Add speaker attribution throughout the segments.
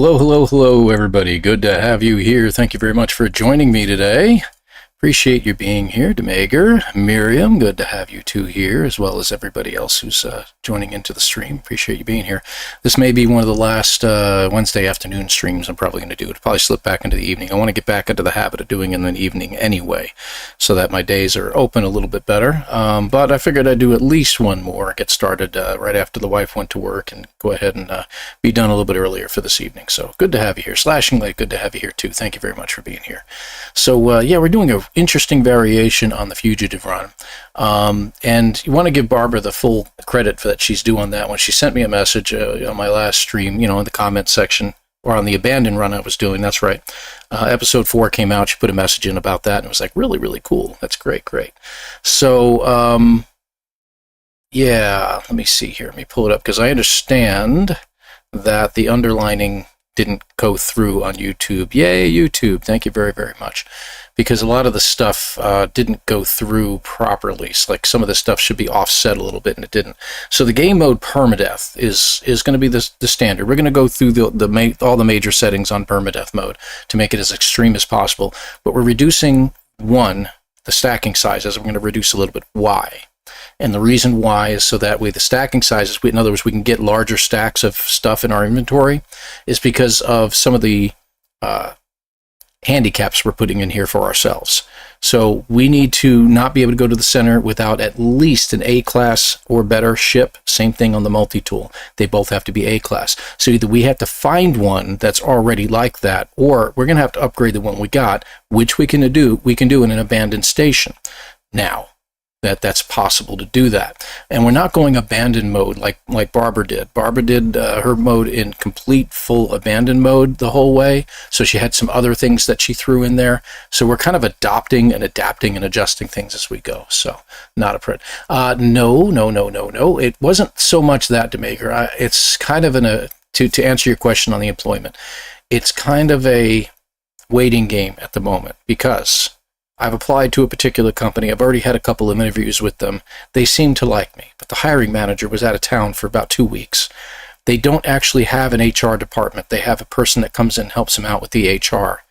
Speaker 1: Hello, hello, hello, everybody. Good to have you here. Thank you very much for joining me today. Appreciate you being here. Demager, Miriam, good to have you two here, as well as everybody else who's joining into the stream. Appreciate you being here. This may be one of the last Wednesday afternoon streams I'm probably going to do. It'll probably slip back into the evening. I want to get back into the habit of doing it in the evening anyway, so that my days are open a little bit better. But I figured I'd do at least one more, get started right after the wife went to work, and go ahead and be done a little bit earlier for this evening. So good to have you here. Slashing Lake, good to have you here too. Thank you very much for being here. So yeah, we're doing a interesting variation on the Fugitive Run, and you want to give Barbara the full credit for that she's due on that one. She sent me a message on my last stream, in the comments section, or on the abandoned run I was doing. That's right. Episode 4 came out. She put a message in about that, and it was like really, really cool. That's great. So yeah, let me see here. Let me pull it up, because I understand that the underlining didn't go through on YouTube. Yay, YouTube. Thank you very, very much. Because a lot of the stuff didn't go through properly. So, like, some of the stuff should be offset a little bit, and it didn't. So the game mode Permadeath is going to be the standard. We're going to go through all the major settings on Permadeath mode to make it as extreme as possible. But we're reducing, the stacking sizes. We're going to reduce a little bit. Why? And the reason why is so that way the stacking sizes, in other words, we can get larger stacks of stuff in our inventory, is because of some of the handicaps we're putting in here for ourselves. So we need to not be able to go to the center without at least an A-class or better ship. Same thing on the multi-tool. They both have to be A-class. So either we have to find one that's already like that, or we're going to have to upgrade the one we got, which we can do in an abandoned station. Now, that's possible to do that. And we're not going abandoned mode like Barbara did. Barbara did her mode in complete full abandoned mode the whole way, so she had some other things that she threw in there. So we're kind of adopting and adapting and adjusting things as we go. So not a print. No. It wasn't so much that, Demager. It's kind of to answer your question on the employment, it's kind of a waiting game at the moment, because I've applied to a particular company. I've already had a couple of interviews with them. They seem to like me, but the hiring manager was out of town for about 2 weeks. They don't actually have an HR department. They have a person that comes in and helps them out with the HR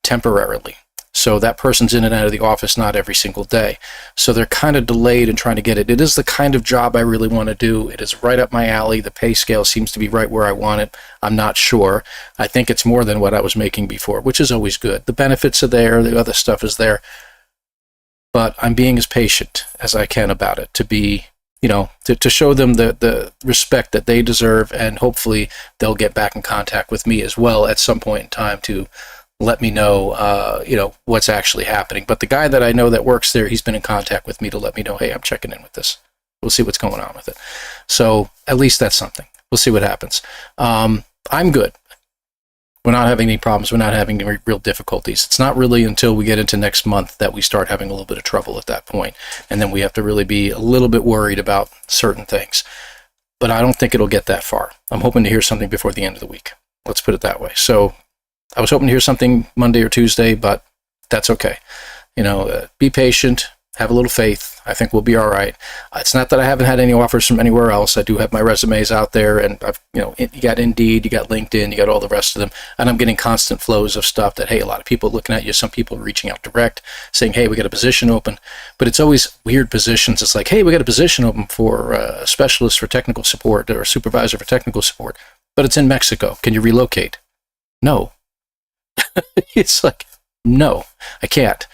Speaker 1: temporarily. So that person's in and out of the office not every single day. So they're kind of delayed in trying to get it. It is the kind of job I really want to do. It is right up my alley. The pay scale seems to be right where I want it. I'm not sure. I think it's more than what I was making before, which is always good. The benefits are there. The other stuff is there. But I'm being as patient as I can about it, to be, to show them the respect that they deserve, and hopefully they'll get back in contact with me as well at some point in time to let me know, what's actually happening. But the guy that I know that works there, he's been in contact with me to let me know, hey, I'm checking in with this. We'll see what's going on with it. So at least that's something. We'll see what happens. I'm good. We're not having any problems. We're not having any real difficulties. It's not really until we get into next month that we start having a little bit of trouble at that point. And then we have to really be a little bit worried about certain things. But I don't think it'll get that far. I'm hoping to hear something before the end of the week. Let's put it that way. So I was hoping to hear something Monday or Tuesday, but that's okay. Be patient, have a little faith. I think we'll be all right. It's not that I haven't had any offers from anywhere else. I do have my resumes out there, and I've, you got Indeed, you got LinkedIn, you got all the rest of them, and I'm getting constant flows of stuff that, hey, a lot of people are looking at you. Some people are reaching out direct, saying, hey, we got a position open, but it's always weird positions. It's like, hey, we got a position open for a specialist for technical support or a supervisor for technical support, but it's in Mexico. Can you relocate? No. It's like, no, I can't.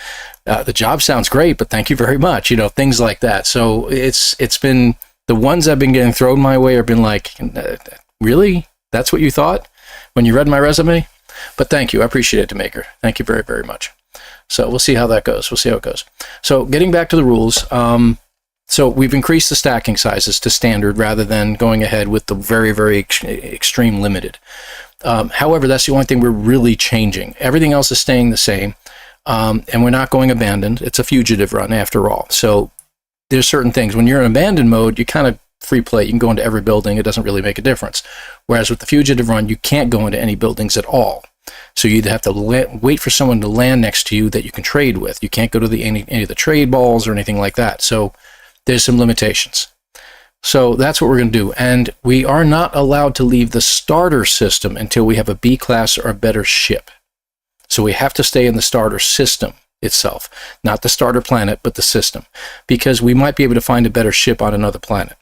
Speaker 1: The job sounds great, but thank you very much. Things like that. So it's been, the ones I've been getting thrown my way have been like, really? That's what you thought when you read my resume? But thank you. I appreciate it, Demaker. Thank you very, very much. So we'll see how that goes. We'll see how it goes. So getting back to the rules. So we've increased the stacking sizes to standard rather than going ahead with the very, very extreme limited. However, that's the only thing we're really changing. Everything else is staying the same, and we're not going abandoned. It's a fugitive run after all. So there's certain things. When you're in abandoned mode, you kind of free play. You can go into every building. It doesn't really make a difference. Whereas with the fugitive run, you can't go into any buildings at all. So you'd have to wait for someone to land next to you that you can trade with. You can't go to any of the trade balls or anything like that. So there's some limitations. So that's what we're going to do. And we are not allowed to leave the starter system until we have a B class or a better ship. So we have to stay in the starter system itself, not the starter planet, but the system, because we might be able to find a better ship on another planet.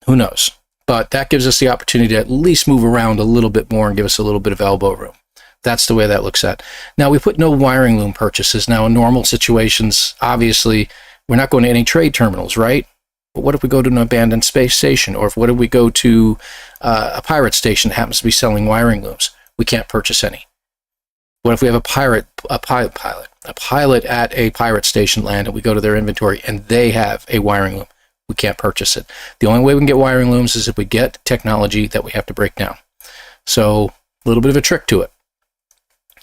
Speaker 1: Who knows? But that gives us the opportunity to at least move around a little bit more and give us a little bit of elbow room. That's the way that looks at. Now, we put no wiring loom purchases. Now, in normal situations, obviously, we're not going to any trade terminals, right? But what if we go to an abandoned space station? Or what if we go to a pirate station that happens to be selling wiring looms? We can't purchase any. What if we have a pilot at a pirate station land and we go to their inventory and they have a wiring loom? We can't purchase it. The only way we can get wiring looms is if we get technology that we have to break down. So a little bit of a trick to it.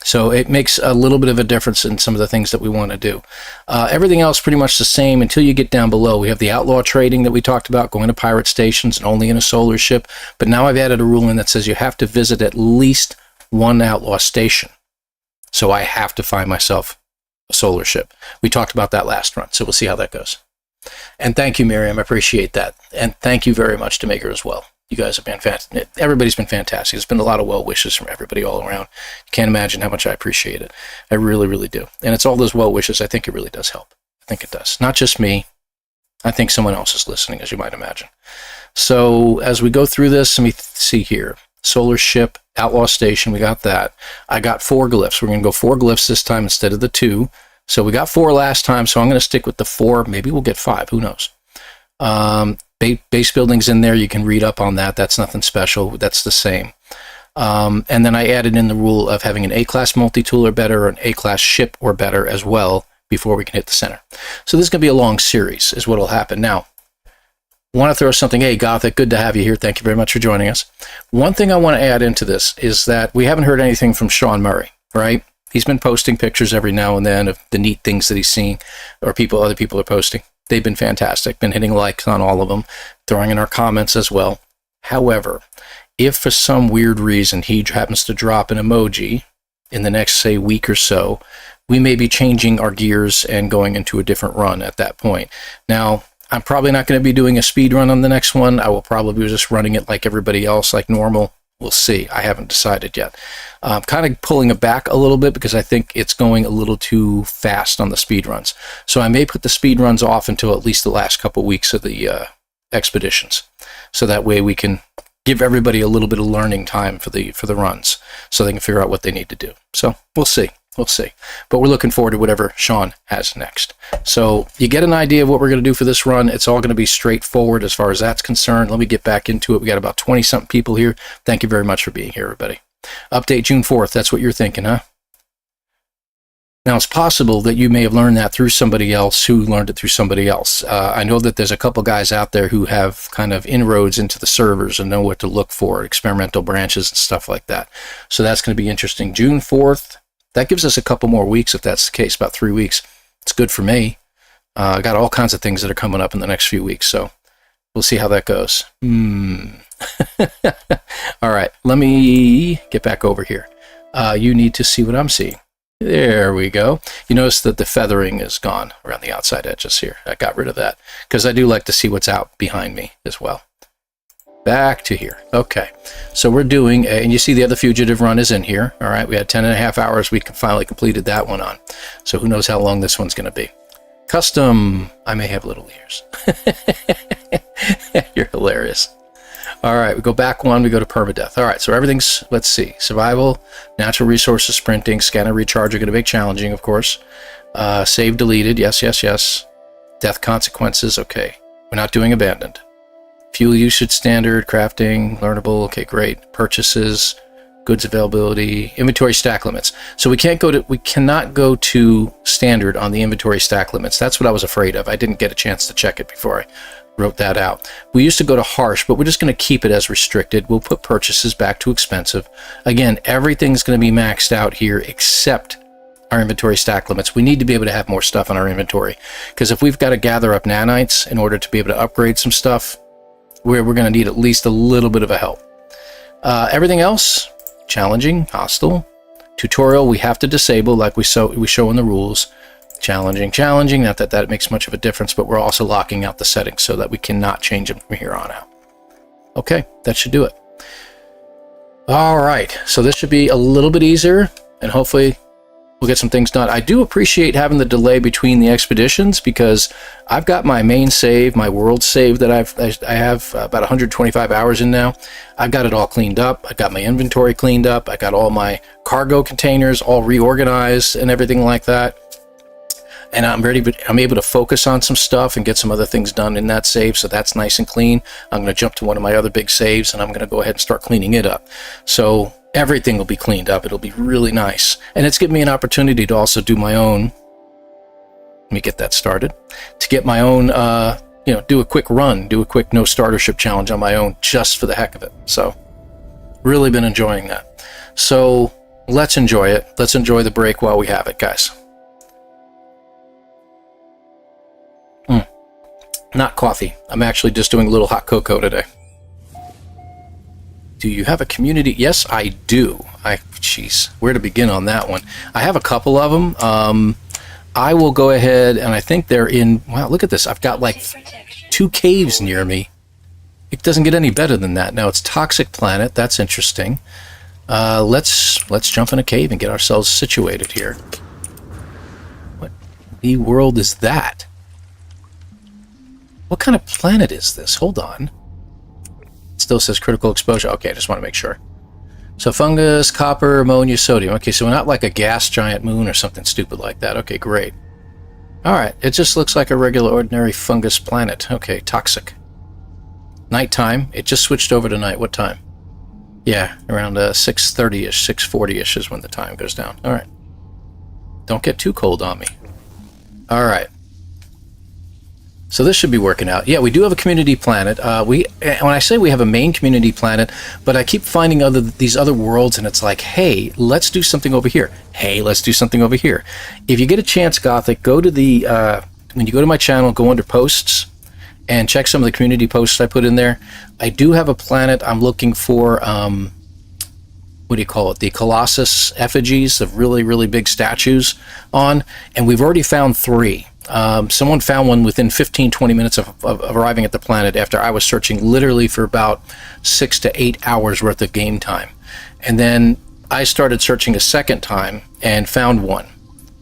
Speaker 1: So it makes a little bit of a difference in some of the things that we want to do. Everything else pretty much the same until you get down below. We have the outlaw trading that we talked about, going to pirate stations and only in a solar ship. But now I've added a rule in that says you have to visit at least one outlaw station. So I have to find myself a solar ship. We talked about that last run, so we'll see how that goes. And thank you, Miriam. I appreciate that. And thank you very much to Maker as well. You guys have been fantastic. Everybody's been fantastic. There's been a lot of well wishes from everybody all around. You can't imagine how much I appreciate it. I really, really do. And it's all those well wishes. I think it really does help. I think it does. Not just me. I think someone else is listening, as you might imagine. So as we go through this, let me see here. Solar ship, outlaw station, we got that. I got 4 glyphs. We're going to go 4 glyphs this time instead of the 2. So we got 4 last time, so I'm going to stick with the 4. Maybe we'll get 5. Who knows? Base buildings in there. You can read up on that. That's nothing special. That's the same. And then I added in the rule of having an A-class multi-tool or better, or an A-class ship or better as well before we can hit the center. So this is going to be a long series is what will happen. Now, want to throw something. Hey, Gothic, good to have you here. Thank you very much for joining us. One thing I want to add into this is that we haven't heard anything from Sean Murray, right? He's been posting pictures every now and then of the neat things that he's seeing, or other people are posting. They've been fantastic, been hitting likes on all of them, throwing in our comments as well. However, if for some weird reason he happens to drop an emoji in the next, say, week or so, we may be changing our gears and going into a different run at that point. Now, I'm probably not going to be doing a speed run on the next one. I will probably be just running it like everybody else, like normal. We'll see. I haven't decided yet. I'm kind of pulling it back a little bit because I think it's going a little too fast on the speed runs. So I may put the speed runs off until at least the last couple weeks of the expeditions. So that way we can give everybody a little bit of learning time for the runs so they can figure out what they need to do. So we'll see. We'll see. But we're looking forward to whatever Sean has next. So you get an idea of what we're going to do for this run. It's all going to be straightforward as far as that's concerned. Let me get back into it. We got about 20-something people here. Thank you very much for being here, everybody. Update June 4th. That's what you're thinking, huh? Now, it's possible that you may have learned that through somebody else who learned it through somebody else. I know that there's a couple guys out there who have kind of inroads into the servers and know what to look for, experimental branches and stuff like that. So that's going to be interesting. June 4th. That gives us a couple more weeks if that's the case, about 3 weeks. It's good for me. I got all kinds of things that are coming up in the next few weeks, so we'll see how that goes. All right, let me get back over here. You need to see what I'm seeing. There we go. You notice that the feathering is gone around the outside edges here. I got rid of that because I do like to see what's out behind me as well. Back to here. Okay, so we're doing, and you see the other Fugitive Run is in here. All right, we had 10.5 hours. We finally completed that one on. So who knows how long this one's going to be. Custom, I may have little ears. You're hilarious. All right, we go back one, we go to Permadeath. All right, so everything's, let's see, survival, natural resources, sprinting, scanner recharge are going to be challenging, of course. Save deleted, yes, yes, yes. Death consequences, okay. We're not doing abandoned. Fuel usage standard, crafting, learnable, okay, great. Purchases, goods availability, inventory stack limits. So we cannot go to standard on the inventory stack limits. That's what I was afraid of. I didn't get a chance to check it before I wrote that out. We used to go to harsh, but we're just going to keep it as restricted. We'll put purchases back to expensive. Again, everything's going to be maxed out here except our inventory stack limits. We need to be able to have more stuff in our inventory because if we've got to gather up nanites in order to be able to upgrade some stuff, we're going to need at least a little bit of a help. Everything else, challenging, hostile. Tutorial, we have to disable like we show in the rules. Challenging. Not that that makes much of a difference, but we're also locking out the settings so that we cannot change them from here on out. Okay, that should do it. All right, so this should be a little bit easier, and hopefully we'll get some things done. I do appreciate having the delay between the expeditions because I've got my main save, my world save that I have about 125 hours in now. I've got it all cleaned up. I got my inventory cleaned up. I got all my cargo containers all reorganized and everything like that. And I'm able to focus on some stuff and get some other things done in that save, so that's nice and clean. I'm going to jump to one of my other big saves, and I'm going to go ahead and start cleaning it up. So everything will be cleaned up. It'll be really nice. And it's given me an opportunity to also do my own, let me get that started, to get my own, do a quick run, do a quick no starter ship challenge on my own just for the heck of it. So really been enjoying that. So let's enjoy it. Let's enjoy the break while we have it, guys. Not coffee. I'm actually just doing a little hot cocoa today. Do you have a community? Yes, I do. Jeez, where to begin on that one? I have a couple of them. I will go ahead, and I think they're in, wow, look at this. I've got like 2 caves near me. It doesn't get any better than that. Now, it's Toxic Planet. That's interesting. Let's jump in a cave and get ourselves situated here. What in the world is that? What kind of planet is this? Hold on. It still says critical exposure. Okay, I just want to make sure. So fungus, copper, ammonia, sodium. Okay, so we're not like a gas giant moon or something stupid like that. Okay, great. All right, it just looks like a regular ordinary fungus planet. Okay, toxic. Nighttime. It just switched over to night. What time? Yeah, around 6:30-ish, 6:40-ish is when the time goes down. All right. Don't get too cold on me. All right. So this should be working out. Yeah, we do have a community planet. When I say we have a main community planet, but I keep finding these other worlds, and it's like, hey, let's do something over here. Hey, let's do something over here. If you get a chance, Gothic, go to the when you go to my channel, go under posts and check some of the community posts I put in there. I do have a planet I'm looking for. What do you call it? The Colossus effigies of really, really big statues on, and we've already found 3. Someone found one within 15-20 minutes of arriving at the planet after I was searching literally for about 6 to 8 hours worth of game time. And then I started searching a second time and found one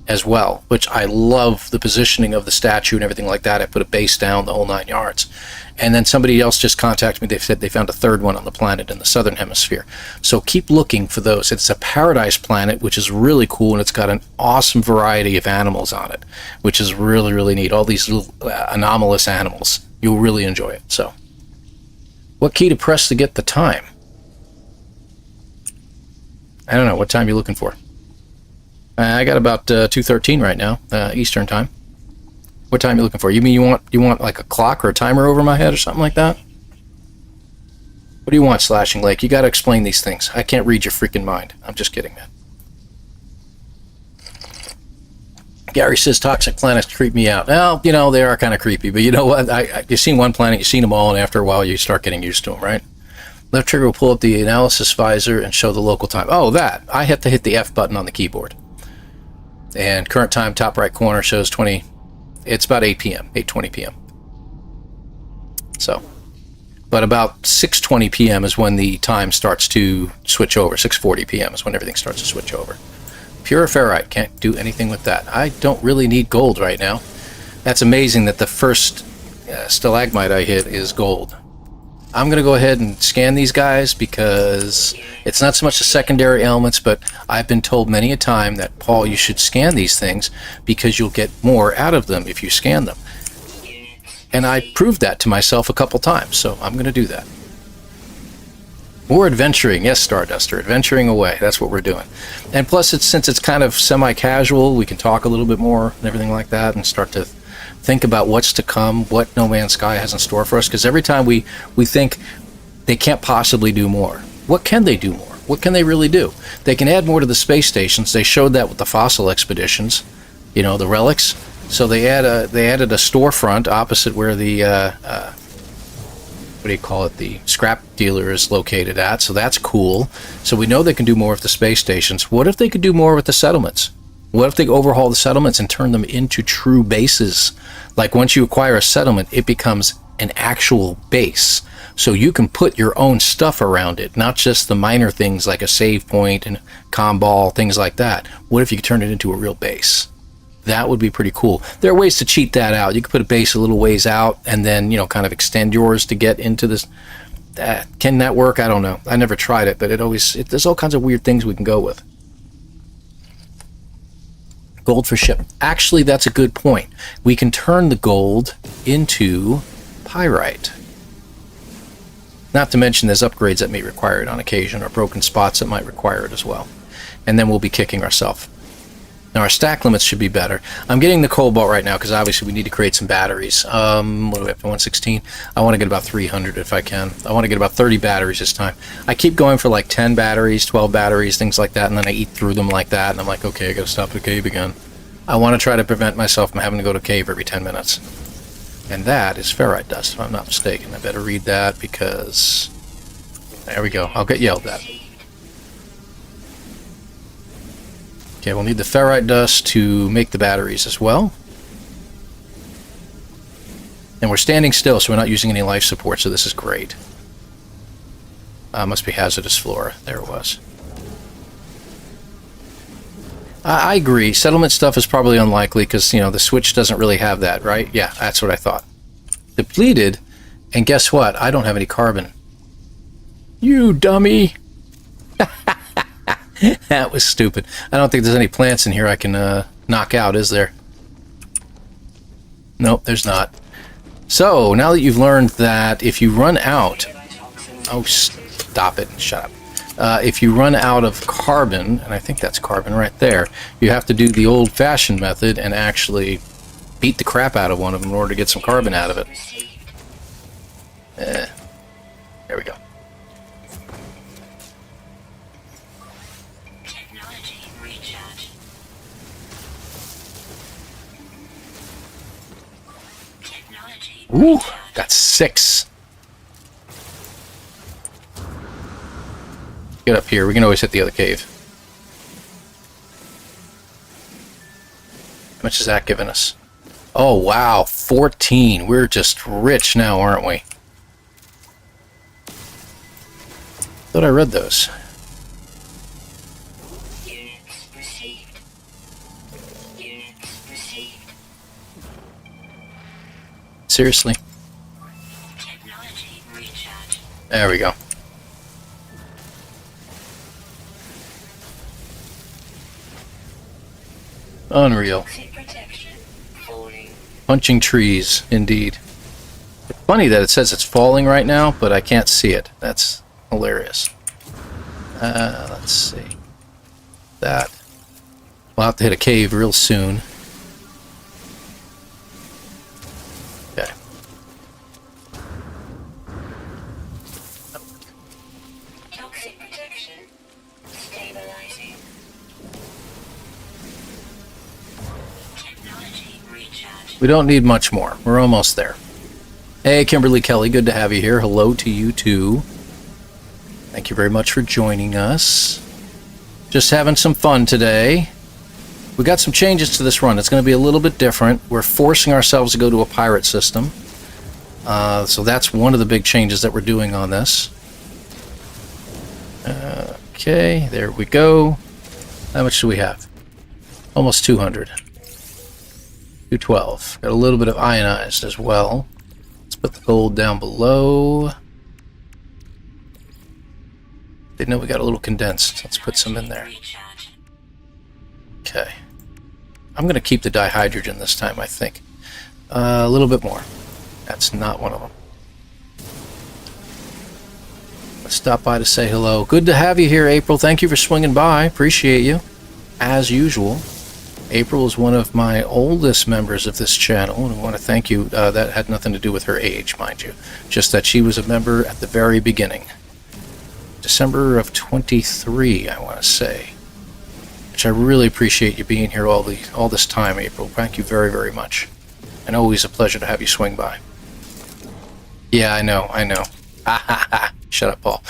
Speaker 1: as well, which I love the positioning of the statue and everything like that. I put a base down, the whole 9 yards. And then somebody else just contacted me. They said they found a 3rd one on the planet in the southern hemisphere. So keep looking for those. It's a paradise planet, which is really cool, and it's got an awesome variety of animals on it, which is really, really neat. All these little anomalous animals. You'll really enjoy it. So, what key to press to get the time? I don't know. What time are you looking for? I got about 2:13 right now, Eastern time. What time are you looking for? You mean you want like a clock or a timer over my head or something like that? What do you want, Slashing Lake? You got to explain these things. I can't read your freaking mind. I'm just kidding, man. Gary says toxic planets creep me out. Well, you know, they are kind of creepy, but you know what? You've seen one planet, you've seen them all, and after a while you start getting used to them, right? Left trigger will pull up the analysis visor and show the local time. Oh, that. I have to hit the F button on the keyboard. And current time, top right corner, shows 20. It's about 8 p.m., 8:20 p.m. So, but about 6:20 p.m. is when the time starts to switch over. 6:40 p.m. is when everything starts to switch over. Pure ferrite, can't do anything with that. I don't really need gold right now. That's amazing that the first stalagmite I hit is gold. I'm going to go ahead and scan these guys because it's not so much the secondary elements, but I've been told many a time that, Paul, you should scan these things because you'll get more out of them if you scan them. And I proved that to myself a couple times, so I'm going to do that. More adventuring. Yes, Starduster, adventuring away. That's what we're doing. And plus, since it's kind of semi-casual, we can talk a little bit more and everything like that and start to think about what's to come, what No Man's Sky has in store for us, because every time we think they can't possibly do more. What can they do more? What can they really do? They can add more to the space stations. They showed that with the fossil expeditions, you know, the relics. So they added a storefront opposite where the what do you call it, the scrap dealer is located at. So that's cool. So we know they can do more with the space stations. What if they could do more with the settlements? What if they overhaul the settlements and turn them into true bases? Like once you acquire a settlement, it becomes an actual base. So you can put your own stuff around it, not just the minor things like a save point and comm ball, things like that. What if you could turn it into a real base? That would be pretty cool. There are ways to cheat that out. You could put a base a little ways out and then, you know, kind of extend yours to get into this. Can that work? I don't know. I never tried it, but there's all kinds of weird things we can go with. Gold for ship. Actually, that's a good point. We can turn the gold into pyrite. Not to mention there's upgrades that may require it on occasion, or broken spots that might require it as well. And then we'll be kicking ourselves. Now our stack limits should be better. I'm getting the cobalt right now because obviously we need to create some batteries. What do we have, 116? I want to get about 300 if I can. I want to get about 30 batteries this time. I keep going for like 10 batteries, 12 batteries, things like that, and then I eat through them like that, and I'm like, okay, I gotta stop at the cave again. I want to try to prevent myself from having to go to a cave every 10 minutes. And that is ferrite dust, if I'm not mistaken. I better read that because... There we go. I'll get yelled at. Okay, we'll need the ferrite dust to make the batteries as well. And we're standing still, so we're not using any life support, so this is great. Must be hazardous flora. There it was. I agree. Settlement stuff is probably unlikely because, you know, the Switch doesn't really have that, right? Yeah, that's what I thought. Depleted, and guess what? I don't have any carbon. You dummy! That was stupid. I don't think there's any plants in here I can knock out, is there? Nope, there's not. So, now that you've learned that if you run out... Oh, stop it. Shut up. If you run out of carbon, and I think that's carbon right there, you have to do the old-fashioned method and actually beat the crap out of one of them in order to get some carbon out of it. There we go. Ooh, got 6. Get up here. We can always hit the other cave. How much is that giving us? Oh, wow. 14. We're just rich now, aren't we? Thought I read those. Seriously? There we go. Unreal. Punching trees, indeed. It's funny that it says it's falling right now, but I can't see it. That's hilarious. Let's see. That. We'll have to hit a cave real soon. Okay.
Speaker 2: Toxic protection. Stabilizing. Technology recharge.
Speaker 1: We don't need much more. We're almost there. Hey, Kimberly Kelly, good to have you here. Hello to you too. Thank you very much for joining us. Just having some fun today. We got some changes to this run. It's going to be a little bit different. We're forcing ourselves to go to a pirate system. So that's one of the big changes that we're doing on this. Okay, there we go. How much do we have? Almost 200. 212. Got a little bit of ionized as well. Let's put the gold down below. Didn't know we got a little condensed. Let's put some in there. Okay. I'm going to keep the dihydrogen this time, I think. A little bit more. That's not one of them. Let's stop by to say hello. Good to have you here, April. Thank you for swinging by. Appreciate you. As usual. April is one of my oldest members of this channel, and I want to thank you. That had nothing to do with her age, mind you. Just that she was a member at the very beginning. December of 23, I want to say. Which I really appreciate you being here all this time, April. Thank you very, very much. And always a pleasure to have you swing by. Yeah, I know. Ha ha ha. Shut up, Paul.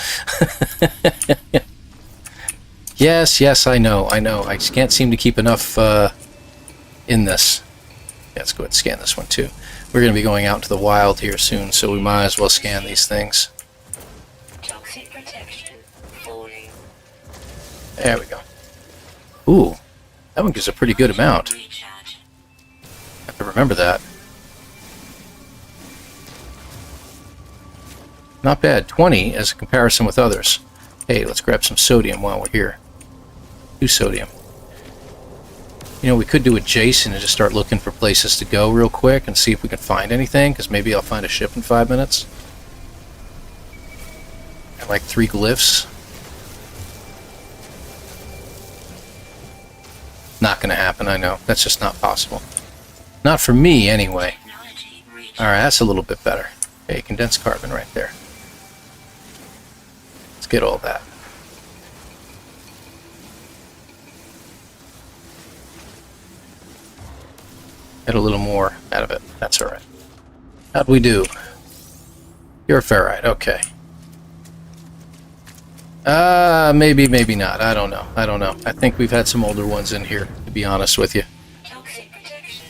Speaker 1: Yes, I know. I can't seem to keep enough in this. Yeah, let's go ahead and scan this one too. We're going to be going out into the wild here soon, so we might as well scan these things.
Speaker 2: Toxic protection falling.
Speaker 1: There we go. Ooh, that one gives a pretty good amount.
Speaker 2: Recharge.
Speaker 1: I have to remember that. Not bad. 20 as a comparison with others. Hey, let's grab some sodium while we're here. 2 sodium. You know, we could do a Jason and just start looking for places to go real quick and see if we can find anything, because maybe I'll find a ship in 5 minutes. And like 3 glyphs. Not going to happen, I know. That's just not possible. Not for me, anyway.
Speaker 2: Technology recharge.
Speaker 1: Alright, that's a little bit better. Okay, condensed carbon right there. Let's get all that. Get a little more out of it. That's alright. How'd we do? You're a ferrite, okay. Maybe, maybe not. I don't know. I think we've had some older ones in here, to be honest with you.
Speaker 2: Toxic protection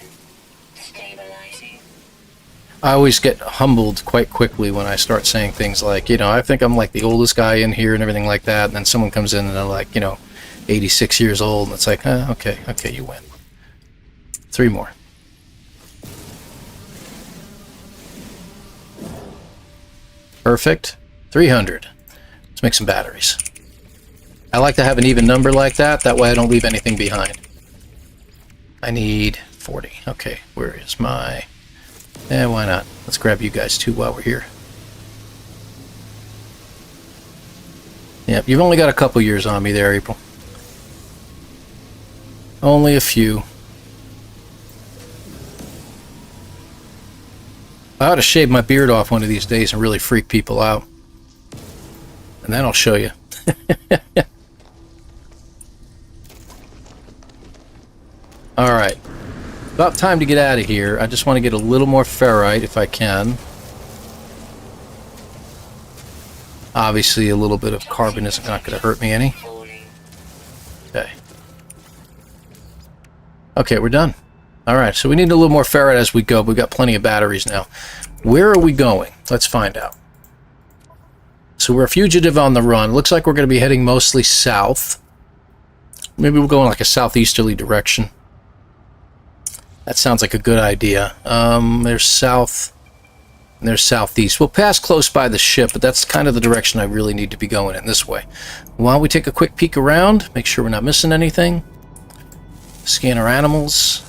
Speaker 2: stabilizing.
Speaker 1: I always get humbled quite quickly when I start saying things like, you know, I think I'm like the oldest guy in here and everything like that, and then someone comes in and they're like, you know, 86 years old, and it's like, okay, you win. 3 more. Perfect. 300. Let's make some batteries. I like to have an even number like that. That way I don't leave anything behind. I need 40. Okay, where is my... why not? Let's grab you guys too while we're here. Yep, you've only got a couple years on me there, April. Only a few. I ought to shave my beard off one of these days and really freak people out. And then I'll show you. Alright. About time to get out of here. I just want to get a little more ferrite if I can. Obviously a little bit of carbon is not going to hurt me any. Okay. Okay, we're done. Alright, so we need a little more ferrite as we go. We've got plenty of batteries now. Where are we going? Let's find out. So we're a fugitive on the run. Looks like we're going to be heading mostly south. Maybe we're going like a southeasterly direction. That sounds like a good idea. There's south and there's southeast. We'll pass close by the ship, but that's kind of the direction I really need to be going in, this way. Why don't we take a quick peek around, make sure we're not missing anything. Scan our animals.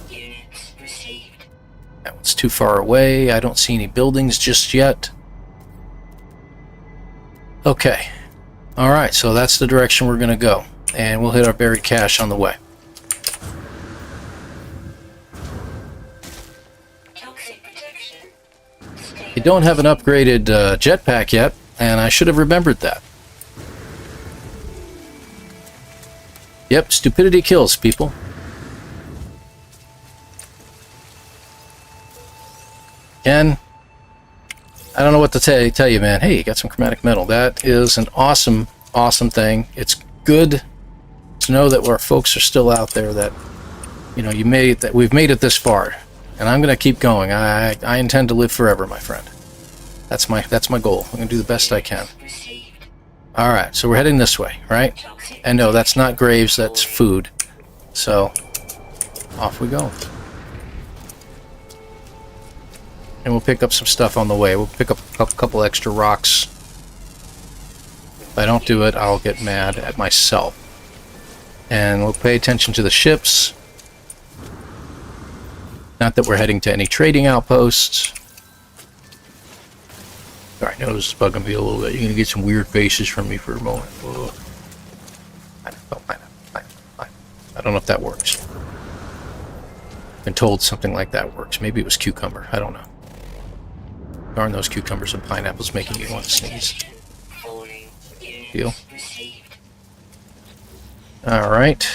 Speaker 2: Units received.
Speaker 1: That one's too far away. I don't see any buildings just yet. Okay. Alright, so that's the direction we're going to go. And we'll hit our buried cache on the way.
Speaker 2: Toxic protection
Speaker 1: You don't have an upgraded jetpack yet, and I should have remembered that. Yep, stupidity kills, people. Ken, I don't know what to tell you, man. Hey, you got some chromatic metal. That is an awesome, awesome thing. It's good to know that our folks are still out there, that, you know, we've made it this far. And I'm going to keep going. I intend to live forever, my friend. That's my goal. I'm going to do the best I can.
Speaker 2: received.
Speaker 1: Alright, so we're heading this way, right?
Speaker 2: Toxic
Speaker 1: And no, that's not graves, that's food. So, off we go. And we'll pick up some stuff on the way. We'll pick up a couple extra rocks. If I don't do it, I'll get mad at myself. And we'll pay attention to the ships. Not that we're heading to any trading outposts. Sorry, nose is bugging me a little bit. You're going to get some weird faces from me for a moment. Whoa. I don't know if that works. Been told something like that works. Maybe it was cucumber. I don't know. Darn those cucumbers and pineapples making me want to sneeze.
Speaker 2: falling. Units
Speaker 1: Deal.
Speaker 2: received.
Speaker 1: Alright.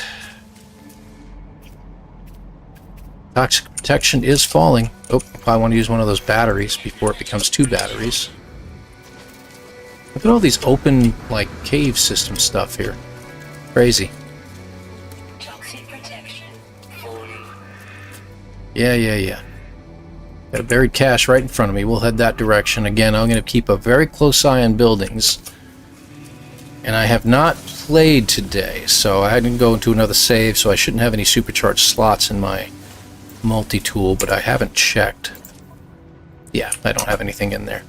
Speaker 1: Toxic protection is falling. Oh, I probably want to use one of those batteries before it becomes 2 batteries. Look at all these open, like, cave system stuff here. Crazy.
Speaker 2: Toxic protection. Falling.
Speaker 1: Yeah. Got a buried cache right in front of me. We'll head that direction. Again, I'm going to keep a very close eye on buildings. And I have not played today, so I didn't go into another save, so I shouldn't have any supercharged slots in my multi-tool, but I haven't checked. Yeah, I don't have anything in there.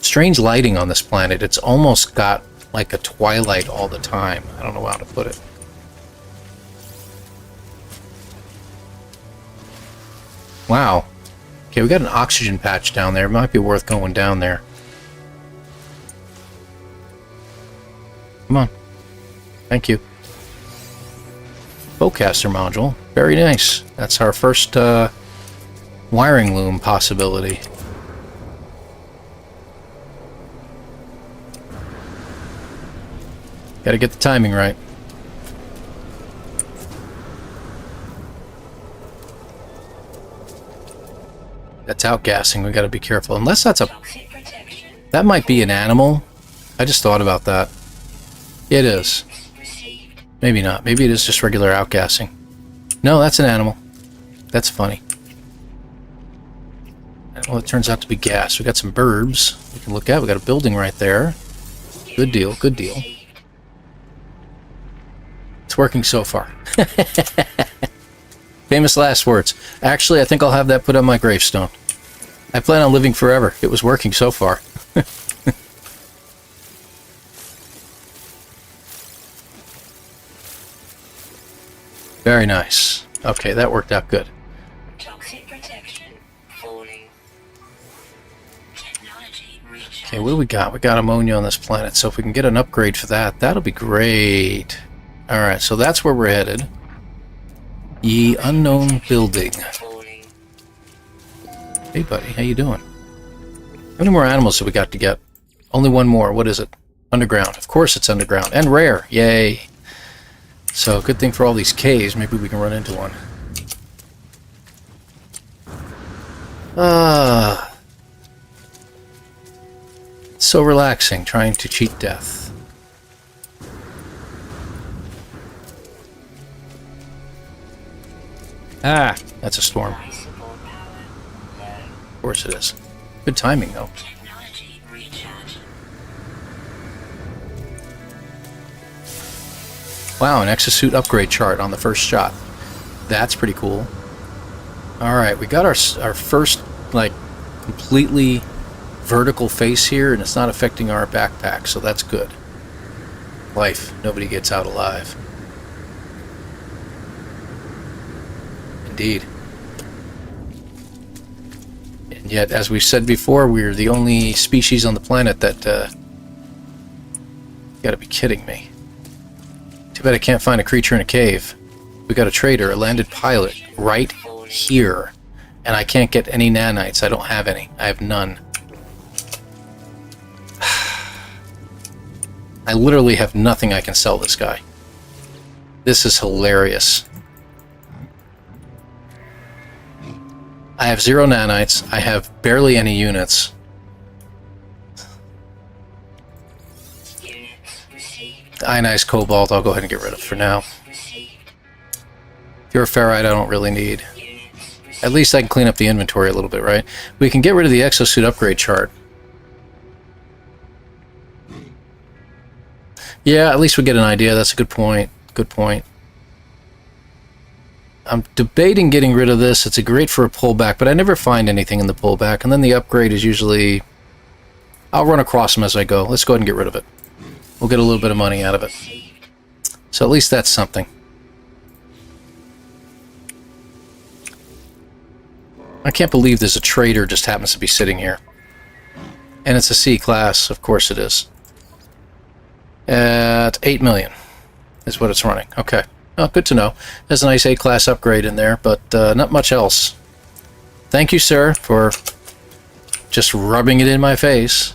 Speaker 1: Strange lighting on this planet. It's almost got like a twilight all the time. I don't know how to put it. Wow. Okay, we got an oxygen patch down there. It might be worth going down there. Come on. Thank you. Bowcaster module. Very nice. That's our first wiring loom possibility. Gotta get the timing right. That's outgassing. We gotta be careful. Unless that's a...
Speaker 2: Toxic protection.
Speaker 1: That might be an animal. I just thought about that. It is.
Speaker 2: Received.
Speaker 1: Maybe not. Maybe it is just regular outgassing. No, that's an animal. That's funny. Well, it turns out to be gas. We got some burbs we can look at. We got a building right there. Good deal. Good deal. It's working so far. Famous last words. Actually, I think I'll have that put on my gravestone. I plan on living forever. It was working so far. Very nice. Okay, that worked out good.
Speaker 2: Toxic protection. Falling. Technology recharge.
Speaker 1: Okay, what do we got? We got ammonia on this planet, so if we can get an upgrade for that, that'll be great. Alright, so that's where we're headed. Ye unknown building.
Speaker 2: Falling.
Speaker 1: Hey, buddy, how you doing? How many more animals have we got to get? Only one more. What is it? Underground. Of course it's underground. And rare. Yay. So, good thing for all these caves. Maybe we can run into one. So relaxing, trying to cheat death. Ah, that's a storm.
Speaker 2: Support power. Low.
Speaker 1: Of course it is. Good timing, though.
Speaker 2: Technology recharge.
Speaker 1: Wow, an exosuit upgrade chart on the first shot. That's pretty cool. Alright, we got our first, like, completely vertical face here, and it's not affecting our backpack, so that's good. Life. Nobody gets out alive. Indeed. And yet, as we've said before, we're the only species on the planet that, you gotta be kidding me. Too bad I can't find a creature in a cave. We got a trader, a landed pilot, right here. And I can't get any nanites. I don't have any. I have none. I literally have nothing I can sell this guy. This is hilarious. I have 0 nanites. I have barely any units.
Speaker 2: Units received.
Speaker 1: Ionized cobalt, I'll go ahead and get rid of for now.
Speaker 2: Received.
Speaker 1: Pure ferrite, I don't really need.
Speaker 2: Units received.
Speaker 1: At least I can clean up the inventory a little bit, right? We can get rid of the exosuit upgrade chart. Yeah, at least we get an idea. That's a good point. Good point. I'm debating getting rid of this. It's great for a pullback, but I never find anything in the pullback. And then the upgrade is usually... I'll run across them as I go. Let's go ahead and get rid of it. We'll get a little bit of money out of it. So at least that's something. I can't believe there's a trader just happens to be sitting here. And it's a C class. Of course it is. At 8 million is what it's running. Okay. Oh, good to know. There's a nice A-class upgrade in there, but not much else. Thank you, sir, for just rubbing it in my face.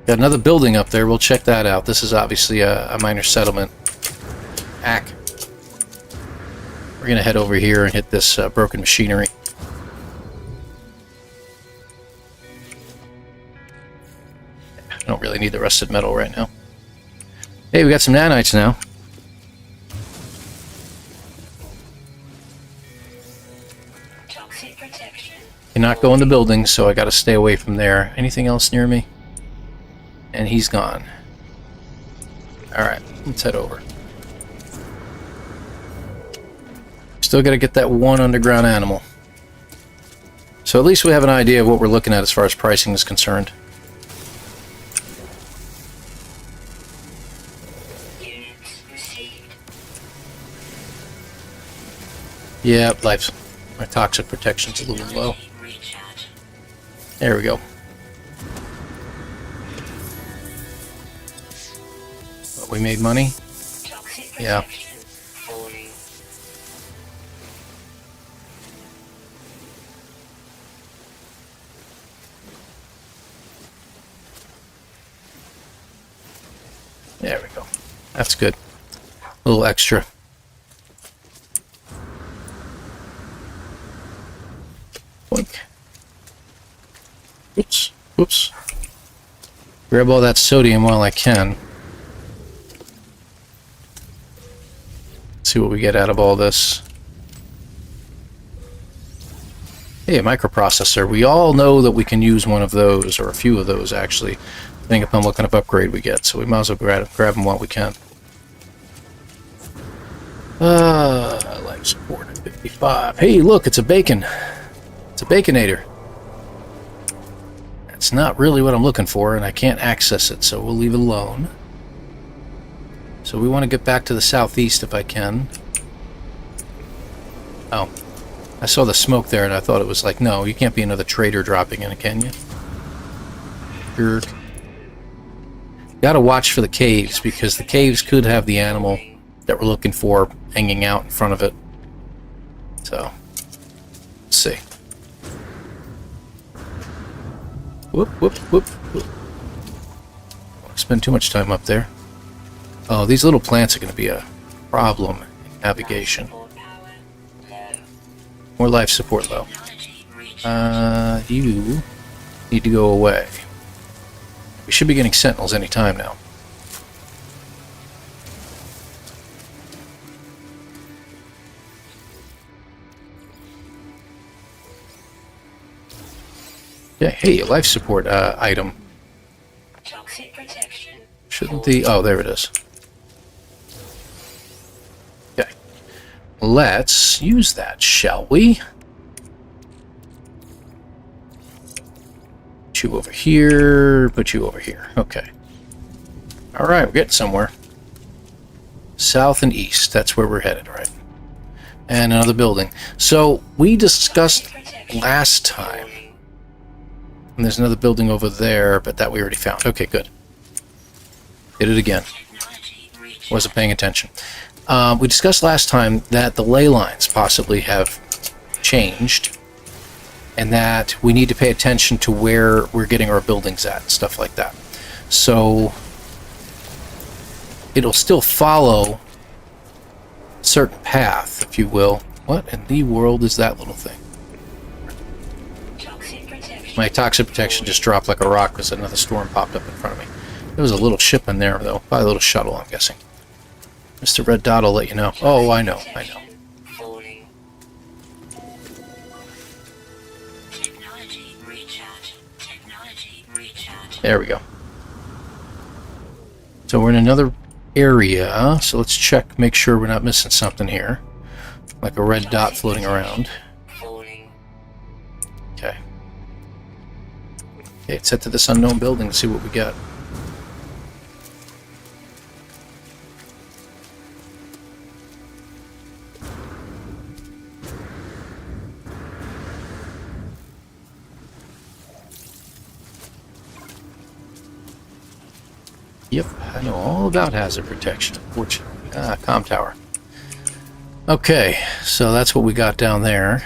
Speaker 1: Got another building up there. We'll check that out. This is obviously a minor settlement. Hack. We're going to head over here and hit this broken machinery. I don't really need the rusted metal right now. Hey, we got some nanites now.
Speaker 2: Toxic protection.
Speaker 1: Cannot go in the building, so I got to stay away from there. Anything else near me? And he's gone. Alright, let's head over. Still got to get that one underground animal. So at least we have an idea of what we're looking at as far as pricing is concerned.
Speaker 2: Units received.
Speaker 1: Yeah, life's... My toxic protection's a little low.
Speaker 2: Technology recharge.
Speaker 1: There we go. But we made money.
Speaker 2: Toxic
Speaker 1: Yeah.
Speaker 2: protection. Falling.
Speaker 1: There we go. That's good. A little extra. Boink. Oops. Oops. Grab all that sodium while I can. See what we get out of all this. Hey, a microprocessor. We all know that we can use one of those, or a few of those actually, depending upon what kind of upgrade we get. So we might as well grab them while we can. Life support at 55. Hey, look, it's a bacon. It's a baconator. That's not really what I'm looking for, and I can't access it, so we'll leave it alone. So we want to get back to the southeast if I can. Oh. I saw the smoke there and I thought it was like, no, you can't be another trader dropping in, can you? Jerk. Gotta watch for the caves, because the caves could have the animal that we're looking for hanging out in front of it. So, let's see. Whoop, whoop, whoop, whoop. Don't spend too much time up there. Oh, these little plants are going to be a problem in navigation.
Speaker 2: Support power. Low.
Speaker 1: More life support low.
Speaker 2: Technology recharge.
Speaker 1: You need to go away. We should be getting sentinels any time now. Yeah, hey, a life support item.
Speaker 2: Toxic protection.
Speaker 1: Shouldn't the... Oh, there it is. Okay. Let's use that, shall we? Put you over here, put you over here. Okay. Alright, we're getting somewhere. South and east, that's where we're headed, right? And another building. So, we discussed last time. And there's another building over there, but that we already found. Okay, good. Did it again.
Speaker 2: Technology recharge.
Speaker 1: Wasn't paying attention. We discussed last time that the ley lines possibly have changed, and that we need to pay attention to where we're getting our buildings at and stuff like that. So it'll still follow a certain path, if you will. What in the world is that little thing?
Speaker 2: Toxic protection.
Speaker 1: My toxic protection just dropped like a rock because another storm popped up in front of me. There was a little ship in there, though. Probably a little shuttle, I'm guessing. Mr. Red Dot will let you know. Oh, I know, I know.
Speaker 2: Falling. Technology recharge. Technology recharge.
Speaker 1: There we go. So we're in another area, so let's check, make sure we're not missing something here. Like a red dot floating around.
Speaker 2: Falling.
Speaker 1: Okay. Okay, let's head to this unknown building and see what we got. Yep, I know all about hazard protection, unfortunately. Comm tower. Okay, so that's what we got down there.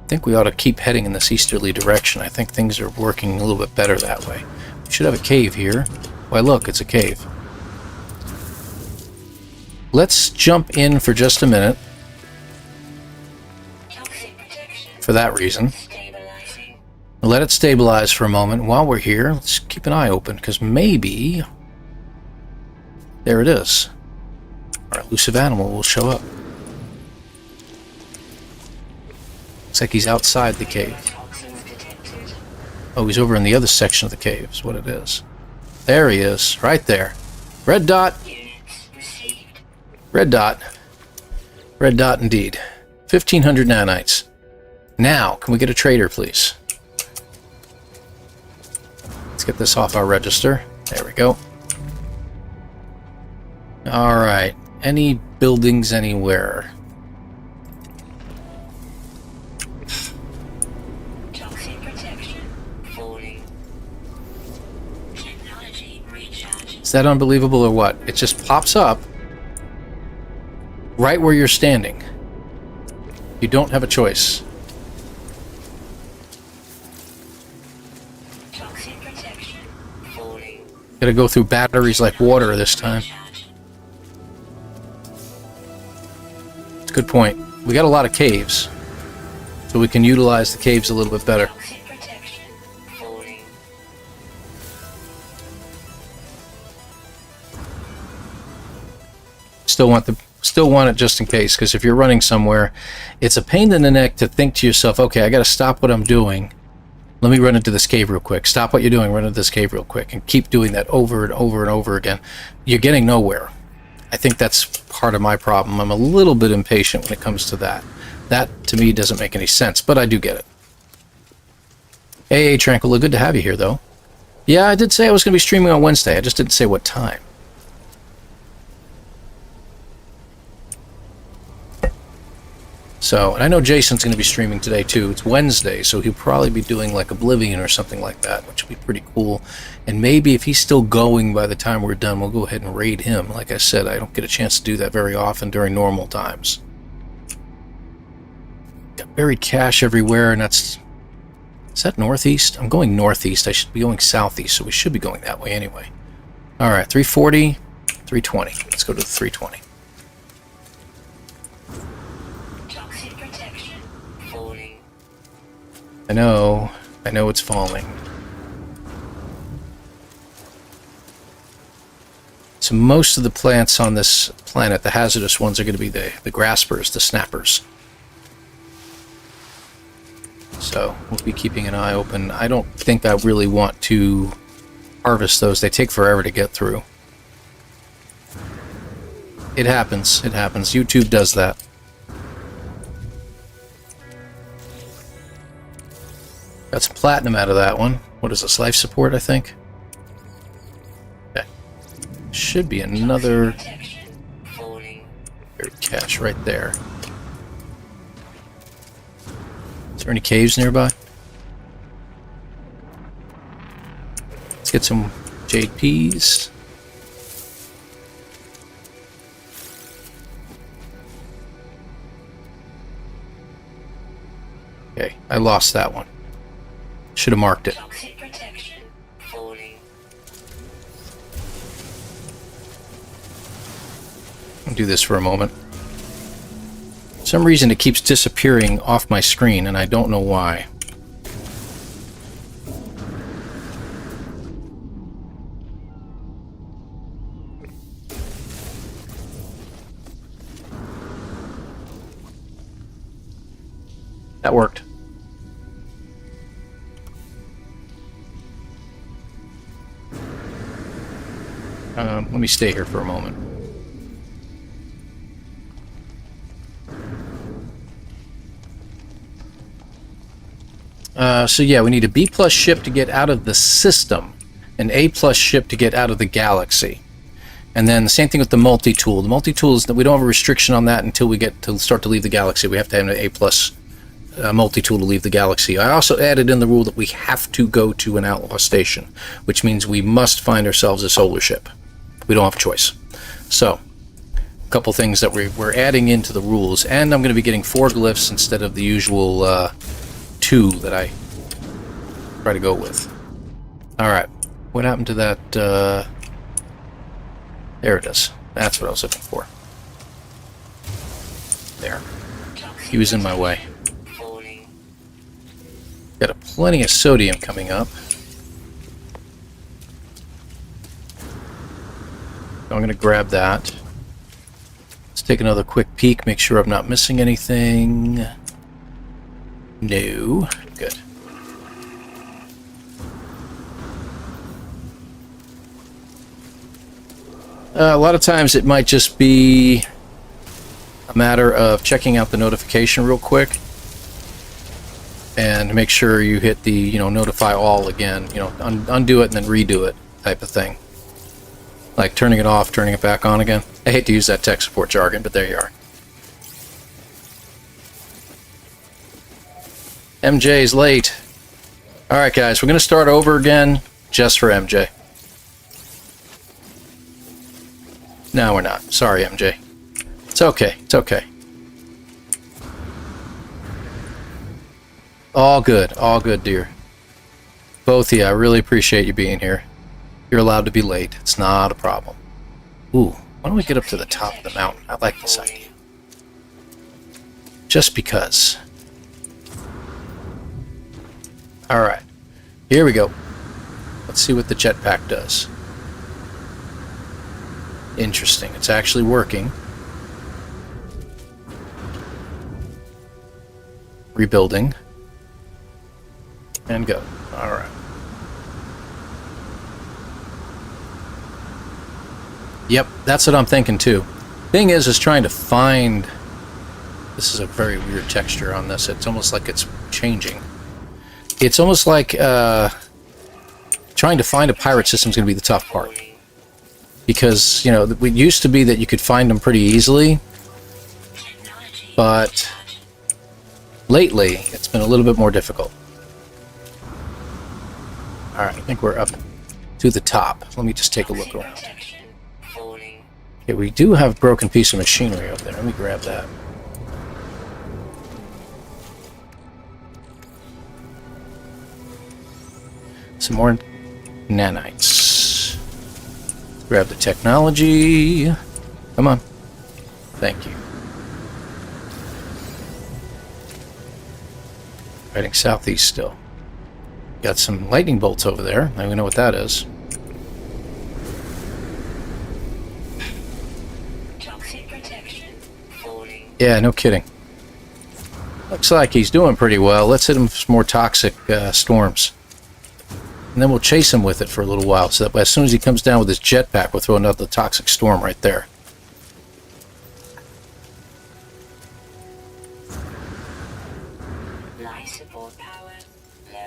Speaker 1: I think we ought to keep heading in this easterly direction. I think things are working a little bit better that way. We should have a cave here. Why, look, it's a cave. Let's jump in for just a minute
Speaker 2: Toxic protection.
Speaker 1: for that reason.
Speaker 2: Stabilizing.
Speaker 1: Let it stabilize for a moment. While we're here, let's keep an eye open, because maybe... There it is. Our elusive animal will show up. Looks like he's outside the cave.
Speaker 2: Toxins detected.
Speaker 1: Oh, he's over in the other section of the cave, is what it is. There he is, right there. Red dot.
Speaker 2: Units received.
Speaker 1: Red dot. Red dot indeed. 1,500 nanites. Now, can we get a trader, please? Let's get this off our register. There we go. Alright. Any buildings anywhere?
Speaker 2: Toxic protection. Falling. Technology recharge.
Speaker 1: Is that unbelievable or what? It just pops up right where you're standing. You don't have a choice.
Speaker 2: Toxic protection. Falling.
Speaker 1: Gotta go through batteries like water this time.
Speaker 2: Recharge.
Speaker 1: It's a good point. We got a lot of caves, so we can utilize the caves a little bit better.
Speaker 2: Toxic protection. Falling.
Speaker 1: Still want it just in case, because if you're running somewhere, it's a pain in the neck to think to yourself, okay, I got to stop what I'm doing. Let me run into this cave real quick. Stop what you're doing, run into this cave real quick, and keep doing that over and over and over again. You're getting nowhere. I think that's part of my problem. I'm a little bit impatient when it comes to that. That, to me, doesn't make any sense, but I do get it. Hey, Tranquilla, good to have you here, though. Yeah, I did say I was going to be streaming on Wednesday. I just didn't say what time. So, and I know Jason's going to be streaming today too. It's Wednesday, so he'll probably be doing like Oblivion or something like that, which will be pretty cool. And maybe if he's still going by the time we're done, we'll go ahead and raid him. Like I said, I don't get a chance to do that very often during normal times. Got buried cash everywhere, and that's... Is that northeast? I'm going northeast. I should be going southeast, so we should be going that way anyway. Alright, 340, 320. Let's go to the 320.
Speaker 2: Toxic protection. Falling.
Speaker 1: I know it's falling. So most of the plants on this planet, the hazardous ones, are going to be the graspers, the snappers. So we'll be keeping an eye open. I don't think I really want to harvest those. They take forever to get through. It happens. It happens. YouTube does that. Got some platinum out of that one. What is this? Life support, I think? Okay. Should be another
Speaker 2: Protection. Falling.
Speaker 1: buried cache right there. Is there any caves nearby? Let's get some jade peas. Okay, I lost that one. Should have marked it.
Speaker 2: Toxic protection. Falling.
Speaker 1: I'll do this for a moment. For some reason it keeps disappearing off my screen, and I don't know why. That worked. Let me stay here for a moment. So yeah, we need a B+ ship to get out of the system, an A+ ship to get out of the galaxy. And then the same thing with the multi-tool. The multi-tool is that we don't have a restriction on that until we get to start to leave the galaxy. We have to have an A+ multi-tool to leave the galaxy. I also added in the rule that we have to go to an outlaw station, which means we must find ourselves a solar ship. We don't have a choice. So, a couple things that we're adding into the rules, and I'm going to be getting 4 glyphs instead of the usual 2 that I try to go with. Alright, what happened to that? There it is. That's what I was looking for. There. He was in my way.
Speaker 2: Falling.
Speaker 1: Got a plenty of sodium coming up. So I'm going to grab that. Let's take another quick peek, make sure I'm not missing anything. No. Good. A lot of times it might just be a matter of checking out the notification real quick and make sure you hit the, notify all again, undo it and then redo it type of thing. Like turning it off, turning it back on again. I hate to use that tech support jargon, but there you are. MJ's late. Alright guys, we're going to start over again just for MJ. No, we're not. Sorry, MJ. It's okay. It's okay. All good. All good, dear. Both of you, I really appreciate you being here. You're allowed to be late. It's not a problem. Ooh, why don't we get up to the top of the mountain? I like this idea. Just because. Alright. Here we go. Let's see what the jetpack does. Interesting. It's actually working. Rebuilding. And go. Alright. Yep, that's what I'm thinking too. Thing is trying to find... This is a very weird texture on this. It's almost like it's changing. It's almost like trying to find a pirate system is going to be the tough part. Because, it used to be that you could find them pretty easily. But lately, it's been a little bit more difficult. Alright, I think we're up to the top. Let me just take a look around. Okay, we do have a broken piece of machinery up there. Let me grab that. Some more nanites. Grab the technology. Come on. Thank you. Heading southeast still. Got some lightning bolts over there. Now we know what that is. Yeah, no kidding. Looks like he's doing pretty well. Let's hit him with some more toxic storms. And then we'll chase him with it for a little while, so that as soon as he comes down with his jetpack, we'll throw another toxic storm right there.
Speaker 2: Life support power low.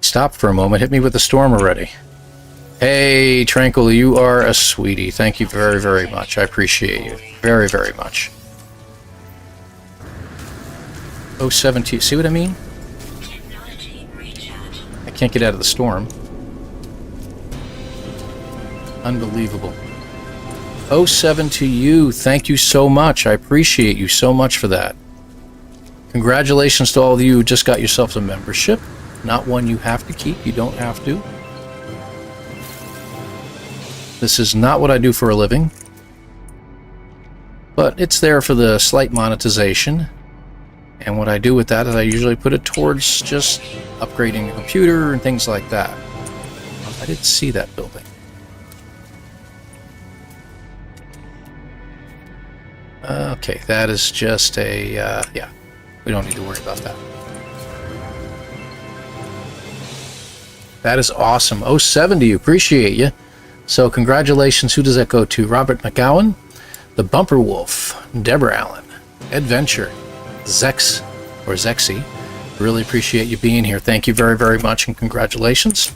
Speaker 1: Stop for a moment. Hit me with the storm already. Hey, Tranquil, you are a sweetie. Thank you very, very much. I appreciate you. Very, very much. 072. See what I mean? I can't get out of the storm. Unbelievable. 07 to you. Thank you so much. I appreciate you so much for that. Congratulations to all of you who just got yourselves a membership. Not one you have to keep. You don't have to. This is not what I do for a living. But it's there for the slight monetization. And what I do with that is I usually put it towards just upgrading the computer and things like that. I didn't see that building. Okay, that is just a, yeah, we don't need to worry about that. That is awesome. 07 to you, appreciate you. So congratulations, who does that go to? Robert McGowan, the Bumper Wolf, Deborah Allen, Adventure, Zex, or Zexy. Really appreciate you being here. Thank you very, very much, and congratulations.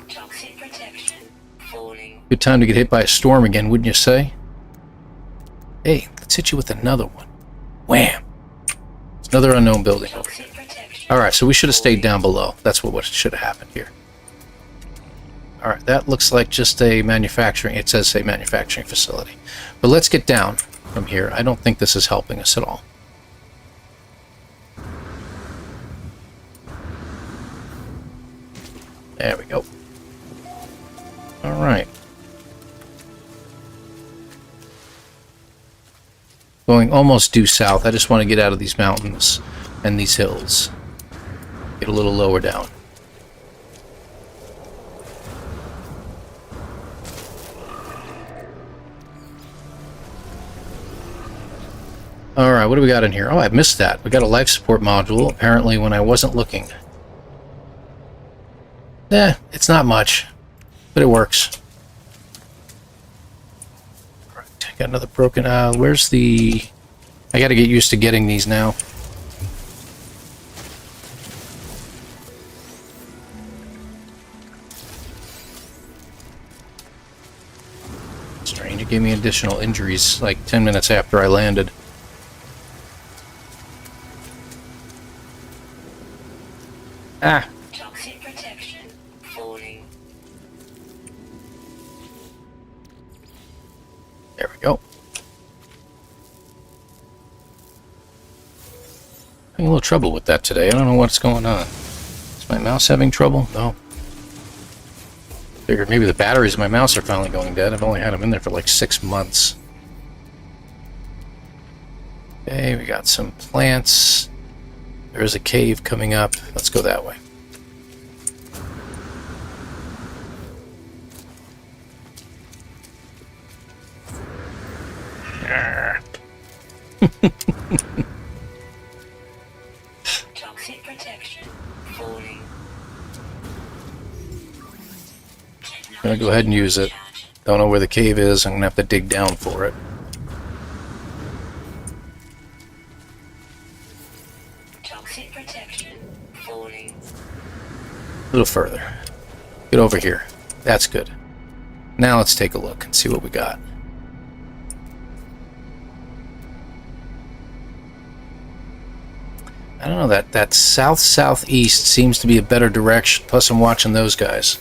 Speaker 2: Toxic protection falling.
Speaker 1: Good time to get hit by a storm again, wouldn't you say? Hey, let's hit you with another one. Wham! It's another unknown building over here. Alright, so we should have stayed down below. That's what should have happened here. Alright, that looks like just a manufacturing, it says a manufacturing facility. But let's get down from here. I don't think this is helping us at all. There we go. Alright. Going almost due south. I just want to get out of these mountains and these hills. Get a little lower down. Alright, what do we got in here? Oh, I missed that. We got a life support module, apparently, when I wasn't looking. It's not much, but it works. Alright, got another broken... where's the... I gotta get used to getting these now. Strange, it gave me additional injuries like 10 minutes after I landed. Ah.
Speaker 2: Toxic protection falling.
Speaker 1: There we go. Having a little trouble with that today. I don't know what's going on. Is my mouse having trouble? No. Figured maybe the batteries in my mouse are finally going dead. I've only had them in there for like 6 months. Okay, we got some plants. There's a cave coming up. Let's go that way.
Speaker 2: Toxic protection falling.
Speaker 1: I'm gonna go ahead and use it. Don't know where the cave is. I'm gonna have to dig down for it.
Speaker 2: Toxic protection falling.
Speaker 1: A little further. Get over here. That's good. Now let's take a look and see what we got. I don't know, that south-southeast seems to be a better direction. Plus I'm watching those guys.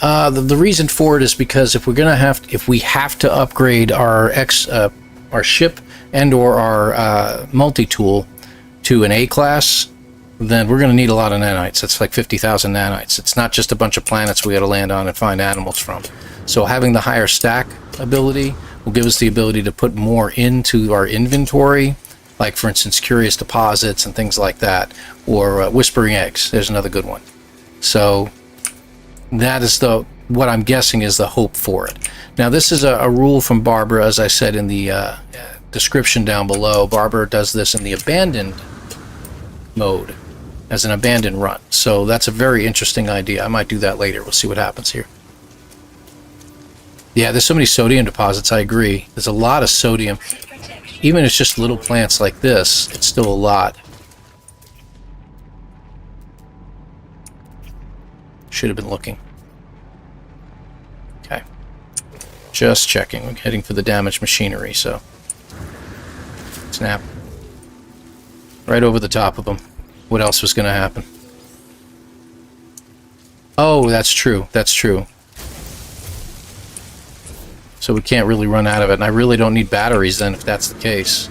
Speaker 1: The reason for it is because if we have to upgrade our ship and or our multi-tool to an A class, then we're going to need a lot of nanites. That's like 50,000 nanites. It's not just a bunch of planets we got to land on and find animals from. So having the higher stack ability will give us the ability to put more into our inventory, like for instance curious deposits and things like that, or whispering eggs. There's another good one. So that is what I'm guessing is the hope for it. Now this is a rule from Barbara, as I said in the description down below. Barbara does this in the abandoned mode, as an abandoned run. So that's a very interesting idea. I might do that later. We'll see what happens here. Yeah, there's so many sodium deposits, I agree. There's a lot of sodium. Even if it's just little plants like this, it's still a lot. Should have been looking. Okay. Just checking. We're heading for the damaged machinery, so... Snap. Right over the top of them. What else was going to happen? Oh, that's true. That's true. So we can't really run out of it, and I really don't need batteries then if that's the case.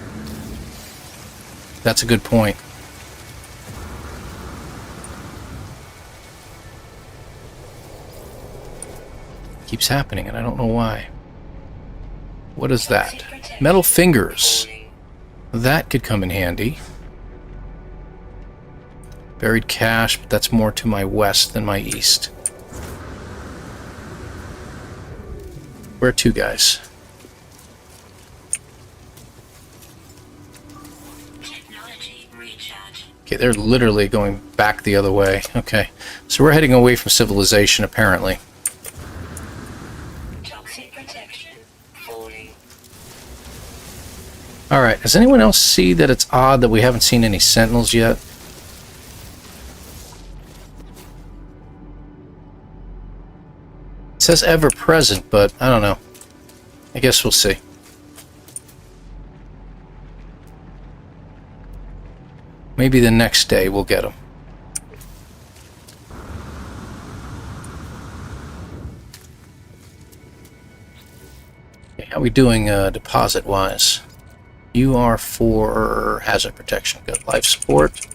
Speaker 1: That's a good point. Keeps happening, and I don't know why. What is that? Metal fingers. That could come in handy. Buried cache, but that's more to my west than my east. Where to, guys? Okay, they're literally going back the other way. Okay, so we're heading away from civilization, apparently.
Speaker 2: Toxic protection falling.
Speaker 1: Alright, does anyone else see that it's odd that we haven't seen any sentinels yet? It says ever present, but I don't know. I guess we'll see. Maybe the next day we'll get them. Okay, how are we doing deposit-wise? You are for hazard protection. Good. Life support.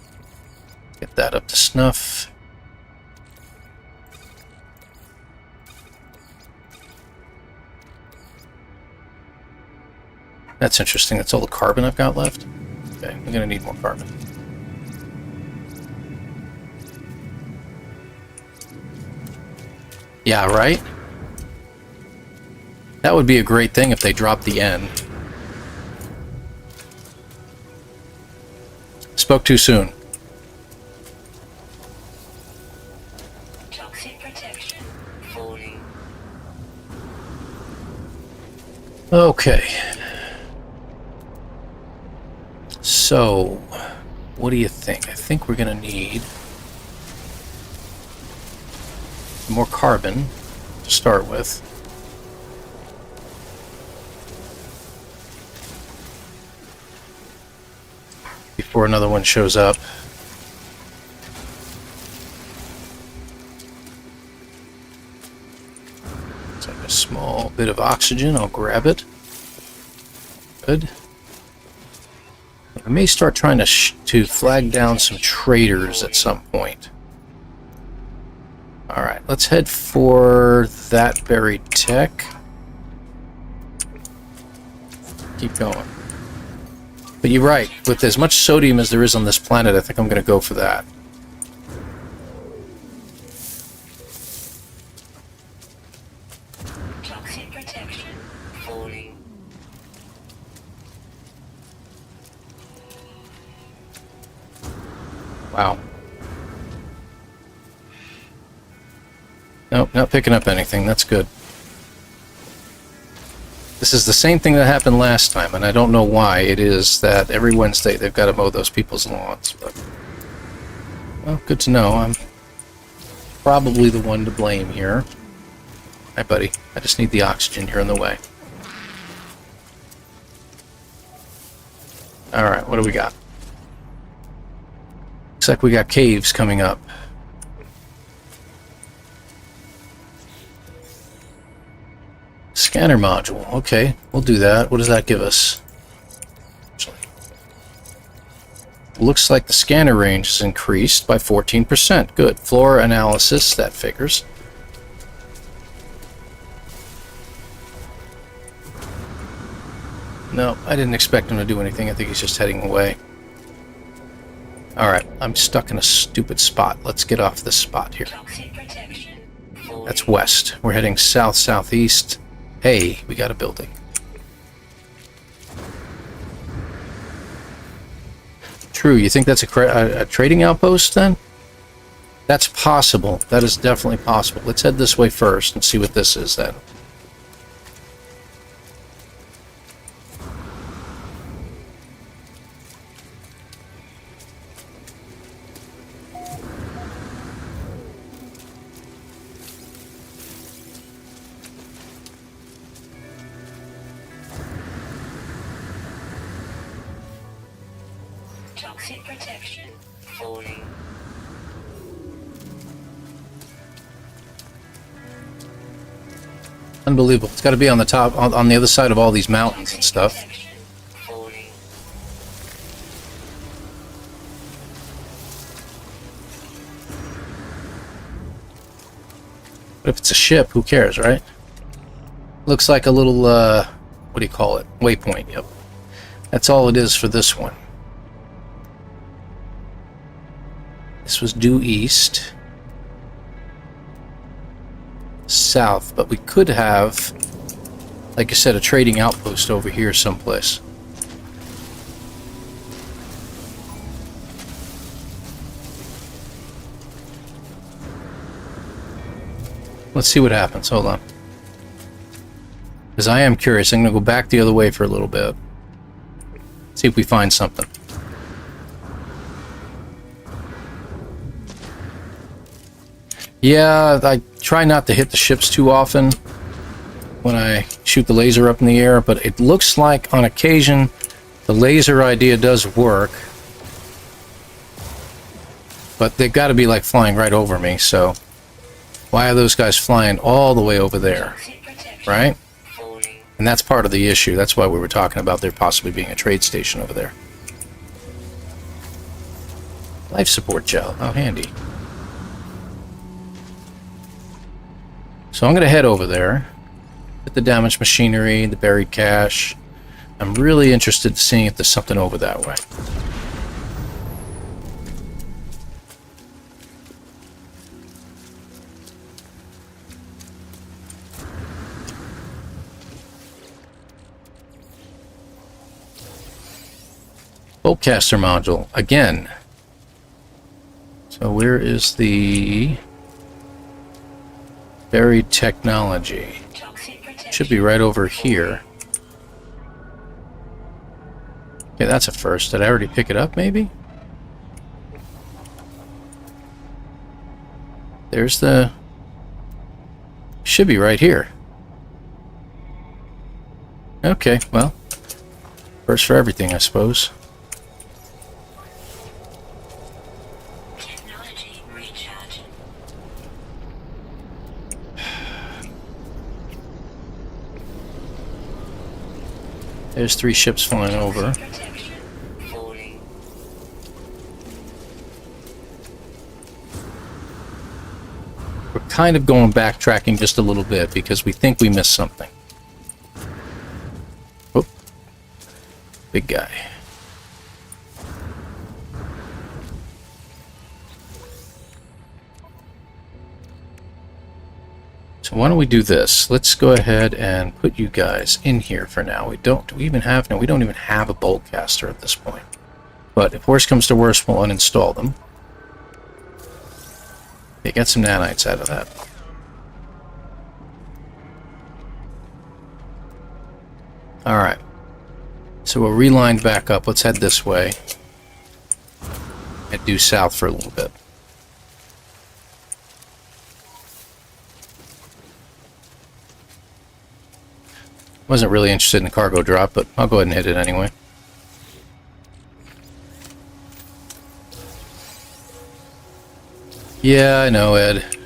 Speaker 1: Get that up to snuff. That's interesting. That's all the carbon I've got left. Okay, I'm going to need more carbon. Yeah, right? That would be a great thing if they dropped the N. Spoke too soon.
Speaker 2: Toxic protection. Falling.
Speaker 1: Okay. So, what do you think? I think we're going to need more carbon to start with. Before another one shows up. It's like a small bit of oxygen. I'll grab it. Good. I may start trying to flag down some traders at some point. Alright, let's head for that buried tech. Keep going. But you're right, with as much sodium as there is on this planet, I think I'm going to go for that.
Speaker 2: Toxic protection. Falling.
Speaker 1: Wow. Nope, not picking up anything. That's good. This is the same thing that happened last time, and I don't know why. It is that every Wednesday they've got to mow those people's lawns. But, well, good to know. I'm probably the one to blame here. Hi, buddy. I just need the oxygen here in the way. Alright, what do we got? Looks like we got caves coming up. Scanner module. Okay, we'll do that. What does that give us? Looks like the scanner range is increased by 14%. Good. Floor analysis, that figures. No, I didn't expect him to do anything. I think he's just heading away. Alright, I'm stuck in a stupid spot. Let's get off this spot here.
Speaker 2: Toxic protection. Falling.
Speaker 1: That's west. We're heading south-southeast. Hey, we got a building. True, you think that's a trading outpost then? That's possible. That is definitely possible. Let's head this way first and see what this is then.
Speaker 2: Toxic protection. Falling.
Speaker 1: Unbelievable. It's got to be on the top, on the other side of all these mountains and stuff.
Speaker 2: Protection. Falling.
Speaker 1: But if it's a ship, who cares, right? Looks like a little, what do you call it? Waypoint, yep. That's all it is for this one. This was due east. South, but we could have, like I said, a trading outpost over here someplace. Let's see what happens. Hold on. Because I am curious. I'm going to go back the other way for a little bit. See if we find something. Yeah, I try not to hit the ships too often when I shoot the laser up in the air, but it looks like on occasion the laser idea does work. But they've got to be like flying right over me, so why are those guys flying all the way over there,
Speaker 2: Toxic protection.
Speaker 1: right?
Speaker 2: Falling.
Speaker 1: And that's part of the issue. That's why we were talking about there possibly being a trade station over there. Life support gel, how handy. So I'm going to head over there, get the damaged machinery, the buried cache. I'm really interested in seeing if there's something over that way. Boltcaster module again. So where is the buried technology? Should be right over here. Okay, that's a first. Did I already pick it up, maybe? There's the... Should be right here. Okay, well, first for everything, I suppose.
Speaker 2: Technology recharge.
Speaker 1: There's 3 ships flying over.
Speaker 2: Protection. Falling.
Speaker 1: We're kind of going backtracking just a little bit because we think we missed something. Oh, big guy. So why don't we do this? Let's go ahead and put you guys in here for now. We don't even have a boltcaster at this point. But if worse comes to worse, we'll uninstall them. Okay, get some nanites out of that. Alright. So we'll reline back up. Let's head this way. And due south for a little bit. Wasn't really interested in the cargo drop, but I'll go ahead and hit it anyway. Yeah, I know, Ed.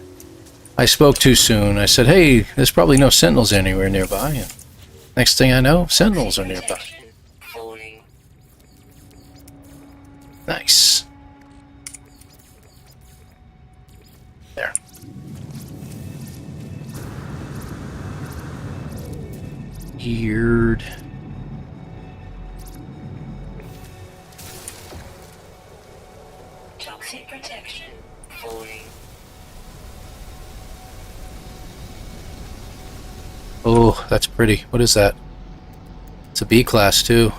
Speaker 1: I spoke too soon. I said, hey, there's probably no sentinels anywhere nearby. And next thing I know, sentinels are nearby.
Speaker 2: Protection. Falling.
Speaker 1: Nice. There. Weird.
Speaker 2: Toxic protection. Falling.
Speaker 1: Oh, that's pretty. What is that? It's a B class too.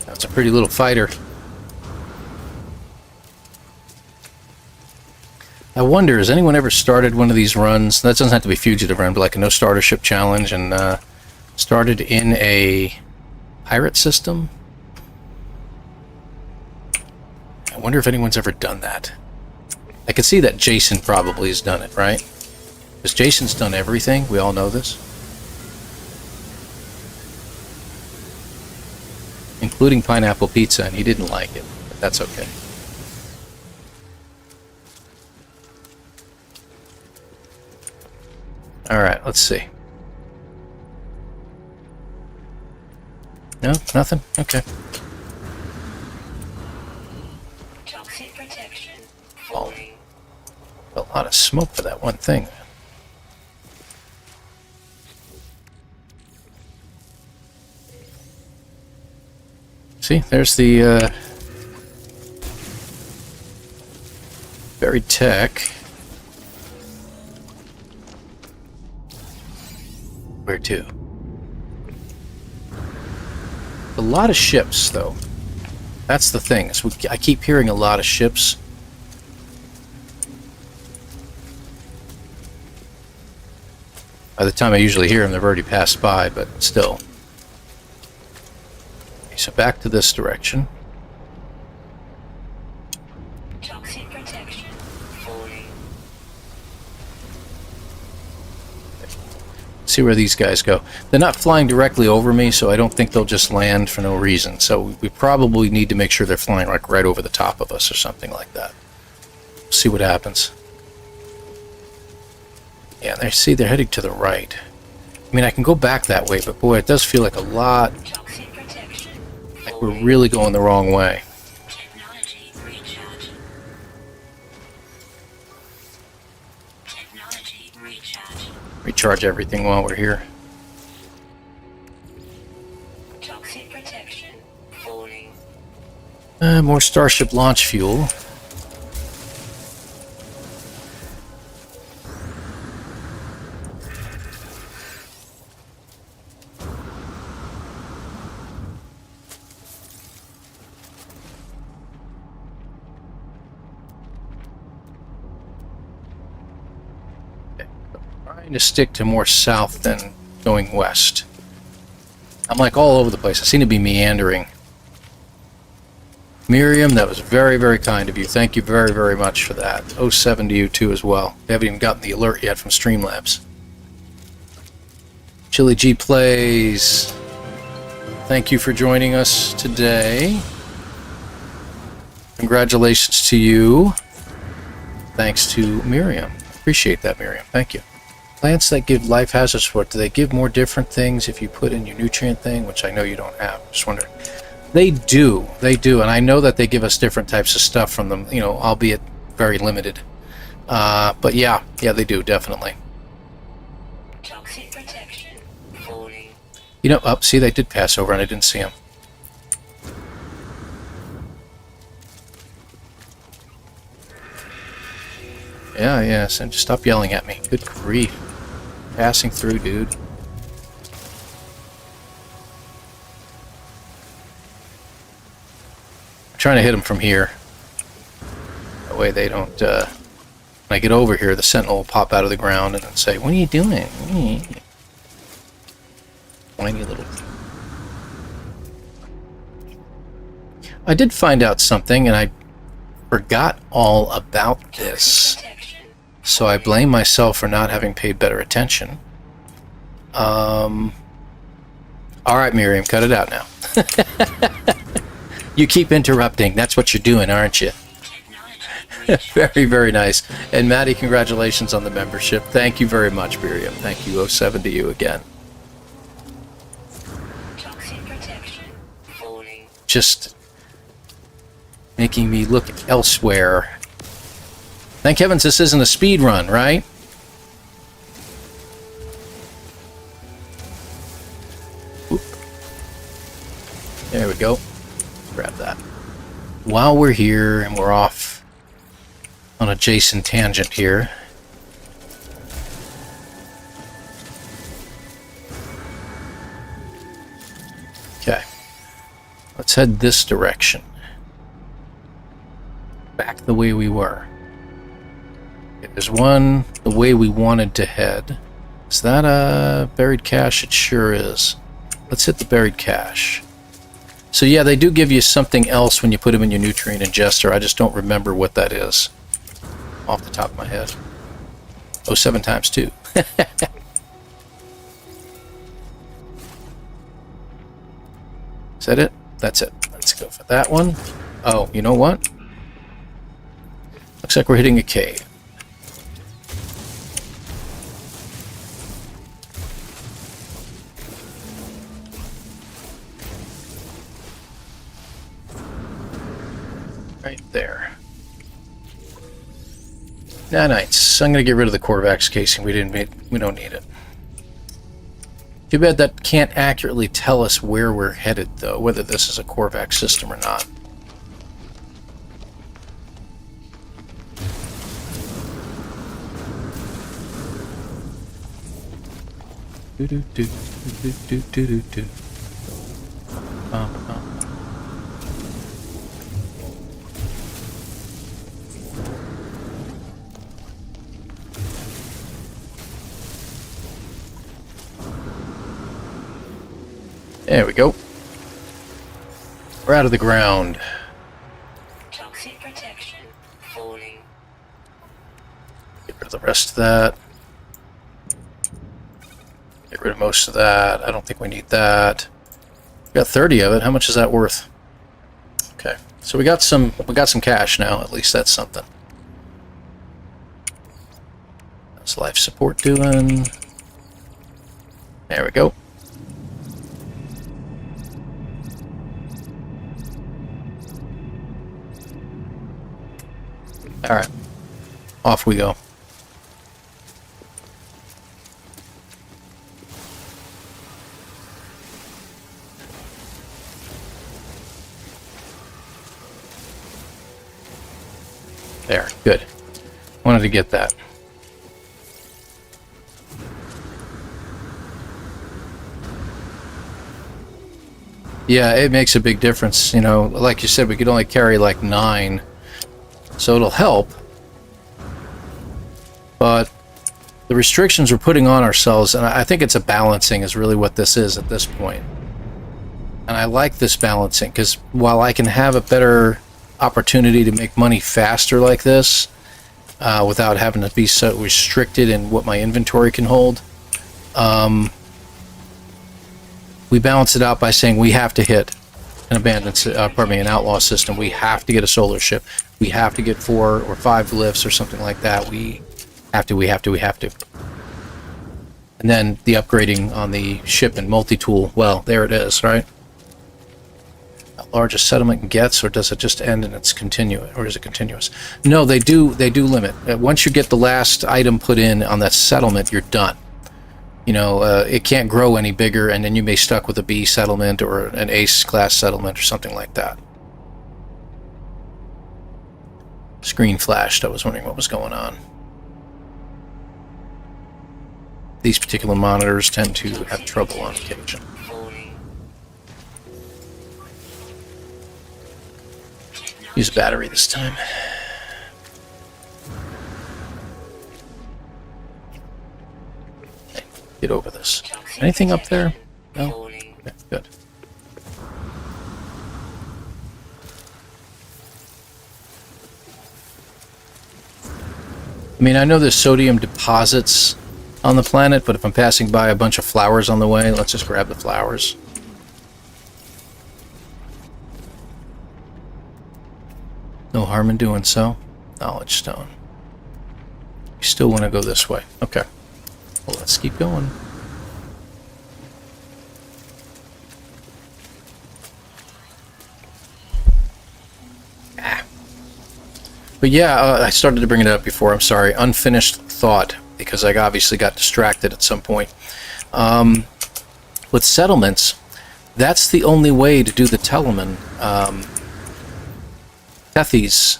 Speaker 1: That's a pretty little fighter. I wonder, has anyone ever started one of these runs? That doesn't have to be Fugitive Run, but like a no starter ship challenge, and started in a pirate system? I wonder if anyone's ever done that. I can see that Jason probably has done it, right? Because Jason's done everything. We all know this. Including pineapple pizza, and he didn't like it. But that's okay. Alright, let's see. No? Nothing? Okay.
Speaker 2: Toxic protection. Falling.
Speaker 1: A lot of smoke for that one thing. See, there's the buried tech. Where to? A lot of ships, though. That's the thing. So I keep hearing a lot of ships. By the time I usually hear them, they've already passed by, but still. Okay, so back to this direction.
Speaker 2: Toxic protection. Falling.
Speaker 1: See where these guys go. They're not flying directly over me, so I don't think they'll just land for no reason. So we probably need to make sure they're flying like right over the top of us or something like that. See what happens. Yeah, they're heading to the right. I mean, I can go back that way, but boy, it does feel like a lot,
Speaker 2: Toxic protection.
Speaker 1: like we're really going the wrong way.
Speaker 2: Technology recharge. Technology recharge.
Speaker 1: Recharge everything while we're here.
Speaker 2: Toxic protection. Falling.
Speaker 1: More Starship launch fuel. Trying to stick to more south than going west. I'm like all over the place. I seem to be meandering. Miriam, that was very, very kind of you. Thank you very, very much for that. 07 to you too as well. We haven't even gotten the alert yet from Streamlabs. Chili G Plays. Thank you for joining us today. Congratulations to you. Thanks to Miriam. Appreciate that, Miriam. Thank you. Plants that give life hazard support, do they give more different things if you put in your nutrient thing, which I know you don't have? Just wondering. They do, and I know that they give us different types of stuff from them, you know, albeit very limited. But yeah, they do, definitely.
Speaker 2: Toxic protection. Falling.
Speaker 1: You know, see, they did pass over and I didn't see them. Yeah, so just stop yelling at me. Good grief. Passing through, dude. I'm trying to hit them from here. That way they don't, when I get over here, the sentinel will pop out of the ground and then say, "What are you doing?" Whiny little... I did find out something, and I forgot all about this. So I blame myself for not having paid better attention. Alright, Miriam, cut it out now. You keep interrupting. That's what you're doing, aren't you? Very, very nice. And Maddie, congratulations on the membership. Thank you very much, Miriam. Thank you. 07 to you again.
Speaker 2: Toxic protection. Falling.
Speaker 1: Just making me look elsewhere. Thank heavens this isn't a speed run, right? Oop. There we go. Grab that. While we're here and we're off on a Jason tangent here. Okay. Let's head this direction. Back the way we were. Okay, there's one the way we wanted to head. Is that a buried cache? It sure is. Let's hit the buried cache. So yeah, they do give you something else when you put them in your nutrient ingester. I just don't remember what that is off the top of my head. 07 times 2. Is that it? That's it. Let's go for that one. Oh, you know what? Looks like we're hitting a cave. Right there. Nanites. I'm gonna get rid of the Corvax casing. We don't need it. Too bad that can't accurately tell us where we're headed, though, whether this is a Corvax system or not. Do do do do do do do do. There we go. We're out of the ground.
Speaker 2: Toxic protection. Falling.
Speaker 1: Get rid of the rest of that. Get rid of most of that. I don't think we need that. We got 30 of it. How much is that worth? Okay. So we got some cash now. At least that's something. How's life support doing? There we go. Alright, off we go. There, good. Wanted to get that. Yeah, it makes a big difference. You know, like you said, we could only carry like 9, so it'll help. But the restrictions we're putting on ourselves, and I think it's a balancing is really what this is at this point. And I like this balancing, because while I can have a better opportunity to make money faster like this, without having to be so restricted in what my inventory can hold, we balance it out by saying we have to hit an an outlaw system. We have to get a solar ship. We have to get 4 or 5 lifts or something like that. We have to. And then the upgrading on the ship and multi-tool, well, there it is, right? How large a settlement gets, or does it just end and it's continuous, or is it continuous? No, they do limit. Once you get the last item put in on that settlement, you're done. You know, it can't grow any bigger, and then you may be stuck with a B settlement or an Ace class settlement or something like that. Screen flashed. I was wondering what was going on. These particular monitors tend to have trouble on occasion. Use a battery this time. Get over this. Anything up there? No? Okay, good. I mean, I know there's sodium deposits on the planet, but if I'm passing by a bunch of flowers on the way, let's just grab the flowers. No harm in doing so. Knowledge stone. You still want to go this way. Okay. Well, let's keep going. But yeah, I started to bring it up before. I'm sorry. Unfinished thought, because I obviously got distracted at some point. With settlements, that's the only way to do the Telemann Tethys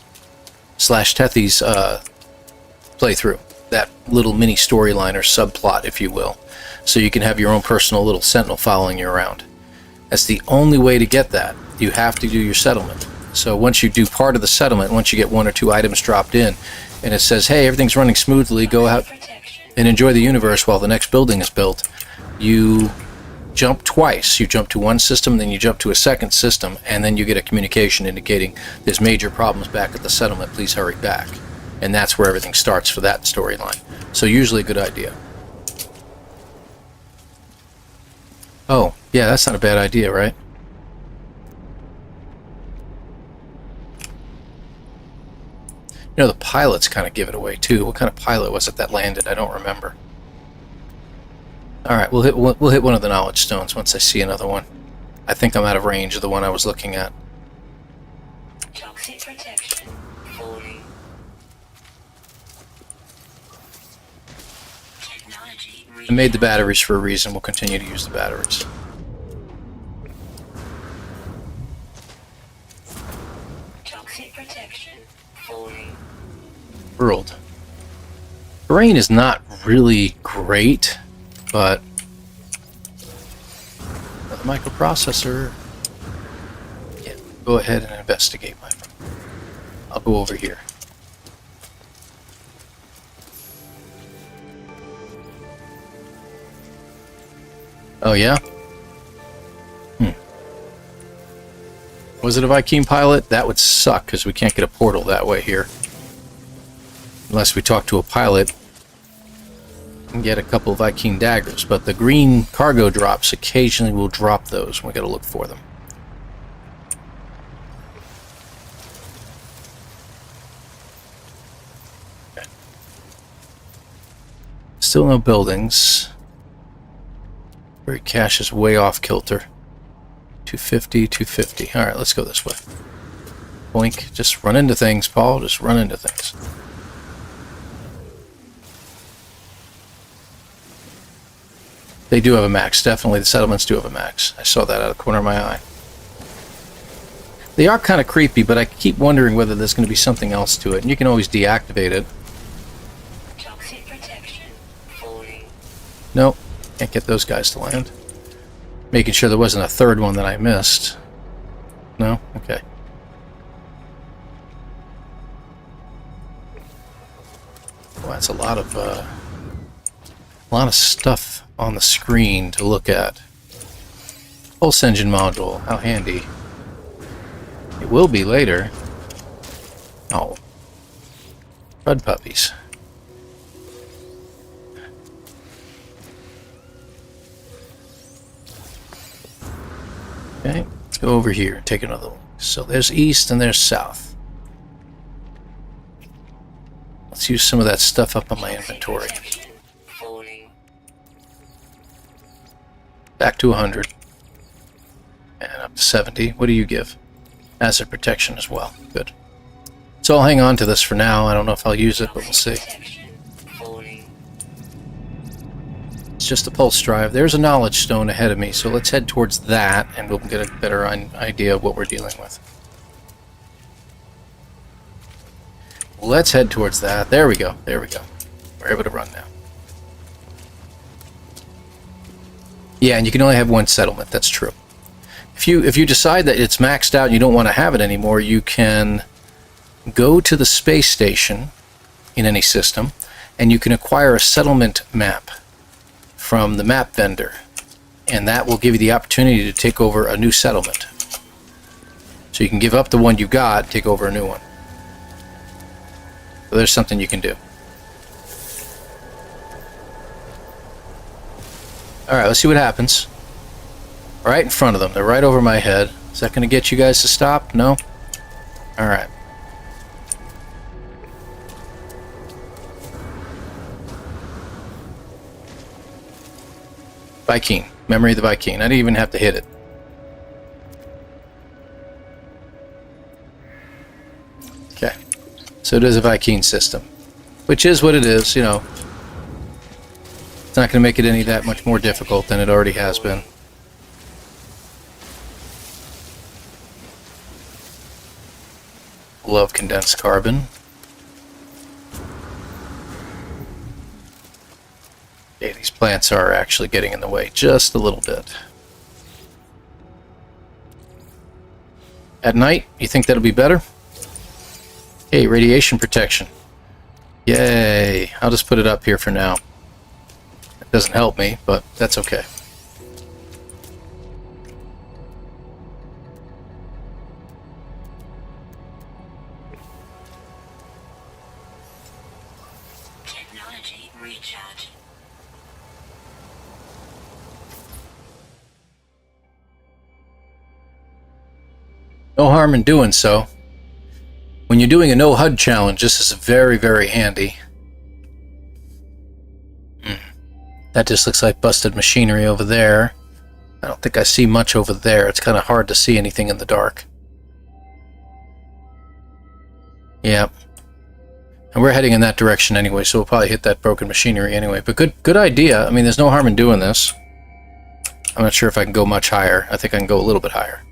Speaker 1: playthrough. That little mini storyline or subplot, if you will. So you can have your own personal little sentinel following you around. That's the only way to get that. You have to do your settlement. So once you do part of the settlement, once you get 1 or 2 items dropped in, and it says, hey, everything's running smoothly, go out and enjoy the universe while the next building is built, you jump twice. You jump to one system, then you jump to a second system, and then you get a communication indicating there's major problems back at the settlement, please hurry back. And that's where everything starts for that storyline. So usually a good idea. Oh, yeah, that's not a bad idea, right? You know, the pilots kind of give it away, too. What kind of pilot was it that landed? I don't remember. Alright, we'll hit one of the knowledge stones once I see another one. I think I'm out of range of the one I was looking at.
Speaker 2: Toxic protection. Falling.
Speaker 1: I made the batteries for a reason. We'll continue to use the batteries.
Speaker 2: Toxic protection. Falling.
Speaker 1: World. Terrain is not really great, but the microprocessor. Yeah, go ahead and investigate, my friend. I'll go over here. Oh, yeah? Was it a Viking pilot? That would suck, because we can't get a portal that way here. Unless we talk to a pilot and get a couple of Viking daggers. But the green cargo drops occasionally will drop those, and we gotta look for them. Okay. Still no buildings. Where cache is way off kilter. 250, 250. Alright, let's go this way. Boink. Just run into things, Paul. Just run into things. They do have a max. Definitely, the settlements do have a max. I saw that out of the corner of my eye. They are kind of creepy, but I keep wondering whether there's going to be something else to it. And you can always deactivate it.
Speaker 2: Toxic protection. Falling.
Speaker 1: Nope, can't get those guys to land. Making sure there wasn't a third one that I missed. No? Okay. Well, that's a lot of stuff on the screen to look at. Pulse engine module, how handy. It will be later. Oh. Crud puppies. Okay, let's go over here and take another one. So there's east and there's south. Let's use some of that stuff up on my inventory.
Speaker 2: Falling.
Speaker 1: Back to 100. And up to 70. What do you give? Hazard protection as well. Good. So I'll hang on to this for now. I don't know if I'll use it, but we'll see. It's just a pulse drive. There's a knowledge stone ahead of me, so let's head towards that, and we'll get a better idea of what we're dealing with. Let's head towards that. There we go. There we go. We're able to run now. Yeah, and you can only have one settlement. That's true. If you decide that it's maxed out and you don't want to have it anymore, you can go to the space station in any system, and you can acquire a settlement map from the map vendor, and that will give you the opportunity to take over a new settlement. So you can give up the one you got, take over a new one. So there's something you can do. Alright, let's see what happens. Right in front of them. They're right over my head. Is that going to get you guys to stop? No? Alright. Viking. Memory of the Viking. I didn't even have to hit it. Okay. So it is a Viking system. Which is what it is, you know. It's not going to make it any that much more difficult than it already has been. Love condensed carbon. Okay, these plants are actually getting in the way just a little bit. At night, you think that'll be better? Hey, radiation protection. Yay! I'll just put it up here for now. It doesn't help me, but that's okay.
Speaker 2: Technology recharge.
Speaker 1: No harm in doing so. When you're doing a no HUD challenge, this is very, very handy. That just looks like busted machinery over there. I don't think I see much over there. It's kind of hard to see anything in the dark. Yeah. And we're heading in that direction anyway, so we'll probably hit that broken machinery anyway. But good idea. I mean, there's no harm in doing this. I'm not sure if I can go much higher. I think I can go a little bit higher.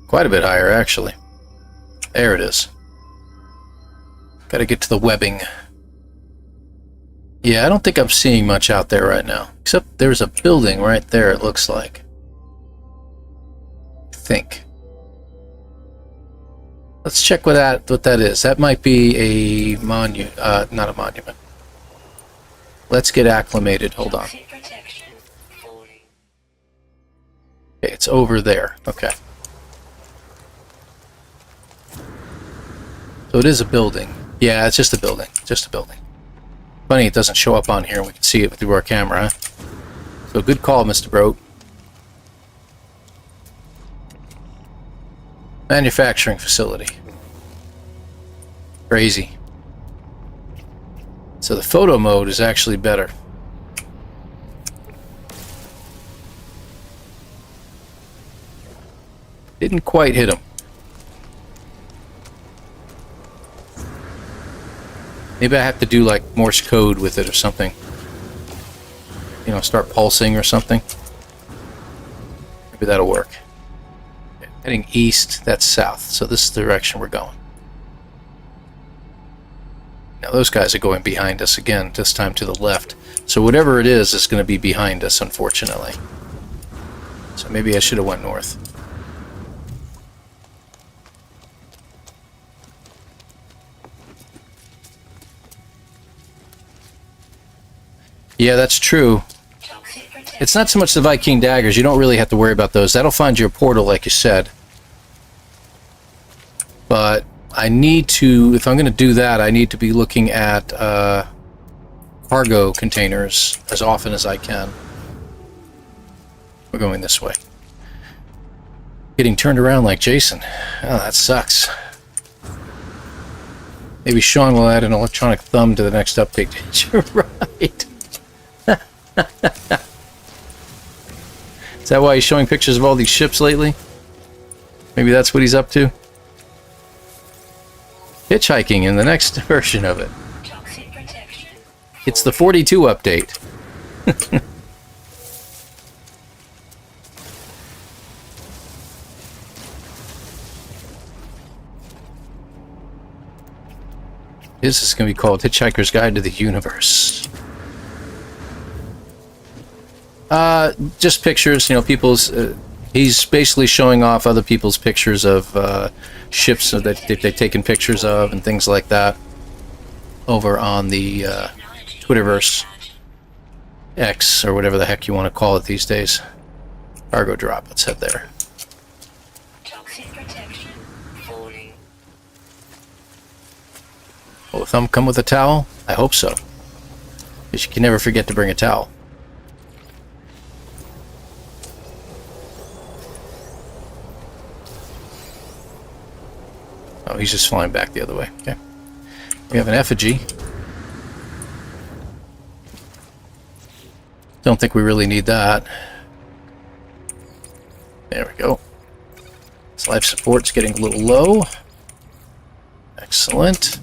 Speaker 1: Quite a bit higher, actually. There it is. Got to get to the webbing. Yeah, I don't think I'm seeing much out there right now. Except there's a building right there, it looks like. I think. Let's check what that is. That might be a not a monument. Let's get acclimated. Hold on. Okay, it's over there. Okay. So it is a building. Yeah, it's just a building. Just a building. Funny it doesn't show up on here and we can see it through our camera. So good call, Mr. Broke. Manufacturing facility. Crazy. So the photo mode is actually better. Didn't quite hit him. Maybe I have to do like Morse code with it or something. You know, start pulsing or something. Maybe that'll work. Heading east, that's south. So this is the direction we're going. Now those guys are going behind us again, this time to the left. So whatever it is going to be behind us, unfortunately. So maybe I should have went north. Yeah, that's true. It's not so much the Viking daggers. You don't really have to worry about those. That'll find you a portal, like you said. But I need to, if I'm going to do that, I need to be looking at cargo containers as often as I can. We're going this way. Getting turned around like Jason. Oh, that sucks. Maybe Sean will add an electronic thumb to the next update. You're right. Is that why he's showing pictures of all these ships lately? Maybe that's what he's up to? Hitchhiking in the next version of it. It's the 42 update. This is going to be called Hitchhiker's Guide to the Universe. Just pictures, you know, people's... he's basically showing off other people's pictures of ships that they've taken pictures of and things like that over on the Twitterverse X, or whatever the heck you want to call it these days. Cargo drop, let's head there. Will the thumb come with a towel? I hope so. Because you can never forget to bring a towel. Oh, he's just flying back the other way. Okay. We have an effigy. Don't think we really need that. There we go. His life support's getting a little low. Excellent.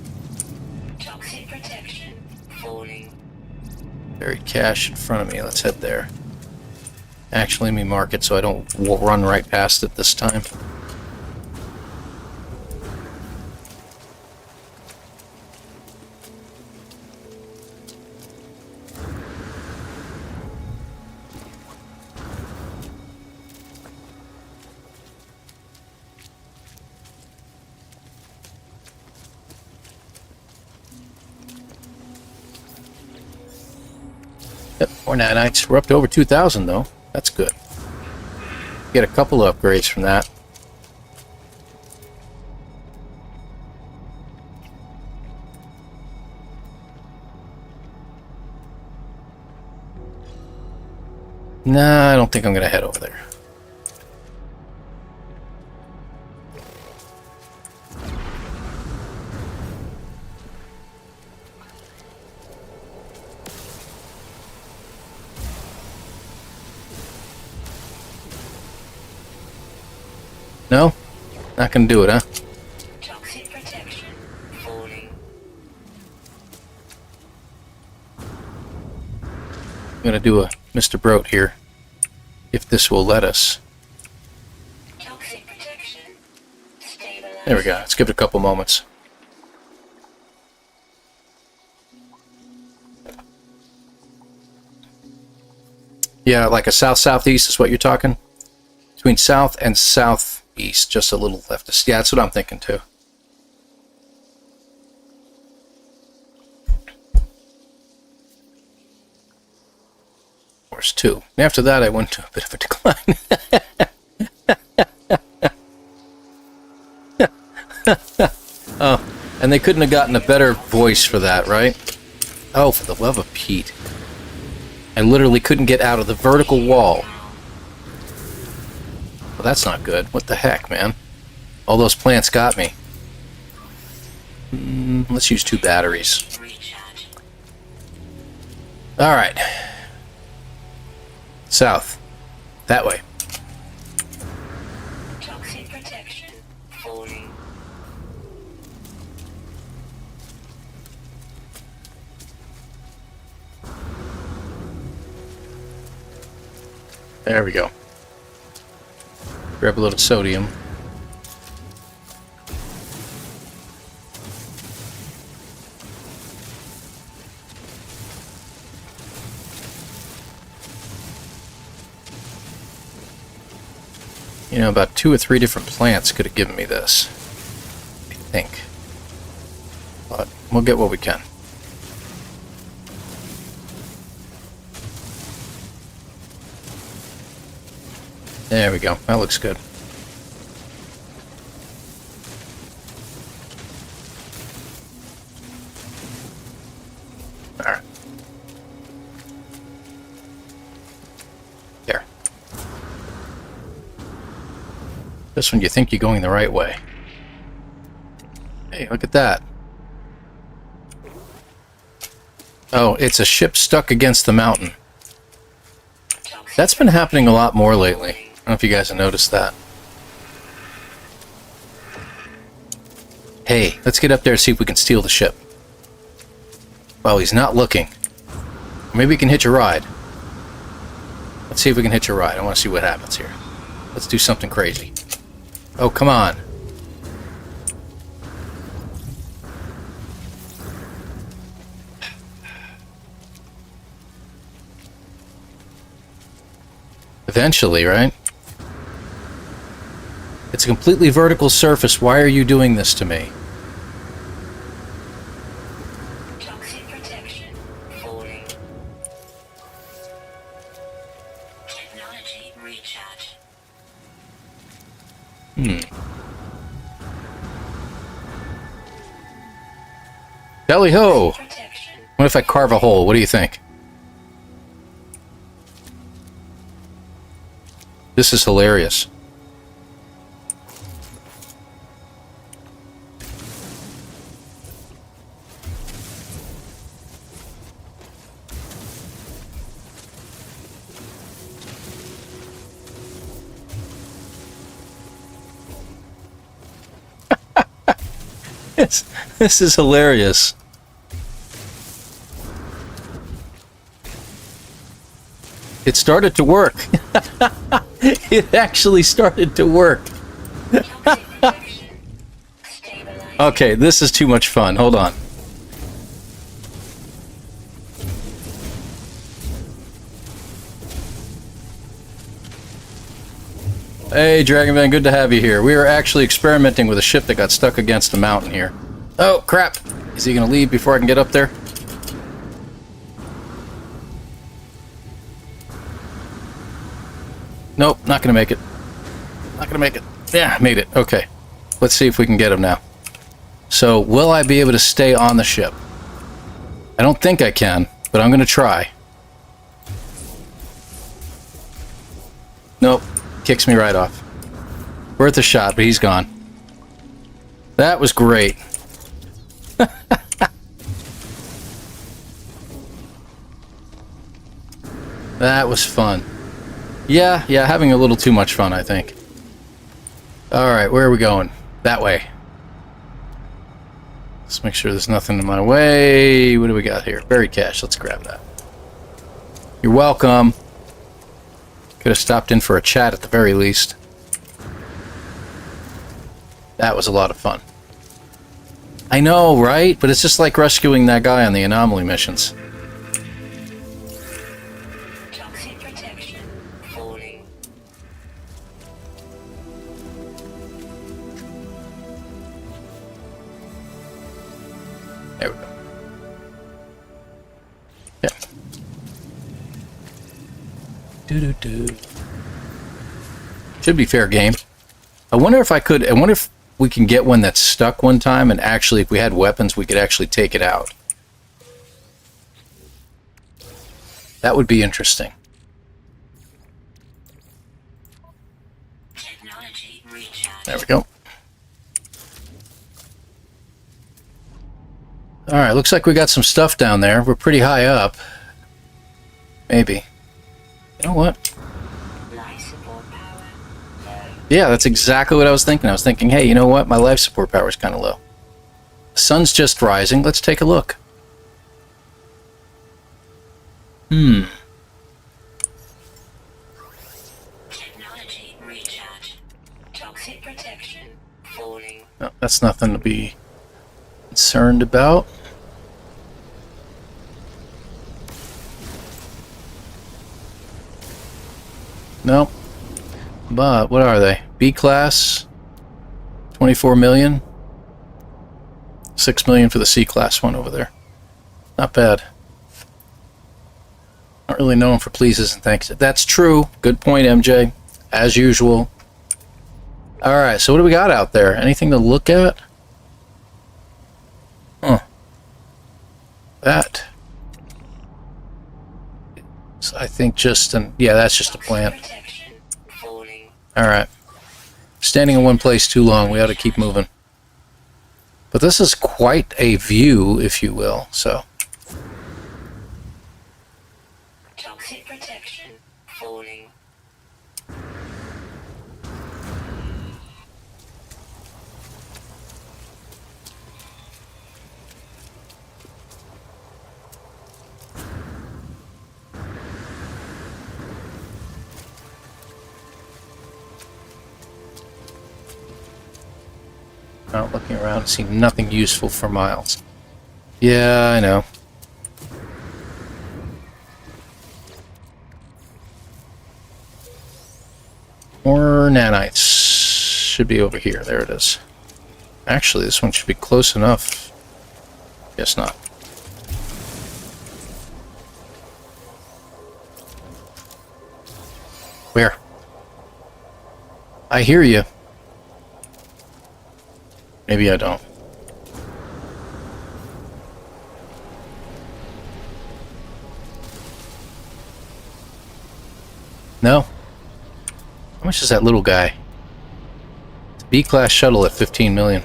Speaker 2: Toxic protection falling.
Speaker 1: Buried cache in front of me. Let's head there. Actually, let me mark it so I don't run right past it this time. Yep, 4 nanites. We're up to over 2,000 though. That's good. Get a couple of upgrades from that. Nah, I don't think I'm going to head over there. No? Not gonna do it, huh?
Speaker 2: Toxic protection falling.
Speaker 1: I'm gonna do a Mr. Broat here. If this will let us.
Speaker 2: Toxic protection stabilized.
Speaker 1: There we go. Let's give it a couple moments. Yeah, like a south-southeast is what you're talking? Between south and southeast, just a little left. Yeah, that's what I'm thinking too. Course 2. And after that, I went to a bit of a decline. Oh, and they couldn't have gotten a better voice for that, right? Oh, for the love of Pete. I literally couldn't get out of the vertical wall. Well, that's not good. What the heck, man? All those plants got me. Let's use 2 batteries.
Speaker 2: Recharge.
Speaker 1: Alright. South. That way.
Speaker 2: Toxic protection falling.
Speaker 1: There we go. Grab a little sodium. You know, about 2 or 3 different plants could have given me this, I think. But we'll get what we can. There we go. That looks good. Alright. There. This one, you think you're going the right way. Hey, look at that. Oh, it's a ship stuck against the mountain. That's been happening a lot more lately. I don't know if you guys have noticed that. Hey, let's get up there and see if we can steal the ship. Well, he's not looking. Maybe we can hitch a ride. Let's see if we can hitch a ride. I want to see what happens here. Let's do something crazy. Oh, come on. Eventually, right? It's a completely vertical surface. Why are you doing this to me?
Speaker 2: Toxic protection. Falling. Technology recharge.
Speaker 1: Belly ho!
Speaker 2: Protection.
Speaker 1: What if I carve a hole? What do you think? This is hilarious. This is hilarious. It started to work. It actually started to work.
Speaker 2: Toxic protection. Stabilize.
Speaker 1: Okay, this is too much fun. Hold on. Hey, Dragonman, good to have you here. We are actually experimenting with a ship that got stuck against a mountain here. Oh, crap. Is he going to leave before I can get up there? Nope, not going to make it. Not going to make it. Yeah, made it. Okay. Let's see if we can get him now. So, will I be able to stay on the ship? I don't think I can, but I'm going to try. Nope. Kicks me right off. Worth a shot, but he's gone. That was great. That was fun. Yeah, having a little too much fun, I think. Alright, where are we going? That way. Let's make sure there's nothing in my way. What do we got here? Buried cash. Let's grab that. You're welcome. Could have stopped in for a chat at the very least. That was a lot of fun. I know, right? But it's just like rescuing that guy on the anomaly missions.
Speaker 2: Toxic protection. Falling.
Speaker 1: There we go. Yeah. Do-do-do. Should be fair game. I wonder if we can get one that's stuck one time and actually, if we had weapons, we could actually take it out. That would be interesting.
Speaker 2: Technology recharge.
Speaker 1: There we go. Alright, looks like we got some stuff down there. We're pretty high up. Maybe. You know what?
Speaker 2: Life support power. Low.
Speaker 1: Yeah, that's exactly what I was thinking. I was thinking, hey, you know what? My life support power is kind of low. The sun's just rising. Let's take a look.
Speaker 2: Technology recharge. Toxic protection. Falling.
Speaker 1: No, that's nothing to be concerned about. No. But what are they? B class, 24 million. 6 million for the C class one over there. Not bad. Not really known for pleases and thanks. That's true. Good point, MJ. As usual. Alright, so what do we got out there? Anything to look at? Huh. That. So I think just an... Yeah, that's just a plant. Alright. Standing in one place too long. We ought to keep moving. But this is quite a view, if you will, so...
Speaker 2: Toxic protection. Falling.
Speaker 1: Out looking around and seeing nothing useful for miles. Yeah, I know. More nanites. Should be over here. There it is. Actually, this one should be close enough. Guess not. Where? I hear you. Maybe I don't. No? How much is that little guy? B-class shuttle at 15 million.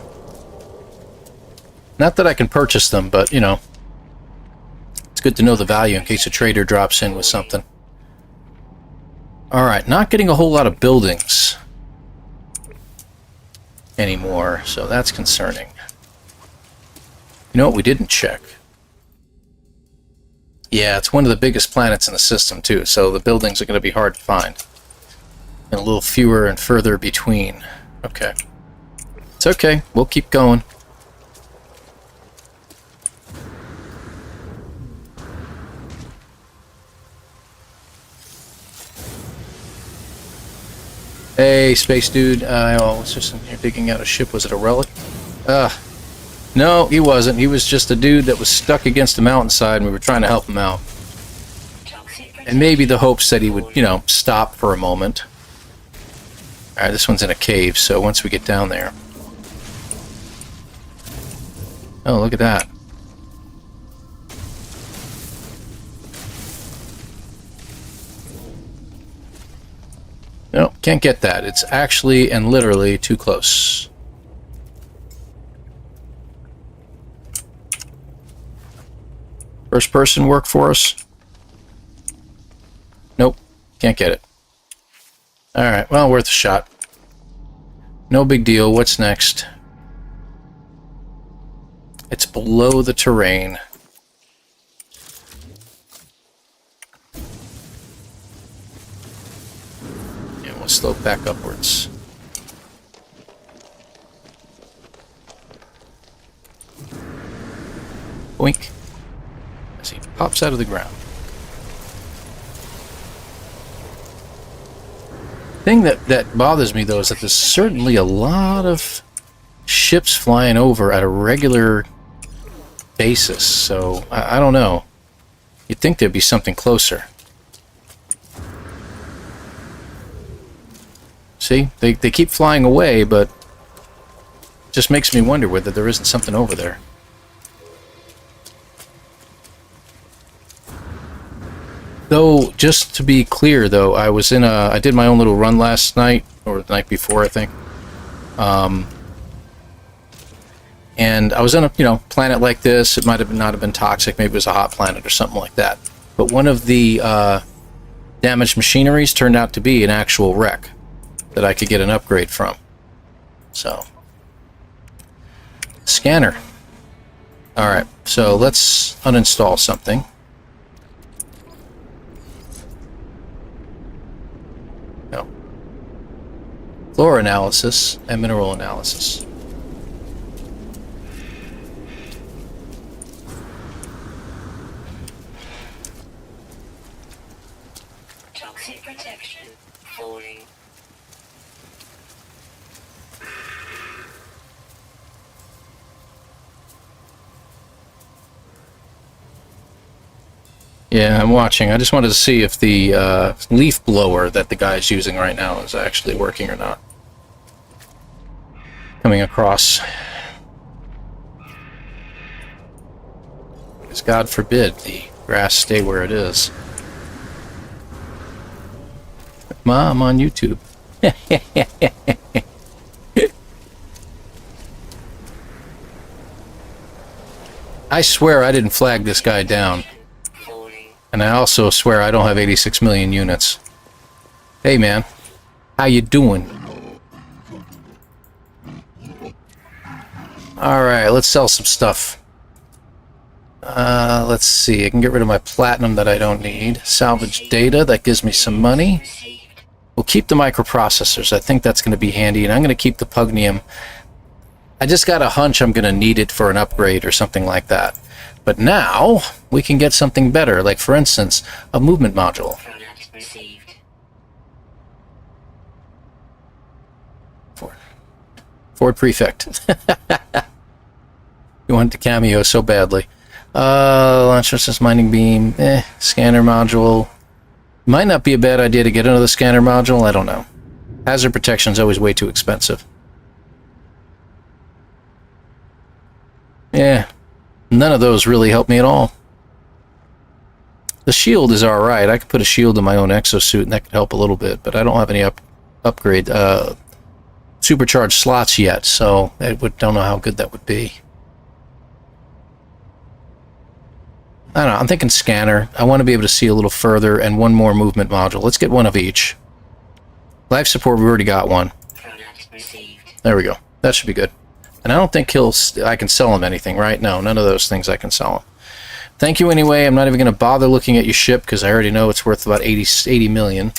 Speaker 1: Not that I can purchase them, but, you know, it's good to know the value in case a trader drops in with something. Alright, not getting a whole lot of buildings anymore, so that's concerning. You know what we didn't check? Yeah, it's one of the biggest planets in the system, too, so the buildings are going to be hard to find. And a little fewer and further between. Okay. It's okay, we'll keep going. Hey, space dude. Oh, it's just in here digging out a ship. Was it a relic? No, he wasn't. He was just a dude that was stuck against a mountainside, and we were trying to help him out. And maybe the hopes that he would, you know, stop for a moment. Alright, this one's in a cave, so once we get down there... Oh, look at that. No, can't get that. It's actually and literally too close. First person work for us? Nope, can't get it. Alright, well, worth a shot. No big deal. What's next? It's below the terrain. And we'll slope back upwards. Boink. As he pops out of the ground. Thing that bothers me, though, is that there's certainly a lot of ships flying over at a regular basis, so I don't know. You'd think there'd be something closer. See? They keep flying away, but it just makes me wonder whether there isn't something over there. Though, just to be clear, though, I did my own little run last night, or the night before, I think. And I was on a, planet like this. It might have not have been toxic. Maybe it was a hot planet or something like that. But one of the damaged machineries turned out to be an actual wreck that I could get an upgrade from. So, scanner. Alright, so let's uninstall something. Flora analysis and mineral analysis.
Speaker 2: Toxic protection. Falling.
Speaker 1: Yeah, I'm watching. I just wanted to see if the leaf blower that the guy's using right now is actually working or not. Coming across. Because God forbid the grass stay where it is. Ma, I'm on YouTube. I swear I didn't flag this guy down. And I also swear I don't have 86 million units. Hey man, how you doing? Alright, let's sell some stuff. Let's see, I can get rid of my platinum that I don't need. Salvage data, that gives me some money. We'll keep the microprocessors, I think that's going to be handy, and I'm going to keep the pugnium. I just got a hunch I'm going to need it for an upgrade or something like that. But now, we can get something better, like for instance, a movement module. Ford Prefect. You want to cameo so badly. Launch versus mining beam, scanner module. Might not be a bad idea to get another scanner module, I don't know. Hazard protection is always way too expensive. Yeah, none of those really help me at all. The shield is alright. I could put a shield in my own exosuit and that could help a little bit, but I don't have any upgrade supercharged slots yet, so I don't know how good that would be. I don't know, I'm thinking scanner. I want to be able to see a little further, and one more movement module. Let's get one of each. Life support, we already got one. There we go. That should be good. And I don't think I can sell him anything, right? No, none of those things I can sell him. Thank you anyway. I'm not even going to bother looking at your ship, because I already know it's worth about 80 million.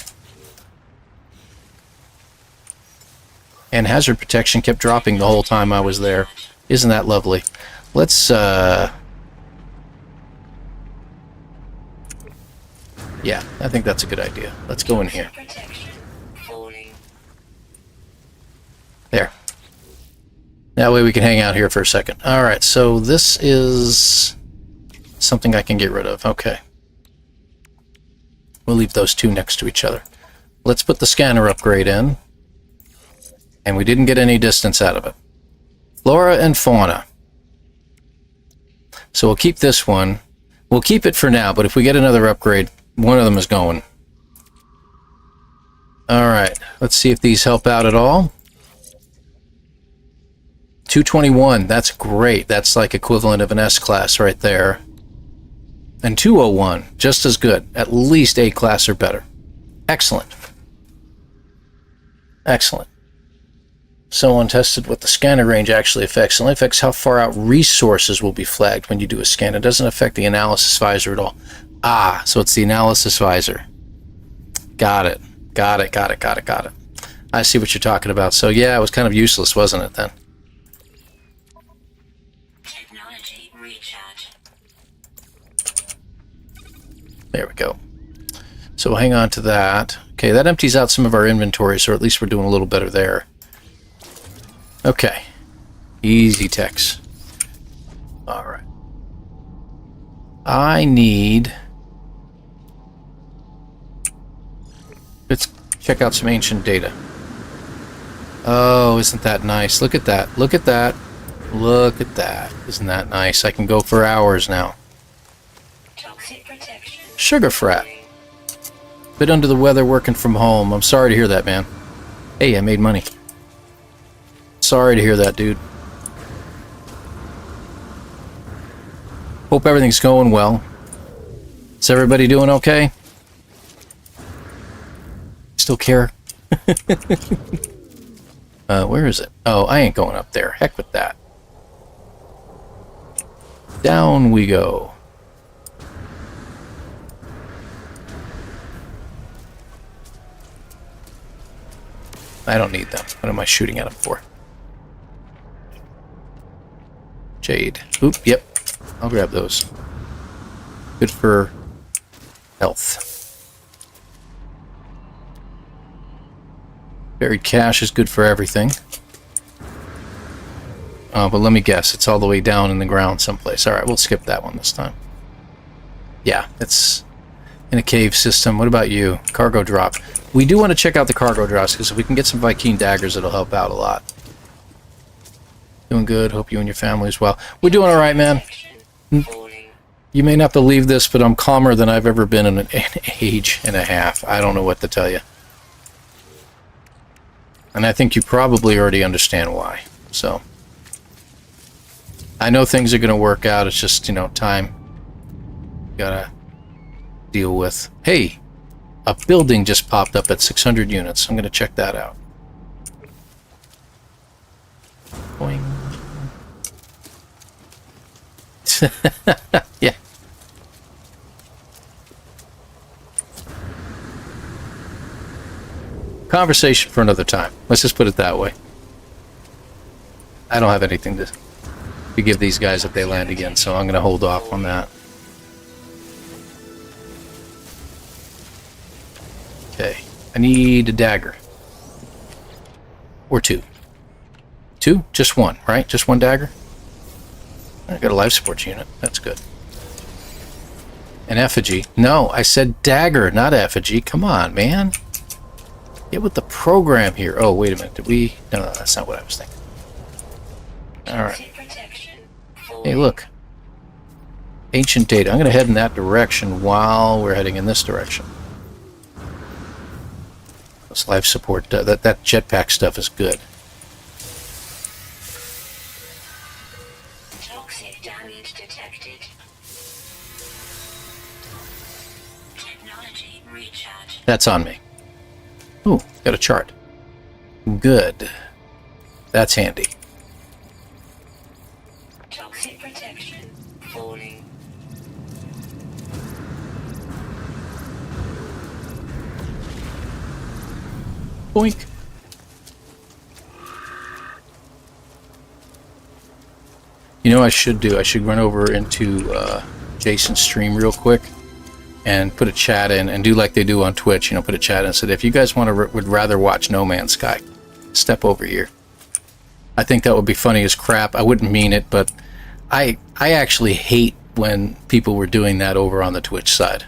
Speaker 1: And hazard protection kept dropping the whole time I was there. Isn't that lovely? Let's, yeah, I think that's a good idea. Let's go in here. There. That way we can hang out here for a second. Alright, so this is something I can get rid of. Okay. We'll leave those two next to each other. Let's put the scanner upgrade in. And we didn't get any distance out of it. Flora and fauna. So we'll keep this one. We'll keep it for now, but if we get another upgrade, one of them is going. Alright, let's see if these help out at all. 221, that's great. That's like equivalent of an S-class right there. And 201, just as good. At least A-class or better. Excellent. Excellent. Someone tested what the scanner range actually affects. It only affects how far out resources will be flagged when you do a scan. It doesn't affect the analysis visor at all. Ah, so it's the analysis visor. Got it. Got it, got it, got it, got it. I see what you're talking about. So yeah, it was kind of useless, wasn't it, then?
Speaker 2: Technology recharge.
Speaker 1: There we go. So we'll hang on to that. Okay, that empties out some of our inventory, so at least we're doing a little better there. Okay. Easy text. Alright. I need... Let's check out some ancient data. Oh, isn't that nice? Look at that. Look at that. Look at that. Isn't that nice? I can go for hours now.
Speaker 2: Toxic protection.
Speaker 1: Sugar frat. Bit under the weather working from home. I'm sorry to hear that, man. Hey, I made money. Sorry to hear that, dude. Hope everything's going well. Is everybody doing okay? Still care? Where is it? Oh, I ain't going up there. Heck with that. Down we go. I don't need them. What am I shooting at them for? Jade. Oop, yep. I'll grab those. Good for health. Buried cash is good for everything. But let me guess, it's all the way down in the ground someplace. Alright, we'll skip that one this time. Yeah, it's in a cave system. What about you? Cargo drop. We do want to check out the cargo drops, because if we can get some Viking daggers, it'll help out a lot. Doing good. Hope you and your family as well. We're doing alright, man. You may not believe this, but I'm calmer than I've ever been in an age and a half. I don't know what to tell you. And I think you probably already understand why. So, I know things are going to work out. It's just, you know, time. Gotta deal with. Hey, a building just popped up at 600 units. I'm going to check that out. Boing. Yeah. Conversation for another time. Let's just put it that way. I don't have anything to give these guys if they land again, so I'm going to hold off on that. Okay. I need a dagger. Or two. Two? Just one, right? Just one dagger? I got a life support unit. That's good. An effigy. No, I said dagger, not effigy. Come on, man. Get with the program here. Oh, wait a minute. Did we... No, that's not what I was thinking. Alright. Hey, look. Ancient data. I'm going to head in that direction while we're heading in this direction. This life support... that jetpack stuff is good.
Speaker 2: Toxic damage detected. Technology recharge.
Speaker 1: That's on me. Ooh, got a chart. Good. That's handy.
Speaker 2: Toxic protection falling.
Speaker 1: Boink. You know what I should do? I should run over into Jason's stream real quick and put a chat in and do like they do on Twitch. You know, put a chat in and said, if you guys would rather watch No Man's Sky, step over here. I think that would be funny as crap. I wouldn't mean it, but I actually hate when people were doing that over on the Twitch side.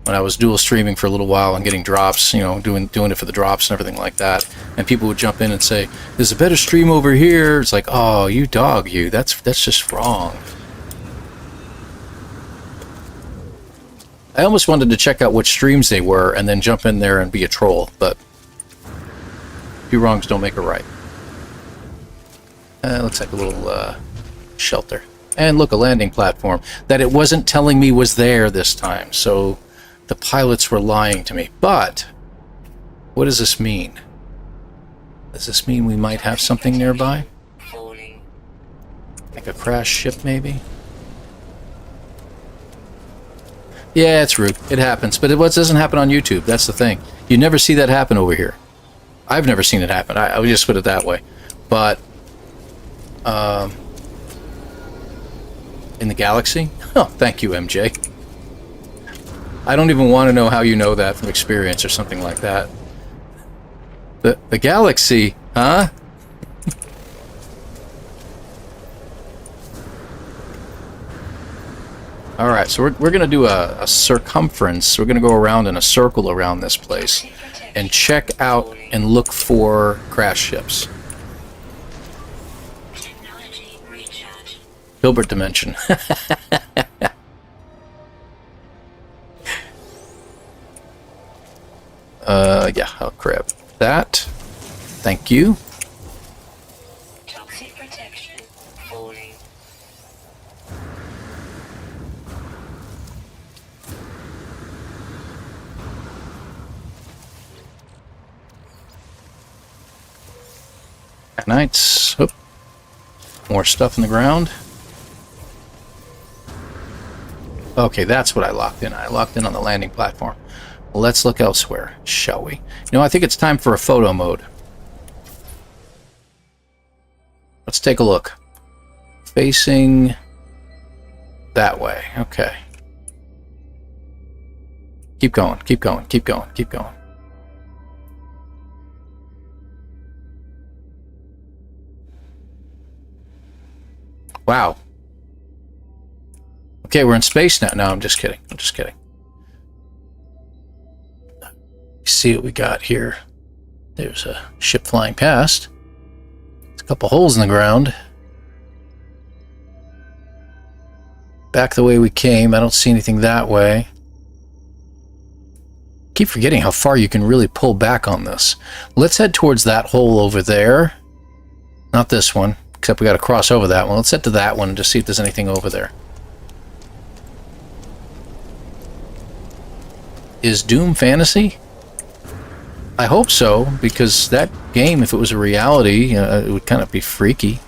Speaker 1: When I was dual streaming for a little while and getting drops, you know, doing it for the drops and everything like that, and people would jump in and say, "There's a better stream over here." It's like, "Oh, you dog, you. That's just wrong." I almost wanted to check out which streams they were and then jump in there and be a troll, but two wrongs don't make a right. Looks like a little shelter. And look, a landing platform that it wasn't telling me was there this time, so the pilots were lying to me. But what does this mean? Does this mean we might have something nearby? Like a crashed ship, maybe? Yeah, it's rude. It happens. But it doesn't happen on YouTube. That's the thing. You never see that happen over here. I've never seen it happen. I would just put it that way. But, in the galaxy? Oh, thank you, MJ. I don't even want to know how you know that from experience or something like that. The galaxy, huh? Alright, so we're going to do a circumference. We're going to go around in a circle around this place and check out and look for crash ships.
Speaker 2: Technology recharge.
Speaker 1: Hilbert dimension. Yeah, I'll grab that. Thank you.
Speaker 2: Toxic protection falling.
Speaker 1: Knights. Oop. More stuff in the ground. Okay, that's what I locked in. I locked in on the landing platform. Let's look elsewhere, shall we? You know, I think it's time for a photo mode. take a look. Facing that way. Okay. Keep going, keep going, keep going, keep going. Wow. Okay, we're in space now. No, I'm just kidding. I'm just kidding. See what we got here. There's a ship flying past. There's a couple holes in the ground. Back the way we came. I don't see anything that way. Keep forgetting how far you can really pull back on this. Let's head towards that hole over there. Not this one, except we got to cross over that one. Let's head to that one and just see if there's anything over there. Is Doom fantasy? I hope so, because that game, if it was a reality, it would kind of be freaky.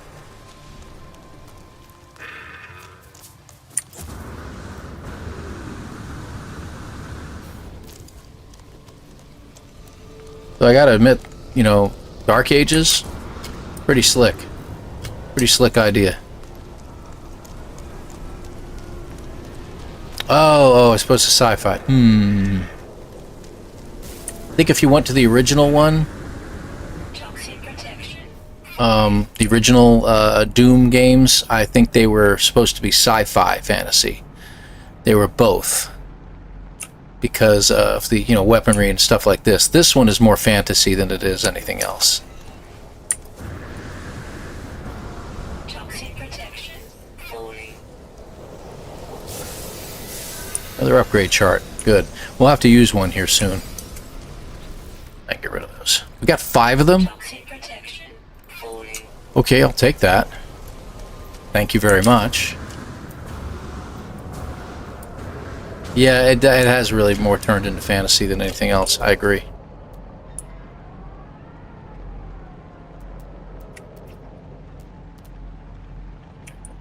Speaker 1: So I gotta admit, you know, Dark Ages, pretty slick. Pretty slick idea. Oh, I suppose it's sci-fi. I think if you went to the original one, the original Doom games, I think they were supposed to be sci-fi fantasy. They were both. Because of the, you know, weaponry and stuff like this. This one is more fantasy than it is anything else.
Speaker 2: Toxic protection falling.
Speaker 1: Another upgrade chart. Good. We'll have to use one here soon. I can get rid of those. We got 5 of them?
Speaker 2: Toxic protection falling.
Speaker 1: Okay, I'll take that. Thank you very much. Yeah, it has really more turned into fantasy than anything else. I agree.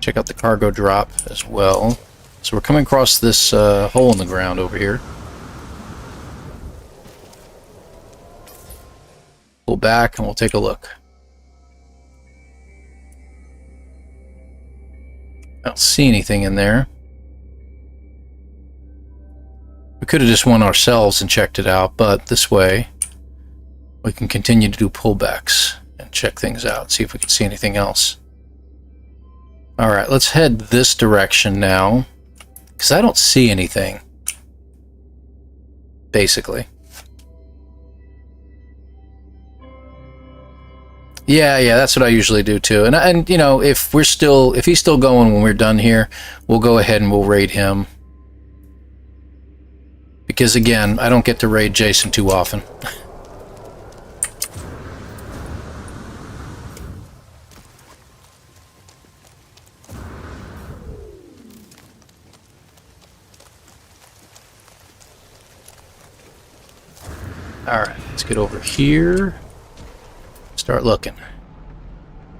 Speaker 1: Check out the cargo drop as well. So we're coming across this hole in the ground over here. Pull back and we'll take a look. I don't see anything in there. We could have just won ourselves and checked it out, but this way we can continue to do pullbacks and check things out, see if we can see anything else. Alright, let's head this direction now, because I don't see anything, basically. Yeah, that's what I usually do too. And you know, if he's still going when we're done here, we'll go ahead and we'll raid him. Because again, I don't get to raid Jason too often. Alright, let's get over here. Start looking.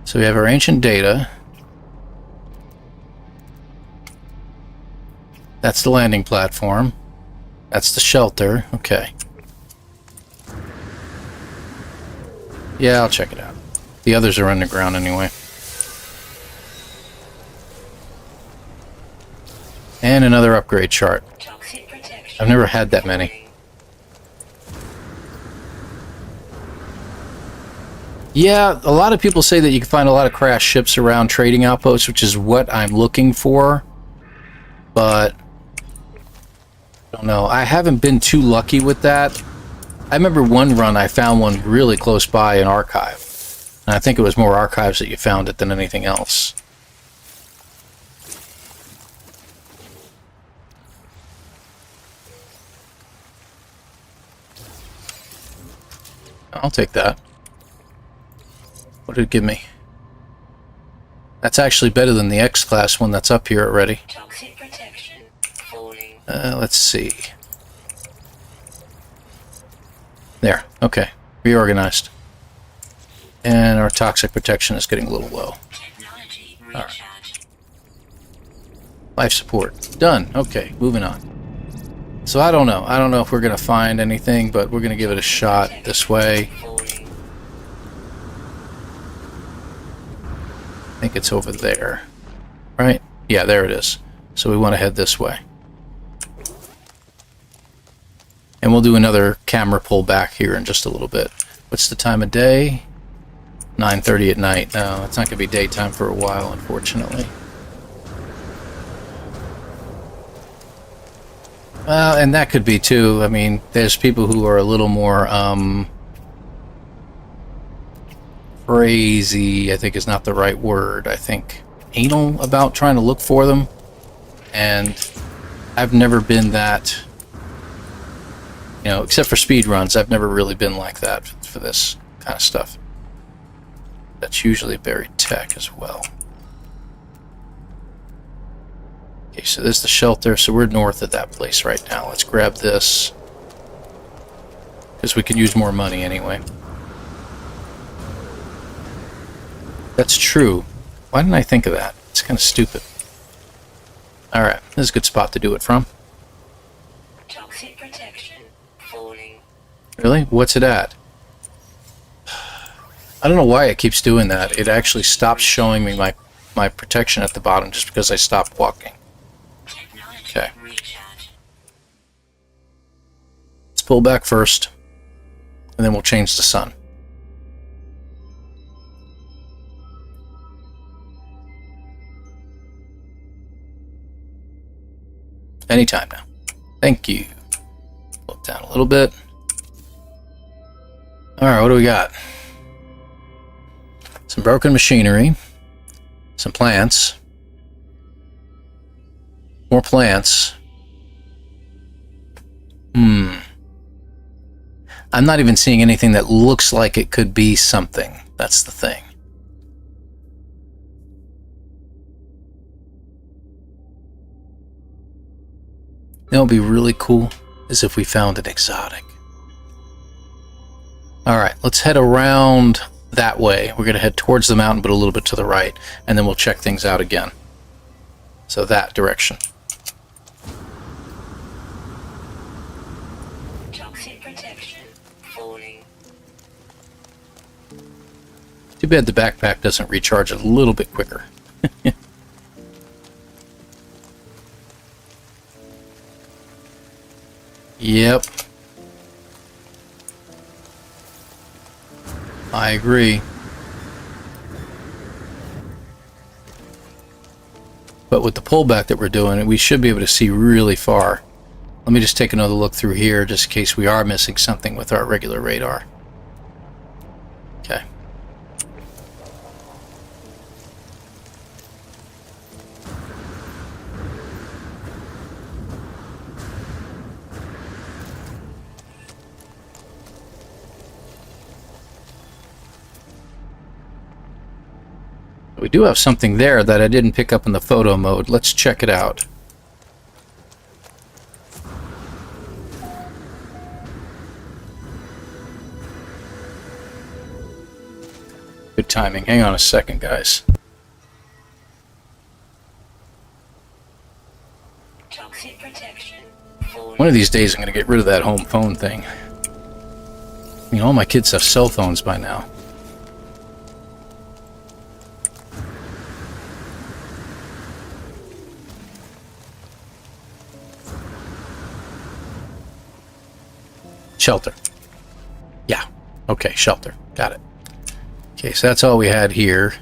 Speaker 1: So we have our ancient data. That's the landing platform. That's the shelter. Okay. Yeah, I'll check it out. The others are underground anyway. And another upgrade chart.
Speaker 2: Toxic protection.
Speaker 1: I've never had that many. Yeah, a lot of people say that you can find a lot of crashed ships around trading outposts, which is what I'm looking for. But I don't know. I haven't been too lucky with that. I remember one run I found one really close by an archive. And I think it was more archives that you found it than anything else. I'll take that. What did it give me? That's actually better than the X-Class one that's up here already.
Speaker 2: Toxic protection falling.
Speaker 1: Let's see. There. Okay. Reorganized. And our toxic protection is getting a little low.
Speaker 2: Technology
Speaker 1: All right.
Speaker 2: recharge.
Speaker 1: Life support. Done. Okay. Moving on. So I don't know. I don't know if we're going to find anything, but we're going to give it a shot this way.
Speaker 2: Falling.
Speaker 1: think it's over there, right? Yeah, there it is. So we want to head this way. And we'll do another camera pull back here in just a little bit. What's the time of day? 9:30 at night. No, it's not going to be daytime for a while, unfortunately. And that could be too. I mean, there's people who are a little more crazy, I think is not the right word. I think anal about trying to look for them. And I've never been that, you know, except for speed runs, I've never really been like that for this kind of stuff. That's usually buried tech as well. Okay, so there's the shelter. So we're north of that place right now. Let's grab this, because we can use more money anyway. That's true. Why didn't I think of that? It's kind of stupid. Alright, this is a good spot to do it from.
Speaker 2: Toxic protection. Falling.
Speaker 1: Really? What's it at? I don't know why it keeps doing that. It actually stops showing me my protection at the bottom just because I stopped walking. Okay. Let's pull back first, and then we'll change the sun. Anytime now. Thank you. Look down a little bit. Alright, what do we got? Some broken machinery. Some plants. More plants. I'm not even seeing anything that looks like it could be something. That's the thing. You know what would be really cool is if we found an exotic. Alright, let's head around that way. We're going to head towards the mountain, but a little bit to the right, and then we'll check things out again. So that direction.
Speaker 2: Toxic protection. Falling.
Speaker 1: Too bad the backpack doesn't recharge a little bit quicker. Yep. I agree. But with the pullback that we're doing, we should be able to see really far. Let me just take another look through here just in case we are missing something with our regular radar. Okay. We do have something there that I didn't pick up in the photo mode. Let's check it out. Good timing. Hang on a second, guys.
Speaker 2: Toxic protection. Falling.
Speaker 1: One of these days I'm going to get rid of that home phone thing. I mean, all my kids have cell phones by now. Shelter. Yeah. Okay, shelter. Got it. Okay, so that's all we had here.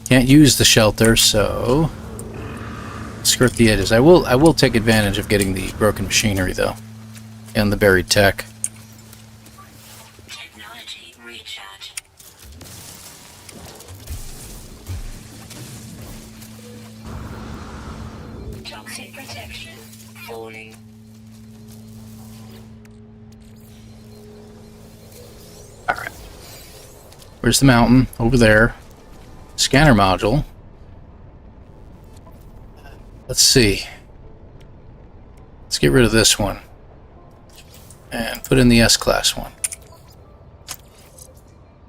Speaker 1: Can't use the shelter, so skirt the edges. I will take advantage of getting the broken machinery though, and the buried tech.
Speaker 2: Technology recharge. Toxic protection. Falling.
Speaker 1: All right. Where's the mountain? Over there. Scanner module. Let's see. Let's get rid of this one and put in the S-class one.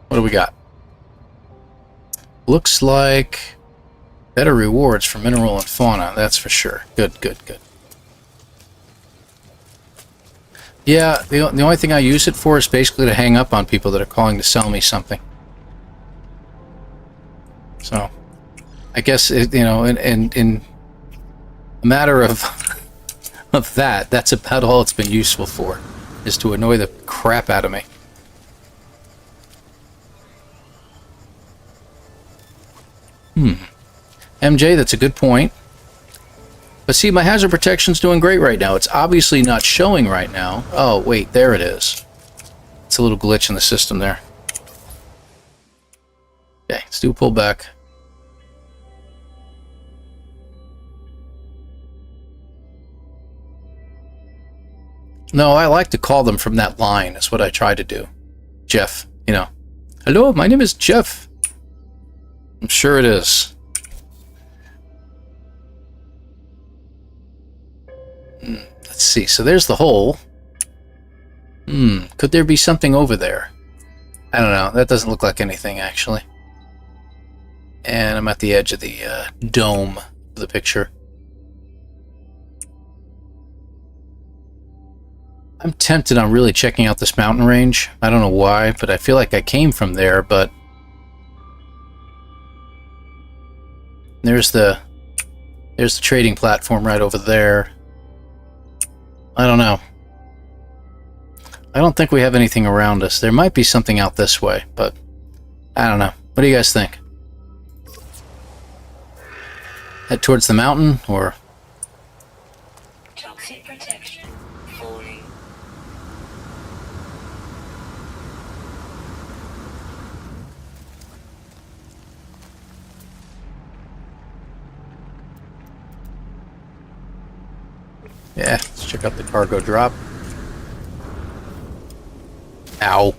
Speaker 1: What do we got? Looks like better rewards for mineral and fauna, that's for sure. Good, good, good. Yeah, the only thing I use it for is basically to hang up on people that are calling to sell me something. So, I guess, you know, in a matter of, of that's about all it's been useful for, is to annoy the crap out of me. MJ, that's a good point. But see, my hazard protection's doing great right now. It's obviously not showing right now. Oh, wait, there it is. It's a little glitch in the system there. Okay, let's do a pullback. No, I like to call them from that line. That's what I try to do. Jeff, you know. Hello, my name is Jeff. I'm sure it is. Let's see. So there's the hole. Could there be something over there? I don't know. That doesn't look like anything, actually. And I'm at the edge of the dome of the picture. I'm tempted on really checking out this mountain range. I don't know why, but I feel like I came from there, but... There's the trading platform right over there. I don't know. I don't think we have anything around us. There might be something out this way, but I don't know. What do you guys think? Head towards the mountain, or...
Speaker 2: Toxic protection. Falling.
Speaker 1: Yeah, let's check out the cargo drop. Ow.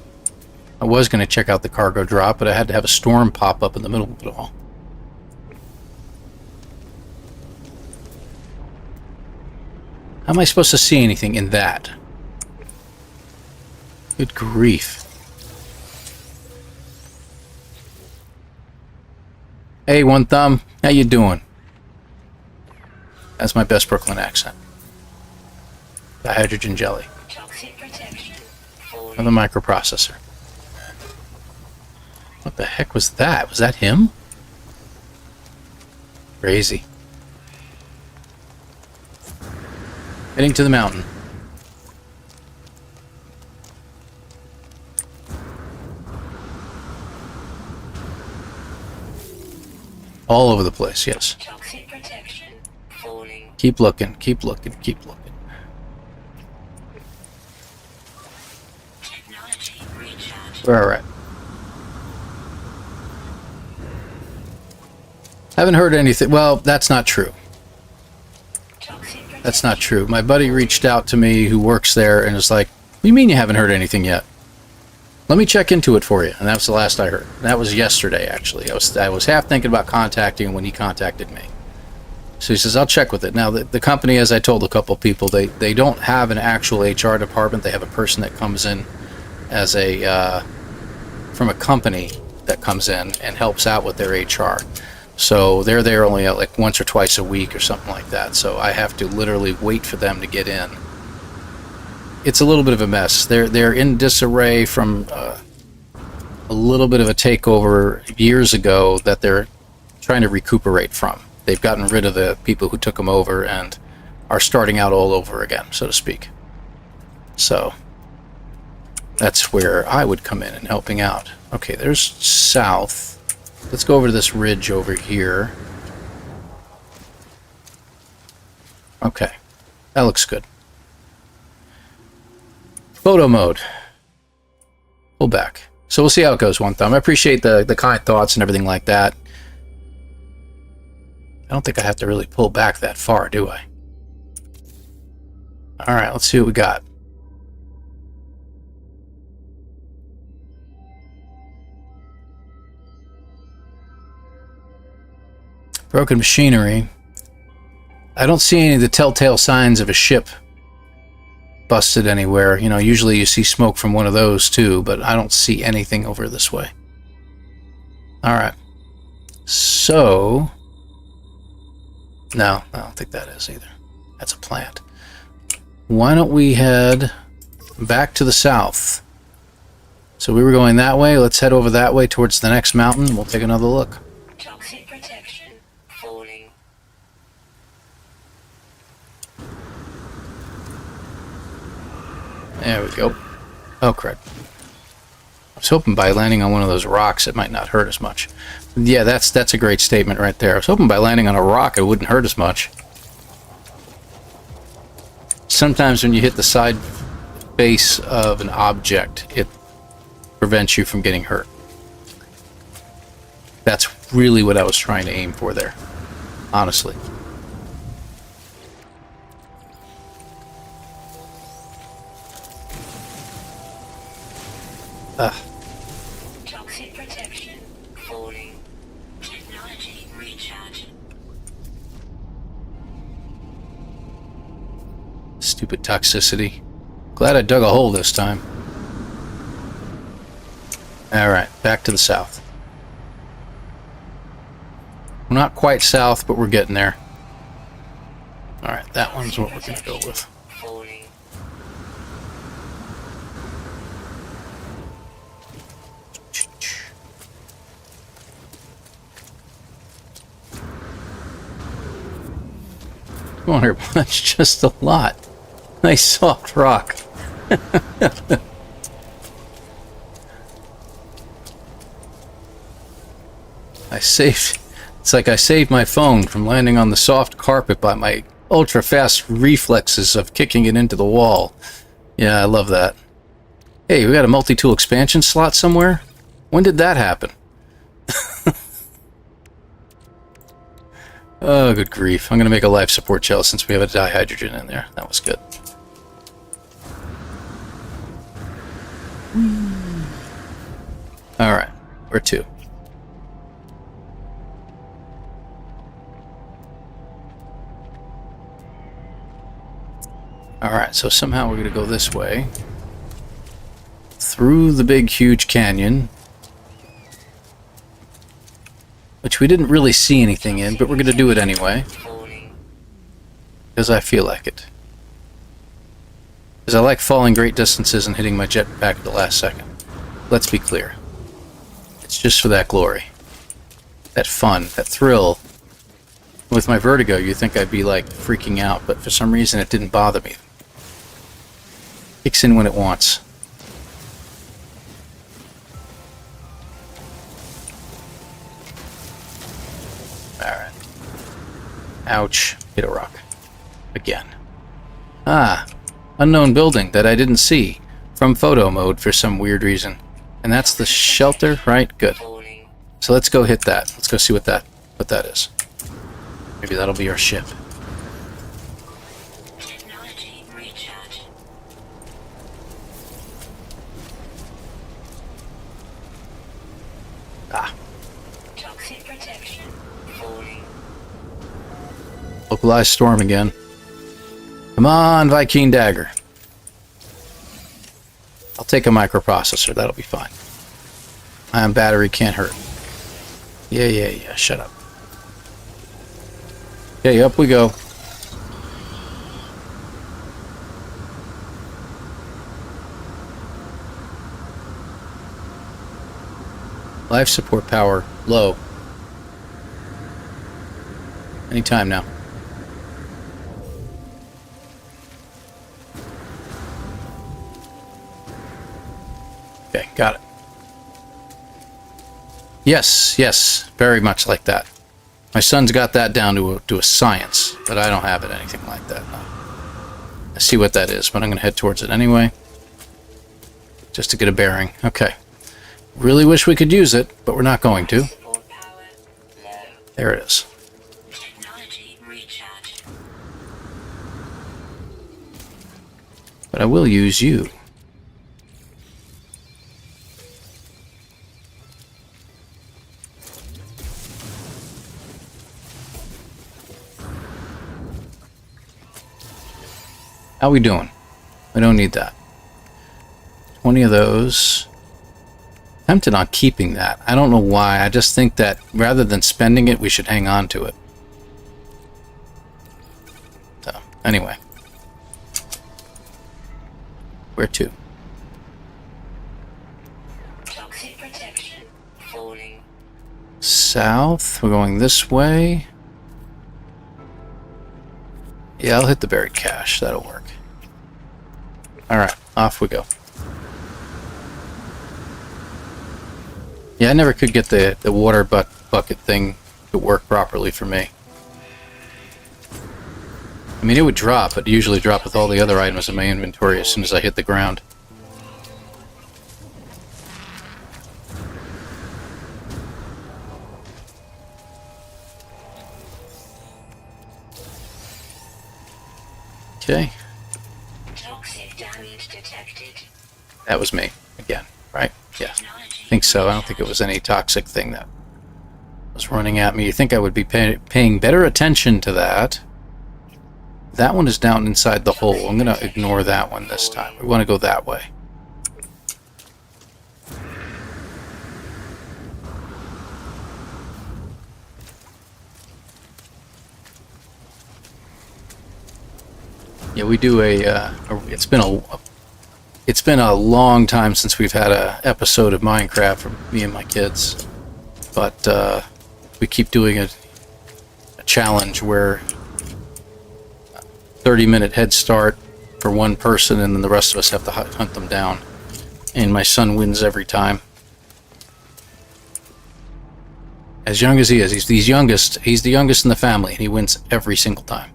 Speaker 1: I was going to check out the cargo drop, but I had to have a storm pop up in the middle of it all. How am I supposed to see anything in that? Good grief. Hey, One Thumb. How you doing? That's my best Brooklyn accent. The hydrogen jelly.
Speaker 2: Toxic protection. Falling.
Speaker 1: And the microprocessor. What the heck was that? Was that him? Crazy. Heading to the mountain. All over the place, yes.
Speaker 2: Toxic protection. Falling.
Speaker 1: Keep looking, keep looking, keep looking.
Speaker 2: Technology recharge.
Speaker 1: We're alright. Haven't heard anything. Well, that's not true.
Speaker 2: Toxic protection.
Speaker 1: That's not true. My buddy reached out to me who works there and was like, what do you mean you haven't heard anything yet? Let me check into it for you. And that was the last I heard. That was yesterday, actually. I was half thinking about contacting him when he contacted me. So he says, I'll check with it. Now, the company, as I told a couple people, they don't have an actual HR department. They have a person that comes in as from a company that comes in and helps out with their HR. So they're there only like once or twice a week or something like that. So I have to literally wait for them to get in. It's a little bit of a mess. They're in disarray from a little bit of a takeover years ago that they're trying to recuperate from. They've gotten rid of the people who took them over and are starting out all over again, so to speak. So that's where I would come in and helping out. Okay, there's south. Let's go over to this ridge over here. Okay, that looks good. Photo mode. Pull back. So we'll see how it goes, One Thumb. I appreciate the kind thoughts and everything like that. I don't think I have to really pull back that far, do I? Alright, let's see what we got. Broken machinery. I don't see any of the telltale signs of a ship busted anywhere. You know, usually you see smoke from one of those too, but I don't see anything over this way. Alright. So... No, I don't think that is either. That's a plant. Why don't we head back to the south? So we were going that way. Let's head over that way towards the next mountain. We'll take another look.
Speaker 2: Toxic
Speaker 1: There we go. Oh, crap. I was hoping by landing on one of those rocks it might not hurt as much. Yeah, that's a great statement right there. I was hoping by landing on a rock it wouldn't hurt as much. Sometimes when you hit the side face of an object, it prevents you from getting hurt. That's really what I was trying to aim for there, honestly.
Speaker 2: Toxic protection falling. Technology recharge.
Speaker 1: Stupid toxicity. Glad I dug a hole this time. Alright, back to the south. We're not quite south, but we're getting there. Alright, that one's what we're going to go with.
Speaker 2: Falling.
Speaker 1: Come on here, punch just a lot. Nice soft rock. It's like I saved my phone from landing on the soft carpet by my ultra-fast reflexes of kicking it into the wall. Yeah, I love that. Hey, we got a multi-tool expansion slot somewhere? When did that happen? Oh, good grief. I'm going to make a life support gel since we have a dihydrogen in there. That was good. Alright, where to? Alright, so somehow we're going to go this way. Through the big, huge canyon. Which we didn't really see anything in, but we're going to do it anyway. Because I feel like it. Because I like falling great distances and hitting my jetpack at the last second. Let's be clear. It's just for that glory. That fun, that thrill. With my vertigo, you'd think I'd be like freaking out, but for some reason it didn't bother me. Kicks in when it wants. Alright. Ouch. Hit a rock. Again. Ah. Unknown building that I didn't see from photo mode for some weird reason. And that's the shelter, right? Good. So let's go hit that. Let's go see what that is. Maybe that'll be our ship.
Speaker 2: Technology recharge.
Speaker 1: Ah.
Speaker 2: Toxic protection falling.
Speaker 1: Localized storm again. Come on, Viking Dagger. I'll take a microprocessor. That'll be fine. Ion battery can't hurt. Yeah. Shut up. Okay, up we go. Life support power low. Anytime now. Okay, got it. Yes, very much like that. My son's got that down to a science, but I don't have it anything like that. No. I see what that is, but I'm going to head towards it anyway. Just to get a bearing. Okay. Really wish we could use it, but we're not going to.
Speaker 2: Support power low.
Speaker 1: There it is.
Speaker 2: Technology recharge.
Speaker 1: But I will use you. How we doing? We don't need that. 20 of those. Tempted on keeping that. I don't know why. I just think that rather than spending it, we should hang on to it. So, anyway. Where to?
Speaker 2: Toxic protection falling.
Speaker 1: South. We're going this way. Yeah, I'll hit the buried cache. That'll work. Alright. Off we go. Yeah, I never could get the water bucket thing to work properly for me. I mean, it would drop, but usually drop with all the other items in my inventory as soon as I hit the ground. Okay.
Speaker 2: Toxic damage detected.
Speaker 1: That was me again, right? Yeah. I think so. I don't think it was any toxic thing that was running at me. You think I would be paying better attention to that. That one is down inside the hole. I'm going to ignore that one this time. We want to go that way. Yeah, we do it's been a long time since we've had a episode of Minecraft for me and my kids, but we keep doing a challenge where 30-minute head start for one person, and then the rest of us have to hunt them down. And my son wins every time. As young as he is, he's the youngest in the family, and he wins every single time.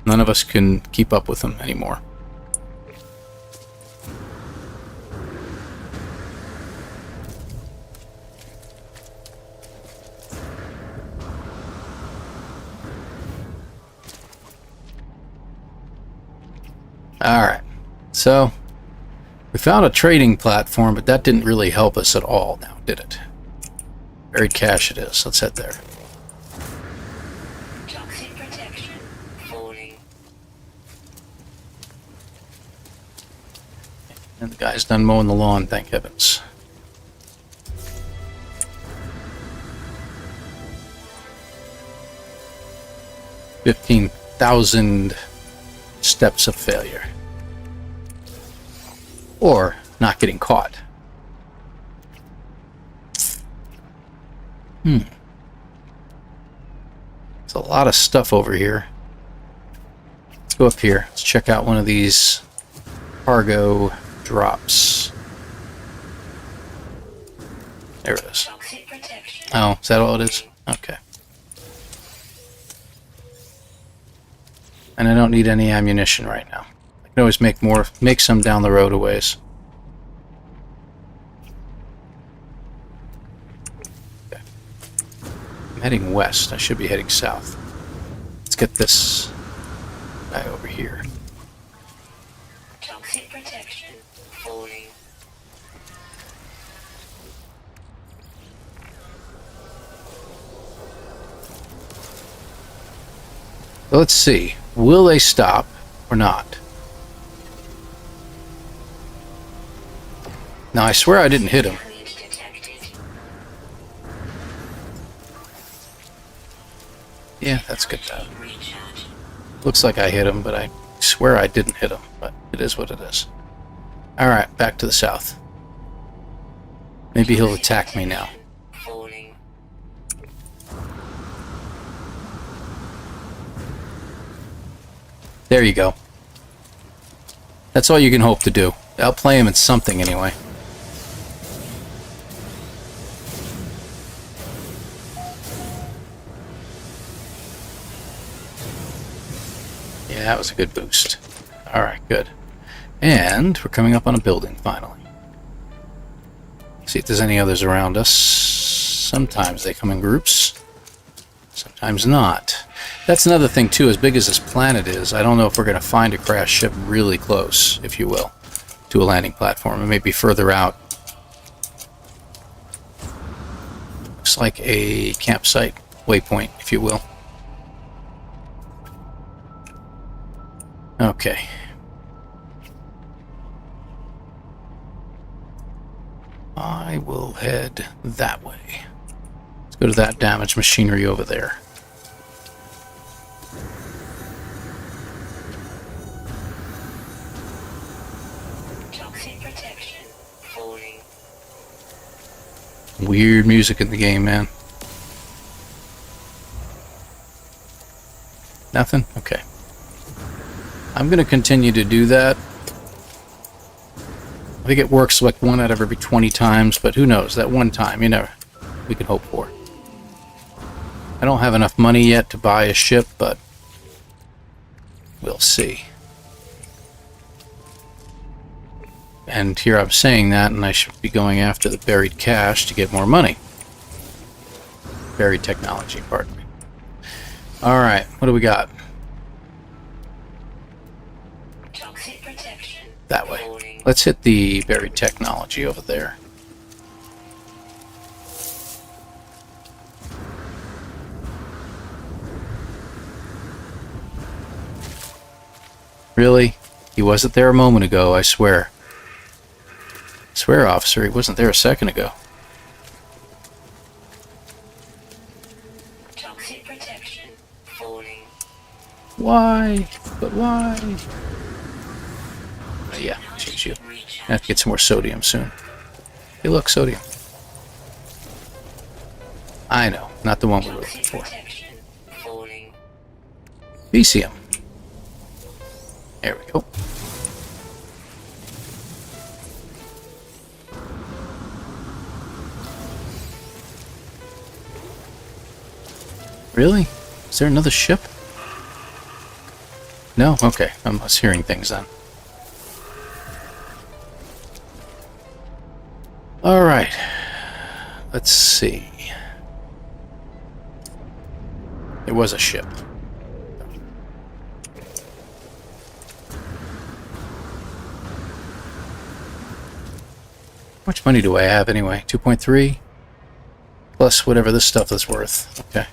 Speaker 1: None of us can keep up with him anymore. Alright, so we found a trading platform, but that didn't really help us at all now, did it? Buried cache it is. Let's head there.
Speaker 2: Toxic protection. Falling.
Speaker 1: And the guy's done mowing the lawn, thank heavens. $15,000 steps of failure. Or not getting caught. There's a lot of stuff over here. Let's go up here. Let's check out one of these cargo drops. There it is.
Speaker 2: Toxic protection.
Speaker 1: Oh, is that all it is? Okay. And I don't need any ammunition right now. I can always make some down the road a ways. Okay. I'm heading west. I should be heading south. Let's get this guy over here.
Speaker 2: Toxic protection. Falling.
Speaker 1: Let's see. Will they stop or not? Now, I swear I didn't hit him.
Speaker 2: Damage detected.
Speaker 1: Yeah, that's good.
Speaker 2: Recharge.
Speaker 1: Looks like I hit him, but I swear I didn't hit him. But it is what it is. Alright, back to the south. Maybe he'll attack me now.
Speaker 2: Falling.
Speaker 1: There you go. That's all you can hope to do. Outplay him in something anyway. Yeah, that was a good boost. Alright, good. And we're coming up on a building finally. See if there's any others around us. Sometimes they come in groups. Sometimes not. That's another thing too, as big as this planet is, I don't know if we're going to find a crashed ship really close, if you will, to a landing platform. It may be further out. Looks like a campsite waypoint, if you will. Okay. I will head that way. Let's go to that damaged machinery over there.
Speaker 2: Toxic protection. Falling.
Speaker 1: Weird music in the game, man. Nothing? Okay. I'm going to continue to do that think it works like 1 out of every 20 times, but who knows? That one time, you know, we can hope for. I don't have enough money yet to buy a ship, but we'll see. And here I'm saying that, and I should be going after the buried cache to get more money. Buried technology, pardon me. Alright, what do we got?
Speaker 2: Toxic protection.
Speaker 1: That way.
Speaker 2: Falling.
Speaker 1: Let's hit the buried technology over there. Really? He wasn't there a moment ago, I swear. I swear, officer, he wasn't there a second ago.
Speaker 2: Toxic protection. Falling.
Speaker 1: Why? But why? Yeah, change you. I have to get some more sodium soon. Hey, look, sodium. I know, not the one we were looking
Speaker 2: Toxic
Speaker 1: for.
Speaker 2: protection. Falling.
Speaker 1: VCM. There we go. Really? Is there another ship? No? Okay, I was hearing things then. Alright. Let's see. There was a ship. How much money do I have anyway? 2.3? Plus whatever this stuff is worth. Okay.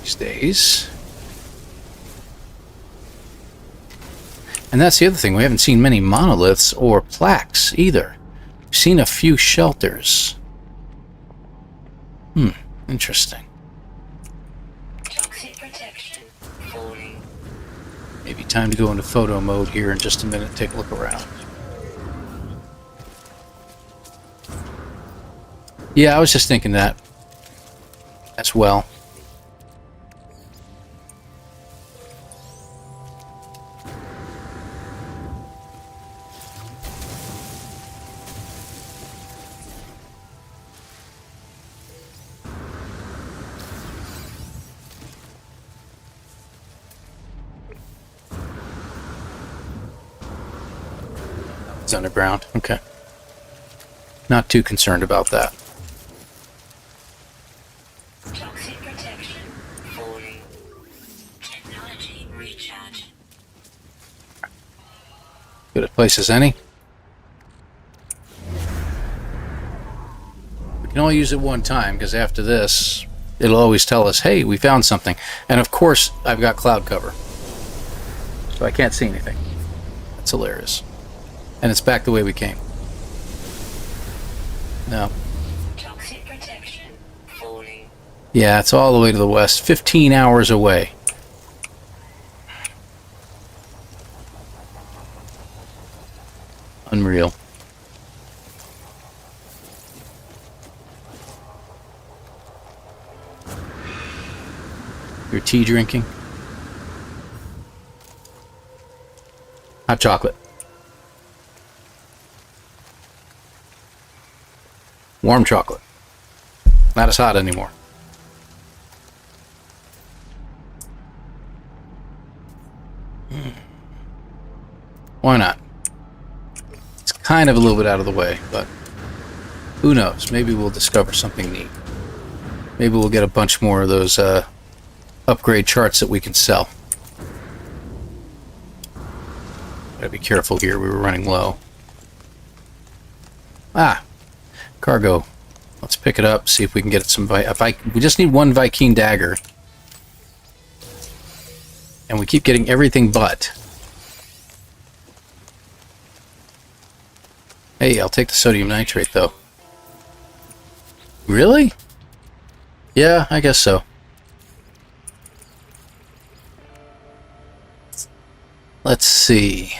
Speaker 1: These days. And that's the other thing. We haven't seen many monoliths or plaques either. We've seen a few shelters. Interesting.
Speaker 2: Toxic protection. Falling.
Speaker 1: Maybe time to go into photo mode here in just a minute. Take a look around. Yeah, I was just thinking that as well. It's underground. Okay. Not too concerned about that.
Speaker 2: Toxic protection. Falling. Technology recharge.
Speaker 1: Good a place as any. We can only use it one time, because after this, it'll always tell us, hey, we found something. And of course, I've got cloud cover. So I can't see anything. That's hilarious. And it's back the way we came. No.
Speaker 2: Toxic protection. Falling.
Speaker 1: Yeah, it's all the way to the west. 15 hours away. Unreal. Your tea drinking? Hot chocolate. Warm chocolate. Not as hot anymore. Why not? It's kind of a little bit out of the way, but who knows? Maybe we'll discover something neat. Maybe we'll get a bunch more of those upgrade charts that we can sell. Gotta be careful here, we were running low. Ah, cargo. Let's pick it up, see if we can get some we just need one Viking dagger. And we keep getting everything but. Hey, I'll take the sodium nitrate though. Really? Yeah, I guess so. Let's see.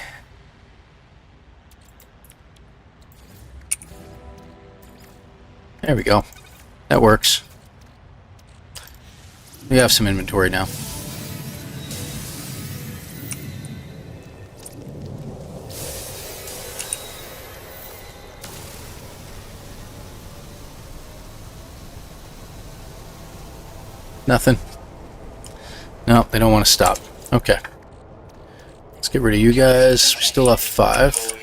Speaker 1: There we go. That works. We have some inventory now. Nothing. No, they don't want to stop. Okay. Let's get rid of you guys. We still have 5.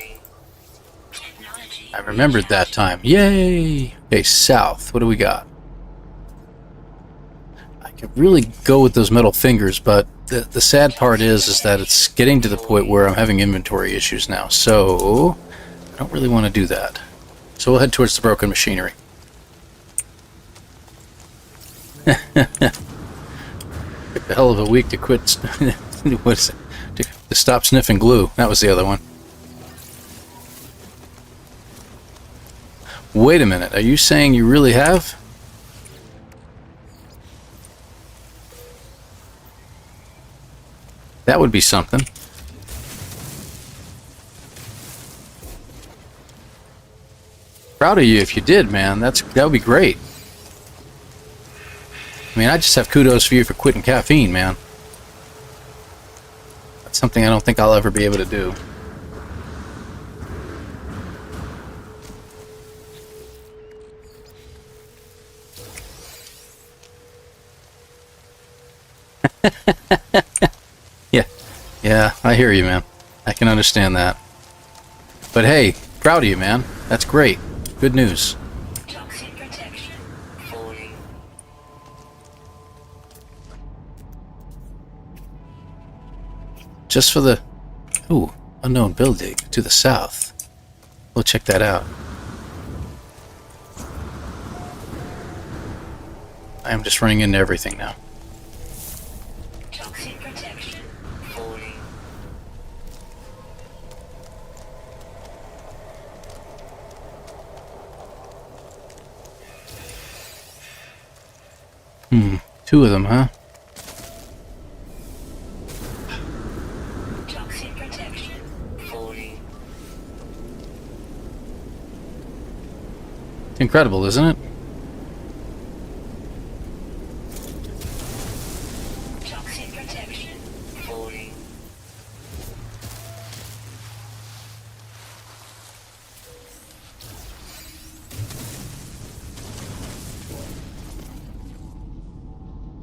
Speaker 1: I remembered that time. Yay! Okay, south. What do we got? I could really go with those metal fingers, but the sad part is that it's getting to the point where I'm having inventory issues now. So, I don't really want to do that. So we'll head towards the broken machinery. Took a hell of a week to quit. What is it? To stop sniffing glue. That was the other one. Wait a minute. Are you saying you really have? That would be something. Proud of you if you did, man. That would be great. I mean, I just have kudos for you for quitting caffeine, man. That's something I don't think I'll ever be able to do. Yeah, I hear you, man. I can understand that. But hey, proud of you, man. That's great. Good news.
Speaker 2: Toxic protection falling.
Speaker 1: Just for the... Ooh, unknown building to the south. We'll check that out. I am just running into everything now.
Speaker 2: Toxic protection falling.
Speaker 1: Two of them, huh?
Speaker 2: Toxic protection falling.
Speaker 1: Incredible, isn't it?
Speaker 2: Toxic protection falling.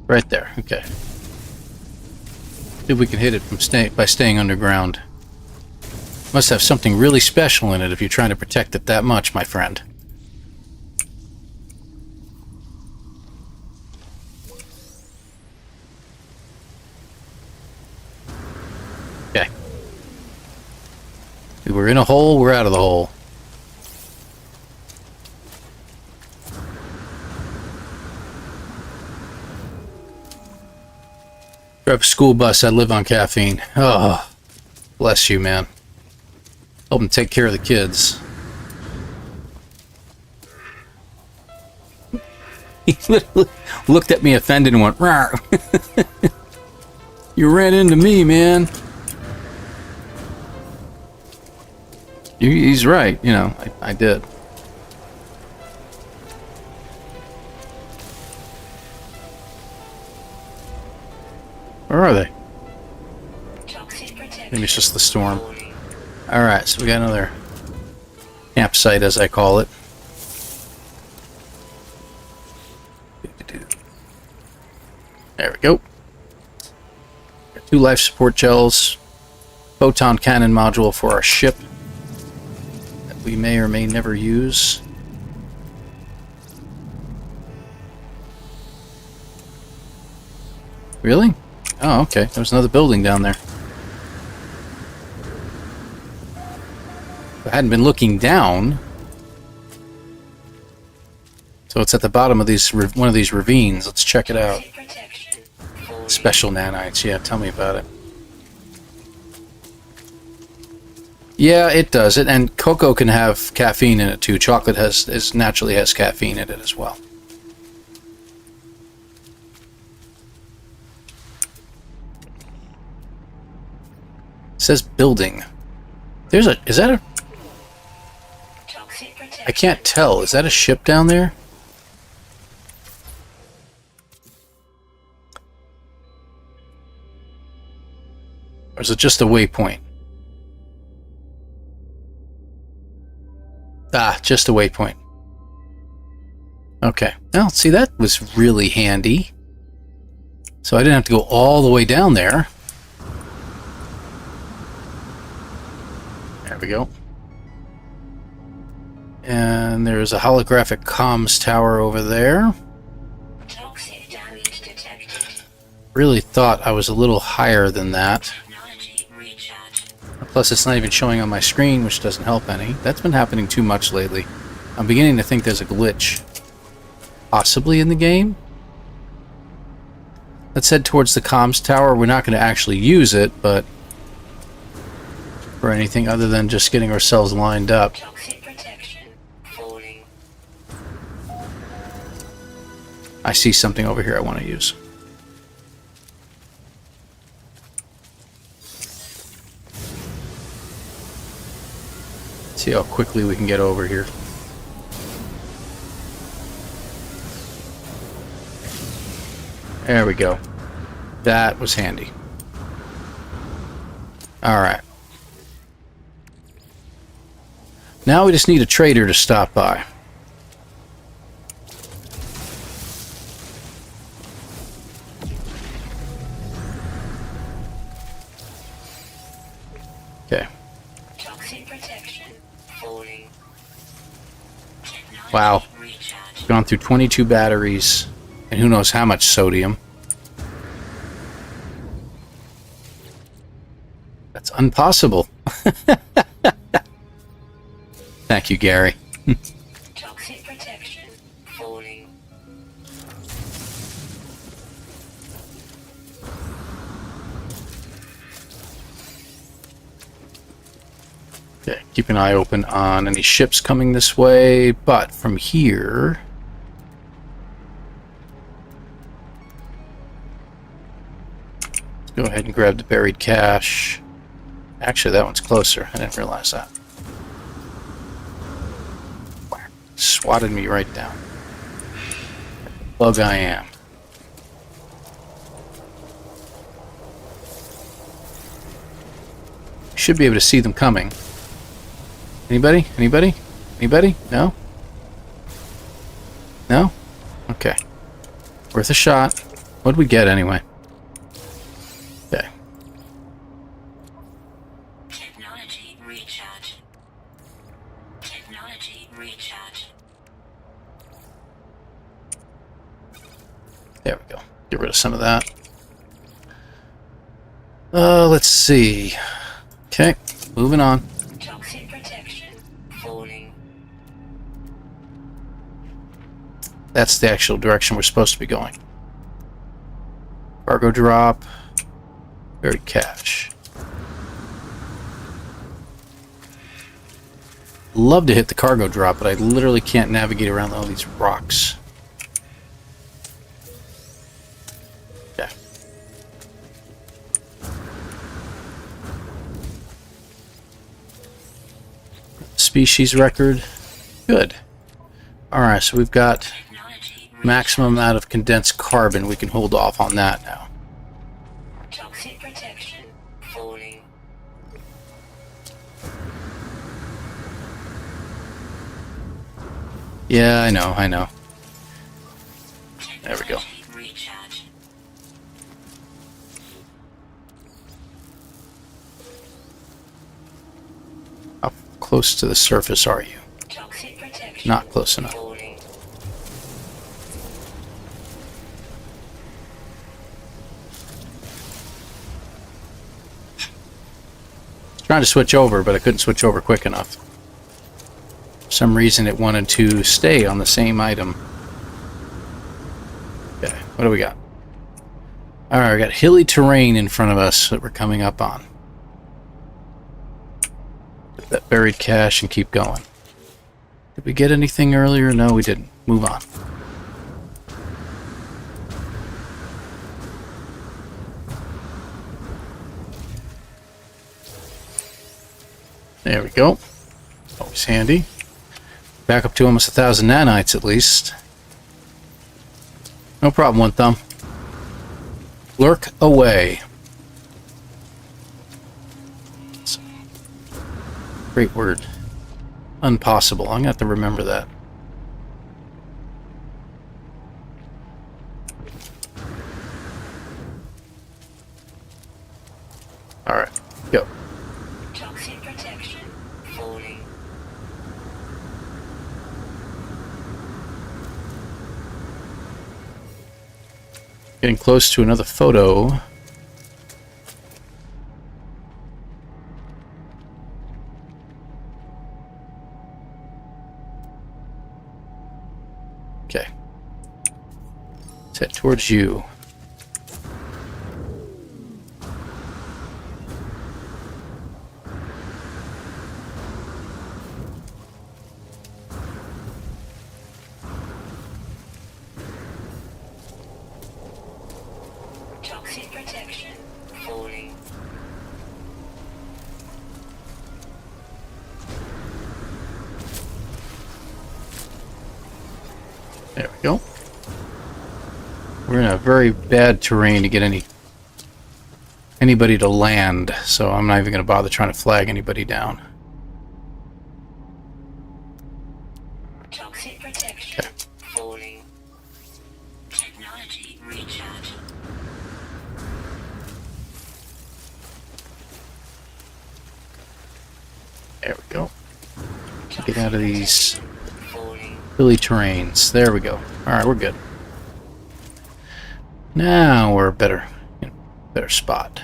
Speaker 1: Right there. Okay. See if we can hit it from by staying underground. Must have something really special in it if you're trying to protect it that much, my friend. Okay. We were in a hole, we're out of the hole. Drive a school bus, I live on caffeine. Oh, bless you, man. Help them take care of the kids. He literally looked at me offended and went, "Rawr." You ran into me, man. He's right, you know, I did. Where are they?
Speaker 2: Toxic protection
Speaker 1: Maybe it's just the storm.
Speaker 2: falling.
Speaker 1: Alright, so we got another campsite, as I call it. There we go. Got 2 life support gels. Photon cannon module for our ship that we may or may never use. Really? Oh, okay. There's another building down there. I hadn't been looking down. So it's at the bottom of these one of these ravines. Let's check it out.
Speaker 2: Toxic protection falling.
Speaker 1: Special nanites. Yeah, tell me about it. Yeah, it does. And cocoa can have caffeine in it too. Chocolate naturally has caffeine in it as well. It says building. Is that a...
Speaker 2: Toxic protection.
Speaker 1: I can't tell. Is that a ship down there? Or is it just a waypoint? Ah, just a waypoint. Okay. Well, see, that was really handy. So I didn't have to go all the way down there. There we go. And there's a holographic comms tower over there.
Speaker 2: Toxic damage detected.
Speaker 1: Really thought I was a little higher than that.
Speaker 2: Technology recharge.
Speaker 1: Plus, it's not even showing on my screen, which doesn't help any. That's been happening too much lately. I'm beginning to think there's a glitch. Possibly in the game? Let's head towards the comms tower. We're not going to actually use it, but for anything other than just getting ourselves lined up.
Speaker 2: Toxic protection. Falling.
Speaker 1: I see something over here I want to use. See how quickly we can get over here. There we go. That was handy. Alright. Now we just need a trader to stop by. Okay.
Speaker 2: Toxic protection. Falling. Technology
Speaker 1: Wow.
Speaker 2: recharge.
Speaker 1: Gone through 22 batteries and who knows how much sodium. That's impossible. Thank you, Gary.
Speaker 2: Toxic protection. Falling.
Speaker 1: Okay, keep an eye open on any ships coming this way, but from here... let's go ahead and grab the buried cache. Actually, that one's closer. I didn't realize that. Whack. Swatted me right down. Bug I am. Should be able to see them coming. Anybody? Anybody? Anybody? No? No? Okay. Worth a shot. What'd we get anyway? Okay.
Speaker 2: Technology recharge. Technology recharge.
Speaker 1: There we go. Get rid of some of that. Let's see. Okay, moving on.
Speaker 2: Toxic protection. Falling.
Speaker 1: That's the actual direction we're supposed to be going. Cargo drop. Buried cache. Love to hit the cargo drop, but I literally can't navigate around all these rocks. Okay. Species record. Good. Alright, so we've got
Speaker 2: Technology
Speaker 1: maximum amount of condensed carbon. We can hold off on that now.
Speaker 2: Toxic protection. Falling.
Speaker 1: Yeah, I know, I know. There we go.
Speaker 2: Technology recharge.
Speaker 1: How close to the surface are you?
Speaker 2: Toxic protection.
Speaker 1: Not close enough.
Speaker 2: Falling.
Speaker 1: Trying to switch over, but I couldn't switch over quick enough. For some reason it wanted to stay on the same item. Okay, what do we got? Alright, we got hilly terrain in front of us that we're coming up on. Get that buried cache and keep going. Did we get anything earlier? No, we didn't. Move on. There we go. Always handy. Back up to almost 1,000 nanites at least. No problem, One Thumb. Lurk away. Great word. Unpossible. I'm going to have to remember that. Alright, go.
Speaker 2: Toxic protection. Falling.
Speaker 1: Getting close to another photo. Okay. Let's head towards you.
Speaker 2: Toxic protection. Falling.
Speaker 1: There we go. We're in a very bad terrain to get anybody to land, so I'm not even going to bother trying to flag anybody down.
Speaker 2: Toxic protection. Falling. Technology recharge.
Speaker 1: There we go. Get out of these
Speaker 2: Falling.
Speaker 1: hilly terrains. There we go. Alright, we're good. Now we're better spot.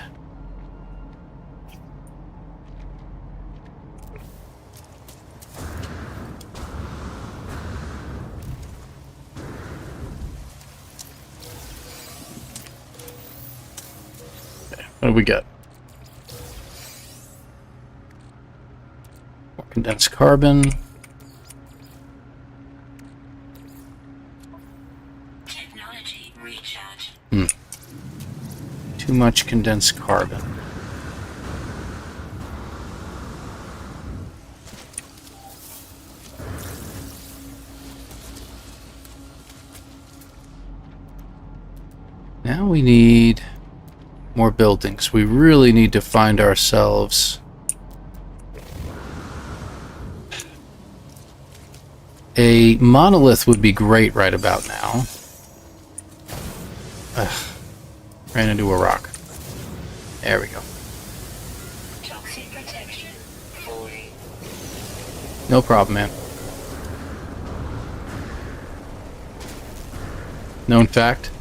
Speaker 1: Okay, what do we got? More condensed carbon.
Speaker 2: Technology recharge.
Speaker 1: Too much condensed carbon. Now we need more buildings. We really need to find ourselves a monolith would be great right about now. Ugh. Ran into a rock. There we go.
Speaker 2: Toxic protection. Falling.
Speaker 1: No problem, man. Known fact.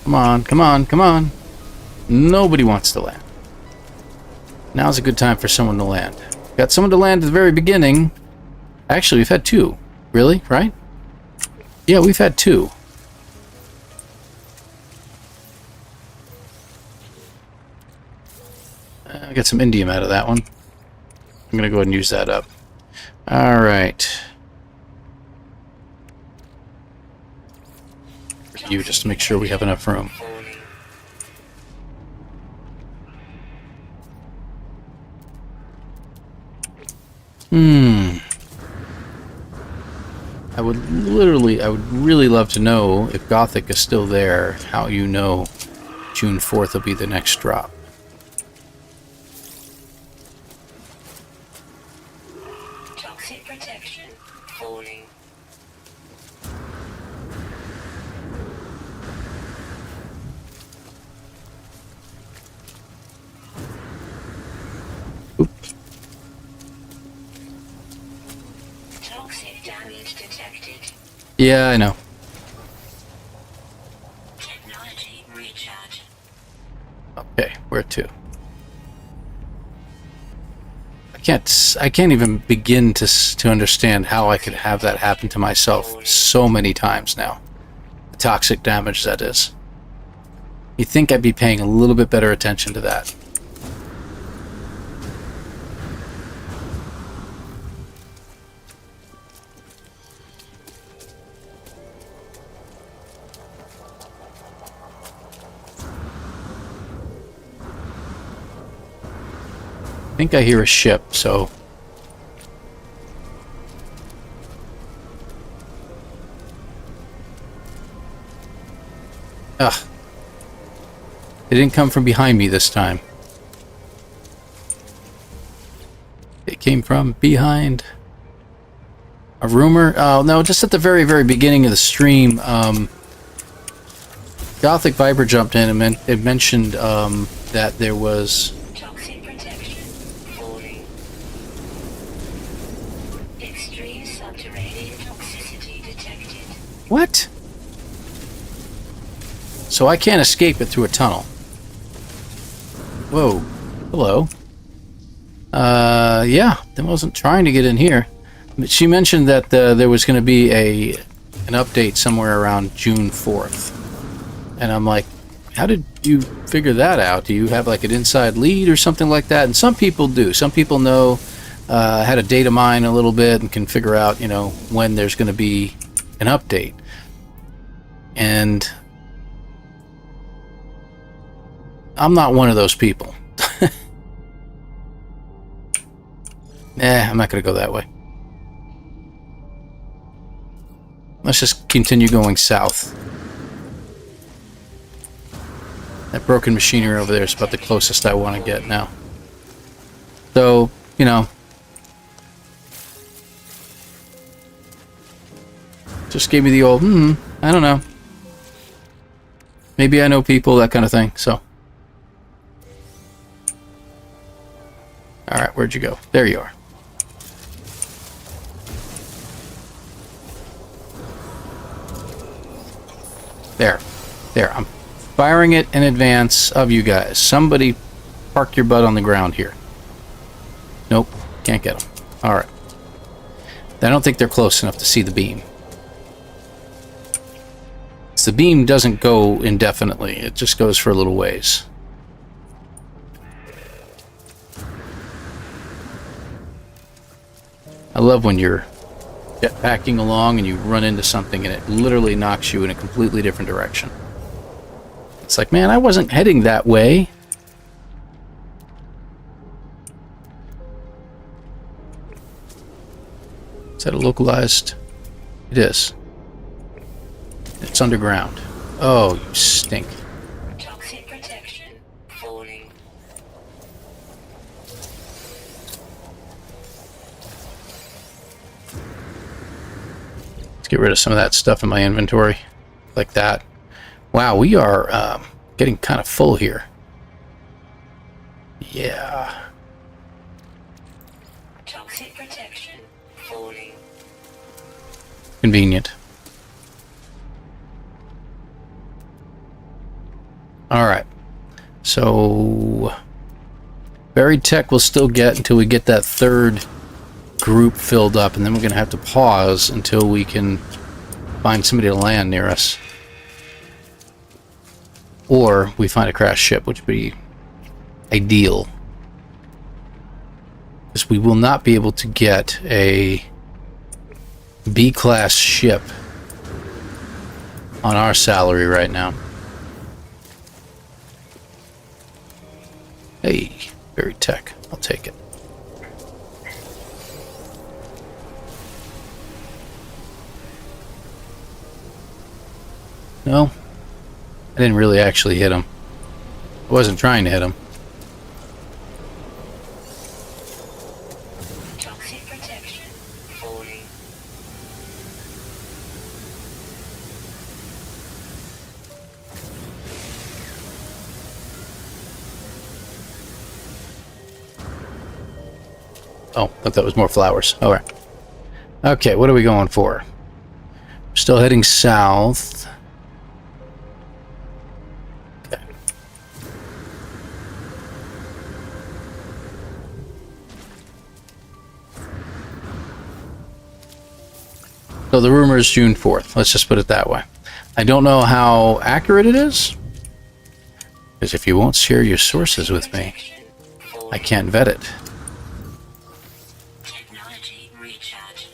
Speaker 1: Come on, come on, come on. Nobody wants to land. Now's a good time for someone to land. Got someone to land at the very beginning. Actually, we've had two. Really? Right? Yeah, we've had two. I got some indium out of that one. I'm going to go ahead and use that up. Alright. Review just to make sure we have enough room. I would really love to know if Gothic is still there, how you know June 4th will be the next drop.
Speaker 2: Toxic protection. Falling. Toxic damage detected.
Speaker 1: Yeah, I know.
Speaker 2: Technology recharge.
Speaker 1: Okay, where to? I can't even begin to understand how I could have that happen to myself so many times now. The toxic damage, that is. You'd think I'd be paying a little bit better attention to that. I think I hear a ship, so... Ugh. It didn't come from behind me this time. It came from behind. A rumor? Oh, no, just at the very, very beginning of the stream, Gothic Viper jumped in and it mentioned that there was...
Speaker 2: Toxic protection. Falling. Extreme subterranean toxicity detected.
Speaker 1: What? So I can't escape it through a tunnel. Whoa. Hello. Yeah, I wasn't trying to get in here. But she mentioned that there was going to be an update somewhere around June 4th. And I'm like, how did you figure that out? Do you have like an inside lead or something like that? And some people do. Some people know, had a data mine a little bit and can figure out, you know, when there's going to be an update. And I'm not one of those people. I'm not going to go that way. Let's just continue going south. That broken machinery over there is about the closest I want to get now. So, you know, just gave me the old, I don't know. Maybe I know people, that kind of thing, so. Alright, where'd you go? There you are. There, I'm firing it in advance of you guys. Somebody park your butt on the ground here. Nope, can't get them. Alright. I don't think they're close enough to see the beam. The beam doesn't go indefinitely, it just goes for a little ways. I love when you're jetpacking along and you run into something and it literally knocks you in a completely different direction. It's like, man, I wasn't heading that way. Is that a localized? It is. It's underground. Oh, you stink.
Speaker 2: Toxic protection. Falling.
Speaker 1: Let's get rid of some of that stuff in my inventory. Like that. Wow, we are getting kind of full here. Yeah.
Speaker 2: Toxic protection. Falling.
Speaker 1: Convenient. Alright. So buried tech we'll still get until we get that third group filled up, and then we're going to have to pause until we can find somebody to land near us. Or we find a crashed ship, which would be ideal. Because we will not be able to get a B-class ship on our salary right now. Hey, buried tech. I'll take it. No, I didn't really actually hit him. I wasn't trying to hit him.
Speaker 2: Toxic protection. Falling.
Speaker 1: Oh, thought that was more flowers. All right. Okay, what are we going for? Still heading south. Okay. So the rumor is June 4th. Let's just put it that way. I don't know how accurate it is, because if you won't share your sources with me, I can't vet it.
Speaker 2: Technology recharge.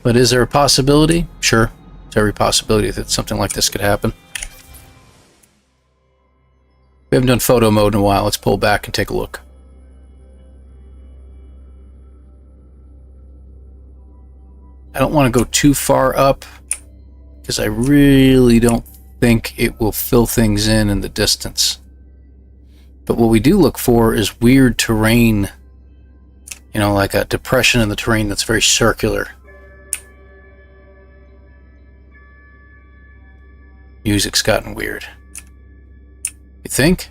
Speaker 1: But is there a possibility? Sure. There's every possibility that something like this could happen. We haven't done photo mode in a while. Let's pull back and take a look. I don't want to go too far up, because I really don't think it will fill things in the distance. But what we do look for is weird terrain You know, like a depression in the terrain that's very circular. Music's gotten weird. You think?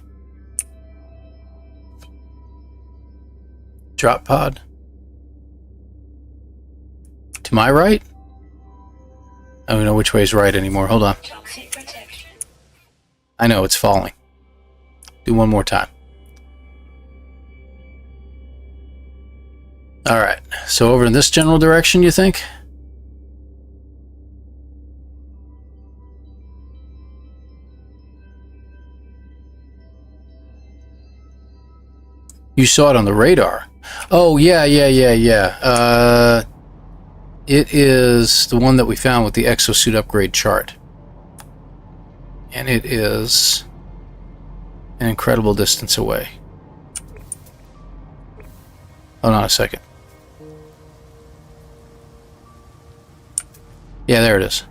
Speaker 1: Drop pod? To my right? I don't know which way is right anymore. Hold on.
Speaker 2: Toxic protection.
Speaker 1: I know, it's falling. Do one more time. Alright, so over in this general direction, you think? You saw it on the radar. Oh, yeah. It is the one that we found with the exosuit upgrade chart. And it is an incredible distance away. Hold on a second. Yeah, there it is.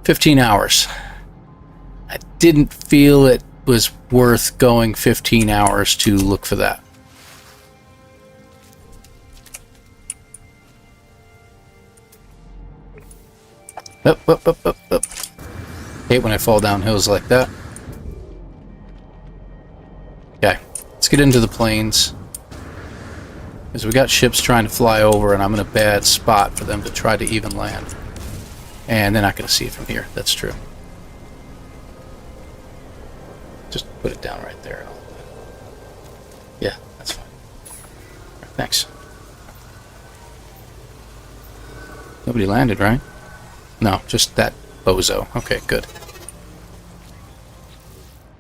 Speaker 1: 15 hours. I didn't feel it was worth going 15 hours to look for that. Up. Hate when I fall down hills like that. Okay, let's get into the plains. Because we got ships trying to fly over, and I'm in a bad spot for them to try to even land. And they're not going to see it from here. That's true. Just put it down right there. Yeah, that's fine. Right, thanks. Nobody landed, right? No, just that bozo. Okay, good.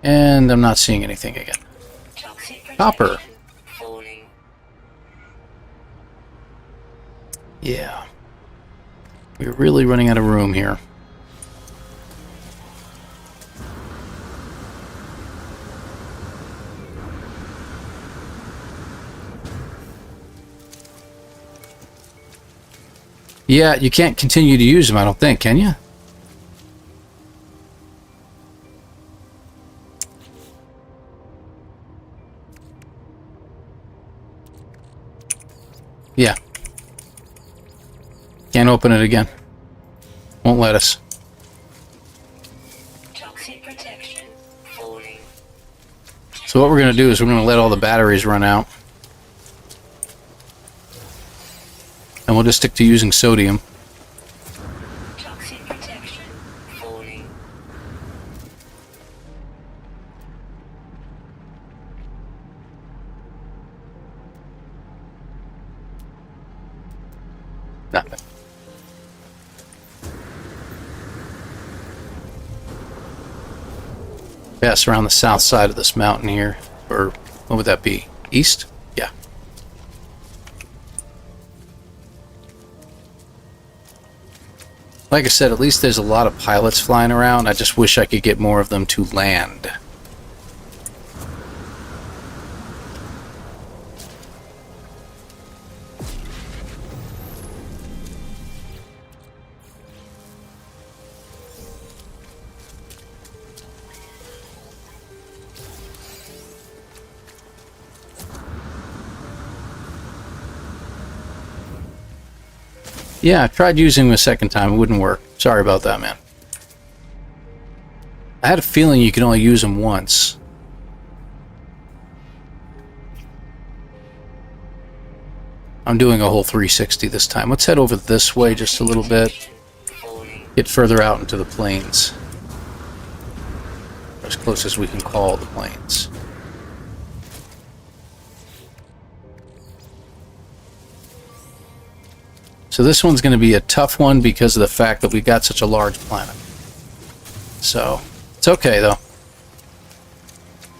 Speaker 1: And I'm not seeing anything again. Copper.
Speaker 2: Falling.
Speaker 1: Yeah. We're really running out of room here. Yeah, you can't continue to use them, I don't think, can you? Yeah. Can't open it again. Won't let us.
Speaker 2: Toxic protection. Falling.
Speaker 1: So what we're going to do is we're going to let all the batteries run out. And we'll just stick to using sodium.
Speaker 2: Toxic protection. Falling.
Speaker 1: Nothing. Pass around the south side of this mountain here. Or what would that be? East? Yeah. Like I said, at least there's a lot of pilots flying around. I just wish I could get more of them to land. Yeah, I tried using them a second time. It wouldn't work. Sorry about that, man. I had a feeling you could only use them once. I'm doing a whole 360 this time. Let's head over this way just a little bit. Get further out into the plains. As close as we can call the plains. So this one's going to be a tough one because of the fact that we got such a large planet. So, it's okay though.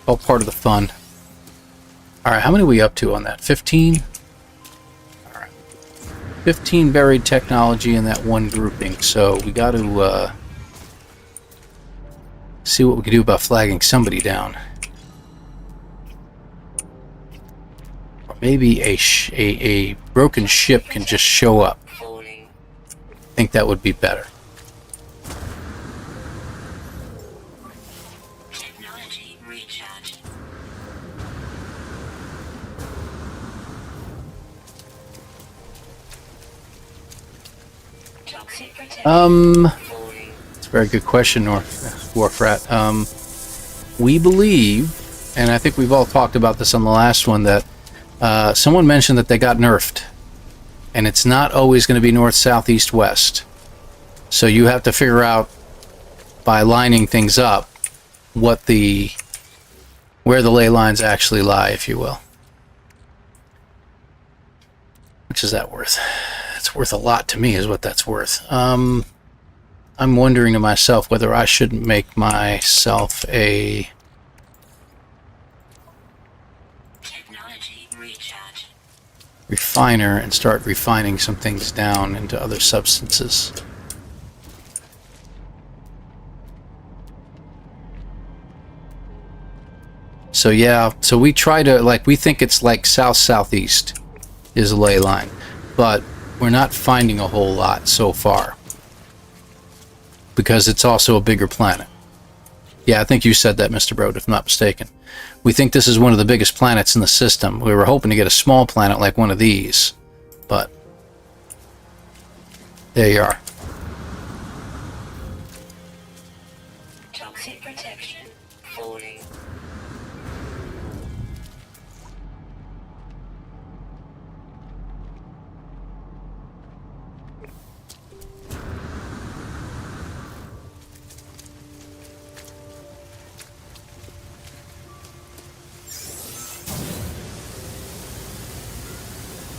Speaker 1: All part of the fun. Alright, how many are we up to on that? 15? Alright. 15 buried technology in that one grouping, so we got to see what we can do about flagging somebody down. Or maybe a broken ship can just show up. I think that would be better.
Speaker 2: Technology recharge. Toxic protection. Falling.
Speaker 1: It's a very good question, Warfrat. We believe, and I think we've all talked about this on the last one, that someone mentioned that they got nerfed. And it's not always going to be north, south, east, west. So you have to figure out, by lining things up, where the ley lines actually lie, if you will. Which is that worth? It's worth a lot to me, is what that's worth. I'm wondering to myself whether I shouldn't make myself a
Speaker 2: Technology recharge.
Speaker 1: refiner and start refining some things down into other substances. So yeah, so we try to, like, we think it's like south-southeast is a ley line, but we're not finding a whole lot so far because it's also a bigger planet. Yeah, I think you said that, Mr. Broad, if I'm not mistaken. We think this is one of the biggest planets in the system. We were hoping to get a small planet like one of these, but there you are.
Speaker 2: Toxic protection. Falling.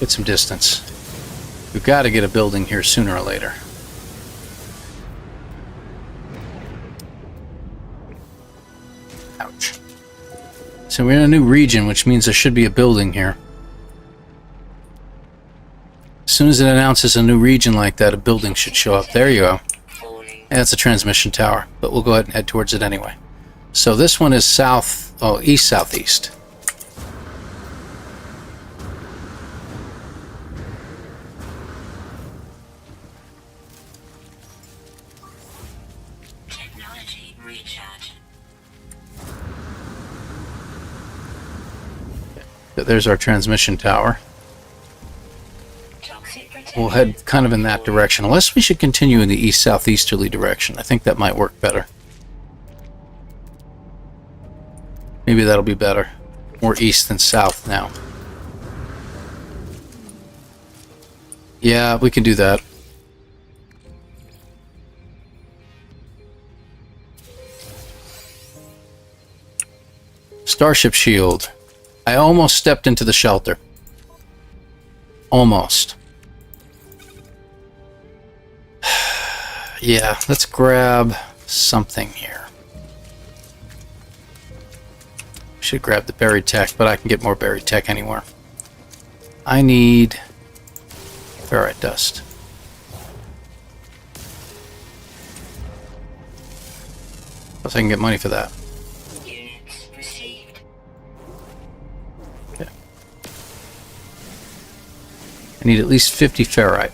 Speaker 1: Get some distance. We've got to get a building here sooner or later. Ouch. So we're in a new region, which means there should be a building here. As soon as it announces a new region like that, a building should show up. There you go.
Speaker 2: Falling.
Speaker 1: And that's a transmission tower, but we'll go ahead and head towards it anyway. So this one is east-southeast.
Speaker 2: Technology recharge.
Speaker 1: There's our transmission tower.
Speaker 2: Toxic protection.
Speaker 1: We'll head kind of in that direction, unless we should continue in the east-southeasterly direction. I think that might work better. Maybe that'll be better. More east than south now. Yeah, we can do that. Starship shield. I almost stepped into the shelter. Almost. Yeah, let's grab something here. Should grab the buried tech, but I can get more buried tech anywhere. I need ferrite dust. Plus I can get money for that.
Speaker 2: Units received.
Speaker 1: Okay. I need at least 50 ferrite.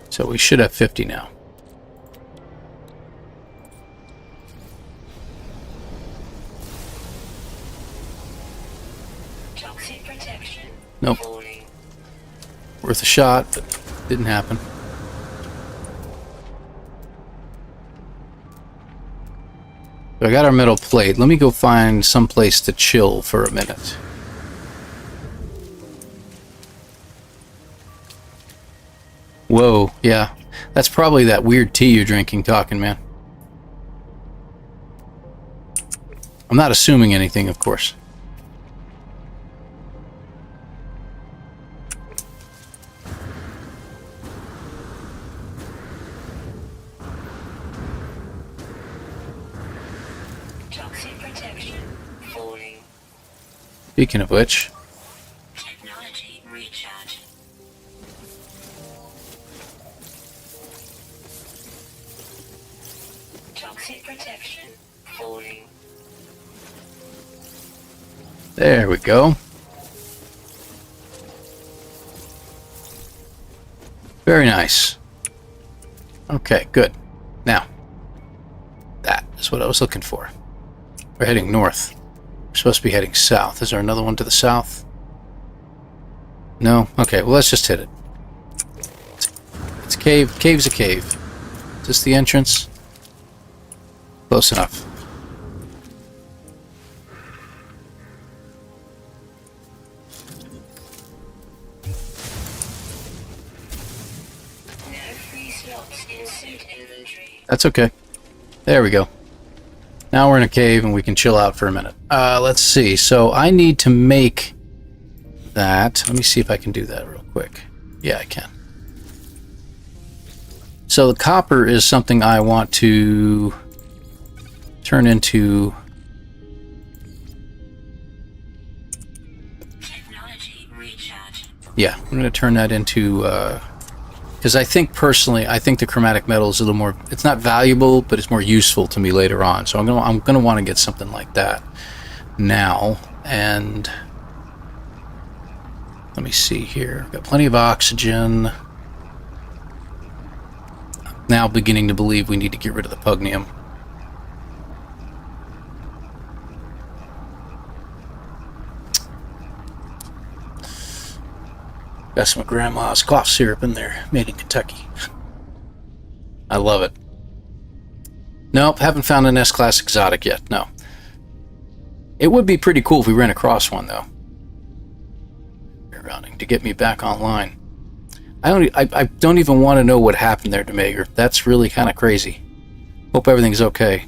Speaker 1: So we should have 50 now.
Speaker 2: Toxic protection.
Speaker 1: Nope.
Speaker 2: Falling.
Speaker 1: Worth a shot, but didn't happen. So I got our metal plate. Let me go find some place to chill for a minute. Whoa, yeah. That's probably that weird tea you're drinking talking, man. I'm not assuming anything, of course.
Speaker 2: Toxic protection. Falling.
Speaker 1: Speaking of which,
Speaker 2: Technology recharge. Toxic protection. Falling.
Speaker 1: there we go. Very nice. Okay, good. Now, that is what I was looking for. We're heading north. We're supposed to be heading south. Is there another one to the south? No? Okay, well, let's just hit it. It's a cave. Cave's a cave. Is this the entrance? Close enough.
Speaker 2: No free slots in suit inventory.
Speaker 1: That's okay. There we go. Now we're in a cave and we can chill out for a minute. Let's see. So I need to make that. Let me see if I can do that real quick. Yeah, I can. So the copper is something I want to turn into...
Speaker 2: Technology recharge.
Speaker 1: Yeah, I'm going to turn that into... because I think personally, I think the chromatic metal is a little more... It's not valuable, but it's more useful to me later on. So I'm gonna want to get something like that now. And let me see here. Got plenty of oxygen. I'm now beginning to believe we need to get rid of the pugnium. Got some of Grandma's cough syrup in there, made in Kentucky. I love it. Nope, haven't found an S-Class exotic yet, no. It would be pretty cool if we ran across one, though. Running to get me back online. I don't even want to know what happened there, Demager. That's really kind of crazy. Hope everything's okay.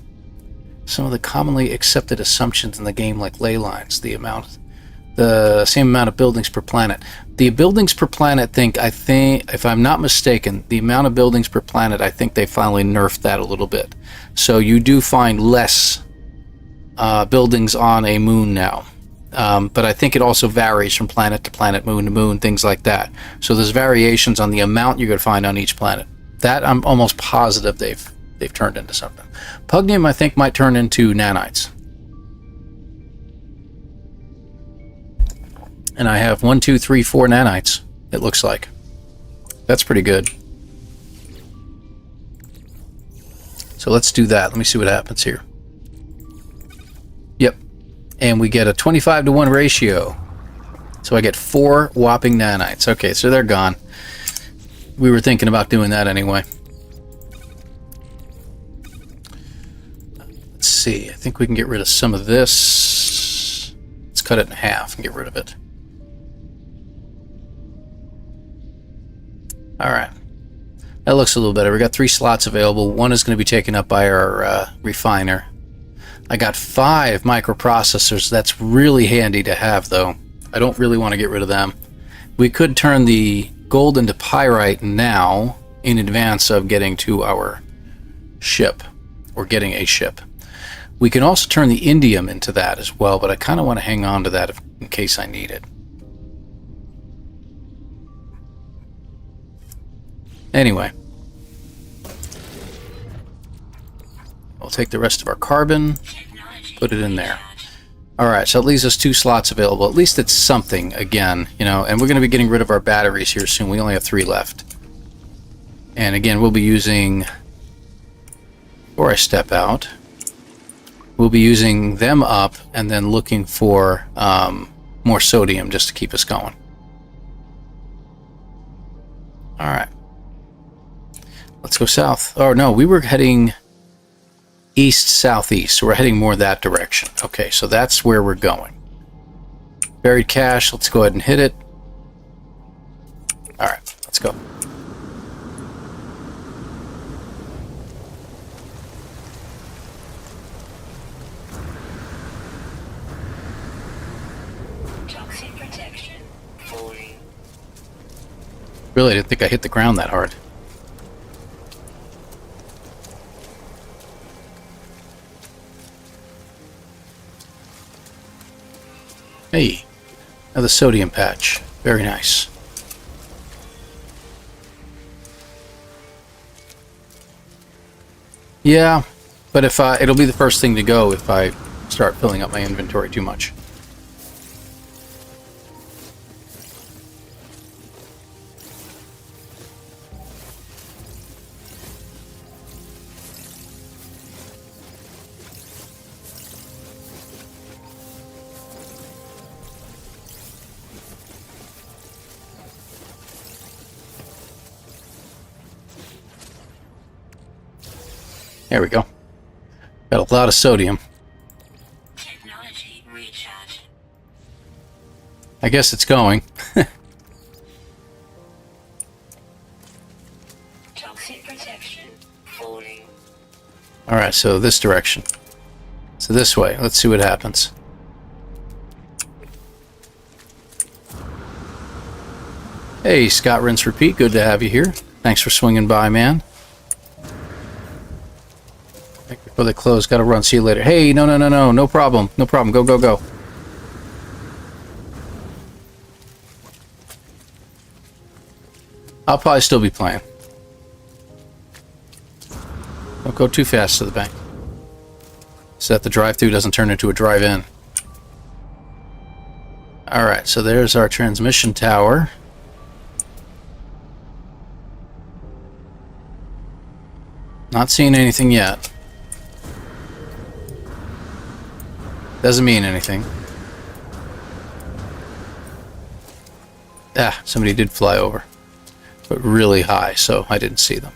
Speaker 1: Some of the commonly accepted assumptions in the game, like ley lines, the same amount of buildings per planet. The buildings per planet I think, if I'm not mistaken, the amount of buildings per planet, I think they finally nerfed that a little bit. So you do find less buildings on a moon now. But I think it also varies from planet to planet, moon to moon, things like that. So there's variations on the amount you're going to find on each planet. That I'm almost positive they've turned into something. Pugnium, I think, might turn into nanites. And I have 1, 2, 3, 4 nanites, it looks like. That's pretty good. So let's do that. Let me see what happens here. Yep. And we get a 25-to-1 ratio. So I get 4 whopping nanites. Okay, so they're gone. We were thinking about doing that anyway. Let's see. I think we can get rid of some of this. Let's cut it in half and get rid of it. Alright. That looks a little better. We got 3 slots available. 1 is going to be taken up by our refiner. I got 5 microprocessors. That's really handy to have, though. I don't really want to get rid of them. We could turn the gold into pyrite now in advance of getting to our ship, or getting a ship. We can also turn the indium into that as well, but I kind of want to hang on to that in case I need it. Anyway, we'll take the rest of our carbon, put it in there. Alright, so it leaves us 2 slots available. At least it's something, again, you know, and we're going to be getting rid of our batteries here soon. We only have 3 left. And again, we'll be using, before I step out, we'll be using them up and then looking for more sodium just to keep us going. Alright. Let's go south. Oh, no, we were heading east-southeast, so we're heading more that direction. Okay, so that's where we're going. Buried cache, let's go ahead and hit it. Alright, let's go.
Speaker 2: Toxic protection. Falling.
Speaker 1: Really, I didn't think I hit the ground that hard. Hey, another sodium patch. Very nice. Yeah, but if it'll be the first thing to go if I start filling up my inventory too much. There we go. Got a lot of sodium.
Speaker 2: Technology recharge.
Speaker 1: I guess it's going.
Speaker 2: Toxic protection. Falling.
Speaker 1: Alright, so this direction. So this way. Let's see what happens. Hey, Scott Rinse Repeat. Good to have you here. Thanks for swinging by, man. Before they close, gotta run. See you later. Hey, no problem. No problem. Go, go, go. I'll probably still be playing. Don't go too fast to the bank, so that the drive-thru doesn't turn into a drive-in. Alright, so there's our transmission tower. Not seeing anything yet. Doesn't mean anything. Ah, somebody did fly over. But really high, so I didn't see them.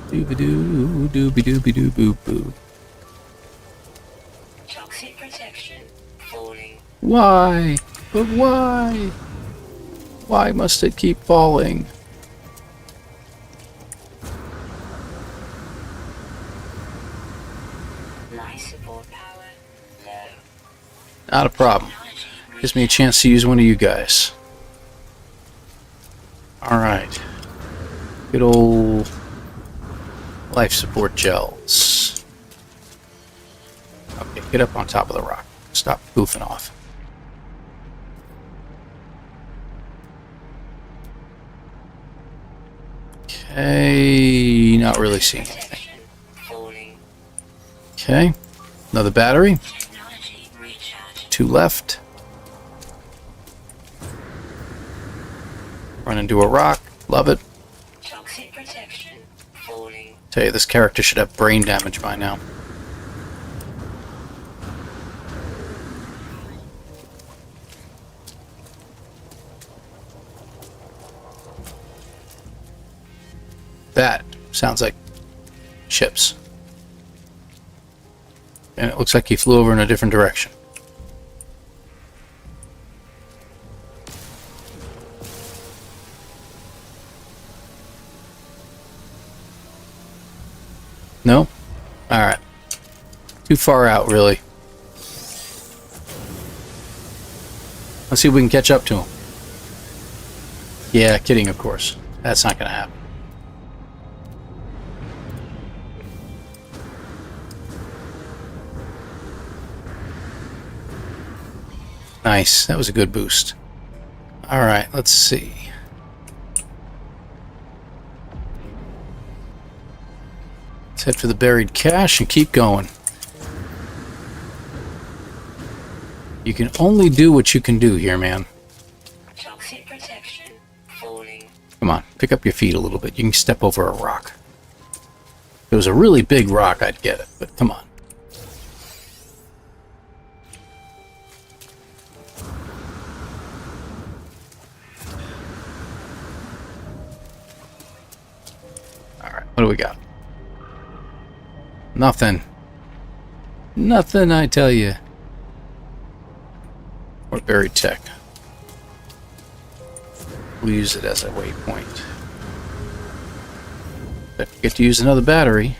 Speaker 1: Dooby-doo, dooby-dooby-doo-boo-boo.
Speaker 2: Toxic protection. Falling.
Speaker 1: Why? But why? Why must it keep falling?
Speaker 2: Life support power. Low.
Speaker 1: Not a problem.
Speaker 2: Technology
Speaker 1: Gives me a chance to use one of you guys. Alright. Good old life support gels. Okay, get up on top of the rock. Stop goofing off. Okay, not really seeing anything.
Speaker 2: protection. Falling.
Speaker 1: Okay, another battery.
Speaker 2: Technology recharge.
Speaker 1: 2 left. Run into a rock. Love it.
Speaker 2: Toxic protection. Falling.
Speaker 1: Tell you, this character should have brain damage by now. That sounds like ships. And it looks like he flew over in a different direction. No? Alright. Too far out, really. Let's see if we can catch up to him. Yeah, kidding, of course. That's not going to happen. Nice. That was a good boost. Alright, let's see. Let's head for the buried cache and keep going. You can only do what you can do here, man.
Speaker 2: Toxic protection. Falling.
Speaker 1: Come on, pick up your feet a little bit. You can step over a rock. If it was a really big rock, I'd get it, but come on. Alright, what do we got? Nothing. Nothing, I tell you. Or buried tech. We'll use it as a waypoint. I forget to use another battery.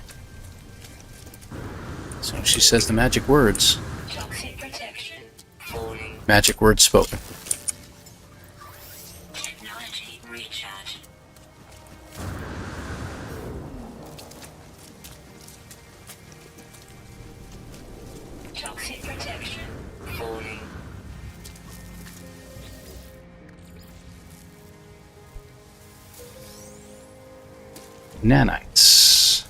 Speaker 1: So she says the magic words.
Speaker 2: Toxic protection. Falling.
Speaker 1: Magic words spoken.
Speaker 2: Technology recharge. Toxic protection. Falling.
Speaker 1: Nanites.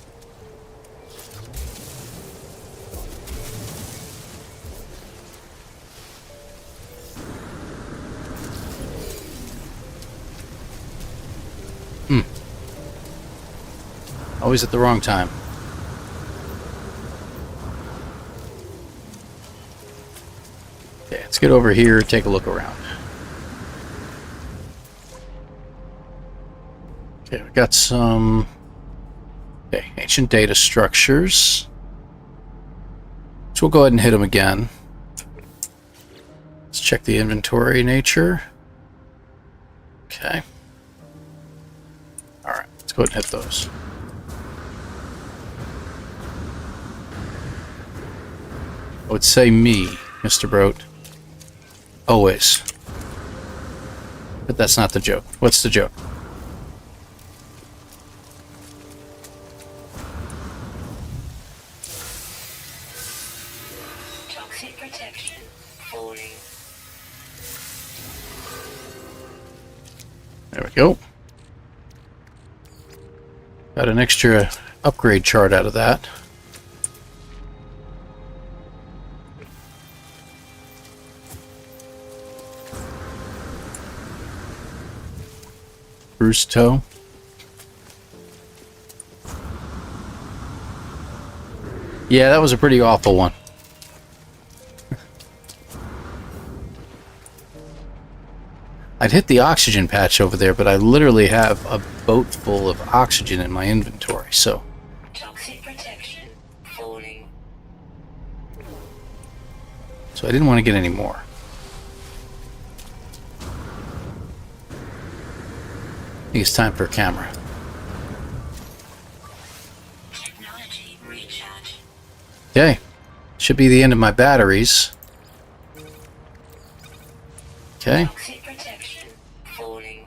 Speaker 1: Always at the wrong time. Okay, let's get over here, take a look around. Okay, we got some ancient data structures. So we'll go ahead and hit them again. Let's check the inventory nature. Okay. Alright, let's go ahead and hit those. I would say me, Mr. Brote. Always. But that's not the joke. What's the joke?
Speaker 2: Toxic protection falling.
Speaker 1: There we go. Got an extra upgrade chart out of that. Bruce toe. Yeah, that was a pretty awful one. I'd hit the oxygen patch over there, but I literally have a boat full of oxygen in my inventory, so...
Speaker 2: Toxic protection falling.
Speaker 1: So I didn't want to get any more. I think it's time for a camera.
Speaker 2: Technology recharge.
Speaker 1: Okay. Should be the end of my batteries. Okay.
Speaker 2: Toxic protection falling.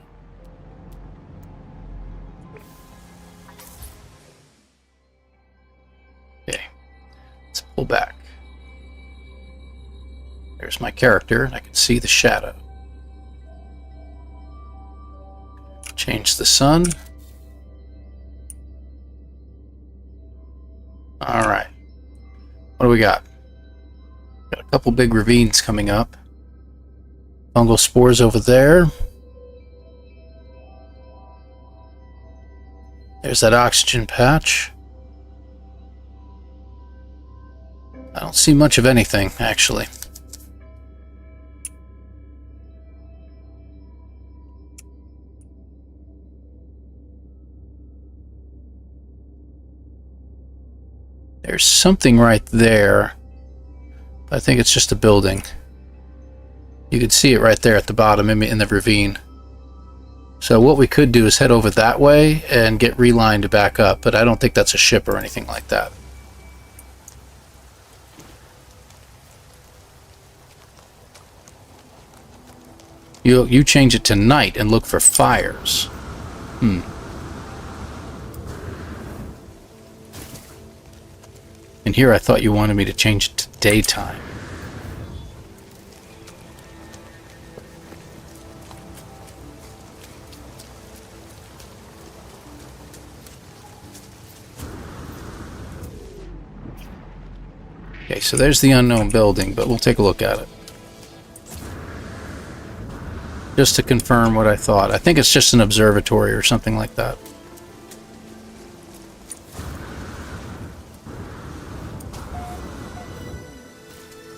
Speaker 1: Okay. Let's pull back. There's my character, and I can see the shadow. Change the sun. Alright. What do we got? Got a couple big ravines coming up. Fungal spores over there. There's that oxygen patch. I don't see much of anything, actually. There's something right there. I think it's just a building. You can see it right there at the bottom in the ravine. So what we could do is head over that way and get relined back up, but I don't think that's a ship or anything like that. You change it to night and look for fires. And here I thought you wanted me to change it to daytime. Okay, so there's the unknown building, but we'll take a look at it. Just to confirm what I thought. I think it's just an observatory or something like that.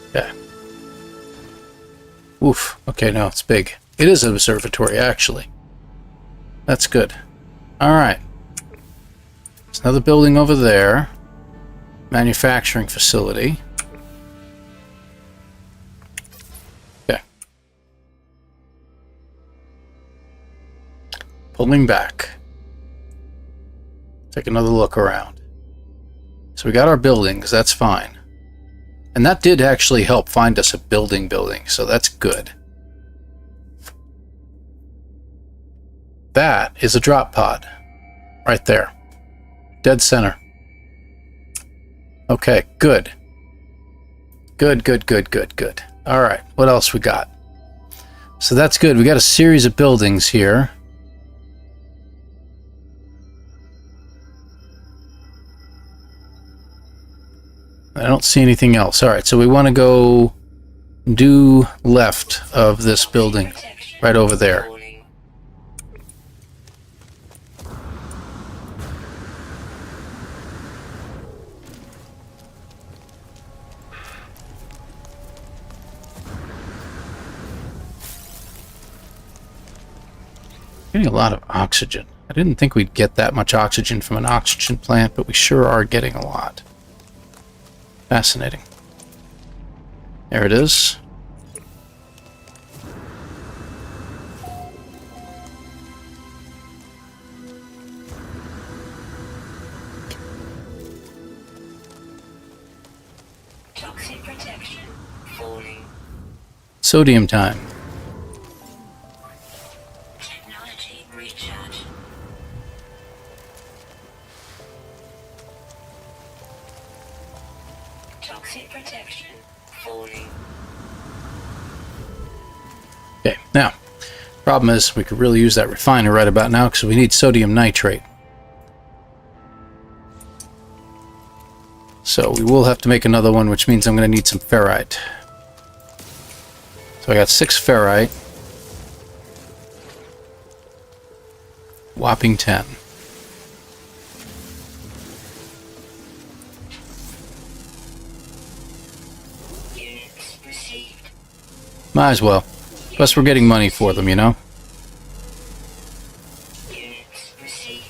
Speaker 1: Okay. Oof. Okay, no, it's big. It is an observatory, actually. That's good. Alright. There's another building over there. Manufacturing facility. Okay. Pulling back. Take another look around. So we got our buildings, that's fine. And that did actually help find us a building, so that's good. That is a drop pod. Right there. Dead center. Okay, good. Good. Alright, what else we got? So that's good. We got a series of buildings here. I don't see anything else. Alright, so we want to go due left of this building. Right over there. Getting a lot of oxygen. I didn't think we'd get that much oxygen from an oxygen plant, but we sure are getting a lot. Fascinating. There it is.
Speaker 2: Toxic protection falling.
Speaker 1: Sodium time.
Speaker 2: Technology recharge. Toxic protection falling.
Speaker 1: Okay, now, problem is we could really use that refiner right about now because we need sodium nitrate. So we will have to make another one, which means I'm going to need some ferrite. So I got 6 ferrite. Whopping 10.
Speaker 2: Units received.
Speaker 1: Might as well. Plus we're getting money for them, you know?
Speaker 2: Units received.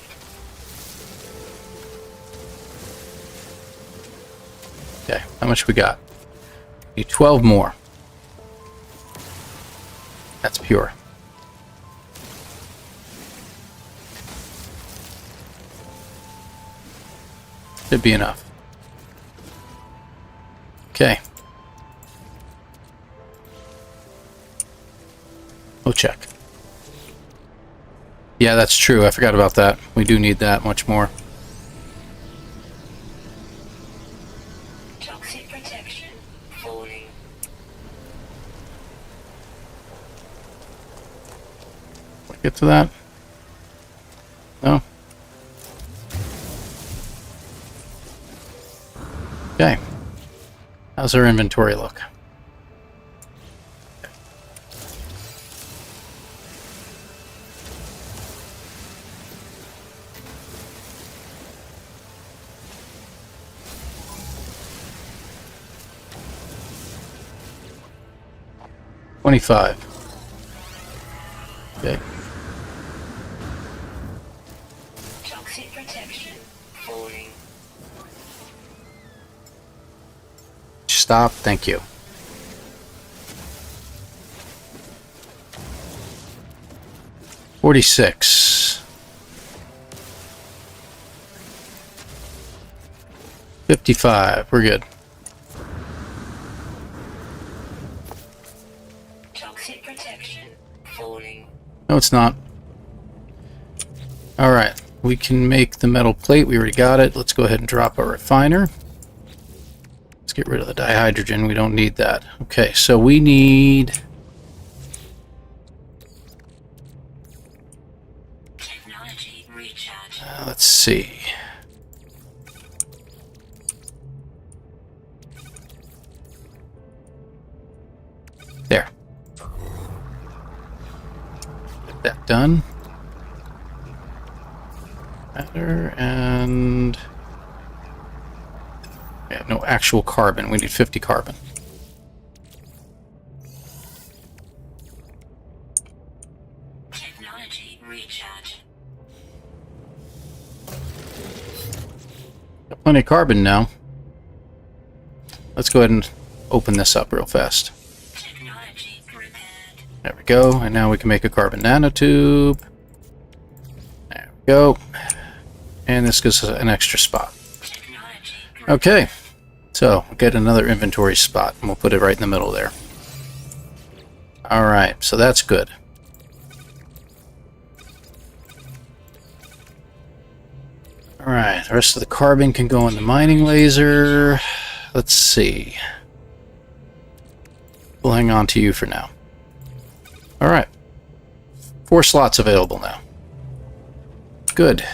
Speaker 1: Okay, how much we got? Need 12 more. That's pure. Should be enough. Okay. We'll check. Yeah, that's true. I forgot about that. We do need that much more.
Speaker 2: Toxic protection falling.
Speaker 1: Get to that? No? Okay. How's our inventory look? $25. Okay.
Speaker 2: Toxic protection falling.
Speaker 1: Stop. Thank you. $46. 55. We're good.
Speaker 2: Toxic protection falling.
Speaker 1: No, it's not. Alright. We can make the metal plate. We already got it. Let's go ahead and drop our refiner. Let's get rid of the dihydrogen. We don't need that. Okay, so we need...
Speaker 2: Technology recharge.
Speaker 1: let's see. There. Get that done. Matter and... yeah, no actual carbon. We need 50 carbon.
Speaker 2: Technology recharge.
Speaker 1: Got plenty of carbon now. Let's go ahead and open this up real fast.
Speaker 2: Technology repaired.
Speaker 1: There we go. And now we can make a carbon nanotube. There we go. And this gives us an extra spot.
Speaker 2: Technology
Speaker 1: Okay. So, we'll get another inventory spot, and we'll put it right in the middle there. Alright, so that's good. Alright, the rest of the carbon can go in the mining laser. Let's see. We'll hang on to you for now. Alright. 4 slots available now. Good.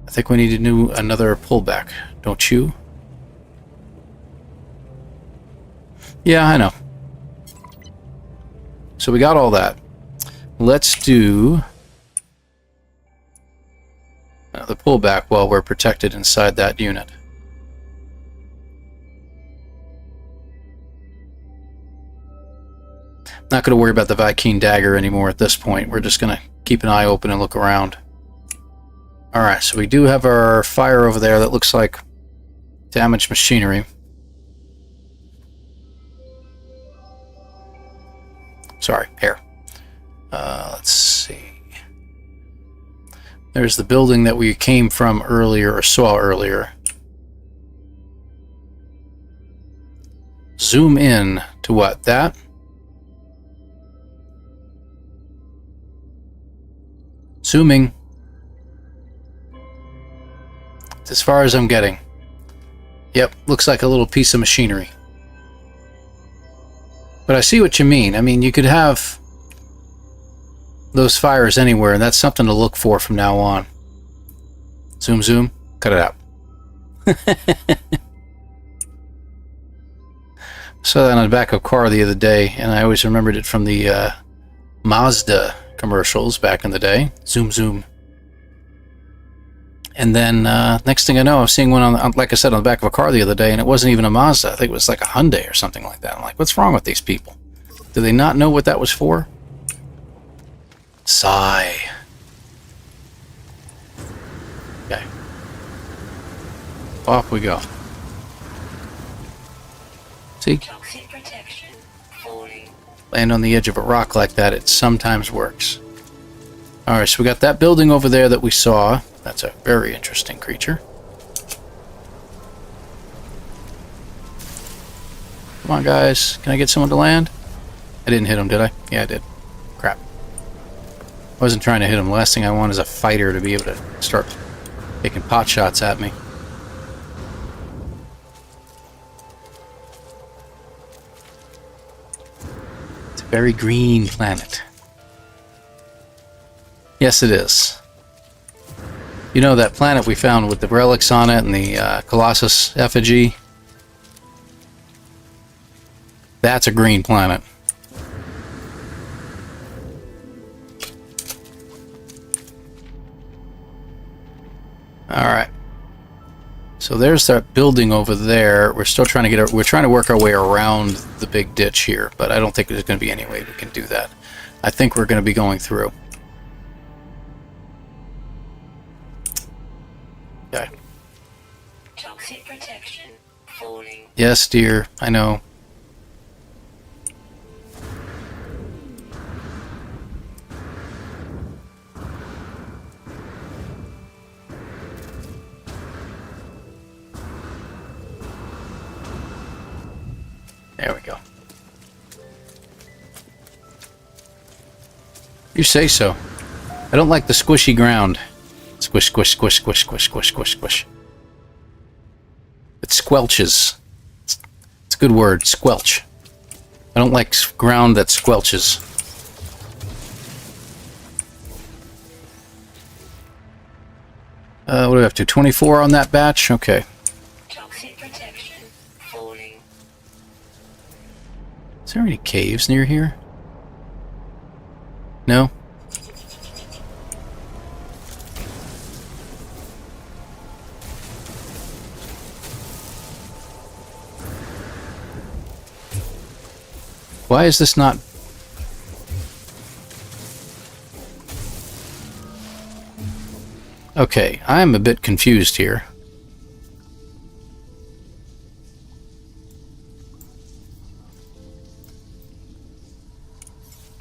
Speaker 1: I think we need to do another pullback, don't you? Yeah, I know. So we got all that. Let's do another pullback while we're protected inside that unit. Not going to worry about the Vy'keen dagger anymore at this point. We're just going to keep an eye open and look around. Alright, so we do have our fire over there that looks like damaged machinery. Sorry, hair. Let's see. There's the building that we came from earlier, or saw earlier. Zoom in to what? That? Zooming. It's as far as I'm getting. Yep, looks like a little piece of machinery. But I see what you mean. I mean, you could have those fires anywhere, and that's something to look for from now on. Zoom, zoom. Cut it out. Saw that on the back of a car the other day, and I always remembered it from the Mazda commercials back in the day. Zoom, zoom. And then next thing I know, I was seeing one on, like I said, on the back of a car the other day, and it wasn't even a Mazda. I think it was like a Hyundai or something like that. I'm like, what's wrong with these people? Do they not know what that was for? Sigh. Okay. Off we go. See?
Speaker 2: Toxic protection. Falling.
Speaker 1: Land on the edge of a rock like that, it sometimes works. Alright, so we got that building over there that we saw. That's a very interesting creature. Come on, guys. Can I get someone to land? I didn't hit him, did I? Yeah, I did. Crap. I wasn't trying to hit him. The last thing I want is a fighter to be able to start taking pot shots at me. It's a very green planet. Yes, it is. You know that planet we found with the relics on it and the Colossus effigy? That's a green planet. Alright. So there's that building over there. We're still trying to we're trying to work our way around the big ditch here, but I don't think there's going to be any way we can do that. I think we're going to be going through. Okay.
Speaker 2: Toxic protection. Falling.
Speaker 1: Yes, dear. I know. There we go. You say so. I don't like the squishy ground. Squish, squish, squish, squish, squish, squish, squish, squish. It squelches. It's a good word, squelch. I don't like ground that squelches. What do we have to? 24 on that batch? Okay.
Speaker 2: Toxic protection. Falling.
Speaker 1: Is there any caves near here? No? Why is this not... Okay, I'm a bit confused here.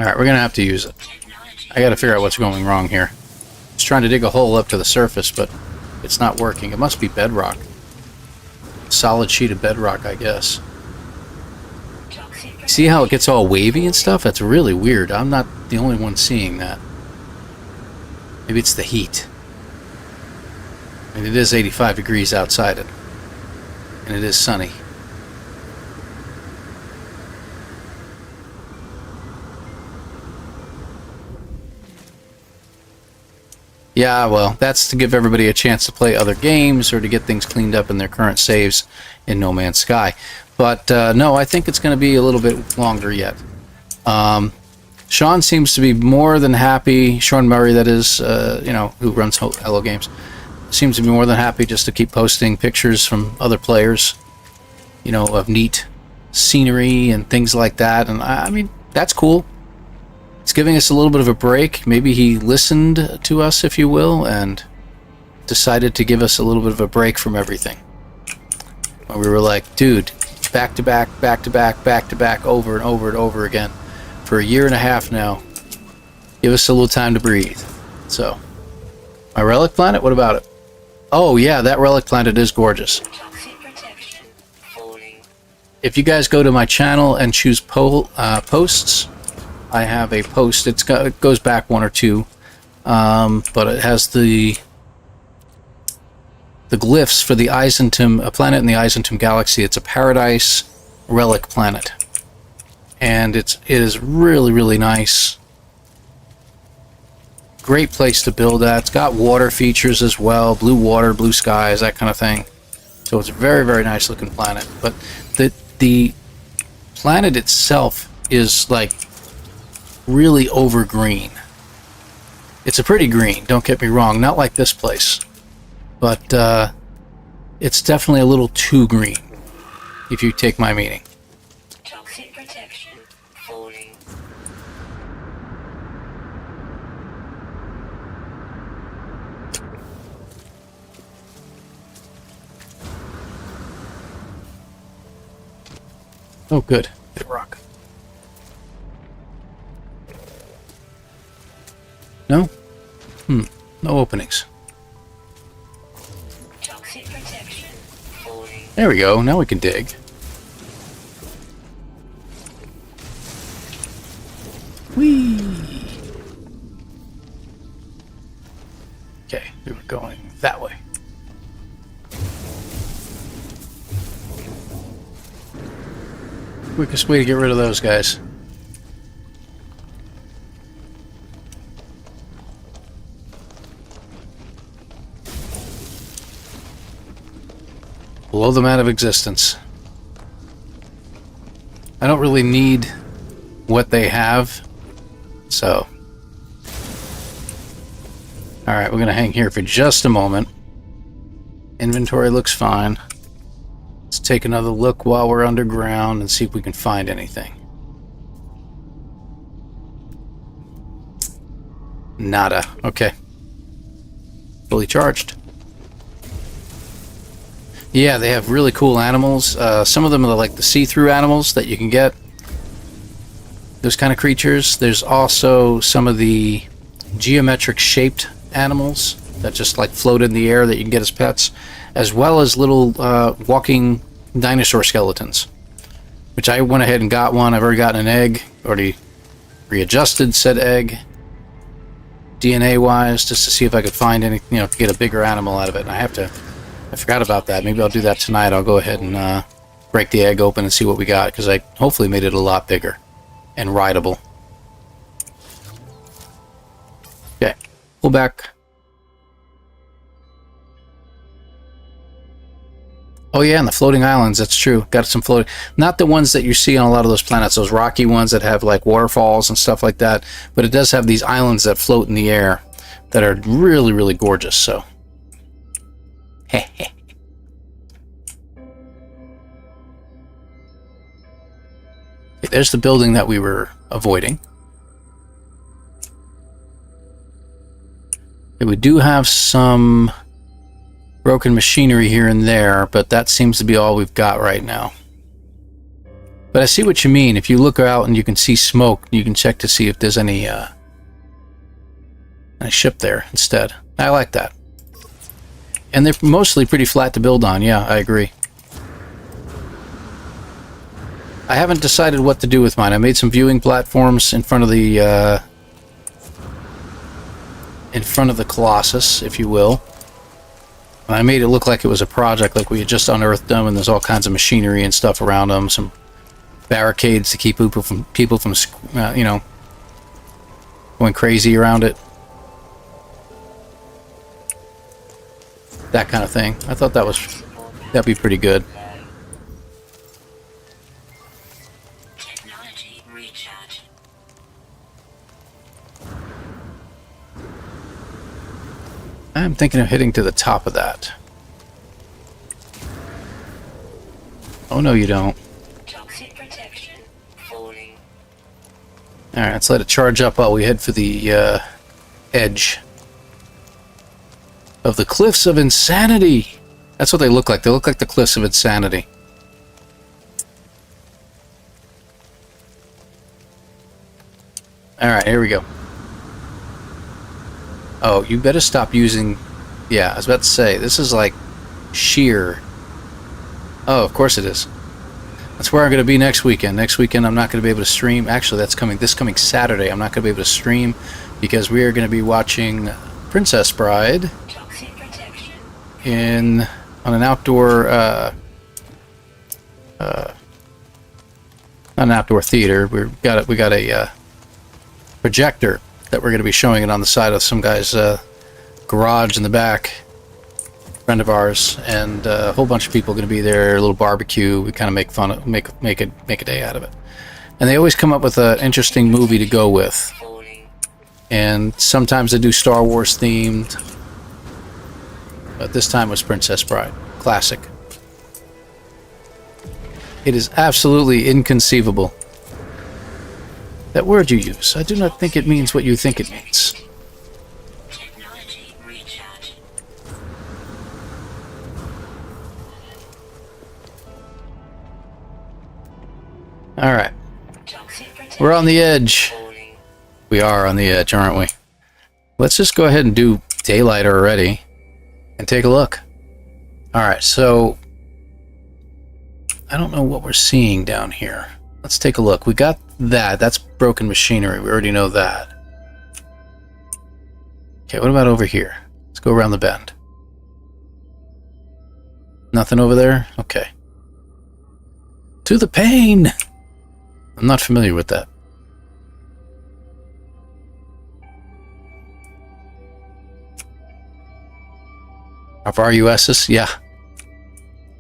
Speaker 1: Alright, we're gonna have to use it. I gotta figure out what's going wrong here. It's trying to dig a hole up to the surface, but it's not working. It must be bedrock. Solid sheet of bedrock, I guess. See how it gets all wavy and stuff? That's really weird. I'm not the only one seeing that. Maybe it's the heat. I mean, it is 85 degrees outside it. And it is sunny. Yeah, well, that's to give everybody a chance to play other games or to get things cleaned up in their current saves in No Man's Sky. But no, I think it's going to be a little bit longer yet. Sean seems to be more than happy. Sean Murray, that is, you know, who runs Hello Games, seems to be more than happy just to keep posting pictures from other players, you know, of neat scenery and things like that. And I mean, that's cool. It's giving us a little bit of a break. Maybe he listened to us, if you will, and decided to give us a little bit of a break from everything. We were like, dude, back to back, back to back, back to back, over and over and over again for a year and a half now. Give us a little time to breathe. So, my relic planet, what about it? Oh yeah, that relic planet is gorgeous.
Speaker 2: Toxic protection. Falling.
Speaker 1: If you guys go to my channel and choose posts, I have a post. It goes back one or two, but it has the glyphs for the Eisentum, a planet in the Eisentum galaxy. It's a paradise relic planet, and it is really, really nice. Great place to build at. It's got water features as well, blue water, blue skies, that kind of thing. So it's a very, very nice looking planet. But the planet itself is like really over green. It's a pretty green, don't get me wrong, not like this place. But it's definitely a little too green, if you take my meaning.
Speaker 2: Toxic protection. Falling.
Speaker 1: Oh, good. Hit a rock. No? No openings.
Speaker 2: Toxic protection. Falling.
Speaker 1: There we go. Now we can dig. Whee! Okay, we were going that way. Quickest way to get rid of those guys. Blow them out of existence. I don't really need what they have, so. Alright, we're going to hang here for just a moment. Inventory looks fine. Let's take another look while we're underground and see if we can find anything. Nada. Okay. Fully charged. Yeah, they have really cool animals. Some of them are like the see-through animals that you can get. Those kind of creatures. There's also some of the geometric shaped animals that just like float in the air that you can get as pets, as well as little walking dinosaur skeletons, which I went ahead and got one. I've already gotten an egg, already readjusted said egg DNA wise, just to see if I could find any, to get a bigger animal out of it. And I forgot about that. Maybe I'll do that tonight. I'll go ahead and break the egg open and see what we got, because I hopefully made it a lot bigger and rideable. Okay, pull back. Oh yeah, and the floating islands, that's true. Got some floating, not the ones that you see on a lot of those planets, those rocky ones that have like waterfalls and stuff like that, but it does have these islands that float in the air that are really, really gorgeous, so. There's the building that we were avoiding. Okay, we do have some broken machinery here and there, but that seems to be all we've got right now. But I see what you mean. If you look out and you can see smoke, you can check to see if there's any ship there instead. I like that. And they're mostly pretty flat to build on. Yeah, I agree. I haven't decided what to do with mine. I made some viewing platforms in front of the Colossus, if you will. And I made it look like it was a project, like we had just unearthed them, and there's all kinds of machinery and stuff around them. Some barricades to keep people from going crazy around it. That kind of thing. I thought that'd be pretty good.
Speaker 2: Technology recharge.
Speaker 1: I'm thinking of hitting to the top of that. Oh no, you don't.
Speaker 2: Toxic protection. Falling.
Speaker 1: Alright, let's let it charge up while we head for the edge. of the Cliffs of Insanity. That's what they look like. They look like the Cliffs of Insanity. Alright, here we go. Oh, you better stop using... Yeah, I was about to say, this is like sheer. Oh, of course it is. That's where I'm going to be next weekend. Next weekend I'm not going to be able to stream. Actually, that's this coming Saturday. I'm not going to be able to stream because we are going to be watching Princess Bride on an outdoor not an outdoor theater. We got a projector that we're going to be showing it on the side of some guy's garage in the back, friend of ours, and a whole bunch of people are going to be there. A little barbecue. We kind of make fun of make a day out of it. And they always come up with an interesting movie to go with. And sometimes they do Star Wars themed, but this time was Princess Bride. Classic. It is absolutely inconceivable. That word you use, I do not think it means what you think it means.
Speaker 2: Technology recharge.
Speaker 1: Alright,
Speaker 2: Toxic protection.
Speaker 1: we're on the edge.
Speaker 2: Falling.
Speaker 1: We are on the edge, aren't we? Let's just go ahead and do daylight already and take a look. Alright, so I don't know what we're seeing down here. Let's take a look. We got that. That's broken machinery. We already know that. Okay, what about over here? Let's go around the bend. Nothing over there? Okay. To the pain! I'm not familiar with that. Of RUSs? Yeah.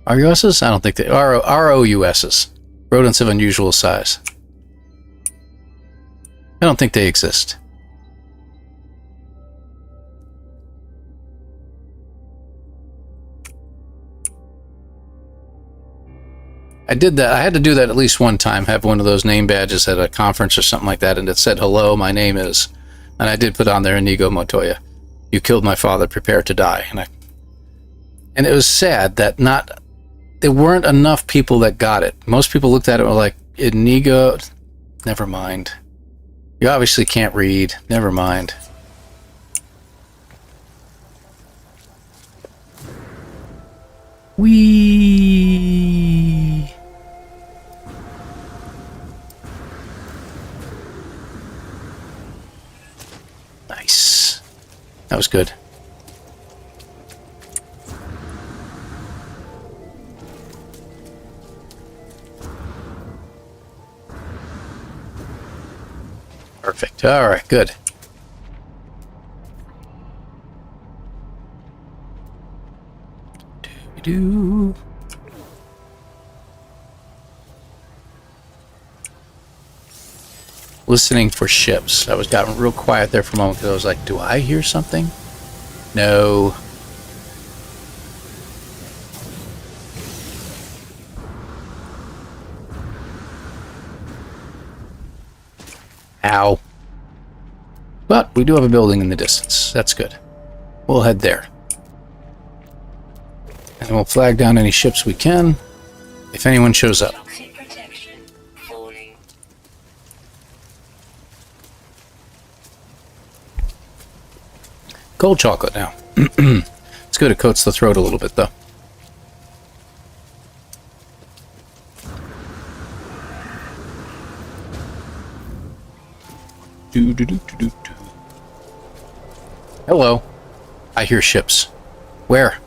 Speaker 1: RUSs? I don't think they... ROUSs. Rodents of unusual size. I don't think they exist. I did that. I had to do that at least one time. Have one of those name badges at a conference or something like that, and it said, "Hello, my name is," and I did put on there, "Inigo Montoya. You killed my father. Prepare to die." And it was sad that there weren't enough people that got it. Most people looked at it and were like, "Inigo, never mind. You obviously can't read. Never mind." Whee! Nice. That was good. Perfect. All right, good. Do. Listening for ships. I was gotten real quiet there for a moment because I was like, do I hear something? No. Ow. But we do have a building in the distance. That's good. We'll head there. And we'll flag down any ships we can if anyone shows up.
Speaker 2: Toxic protection. Falling.
Speaker 1: Cold chocolate now. It's good. It coats the throat a little bit, though. Hello. I hear ships. Where?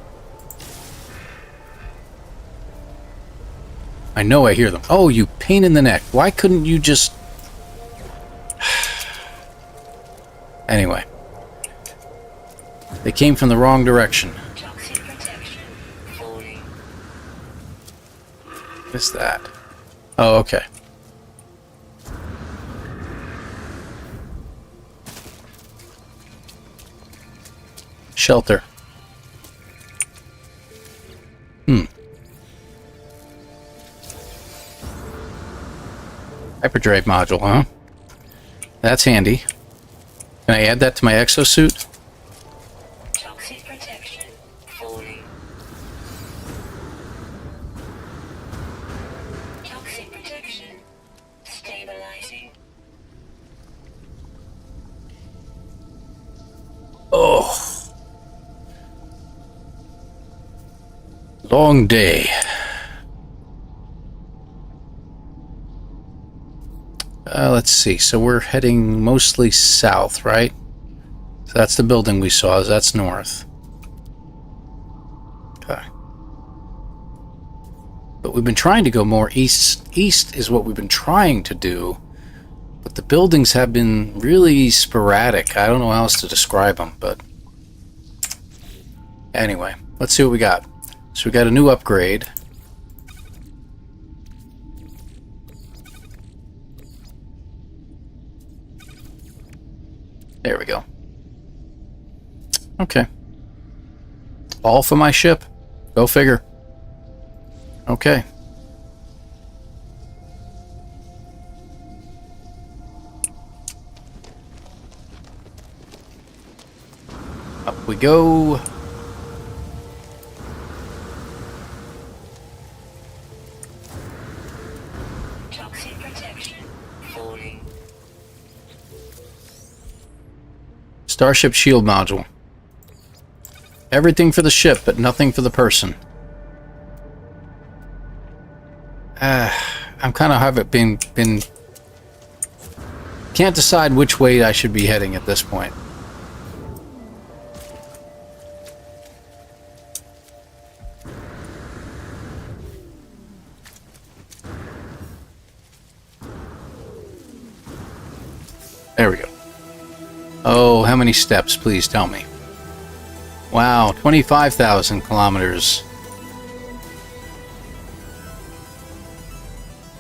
Speaker 1: I know I hear them. Oh, you pain in the neck. Why couldn't you just... Anyway. They came from the wrong direction.
Speaker 2: Toxic protection. Falling.
Speaker 1: What's that? Oh, okay. Shelter. Hyperdrive module, huh? That's handy. Can I add that to my exosuit?
Speaker 2: Toxic protection.
Speaker 1: Long day. Let's see. So we're heading mostly south, right? So that's the building we saw. That's north. Okay. But we've been trying to go more east. East is what we've been trying to do. But the buildings have been really sporadic. I don't know how else to describe them, but... Anyway, let's see what we got. So we got a new upgrade. There we go. Okay. All for my ship. Go figure. Okay. Up we go.
Speaker 2: Toxic protection. Falling.
Speaker 1: Starship shield module. Everything for the ship, but nothing for the person. I'm kind of have been can't decide which way I should be heading at this point. There we go. Oh, how many steps? Please tell me. Wow, 25,000 kilometers.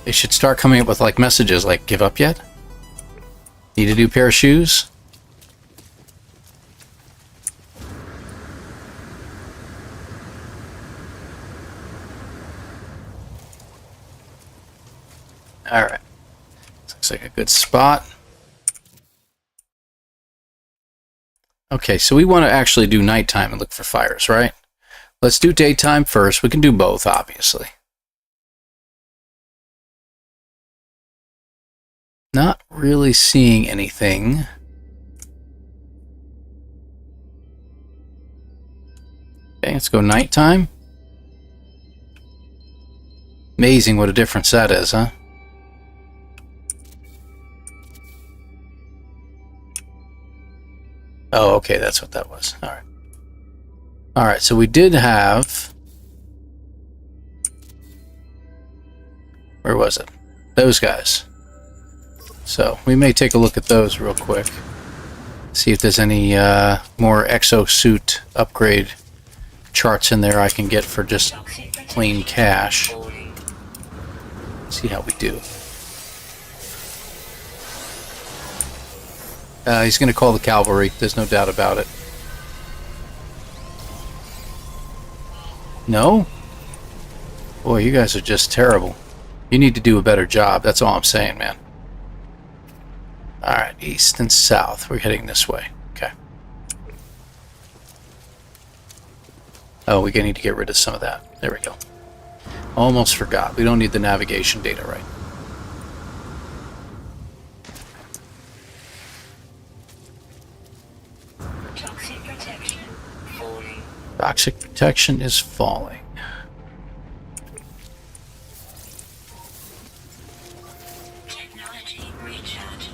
Speaker 1: They should start coming up with like messages like, give up yet? Need a new pair of shoes? Alright. Looks like a good spot. Okay, so we want to actually do nighttime and look for fires, right? Let's do daytime first. We can do both, obviously. Not really seeing anything. Okay, let's go nighttime. Amazing what a difference that is, huh? Oh, okay, that's what that was. All right. All right, so we did have... Where was it? Those guys. So we may take a look at those real quick. See if there's any more exosuit upgrade charts in there I can get for just plain cash. See how we do. He's going to call the cavalry. There's no doubt about it. No? Boy, you guys are just terrible. You need to do a better job. That's all I'm saying, man. Alright, east and south. We're heading this way. Okay. Oh, we're going to need to get rid of some of that. There we go. Almost forgot. We don't need the navigation data, right?
Speaker 2: Toxic protection. Falling.
Speaker 1: Toxic protection is falling.
Speaker 2: Technology recharge.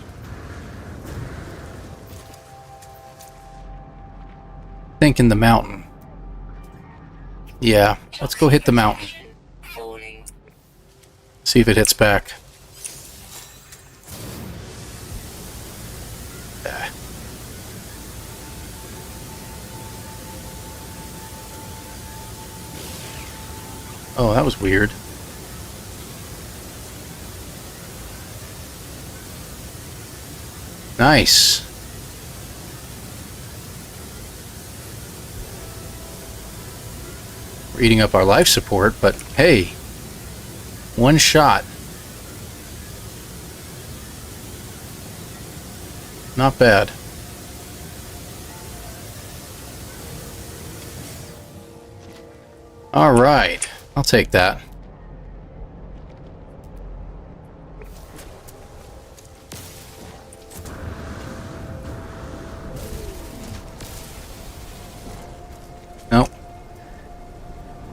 Speaker 1: Thinking the mountain. Yeah, let's go hit the mountain.
Speaker 2: Falling.
Speaker 1: See if it hits back. Ah. Oh, that was weird. Nice. We're eating up our life support, but hey, one shot. Not bad. All right, I'll take that.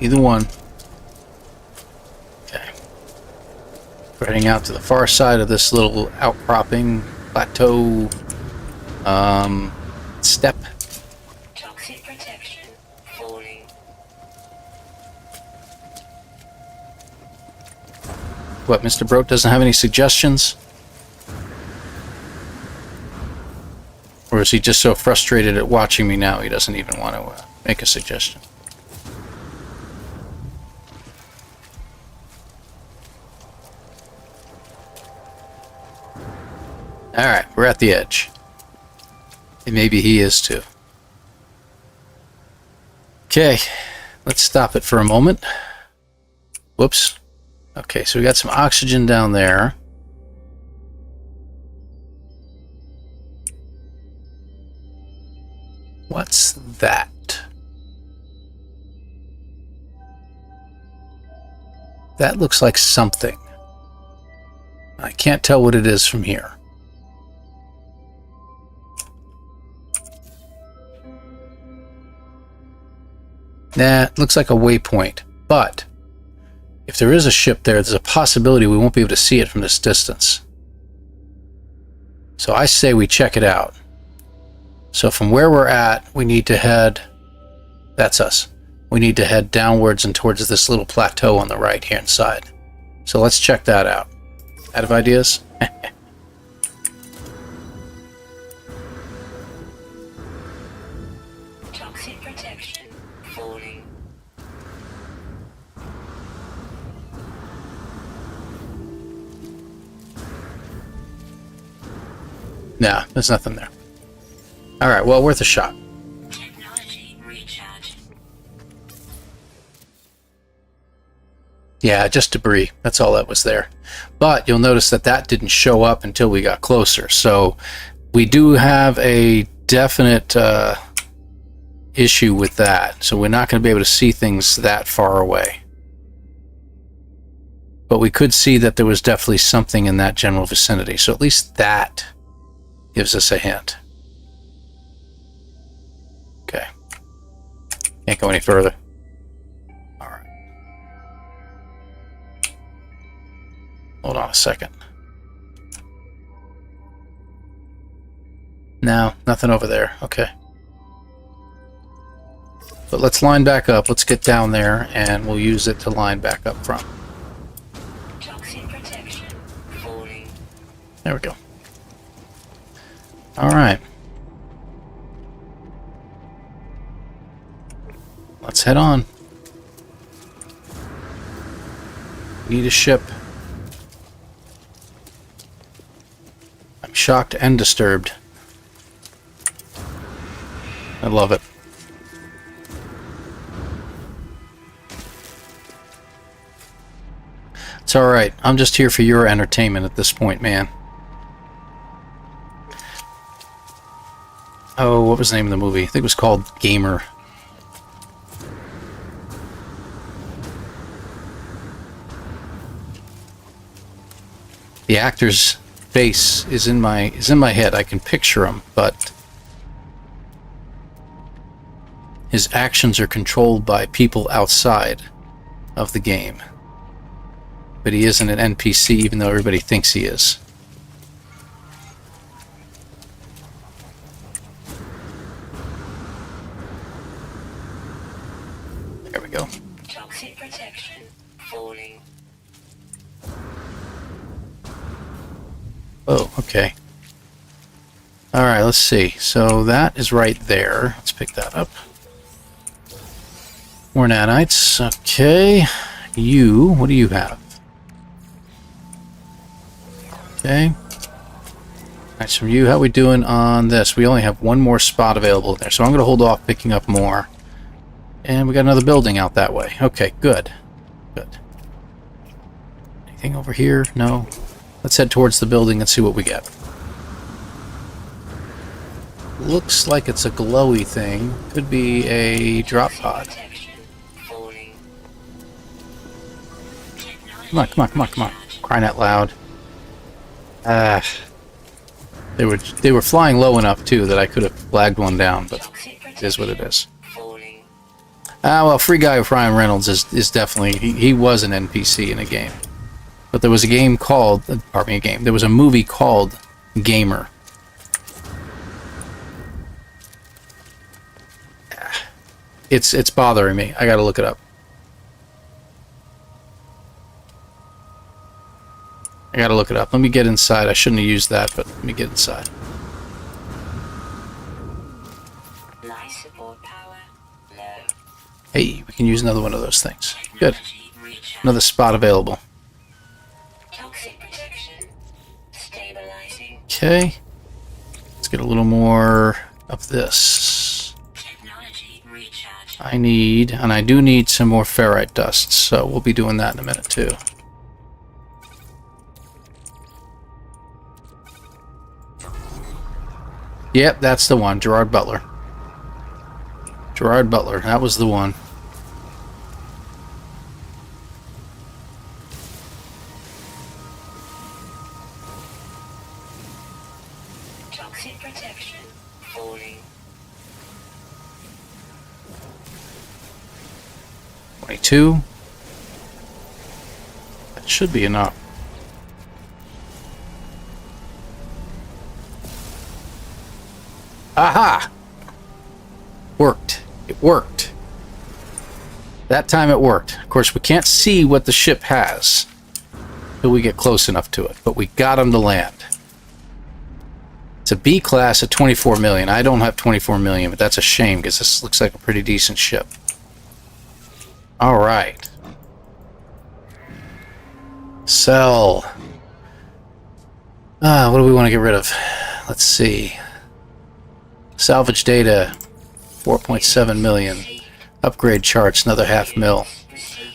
Speaker 1: Either one. Okay. We're heading out to the far side of this little outcropping plateau step.
Speaker 2: Toxic protection. Falling.
Speaker 1: What, Mr. Brote doesn't have any suggestions? Or is he just so frustrated at watching me now he doesn't even want to make a suggestion? Alright, we're at the edge. And maybe he is too. Okay, let's stop it for a moment. Whoops. Okay, so we got some oxygen down there. What's that? That looks like something. I can't tell what it is from here. Nah, it looks like a waypoint. But if there is a ship there, there's a possibility we won't be able to see it from this distance. So I say we check it out. So from where we're at, we need to head... That's us. We need to head downwards and towards this little plateau on the right-hand side. So let's check that out. Out of ideas?
Speaker 2: Toxic protection. Falling.
Speaker 1: Nah, there's nothing there. Alright, well, worth a shot.
Speaker 2: Technology recharge.
Speaker 1: Yeah, just debris. That's all that was there. But you'll notice that that didn't show up until we got closer. So we do have a definite issue with that. So we're not going to be able to see things that far away. But we could see that there was definitely something in that general vicinity. So at least that gives us a hint. Okay. Can't go any further. Alright. Hold on a second. No, nothing over there. Okay. But let's line back up. Let's get down there and we'll use it to line back up from.
Speaker 2: Toxic protection. Falling.
Speaker 1: There we go. Alright. Let's head on. We need a ship. I'm shocked and disturbed. I love it. It's alright. I'm just here for your entertainment at this point, man. Oh, what was the name of the movie? I think it was called Gamer. The actor's face is in my head. I can picture him, but his actions are controlled by people outside of the game. But he isn't an NPC, even though everybody thinks he is. There we go.
Speaker 2: Toxic protection. Falling.
Speaker 1: Oh, okay. Alright, let's see. So that is right there. Let's pick that up. More nanites. Okay. You, what do you have? Okay. Nice from you. How we doing on this? We only have one more spot available there, so I'm going to hold off picking up more. And we got another building out that way. Okay, good. Good. Anything over here? No. Let's head towards the building and see what we get. Looks like it's a glowy thing. Could be a drop pod.
Speaker 2: Protection. Falling.
Speaker 1: Come on, come on, come on, come on. Crying out loud. They were flying low enough too that I could have flagged one down, but
Speaker 2: Toxic
Speaker 1: it is what it is.
Speaker 2: falling.
Speaker 1: Well, Free Guy with Ryan Reynolds is definitely... He was an NPC in a game. But there was a game called... Pardon me, a game. There was a movie called Gamer. It's bothering me. I gotta look it up. I gotta look it up. Let me get inside. I shouldn't have used that, but let me get inside.
Speaker 2: Life support power low.
Speaker 1: Hey, we can use another one of those things. Good.
Speaker 2: Technology recharge.
Speaker 1: Another spot available.
Speaker 2: Toxic protection. Stabilizing.
Speaker 1: Okay. Let's get a little more of this.
Speaker 2: Technology recharge.
Speaker 1: I need, and I do need some more ferrite dust, so we'll be doing that in a minute too. Yep, that's the one. Gerard Butler. Gerard Butler. That was the one.
Speaker 2: Toxic protection. Falling.
Speaker 1: 22. That should be enough. Aha! Worked. It worked. That time it worked. Of course, we can't see what the ship has until we get close enough to it, but we got him to land. It's a B class at 24 million. I don't have 24 million, but that's a shame because this looks like a pretty decent ship. All right. Sell. What do we want to get rid of? Let's see. Salvage data, 4.7 million. Upgrade charts, another 500,000.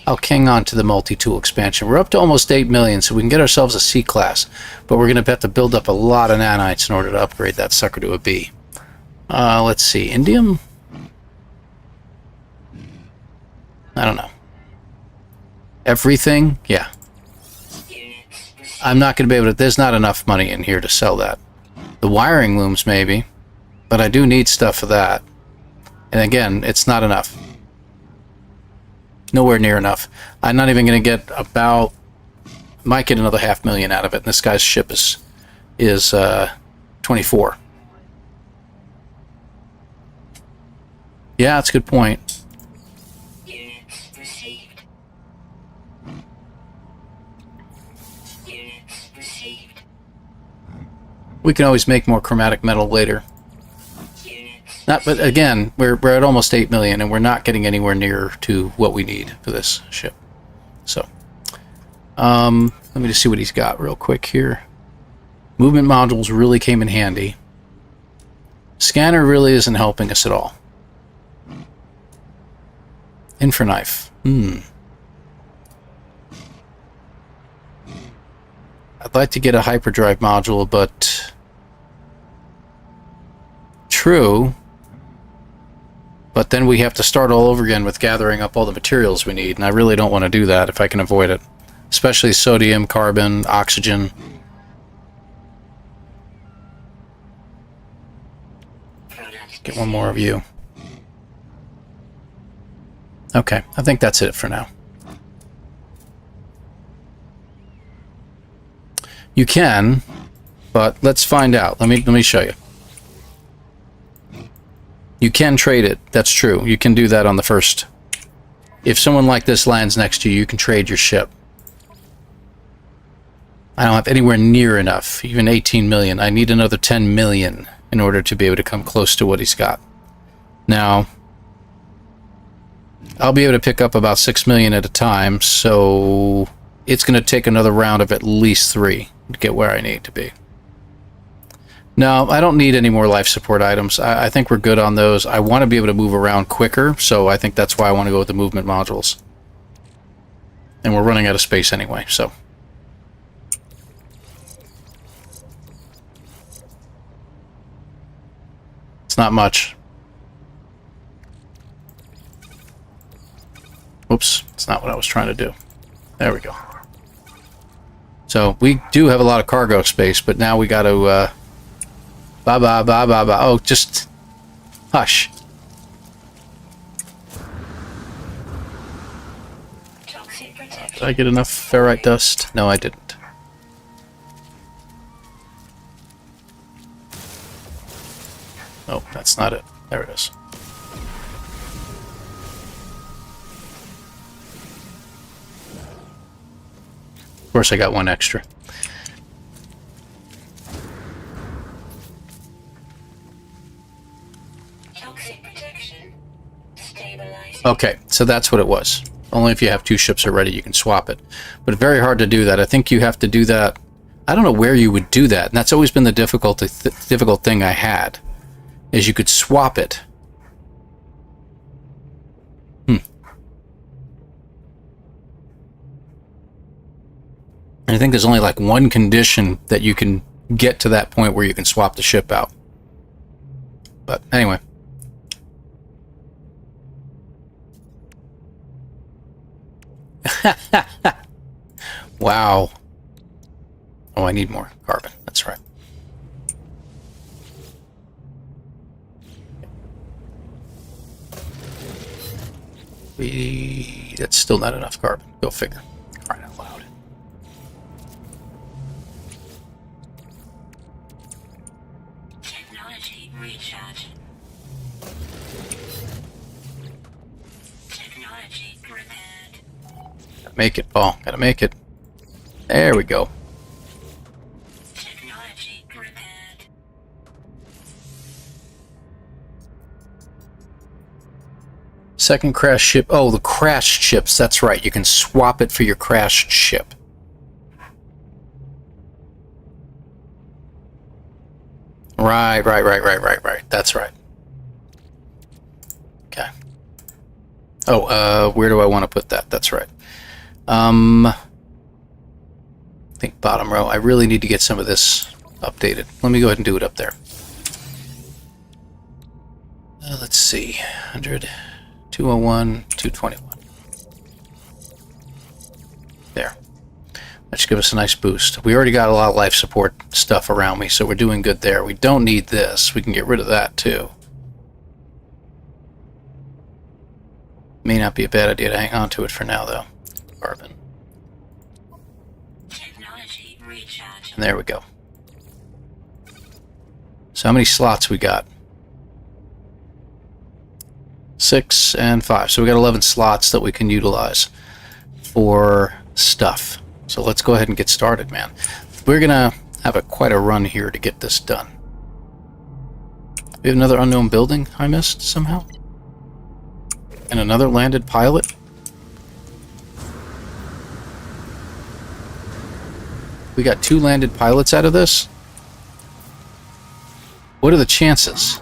Speaker 1: I'll king on to the multi-tool expansion. We're up to almost 8 million, so we can get ourselves a C class. But we're going to have to build up a lot of nanites in order to upgrade that sucker to a B. Let's see. Indium? I don't know. Everything? Yeah. I'm not going to be able to... There's not enough money in here to sell that. The wiring looms, maybe. But I do need stuff for that. And again, it's not enough. Nowhere near enough. I'm not even going to get about... Might get another 500,000 out of it. And this guy's ship is 24. Yeah, that's a good point.
Speaker 2: Units received. Units received.
Speaker 1: We can always make more chromatic metal later. Not, but again, we're at almost 8 million, and we're not getting anywhere near to what we need for this ship. So, let me just see what he's got real quick here. Movement modules really came in handy. Scanner really isn't helping us at all. Infraknife. I'd like to get a hyperdrive module, but... True. But then we have to start all over again with gathering up all the materials we need, and I really don't want to do that if I can avoid it. Especially sodium, carbon, oxygen. Get one more of you. Okay, I think that's it for now. You can, but let's find out. Let me show you. You can trade it. That's true. You can do that on the first. If someone like this lands next to you, you can trade your ship. I don't have anywhere near enough. Even 18 million. I need another 10 million in order to be able to come close to what he's got. Now, I'll be able to pick up about 6 million at a time, so it's going to take another round of at least 3 to get where I need to be. No, I don't need any more life support items. I think we're good on those. I want to be able to move around quicker, so I think that's why I want to go with the movement modules. And we're running out of space anyway, so... It's not much. Oops, it's not what I was trying to do. There we go. So, we do have a lot of cargo space, but now we got to... Ba. Oh, just... Hush.
Speaker 2: Toxic protection.
Speaker 1: Did I get enough ferrite dust? No, I didn't. Oh, that's not it. There it is. Of course, I got one extra.
Speaker 2: Toxic protection. Stabilizing.
Speaker 1: Okay, so that's what it was. Only if you have two ships already, you can swap it. But very hard to do that. I think you have to do that. I don't know where you would do that. And that's always been the difficult thing I had, is you could swap it. And I think there's only like one condition that you can get to that point where you can swap the ship out. But anyway. Wow. Oh, I need more carbon. That's right. That's still not enough carbon. Go figure. Crying out loud.
Speaker 2: Technology recharge. Technology repaired.
Speaker 1: Gotta make it, Paul. Gotta make it. There we go.
Speaker 2: Technology repaired.
Speaker 1: Second crash ship. Oh, the crashed ships. That's right. You can swap it for your crashed ship. Right. That's right. Okay. Oh, where do I want to put that? That's right. I think bottom row. I really need to get some of this updated. Let me go ahead and do it up there. Let's see. 100, 201, 221. There. That should give us a nice boost. We already got a lot of life support stuff around me, so we're doing good there. We don't need this. We can get rid of that, too. May not be a bad idea to hang on to it for now, though. Carbon.
Speaker 2: Technology recharge.
Speaker 1: And there we go. So how many slots we got? 6 and 5. So we got 11 slots that we can utilize for stuff. So let's go ahead and get started, man. We're gonna have quite a run here to get this done. We have another unknown building I missed somehow? And another landed pilot? We got 2 landed pilots out of this? What are the chances?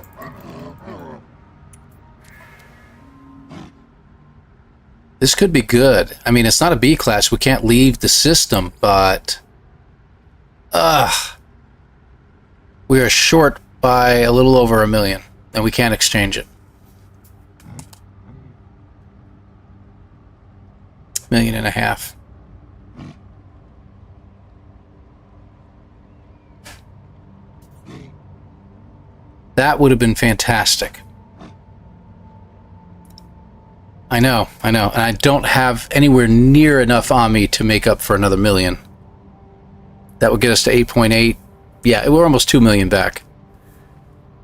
Speaker 1: This could be good. I mean, it's not a B class. We can't leave the system, but... we are short by a little over $1 million, and we can't exchange it. $1.5 million. That would have been fantastic. I know, and I don't have anywhere near enough on me to make up for another $1 million. That would get us to 8.8. Yeah, we're almost 2 million back.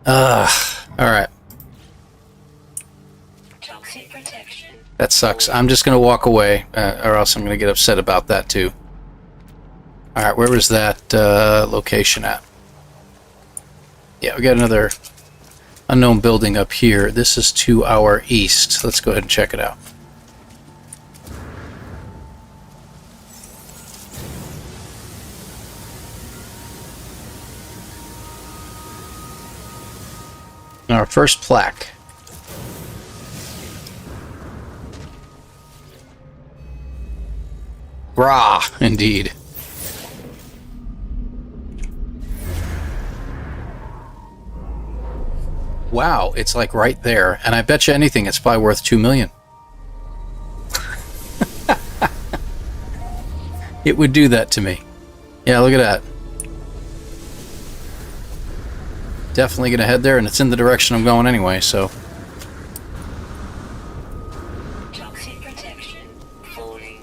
Speaker 1: Alright.
Speaker 2: Toxic protection.
Speaker 1: That sucks. I'm just going to walk away, or else I'm going to get upset about that too. Alright, where was that location at? Yeah, we got another unknown building up here. This is to our east. Let's go ahead and check it out. Our first plaque. Rah, indeed. Wow, it's like right there. And I bet you anything it's probably worth 2 million. It would do that to me. Yeah, look at that. Definitely gonna head there, and it's in the direction I'm going anyway, so.
Speaker 2: Toxic protection falling.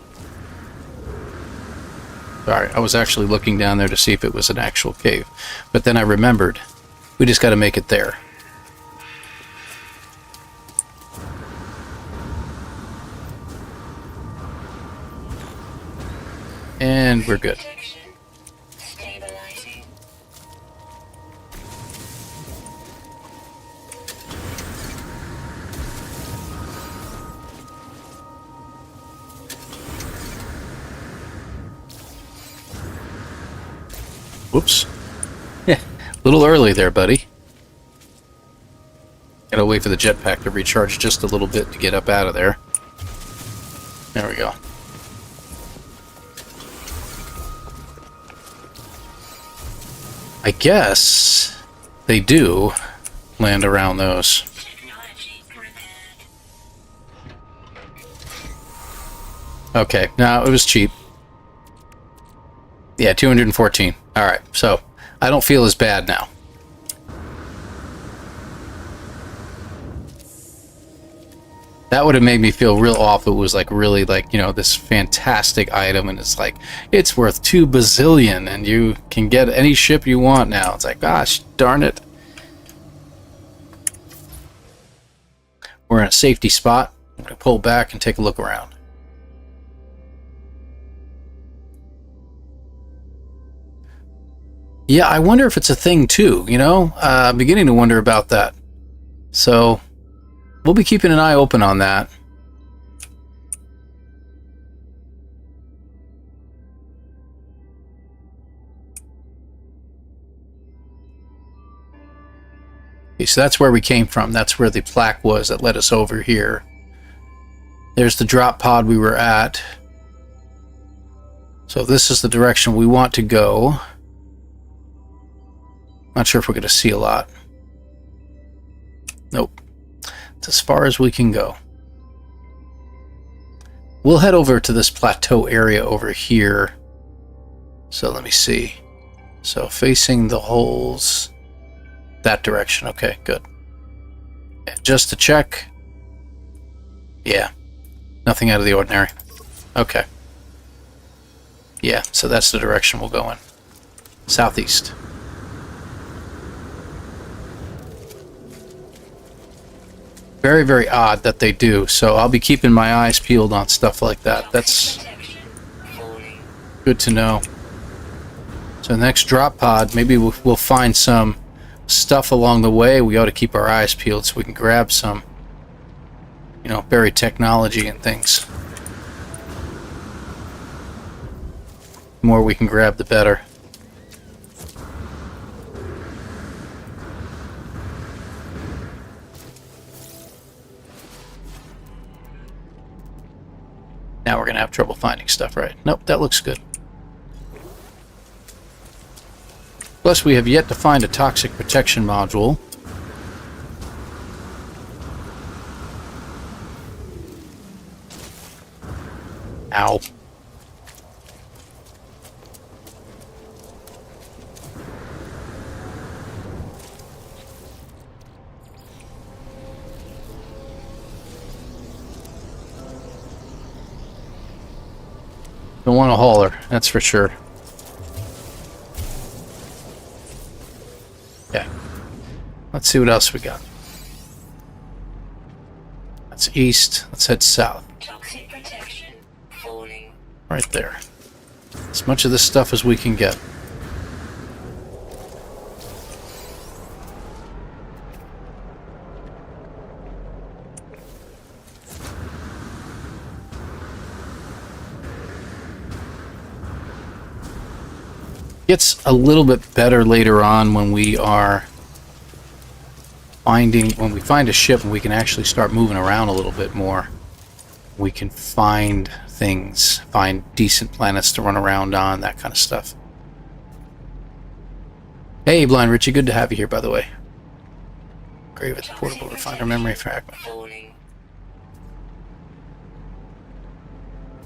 Speaker 1: Sorry, I was actually looking down there to see if it was an actual cave. But then I remembered, we just got to make it there. And we're good.
Speaker 2: Protection. Stabilizing.
Speaker 1: Whoops. Yeah, a little early there, buddy. Gotta wait for the jetpack to recharge just a little bit to get up out of there. There we go. I guess they do land around those.
Speaker 2: Technology prepared.
Speaker 1: Okay, now it was cheap. Yeah, 214. Alright, so I don't feel as bad now. That would have made me feel real off. It was like really like, you know, this fantastic item and it's like, it's worth 2 bazillion and you can get any ship you want now. It's like, gosh, darn it. We're in a safety spot. I'm going to pull back and take a look around. Yeah, I wonder if it's a thing too, you know? I'm beginning to wonder about that. So, we'll be keeping an eye open on that. Okay, so that's where we came from. That's where the plaque was that led us over here. There's the drop pod we were at. So this is the direction we want to go. Not sure if we're going to see a lot. Nope. It's as far as we can go. We'll head over to this plateau area over here. So let me see. So facing the holes, that direction. Okay, good. And just to check. Yeah, nothing out of the ordinary. Okay. Yeah, so that's the direction we'll go in. Southeast. Very, very odd that they do, so I'll be keeping my eyes peeled on stuff like that. That's good to know. So next drop pod, maybe we'll find some stuff along the way. We ought to keep our eyes peeled so we can grab some, you know, buried technology and things. The more we can grab, the better. Now we're going to have trouble finding stuff, right? Nope, that looks good. Plus, we have yet to find a toxic protection module. Ow. Don't want a hauler, that's for sure. Yeah. Let's see what else we got. That's east. Let's head south.
Speaker 2: Toxic protection. Falling.
Speaker 1: Right there. As much of this stuff as we can get. Gets a little bit better later on when we are when we find a ship and we can actually start moving around a little bit more. We can find things, find decent planets to run around on, that kind of stuff. Hey, Blind Richie, good to have you here, by the way. Grave at the portable refiner memory fragment.
Speaker 2: Falling.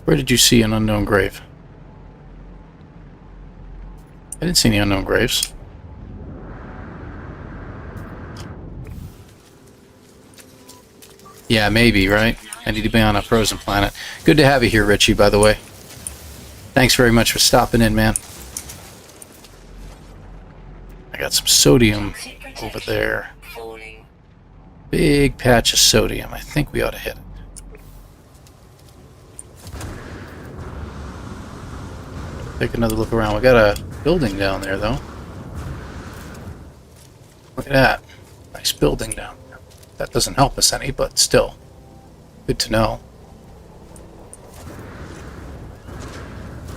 Speaker 1: Where did you see an unknown grave? I didn't see any unknown graves. Yeah, maybe, right? I need to be on a frozen planet. Good to have you here, Richie, by the way. Thanks very much for stopping in, man. I got some sodium over there.
Speaker 2: Falling.
Speaker 1: Big patch of sodium. I think we ought to hit it. Take another look around. We got a building down there, though. Look at that. Nice building down there. That doesn't help us any, but still. Good to know.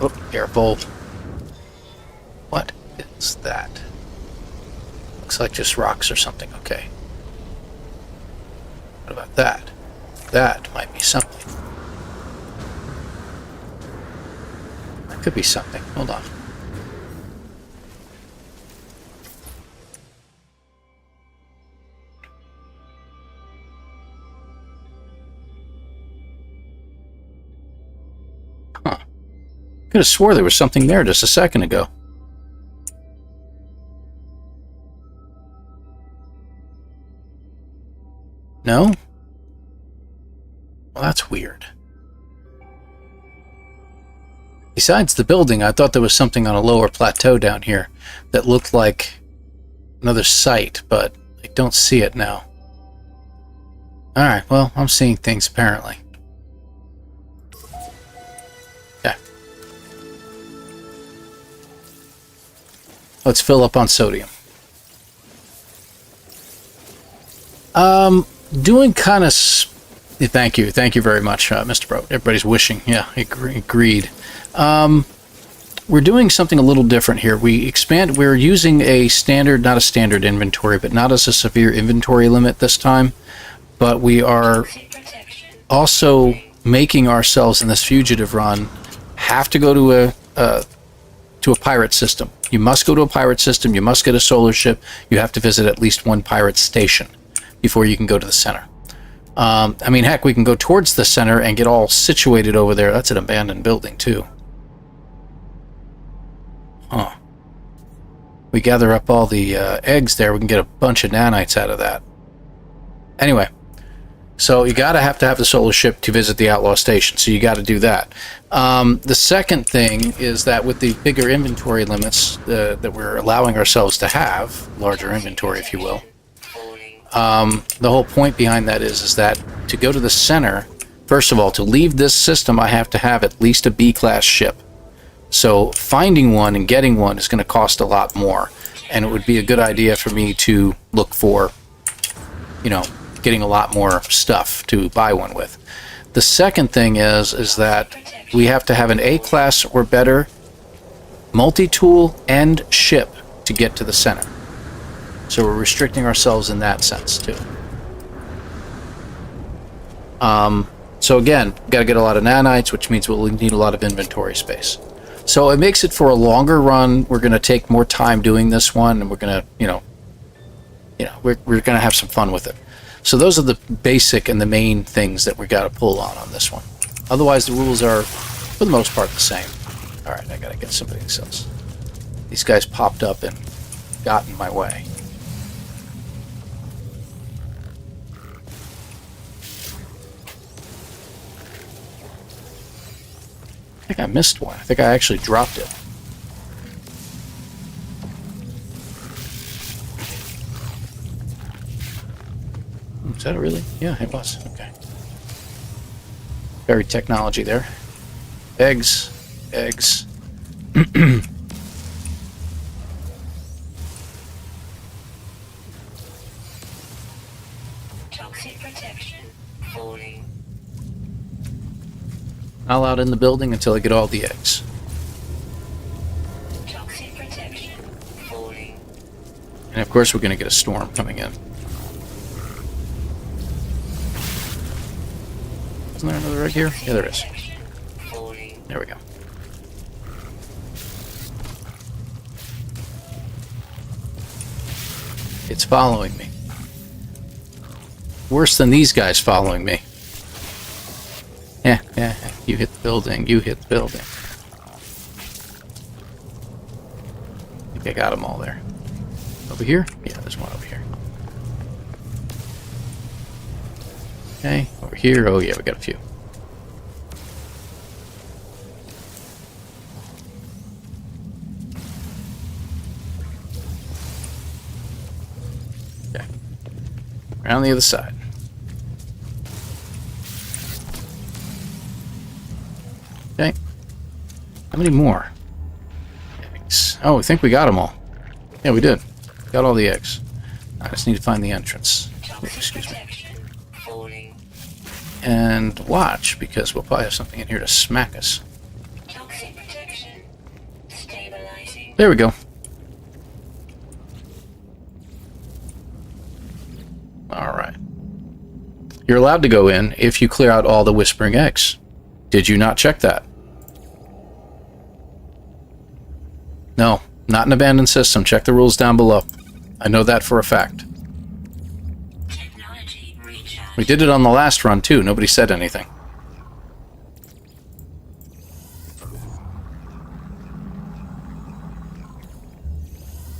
Speaker 1: Oh, careful. What is that? Looks like just rocks or something. Okay. What about that? That might be something. That could be something. Hold on. Huh. Could have swore there was something there just a second ago. No? Well, that's weird. Besides the building, I thought there was something on a lower plateau down here that looked like another site, but I don't see it now. Alright, well, I'm seeing things apparently. Okay. Let's fill up on sodium. Doing kind of... Thank you very much, Mr. Bro. Everybody's wishing. Yeah, agreed. We're doing something a little different here. We're using a standard, not a standard inventory, but not as a severe inventory limit this time. But we are also making ourselves in this fugitive run have to go to a pirate system. You must go to a pirate system. You must get a solar ship. You have to visit at least one pirate station before you can go to the center. I mean, heck, we can go towards the center and get all situated over there. That's an abandoned building, too. Huh. We gather up all the eggs there. We can get a bunch of nanites out of that. Anyway, so you gotta have to have the solar ship to visit the outlaw station. So you got to do that. The second thing is that with the bigger inventory limits that we're allowing ourselves to have, larger inventory, if you will, the whole point behind that is that to go to the center, first of all, to leave this system, I have to have at least a B-class ship. So finding one and getting one is going to cost a lot more, and it would be a good idea for me to look for, you know, getting a lot more stuff to buy one with. The second thing is that we have to have an A-class or better multi-tool and ship to get to the center. So we're restricting ourselves in that sense, too. So again, got to get a lot of nanites, which means we'll need a lot of inventory space. So it makes it for a longer run. We're going to take more time doing this one, and we're going to, we're going to have some fun with it. So those are the basic and the main things that we got to pull on this one. Otherwise, the rules are, for the most part, the same. All right, I got to get somebody else. These guys popped up and got in my way. I think I missed one. I think I actually dropped it. Is that it really? Yeah, it was. Okay. Buried technology there. Eggs. Eggs.
Speaker 2: Toxic protection. Falling.
Speaker 1: Not allowed in the building until I get all the eggs.
Speaker 2: Toxic protection. Falling.
Speaker 1: And of course we're going to get a storm coming in. Isn't there another egg here? Yeah, there is.
Speaker 2: Falling.
Speaker 1: There we go. It's following me. Worse than these guys following me. Yeah, you hit the building, you hit the building. I think I got them all there. Over here? Yeah, there's one over here. Okay, over here. Oh yeah, we got a few. Around the other side. Okay. How many more? Eggs. Oh, I think we got them all. Yeah, we did. Got all the eggs. I just need to find the entrance. Excuse me.
Speaker 2: Falling.
Speaker 1: And watch, because we'll probably have something in here to smack us.
Speaker 2: Toxic protection. Stabilizing.
Speaker 1: There we go. Alright. You're allowed to go in if you clear out all the whispering eggs. Did you not check that? No, not an abandoned system. Check the rules down below. I know that for a fact.
Speaker 2: Technology recharge.
Speaker 1: We did it on the last run too. Nobody said anything.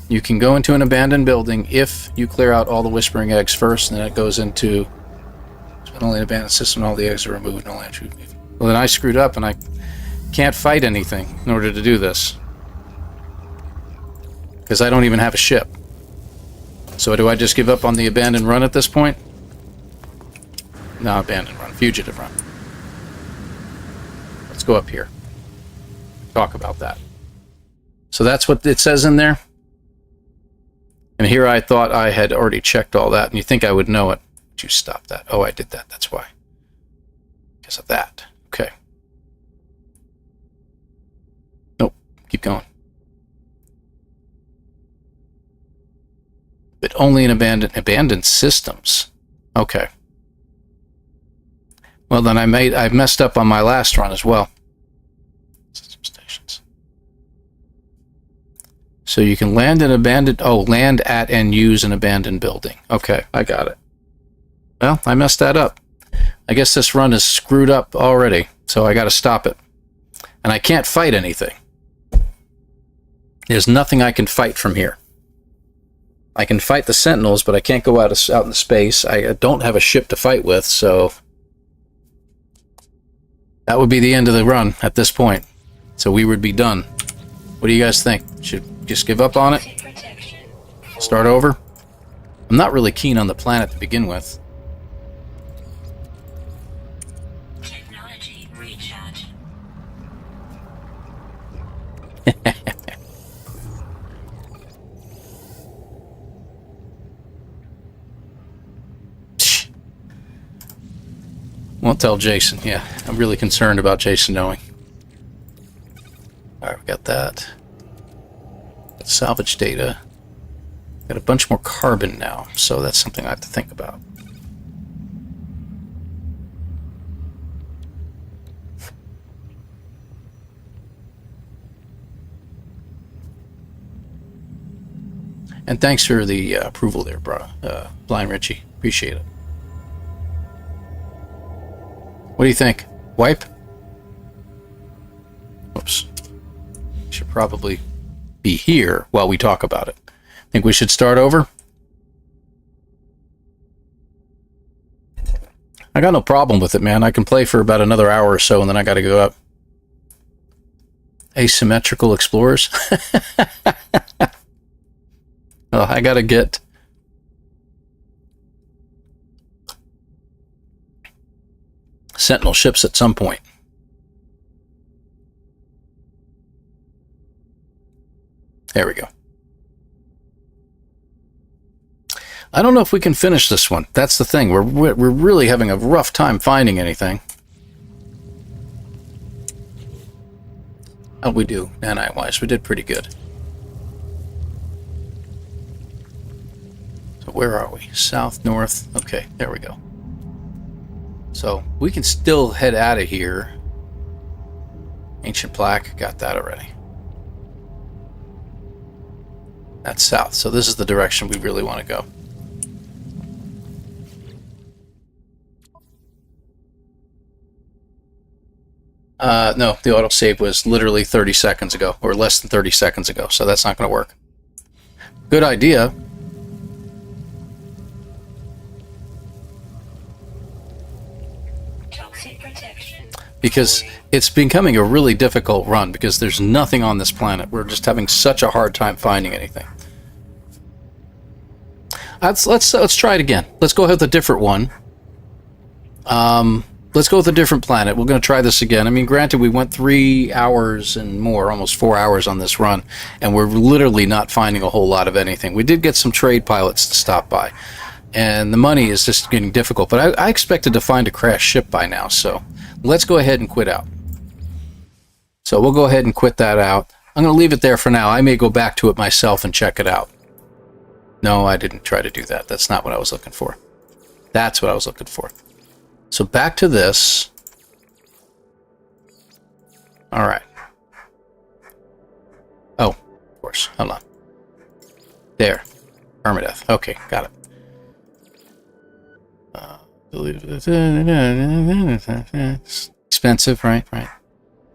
Speaker 1: You can go into an abandoned building if you clear out all the whispering eggs first, and then it goes into only an abandoned system. All the eggs are removed. No land should be. Well, then I screwed up, and I can't fight anything in order to do this because I don't even have a ship. So do I just give up on the abandoned run at this point? No, abandoned run. Fugitive run. Let's go up here. Talk about that. So that's what it says in there. And here I thought I had already checked all that, and you think I would know it. Would you stop that? Oh, I did that. That's why. Because of that. Okay. Nope. Keep going. But only in abandoned systems. Okay. Well, then I messed up on my last run as well. System stations. So you can land an abandoned... Oh, land at and use an abandoned building. Okay, I got it. Well, I messed that up. I guess this run is screwed up already, so I got to stop it. And I can't fight anything. There's nothing I can fight from here. I can fight the sentinels, but I can't go out into space. I don't have a ship to fight with, so... That would be the end of the run at this point. So we would be done. What do you guys think? Should just give up on it? Start over? I'm not really keen on the planet to begin with.
Speaker 2: Technology recharge.
Speaker 1: Won't tell Jason. Yeah, I'm really concerned about Jason knowing. Alright, we got that. Got salvage data. Got a bunch more carbon now, so that's something I have to think about. And thanks for the approval there, Blind Richie. Appreciate it. What do you think? Wipe? Oops. Should probably be here while we talk about it. Think we should start over? I got no problem with it, man. I can play for about another hour or so, and then I got to go up. Asymmetrical explorers? Oh, I got to get... Sentinel ships at some point. There we go. I don't know if we can finish this one. That's the thing. We're really having a rough time finding anything. How'd we do, nanite-wise? We did pretty good. So where are we? South, north. Okay, there we go. So we can still head out of here. Ancient plaque, got that already. That's south, so this is the direction we really want to go. No, the autosave was literally 30 seconds ago, or less than 30 seconds ago, so that's not going to work. Good idea. Because it's becoming a really difficult run because there's nothing on this planet. We're just having such a hard time finding anything. Let's try it again. Let's go with a different one. Let's go with a different planet. We're going to try this again. I mean, granted, we went 3 hours and more, almost 4 hours on this run, and we're literally not finding a whole lot of anything. We did get some trade pilots to stop by, and the money is just getting difficult. But I expected to find a crashed ship by now, so let's go ahead and quit out. So we'll go ahead and quit that out. I'm going to leave it there for now. I may go back to it myself and check it out. No, I didn't try to do that. That's not what I was looking for. That's what I was looking for. So back to this. All right. Oh, of course. Hold on. There. Permadeath. Okay, got it. Expensive, right? Right.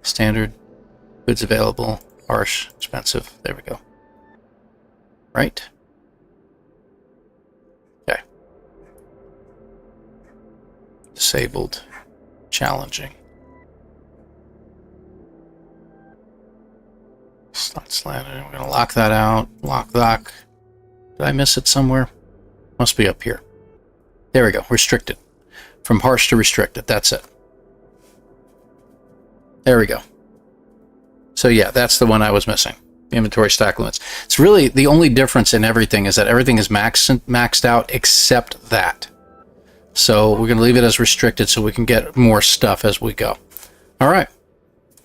Speaker 1: Standard. Goods available. Harsh. Expensive. There we go. Right? Okay. Disabled. Challenging. Slot slanted. We're going to lock that out. Lock. Did I miss it somewhere? Must be up here. There we go. Restricted. From harsh to restricted. That's it. There we go. So yeah, that's the one I was missing. Inventory stack limits. It's really the only difference in everything is that everything is maxed out except that. So we're going to leave it as restricted so we can get more stuff as we go. All right.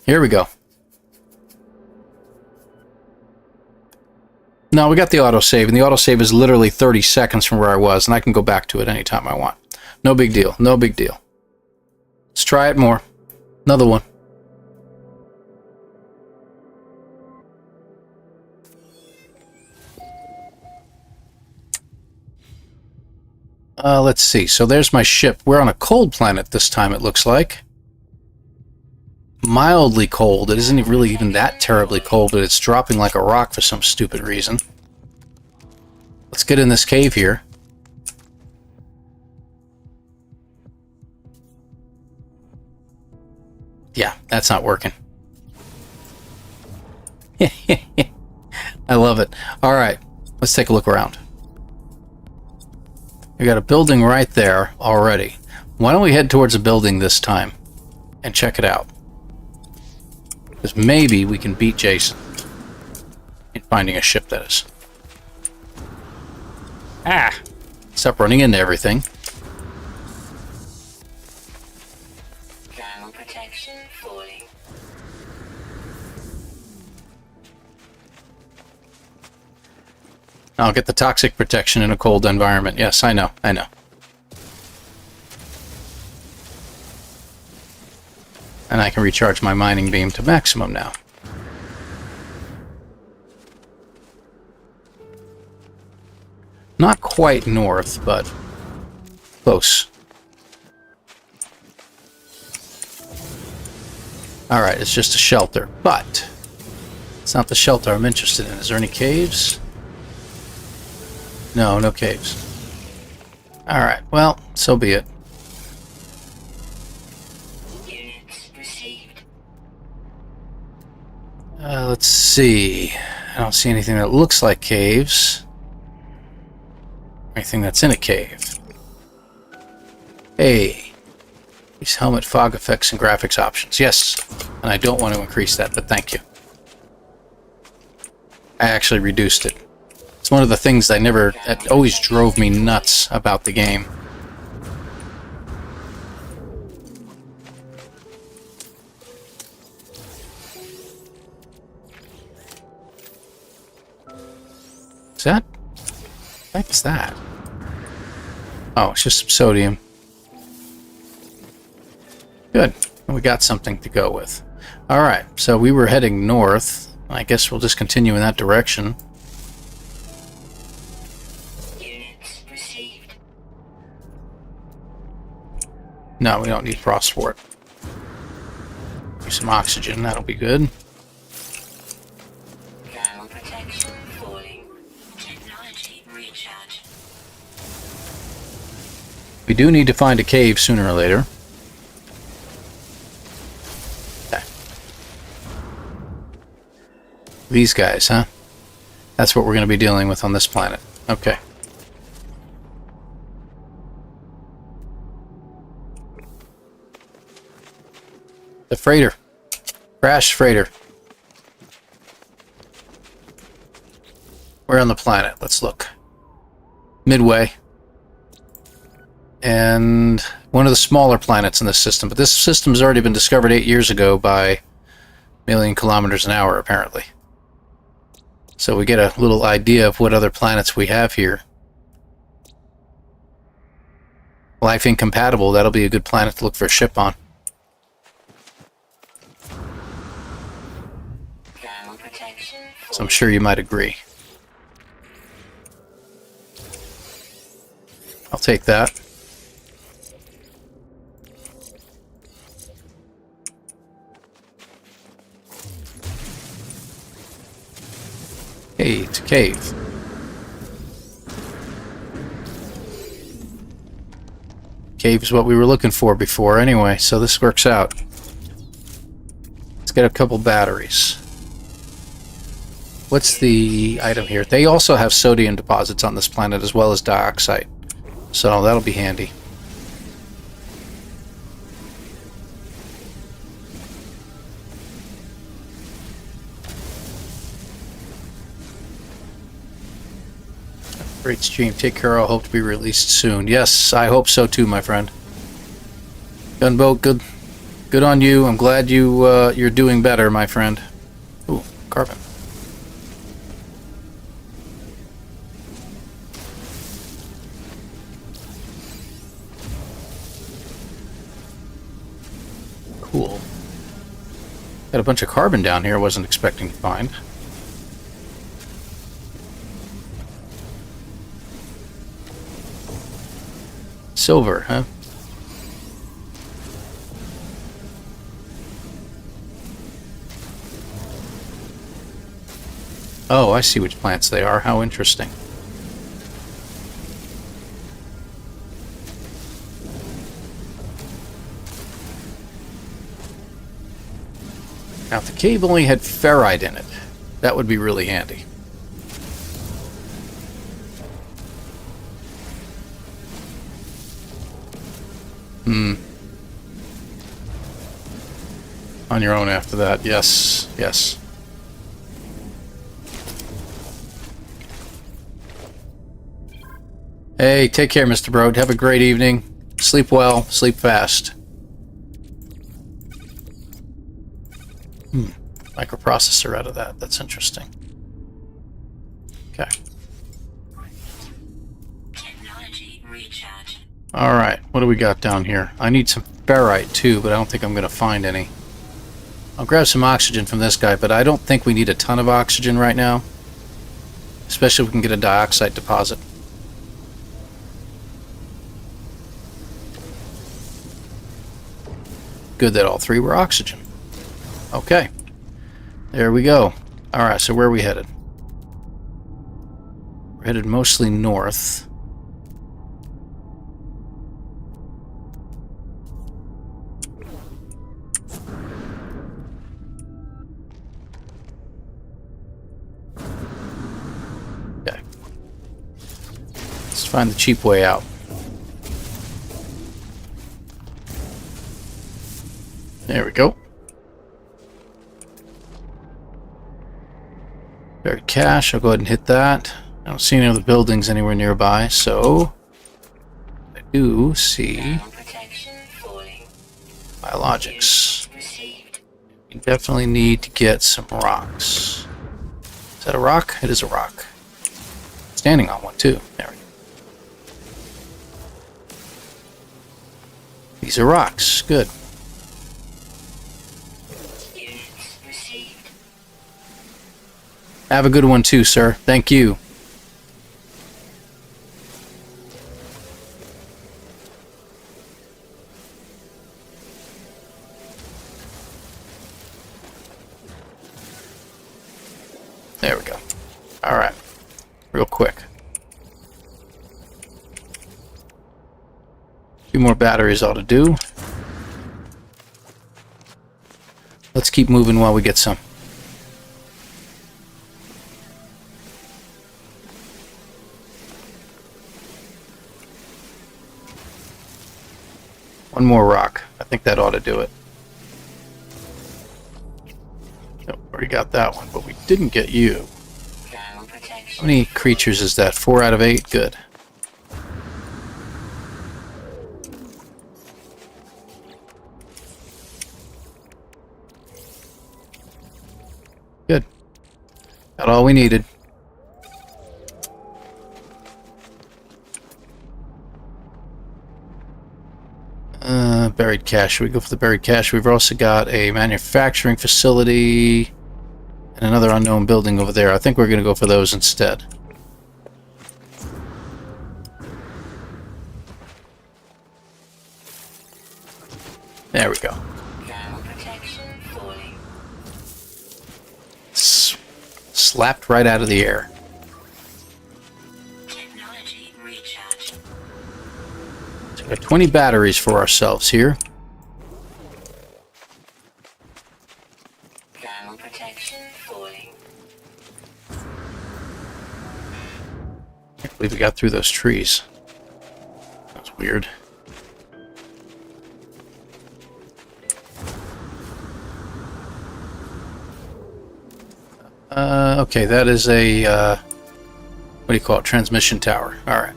Speaker 1: Here we go. Now we got the autosave, and the autosave is literally 30 seconds from where I was, and I can go back to it anytime I want. No big deal. No big deal. Let's try it more. Another one. Let's see. So there's my ship. We're on a cold planet this time, it looks like. Mildly cold. It isn't really even that terribly cold, but it's dropping like a rock for some stupid reason. Let's get in this cave here. Yeah, that's not working. I love it. All right, let's take a look around. We got a building right there already. Why don't we head towards a building this time and check it out? Because maybe we can beat Jason in finding a ship, that is. Ah! Stop running into everything.
Speaker 2: Thermal protection falling.
Speaker 1: I'll get the toxic protection in a cold environment. Yes, I know. I know. And I can recharge my mining beam to maximum now. Not quite north, but close. Alright, it's just a shelter, but it's not the shelter I'm interested in. Is there any caves? No, no caves. Alright, well, so be it.
Speaker 2: Units received.
Speaker 1: Let's see. I don't see anything that looks like caves. Anything that's in a cave. Hey. These helmet fog effects and graphics options. Yes. And I don't want to increase that, but thank you. I actually reduced it. It's one of the things that always drove me nuts about the game. Is that? What is that? Oh, it's just some sodium. Good. We got something to go with. Alright, so we were heading north. I guess we'll just continue in that direction.
Speaker 2: Units received.
Speaker 1: No, we don't need frost for it. Use some oxygen, that'll be good.
Speaker 2: Thermal protection falling. Technology recharge.
Speaker 1: We do need to find a cave sooner or later. Okay. These guys, huh? That's what we're going to be dealing with on this planet. Okay. The freighter. Crash freighter. Where on the planet? Let's look. Midway. And one of the smaller planets in this system. But this system has already been discovered 8 years ago by a million kilometers an hour, apparently. So we get a little idea of what other planets we have here. Life incompatible. That'll be a good planet to look for a ship on.
Speaker 2: Thermal protection
Speaker 1: So I'm sure you might agree. I'll take that. Hey, it's a cave. Cave is what we were looking for before anyway, so this works out. Let's get a couple batteries. What's the item here? They also have sodium deposits on this planet as well as dioxide. So that'll be handy. Great stream. Take care. I'll hope to be released soon. Yes, I hope so too, my friend. Gunboat, good on you. I'm glad you're doing better, my friend. Ooh, carbon. Cool. Got a bunch of carbon down here I wasn't expecting to find. Silver, huh? Oh, I see which plants they are. How interesting. Now, if the cave only had ferrite in it, that would be really handy. On your own after that. Yes, yes. Hey, take care, Mr. Broad. Have a great evening. Sleep well, sleep fast. Microprocessor out of that. That's interesting. Okay.
Speaker 2: technology recharge.
Speaker 1: Alright, what do we got down here? I need some ferrite too, but I don't think I'm going to find any. I'll grab some oxygen from this guy, but I don't think we need a ton of oxygen right now. Especially if we can get a dioxide deposit. Good that all three were oxygen. Okay. There we go. Alright, so where are we headed? We're headed mostly north. Okay. Let's find the cheap way out. There we go. Buried cache, I'll go ahead and hit that. I don't see any other buildings anywhere nearby, so I do see
Speaker 2: Thermal protection falling.
Speaker 1: biologics.
Speaker 2: Received.
Speaker 1: You definitely need to get some rocks. Is that a rock? It is a rock. Standing on one too. There we go. These are rocks. Good.
Speaker 2: Units received.
Speaker 1: Have a good one too, sir. Thank you. There we go. Alright. Real quick. A few more batteries ought to do. Let's keep moving while we get some. One more rock. I think that ought to do it. Nope, already got that one, but we didn't get you.
Speaker 2: Thermal protection.
Speaker 1: How many creatures is that? 4 out of 8? Good. Good. Got all we needed. Buried cache. Should we go for the buried cache? We've also got a manufacturing facility and another unknown building over there. I think we're going to go for those instead. There we go.
Speaker 2: Thermal protection falling.
Speaker 1: Slapped right out of the air.
Speaker 2: Technology recharge.
Speaker 1: So we got 20 batteries for ourselves here.
Speaker 2: Thermal protection falling.
Speaker 1: I can't believe we got through those trees. That was weird. Okay, that is a, what do you call it, transmission tower. Alright.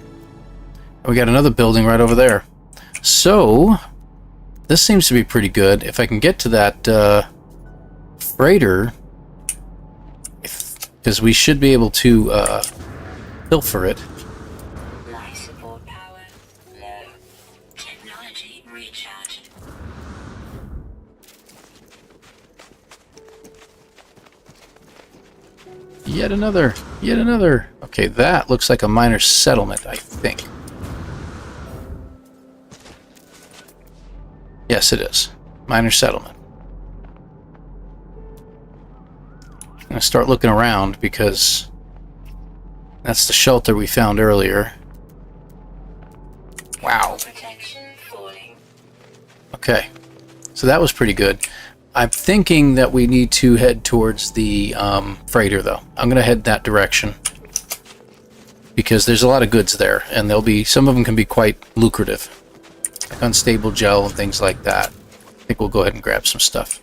Speaker 1: We got another building right over there. So, this seems to be pretty good. If I can get to that freighter, because we should be able to pilfer it.
Speaker 2: Life support power low. Technology recharge.
Speaker 1: Yet another. Yet another. Okay, that looks like a minor settlement, I think. Yes, it is. Minor settlement. I'm going to start looking around because that's the shelter we found earlier. Wow.
Speaker 2: Protection falling.
Speaker 1: Okay. So that was pretty good. I'm thinking that we need to head towards the freighter, though. I'm going to head that direction because there's a lot of goods there, and there'll be some of them can be quite lucrative, like unstable gel and things like that. I think we'll go ahead and grab some stuff.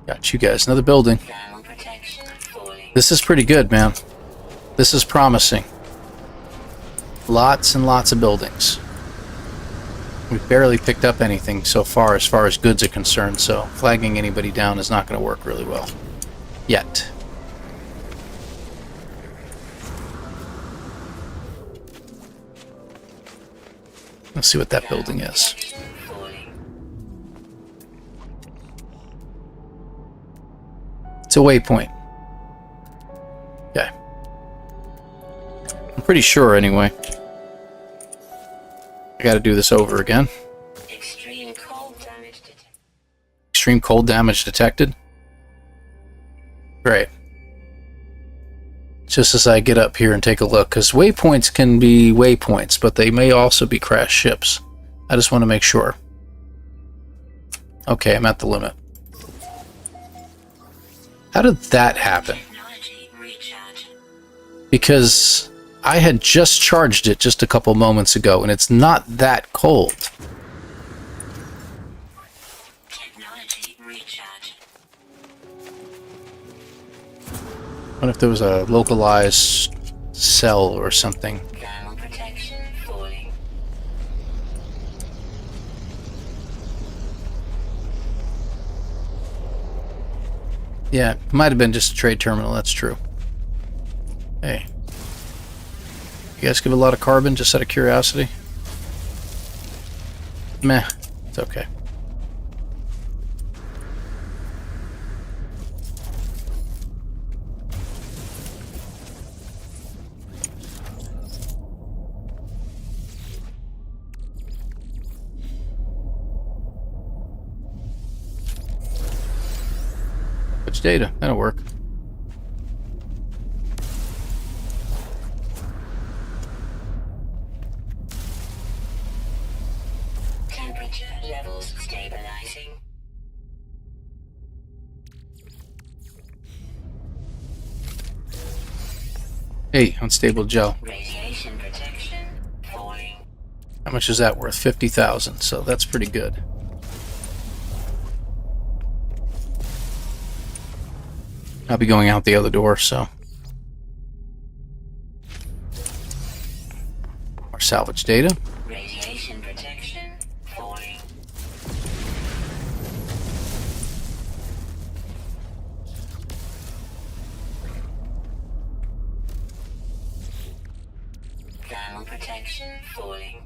Speaker 1: Got you guys. Another building.
Speaker 2: Thermal protection falling.
Speaker 1: This is pretty good, man. This is promising. Lots and lots of buildings. We've barely picked up anything so far as goods are concerned, so flagging anybody down is not going to work really well. Yet. Let's see what that building is.
Speaker 2: Protection falling.
Speaker 1: It's a waypoint. Okay. I'm pretty sure, anyway. I gotta do this over again.
Speaker 2: Extreme cold damage detected.
Speaker 1: Extreme cold damage detected. Great. Just as I get up here and take a look, because waypoints can be waypoints, but they may also be crashed ships. I just want to make sure. Okay, I'm at the limit. How did that happen?
Speaker 2: Technology recharge.
Speaker 1: Because I had just charged it just a couple moments ago, and it's not that cold.
Speaker 2: Technology recharge.
Speaker 1: What if there was a localized cell or something?
Speaker 2: Thermal protection falling.
Speaker 1: Yeah, it might have been just a trade terminal, that's true. Hey. You guys give a lot of carbon, just out of curiosity? Meh. It's okay. Which data? That'll work.
Speaker 2: Temperature levels stabilizing.
Speaker 1: Hey, unstable gel.
Speaker 2: Radiation protection falling.
Speaker 1: How much is that worth? 50,000. So that's pretty good. I'll be going out the other door, so. More salvage data.
Speaker 2: Radiation protection falling. Thermal protection falling.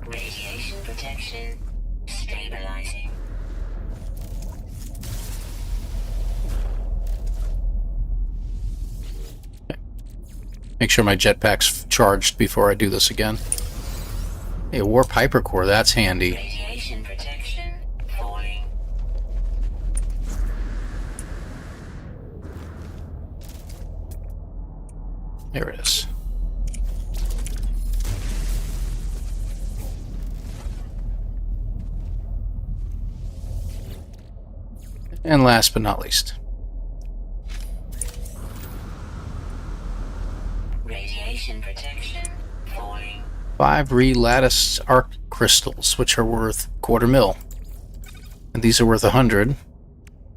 Speaker 2: Radiation protection stabilizing.
Speaker 1: Make sure my jetpack's charged before I do this again. Hey, a warp hypercore, that's handy.
Speaker 2: Radiation protection falling.
Speaker 1: There it is. And last but not least,
Speaker 2: Radiation protection falling.
Speaker 1: 5 re-lattice arc crystals, which are worth $250,000. And these are worth 100.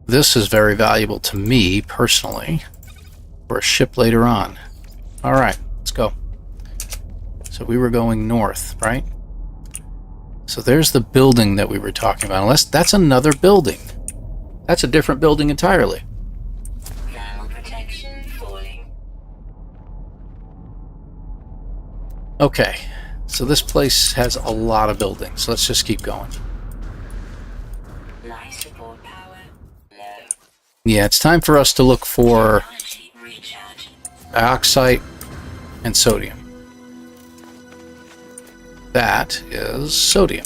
Speaker 1: This is very valuable to me, personally, for a ship later on. Alright, let's go. So we were going north, right? So there's the building that we were talking about. Unless that's another building. That's a different building entirely.
Speaker 2: Thermal protection falling.
Speaker 1: Okay, so this place has a lot of buildings. Let's just keep going.
Speaker 2: Life support power low.
Speaker 1: Yeah, it's time for us to look for
Speaker 2: Technology recharge.
Speaker 1: dioxide and sodium. That is sodium.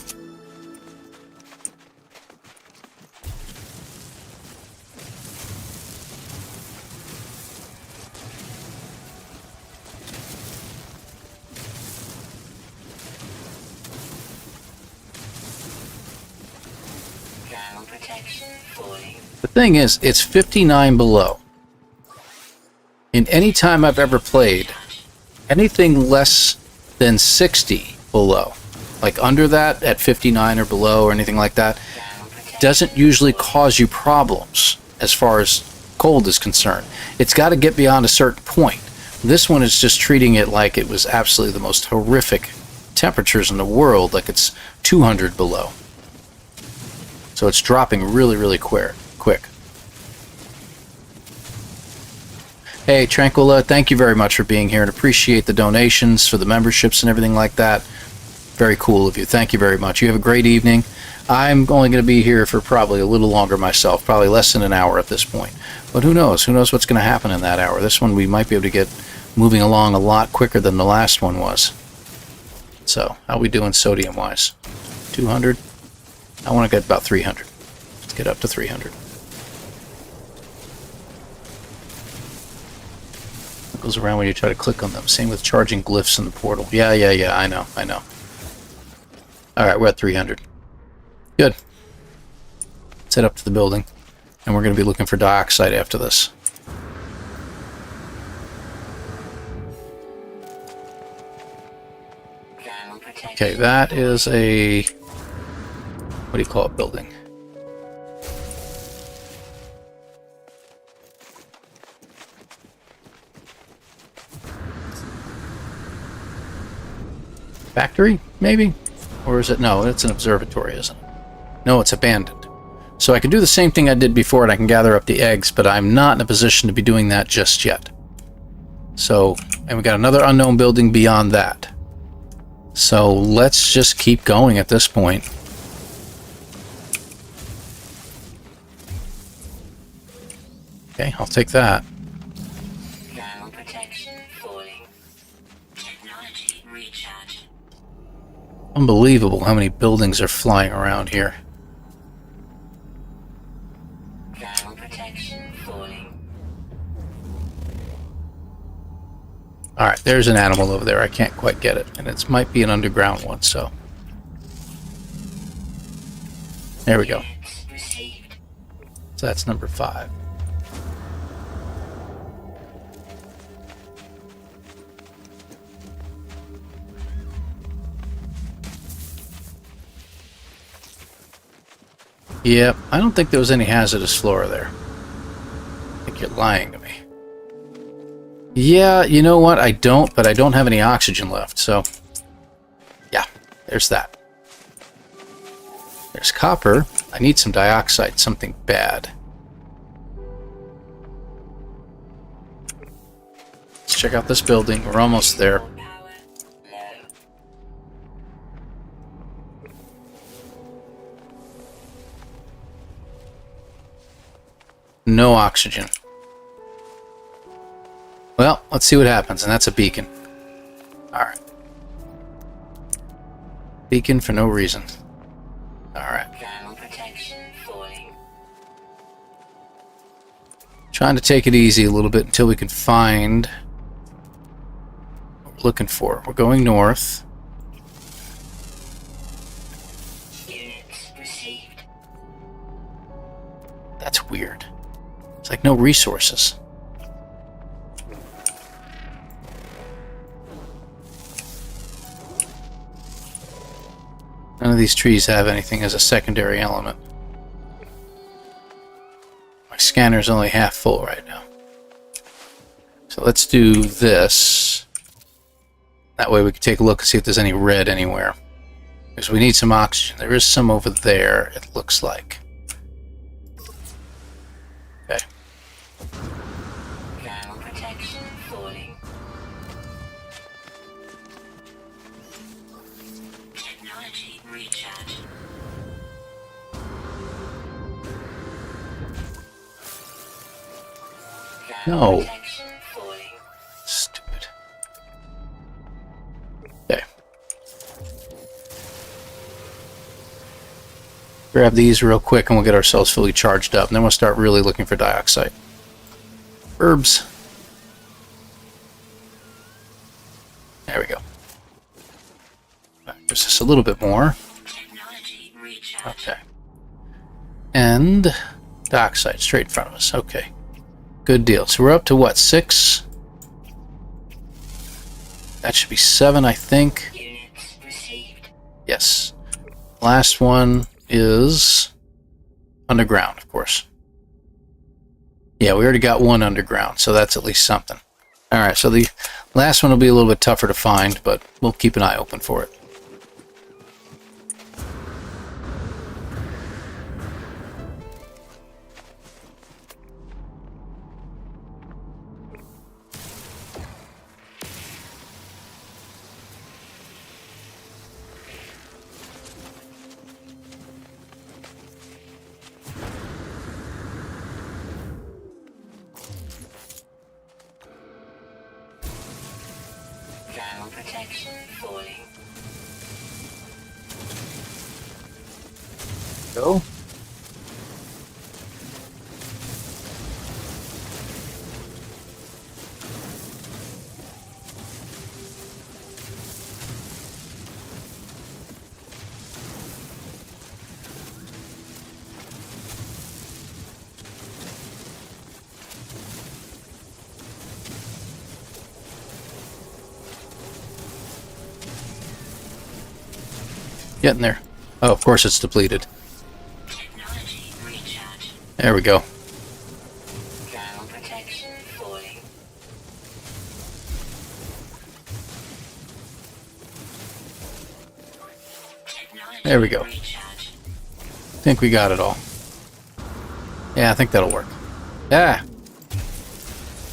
Speaker 2: Thermal protection falling.
Speaker 1: The thing is, it's 59 below. In any time I've ever played, anything less than 60 below, like under that at 59 or below or anything like that,
Speaker 2: Thermal protection.
Speaker 1: doesn't usually cause you problems as far as cold is concerned. It's got to get beyond a certain point. This one is just treating it like it was absolutely the most horrific temperatures in the world, like it's 200 below. So it's dropping really, really quick. Hey, Tranquilla, thank you very much for being here and appreciate the donations for the memberships and everything like that. Very cool of you. Thank you very much. You have a great evening. I'm only going to be here for probably a little longer myself, probably less than an hour at this point. But who knows? Who knows what's going to happen in that hour? This one we might be able to get moving along a lot quicker than the last one was. So, how we doing sodium-wise? 200? I want to get about 300. Let's get up to 300. It goes around when you try to click on them. Same with charging glyphs in the portal. Yeah, I know. Alright, we're at 300. Good. Let's head up to the building. And we're going to be looking for dioxide after this.
Speaker 2: Thermal protection.
Speaker 1: Okay, that is a... what do you call it? Building. Factory, maybe? Or is it? No, it's an observatory, isn't it? No, it's abandoned. So I can do the same thing I did before and I can gather up the eggs, but I'm not in a position to be doing that just yet. So, and we got another unknown building beyond that. So let's just keep going at this point. Okay, I'll take that.
Speaker 2: Thermal protection falling. Technology recharge.
Speaker 1: Unbelievable how many buildings are flying around here.
Speaker 2: Thermal protection falling.
Speaker 1: Alright, there's an animal over there. I can't quite get it. And it might be an underground one, so. There we go.
Speaker 2: Units received.
Speaker 1: So that's number 5. Yep, I don't think there was any hazardous flora there. I think you're lying to me. Yeah, you know what? I don't, but I don't have any oxygen left, so... yeah, there's that. There's copper. I need some dioxide, something bad. Let's check out this building. We're almost there.
Speaker 2: Power low.
Speaker 1: No oxygen. Well, let's see what happens, and that's a beacon. Alright. Beacon for no reason. Alright.
Speaker 2: Thermal protection falling.
Speaker 1: Trying to take it easy a little bit until we can find what we're looking for. We're going north.
Speaker 2: Units received.
Speaker 1: That's weird. It's like no resources. None of these trees have anything as a secondary element. My scanner's only half full right now. So let's do this. That way we can take a look and see if there's any red anywhere. Because we need some oxygen. There is some over there, it looks like. Okay.
Speaker 2: Thermal protection falling. Technology recharge.
Speaker 1: No.
Speaker 2: Protection falling.
Speaker 1: Stupid. Okay. Grab these real quick and we'll get ourselves fully charged up. And then we'll start really looking for dioxide. Herbs. There we go. There's just a little bit more.
Speaker 2: Technology recharge.
Speaker 1: Okay. And dioxide straight in front of us. Okay. Good deal. So we're up to what, 6? That should be 7, I think.
Speaker 2: Units received.
Speaker 1: Yes. Last one is underground, of course. Yeah, we already got one underground, so that's at least something. Alright, so the last one will be a little bit tougher to find, but we'll keep an eye open for it.
Speaker 2: Thermal protection falling.
Speaker 1: Go. Getting there. Oh, of course it's depleted.
Speaker 2: Technology recharge.
Speaker 1: There we go.
Speaker 2: Thermal protection falling. Technology
Speaker 1: There we go.
Speaker 2: recharge.
Speaker 1: I think we got it all. Yeah, I think that'll work. Ah!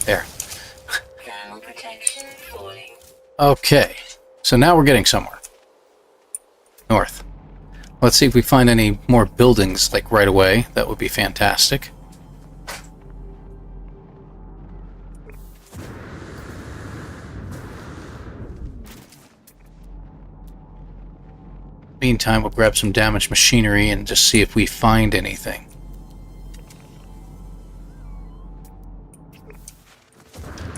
Speaker 1: There.
Speaker 2: Thermal protection falling.
Speaker 1: Okay. So now we're getting somewhere. North. Let's see if we find any more buildings, like, right away. That would be fantastic. Meantime, we'll grab some damaged machinery and just see if we find anything.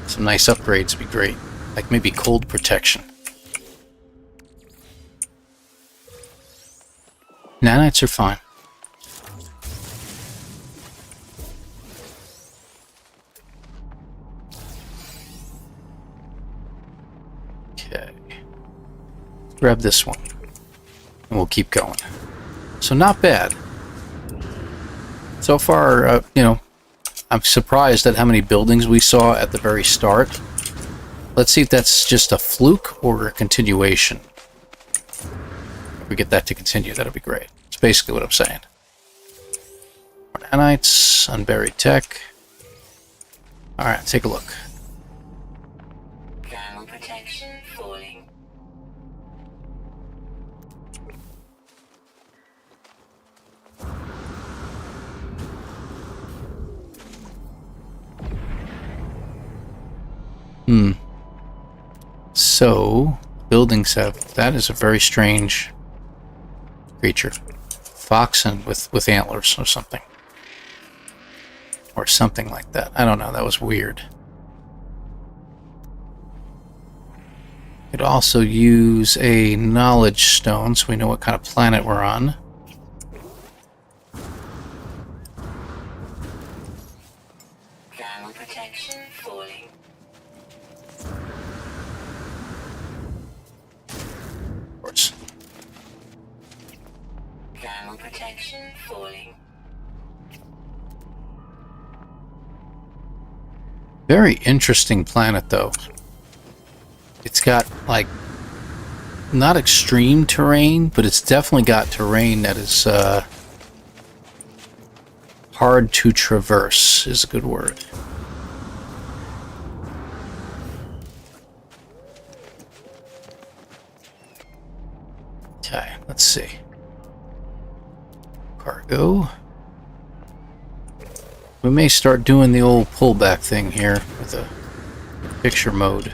Speaker 1: Some nice upgrades would be great. Like maybe cold protection. Nanites are fine. grab this one. And we'll keep going. So not bad. So far, you know, I'm surprised at how many buildings we saw at the very start. Let's see if that's just a fluke or a continuation. If we get that to continue, that'll be great. That's basically what I'm saying. Nanites, unburied tech. Alright, take a look.
Speaker 2: Thermal protection falling.
Speaker 1: So, buildings have... That is a very strange creature. Fox and with antlers or something. Or something like that. I don't know, that was weird. Could also use a knowledge stone so we know what kind of planet we're on.
Speaker 2: Thermal protection falling.
Speaker 1: Of course.
Speaker 2: Thermal protection falling.
Speaker 1: Very interesting planet, though. It's got, like, not extreme terrain, but it's definitely got terrain that is hard to traverse, is a good word. Okay, let's see. Cargo. We may start doing the old pullback thing here with a picture mode.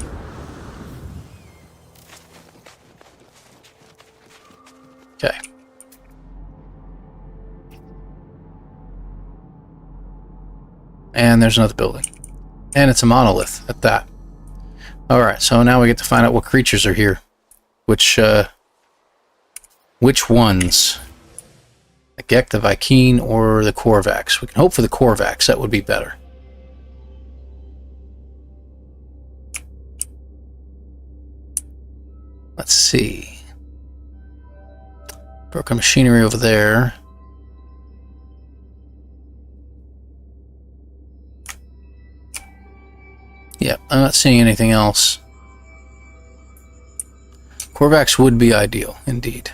Speaker 1: Okay. And there's another building. And it's a monolith at that. Alright, so now we get to find out what creatures are here. Which ones? The Gek, the Vy'keen, or the Korvax? We can hope for the Korvax, that would be better. Let's see. Broken machinery over there. Yeah, I'm not seeing anything else. Korvax would be ideal, indeed.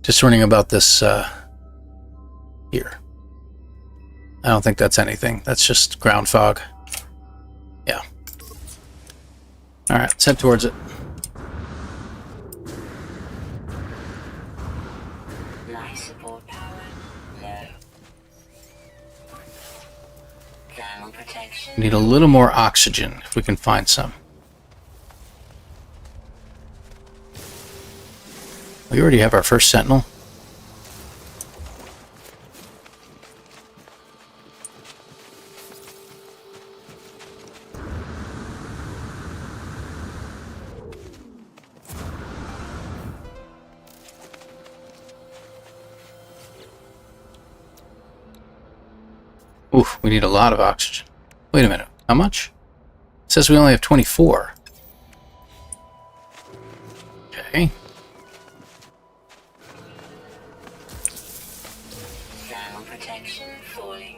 Speaker 1: Just learning about this here. I don't think that's anything. That's just ground fog. Yeah. Alright, let's head towards it.
Speaker 2: Life support power low. Thermal protection.
Speaker 1: We need a little more oxygen if we can find some. We already have our first sentinel. Oof, we need a lot of oxygen. Wait a minute, how much? It says we only have 24. Okay.
Speaker 2: Thermal protection falling.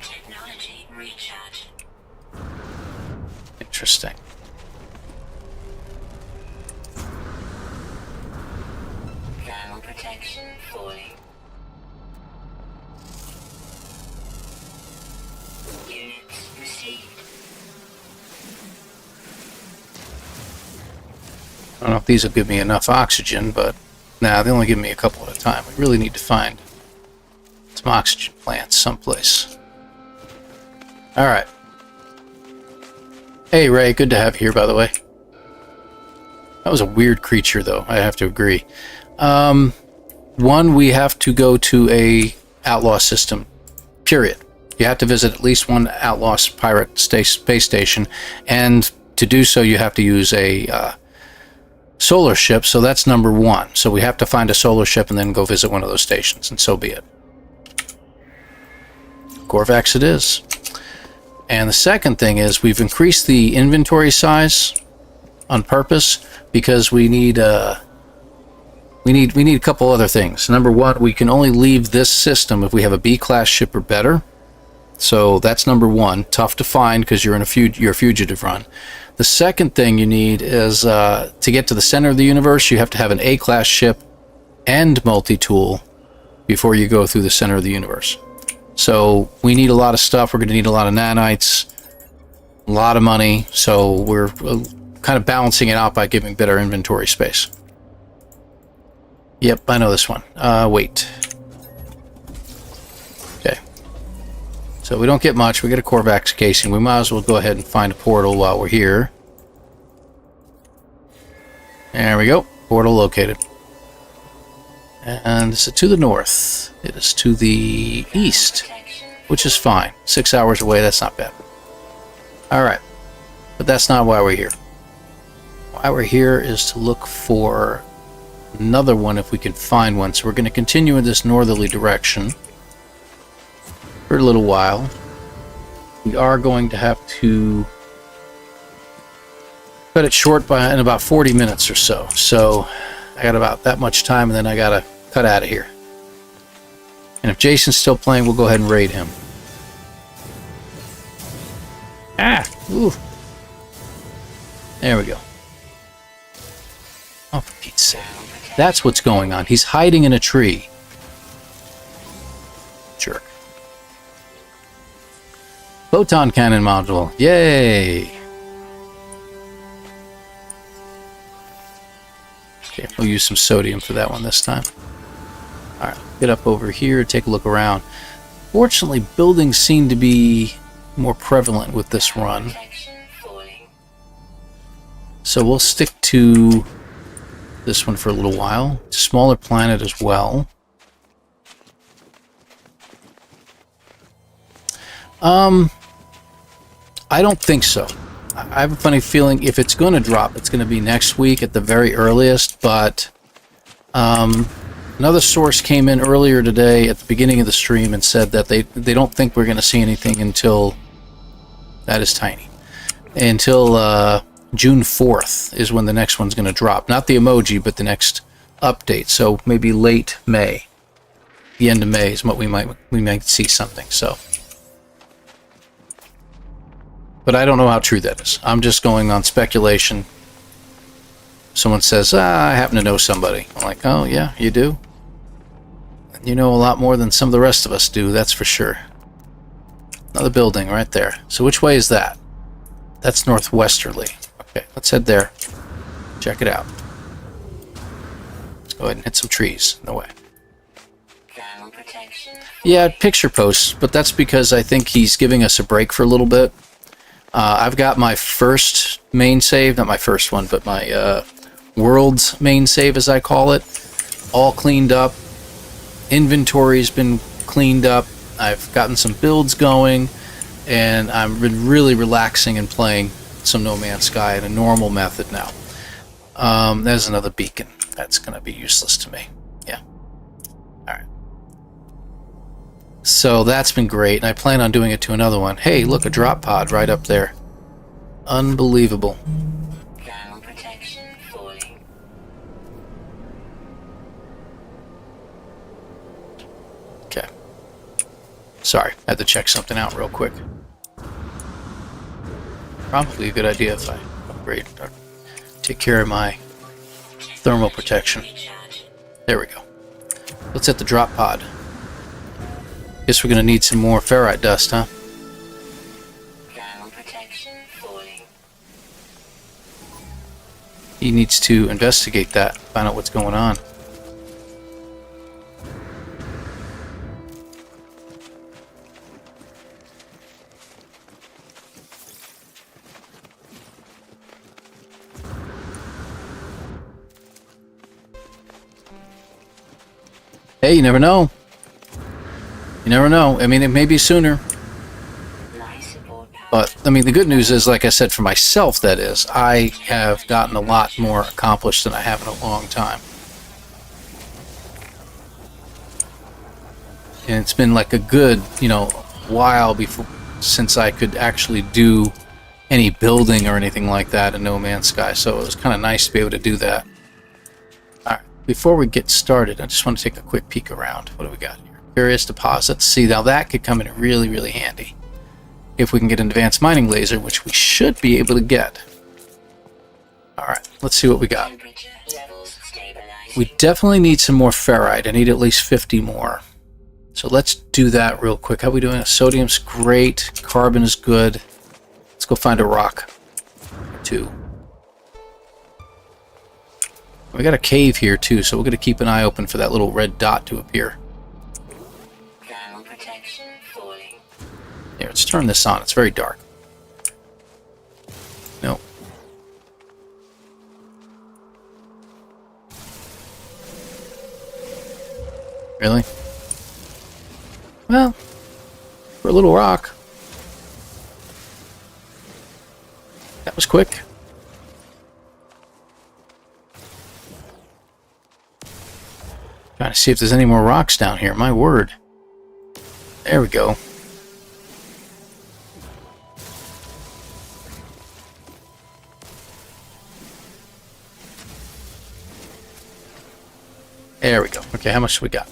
Speaker 2: Technology recharge.
Speaker 1: Interesting.
Speaker 2: Thermal protection falling. Units received.
Speaker 1: I don't know if these will give me enough oxygen, but nah, they only give me a couple at a time. We really need to find some oxygen plants someplace. Alright. Hey Ray, good to have you here, by the way. That was a weird creature, though, I have to agree. One, we have to go to a outlaw system, period. You have to visit at least one outlaw pirate space station, and to do so you have to use a solar ship, so that's number one. So we have to find a solar ship and then go visit one of those stations, and so be it. Korvax it is. And the second thing is we've increased the inventory size on purpose because we need a couple other things. Number one, we can only leave this system if we have a B-class ship or better. So that's number one. Tough to find because you're in a fugitive run. The second thing you need is to get to the center of the universe, you have to have an A-class ship and multi-tool before you go through the center of the universe. So we need a lot of stuff. We're going to need a lot of nanites, a lot of money. So we're kind of balancing it out by giving better inventory space. Yep, I know this one. Wait. Okay. So we don't get much. We get a Korvax casing. We might as well go ahead and find a portal while we're here. There we go. Portal located. And is it to the north? It is to the east, which is fine. 6 hours away, that's not bad. Alright. But that's not why we're here. Why we're here is to look for another one if we can find one. So we're going to continue in this northerly direction for a little while. We are going to have to cut it short in about 40 minutes or so. So I got about that much time and then I got to cut out of here. And if Jason's still playing, we'll go ahead and raid him. Ooh. There we go. Oh, for Pete's sake. That's what's going on. He's hiding in a tree. Jerk. Photon cannon module. Yay! Okay, we'll use some sodium for that one this time. Alright, get up over here, take a look around. Fortunately, buildings seem to be more prevalent with this run. So we'll stick to this one for a little while. It's a smaller planet as well. I don't think so. I have a funny feeling if it's going to drop, it's going to be next week at the very earliest, but another source came in earlier today at the beginning of the stream and said that they don't think we're going to see anything until, that is tiny, until June 4th is when the next one's going to drop. Not the emoji, but the next update. So maybe late May. The end of May is what we might see something. So, but I don't know how true that is. I'm just going on speculation. Someone says, I happen to know somebody. I'm like, oh yeah, you do? You know a lot more than some of the rest of us do, that's for sure. Another building right there. So which way is that? That's northwesterly. Okay, let's head there. Check it out. Let's go ahead and hit some trees. No way. Yeah, picture posts, but that's because I think he's giving us a break for a little bit. I've got my first main save, not my first one, but my world's main save, as I call it, all cleaned up. Inventory's been cleaned up. I've gotten some builds going, and I'm really relaxing and playing some No Man's Sky in a normal method now. There's another beacon. That's going to be useless to me. Yeah. Alright. So that's been great, and I plan on doing it to another one. Hey, look, a drop pod right up there. Unbelievable.
Speaker 2: Thermal protection falling.
Speaker 1: Okay. Sorry, I had to check something out real quick. Probably a good idea if I upgrade or take care of my thermal protection. There we go. Let's hit the drop pod. Guess we're going to need some more ferrite dust, huh?
Speaker 2: Thermal protection falling.
Speaker 1: He needs to investigate that, find out what's going on. Hey, you never know. You never know. I mean, it may be sooner. But, I mean, the good news is, like I said, for myself, that is, I have gotten a lot more accomplished than I have in a long time. And it's been like a good, while before since I could actually do any building or anything like that in No Man's Sky, so it was kind of nice to be able to do that. Alright, before we get started, I just want to take a quick peek around. What do we got here? Curious deposits. See, now that could come in really, really handy. If we can get an advanced mining laser, which we should be able to get. Alright, let's see what we got.
Speaker 2: Temperature levels stabilizing.
Speaker 1: We definitely need some more ferrite. I need at least 50 more. So let's do that real quick. How are we doing? Sodium's great. Carbon is good. Let's go find a rock. 2. We got a cave here too, so we're going to keep an eye open for that little red dot to appear.
Speaker 2: Thermal protection falling.
Speaker 1: Here, let's turn this on. It's very dark. No. Really? Well, for a little rock. That was quick. Trying to see if there's any more rocks down here. My word. There we go. There we go. Okay, how much do we got?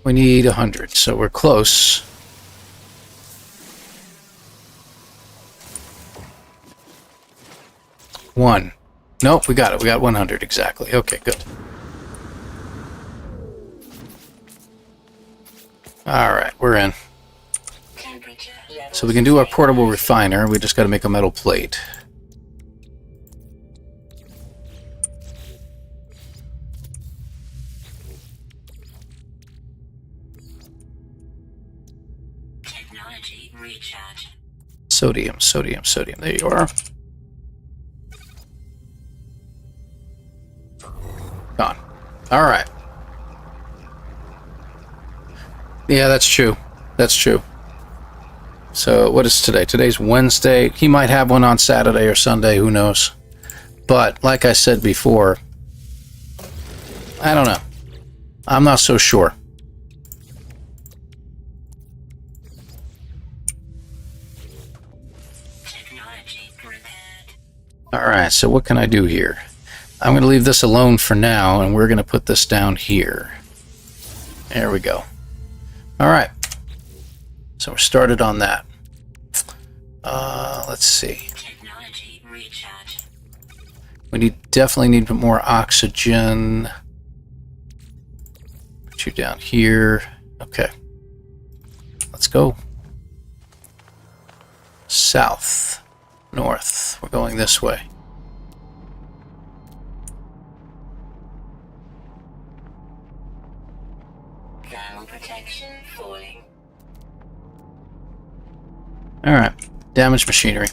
Speaker 1: We need 100, so we're close. One. Nope, we got it. We got 100 exactly. Okay, good. Alright, we're in.
Speaker 2: Temperature levels
Speaker 1: So we can do our portable refiner. We just got to make a metal plate.
Speaker 2: technology recharge.
Speaker 1: Sodium, sodium, sodium. There you are. Gone. Alright. Yeah, that's true. That's true. So, what is today? Today's Wednesday. He might have one on Saturday or Sunday, who knows. But, like I said before, I don't know. I'm not so sure.
Speaker 2: Technology prepared.
Speaker 1: Alright, so what can I do here? I'm going to leave this alone for now, and we're going to put this down here. There we go. Alright. So we're started on that. Let's see.
Speaker 2: Technology recharge.
Speaker 1: We definitely need more oxygen. Put you down here. Okay. Let's go. South. North. We're going this way.
Speaker 2: Thermal protection falling.
Speaker 1: Alright. Damaged machinery.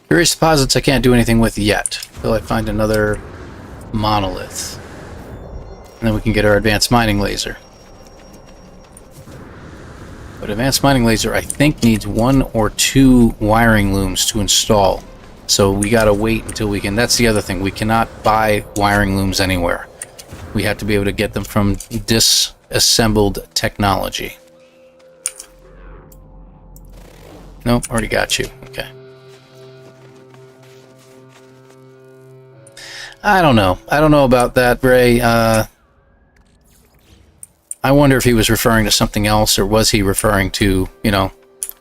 Speaker 1: Curious deposits I can't do anything with yet until I find another monolith. And then we can get our advanced mining laser. But advanced mining laser I think needs 1 or 2 wiring looms to install. So we gotta wait until we can. That's the other thing. We cannot buy wiring looms anywhere. We have to be able to get them from disassembled technology. Nope, already got you. Okay. I don't know. I don't know about that, Ray. I wonder if he was referring to something else, or was he referring to, you know,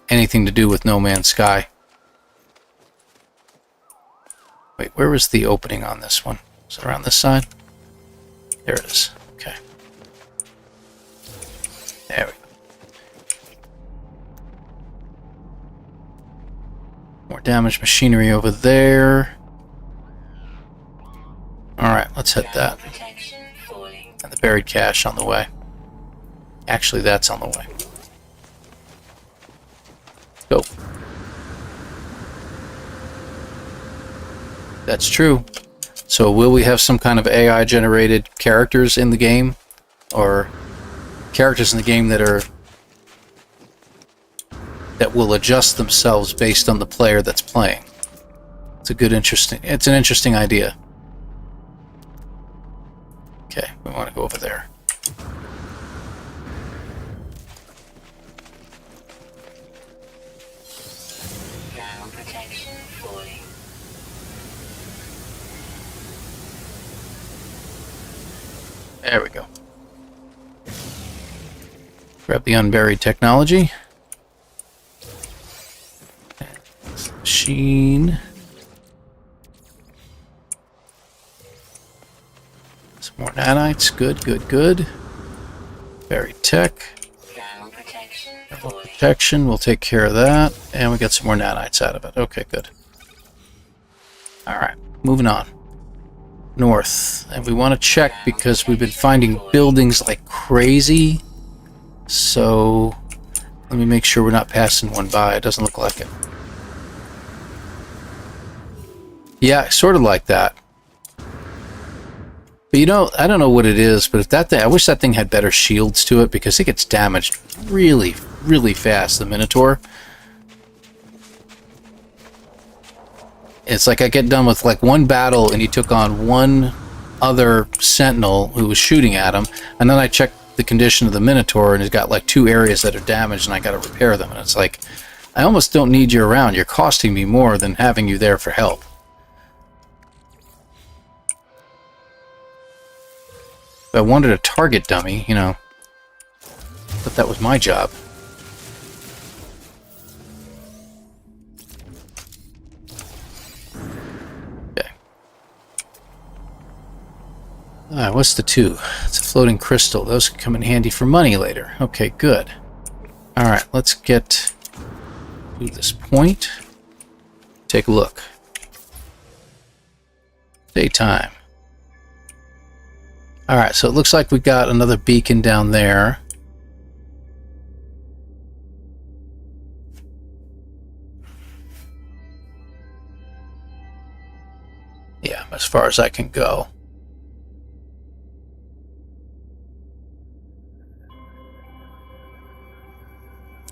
Speaker 1: anything to do with No Man's Sky? Wait, where was the opening on this one? Is it around this side? There it is. Okay. There we go. More damaged machinery over there. Alright, let's hit that.
Speaker 2: Protection falling.
Speaker 1: And the buried cache on the way. Actually, that's on the way. Go. That's true. So will we have some kind of AI-generated characters in the game? Or characters in the game that will adjust themselves based on the player that's playing? It's an interesting idea. Okay, we want to go over there.
Speaker 2: protection falling.
Speaker 1: There we go. Grab the unburied technology. Machine. Some more nanites. Good, good, good. Buried tech.
Speaker 2: Thermal protection
Speaker 1: Thermal
Speaker 2: falling.
Speaker 1: protection. We'll take care of that. And we got some more nanites out of it. Okay, good. Alright, moving on. North. And we want to check because we've been finding buildings like crazy. So let me make sure we're not passing one by. It doesn't look like it. Yeah, sort of like that. But you know, I don't know what it is, but if that thing, I wish that thing had better shields to it because it gets damaged really, really fast, the Minotaur. It's like I get done with like one battle and he took on one other sentinel who was shooting at him, and then I check the condition of the Minotaur and he's got like 2 areas that are damaged and I got to repair them, and it's like I almost don't need you around. You're costing me more than having you there for help. If I wanted a target dummy, you know, but that was my job. Okay. Alright, what's the 2? It's a floating crystal. Those can come in handy for money later. Okay, good. Alright, let's get to this point. Take a look. Daytime. Alright, so it looks like we got another beacon down there. Yeah, as far as I can go.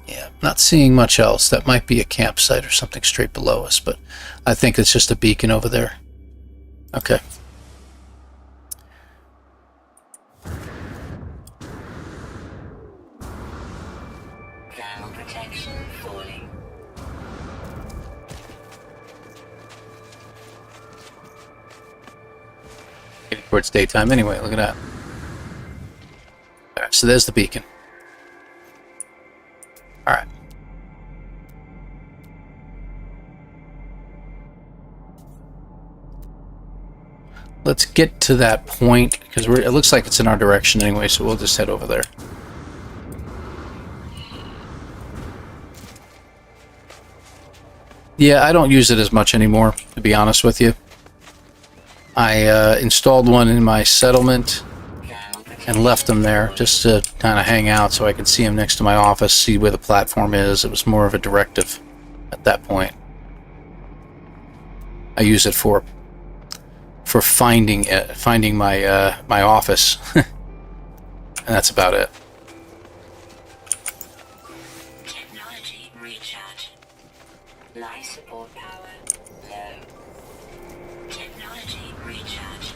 Speaker 1: Yeah, not seeing much else. That might be a campsite or something straight below us, but I think it's just a beacon over there. Okay.
Speaker 2: Thermal protection falling.
Speaker 1: Getting towards daytime anyway, look at that. Alright, so there's the beacon. Alright. Let's get to that point, because it looks like it's in our direction anyway, so we'll just head over there. Yeah, I don't use it as much anymore, to be honest with you. I installed one in my settlement and left them there just to kind of hang out so I could see them next to my office, see where the platform is. It was more of a directive at that point. I use it for finding my my office, and that's about it.
Speaker 2: Technology recharge. Life support power low. Technology recharge.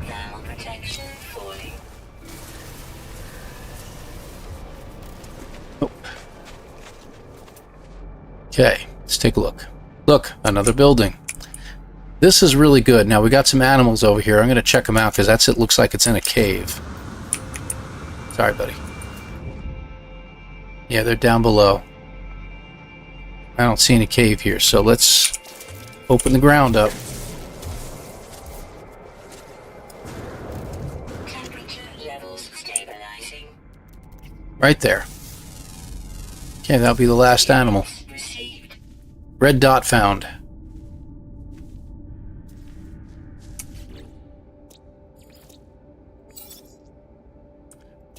Speaker 2: Thermal protection falling.
Speaker 1: Oh. Okay, let's take a look. Look, another building. This is really good. Now we got some animals over here. I'm going to check them out because it looks like it's in a cave. Sorry, buddy. Yeah, they're down below. I don't see any cave here, so let's open the ground up.
Speaker 2: Temperature levels stabilizing.
Speaker 1: Right there. Okay, that'll be the last animal.
Speaker 2: Received.
Speaker 1: Red dot found.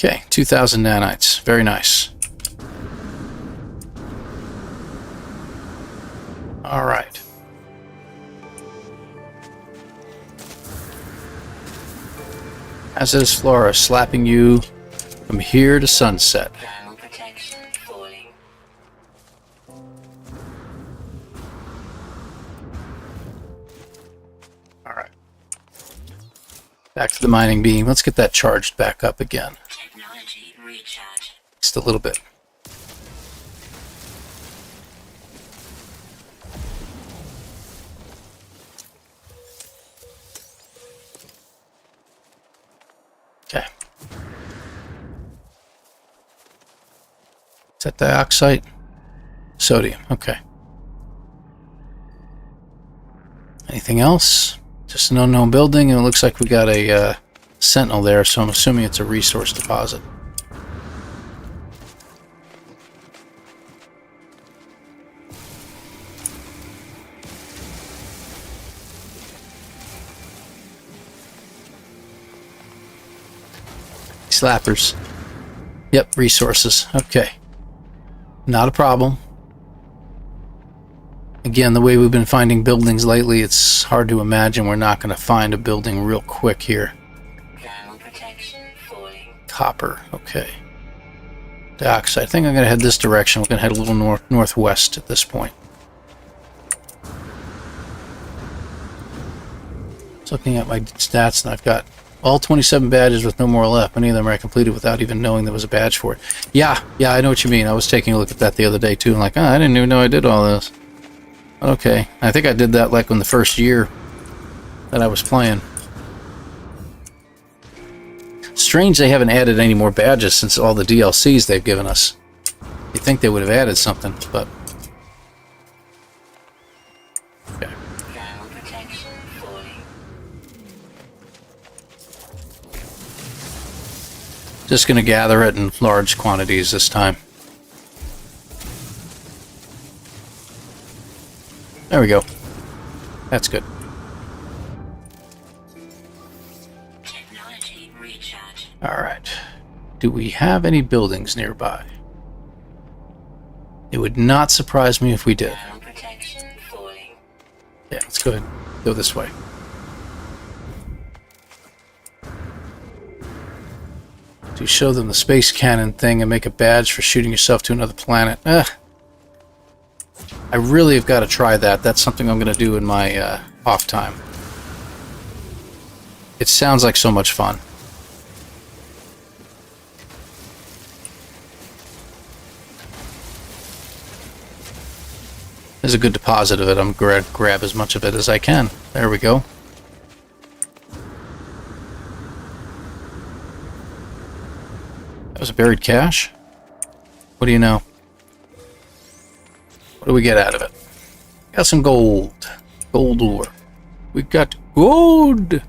Speaker 1: Okay, 2,000 nanites. Very nice. All right. Hazardous flora slapping you from here to sunset.
Speaker 2: Thermal protection falling.
Speaker 1: All right. Back to the mining beam. Let's get that charged back up again.
Speaker 2: Technology recharge.
Speaker 1: Just a little bit. that dioxide? Sodium, okay. Anything else? Just an unknown building, and it looks like we got a sentinel there, so I'm assuming it's a resource deposit. Slappers. Yep, resources. Okay. Not a problem. Again, the way we've been finding buildings lately, it's hard to imagine we're not going to find a building real quick here.
Speaker 2: Thermal protection falling.
Speaker 1: Copper. Okay. Dioxide. I think I'm going to head this direction. We're going to head a little northwest at this point. Just looking at my stats, and I've got all 27 badges with no more left. Many of them I completed without even knowing there was a badge for it. Yeah, I know what you mean. I was taking a look at that the other day too, and like, I didn't even know I did all this. Okay, I think I did that like in the first year that I was playing. Strange they haven't added any more badges since all the DLCs they've given us. You'd think they would have added something, but... Okay.
Speaker 2: Thermal protection falling.
Speaker 1: Just going to gather it in large quantities this time. There we go. That's good.
Speaker 2: Technology recharge.
Speaker 1: Alright. Do we have any buildings nearby? It would not surprise me if we did.
Speaker 2: Thermal protection falling.
Speaker 1: Yeah, let's go ahead. Go this way. To show them the space cannon thing and make a badge for shooting yourself to another planet. I really have got to try that. That's something I'm going to do in my off time. It sounds like so much fun. There's a good deposit of it. I'm going to grab as much of it as I can. There we go. That was a buried cache? What do you know? What do we get out of it? Got some gold. Gold ore. We got gold!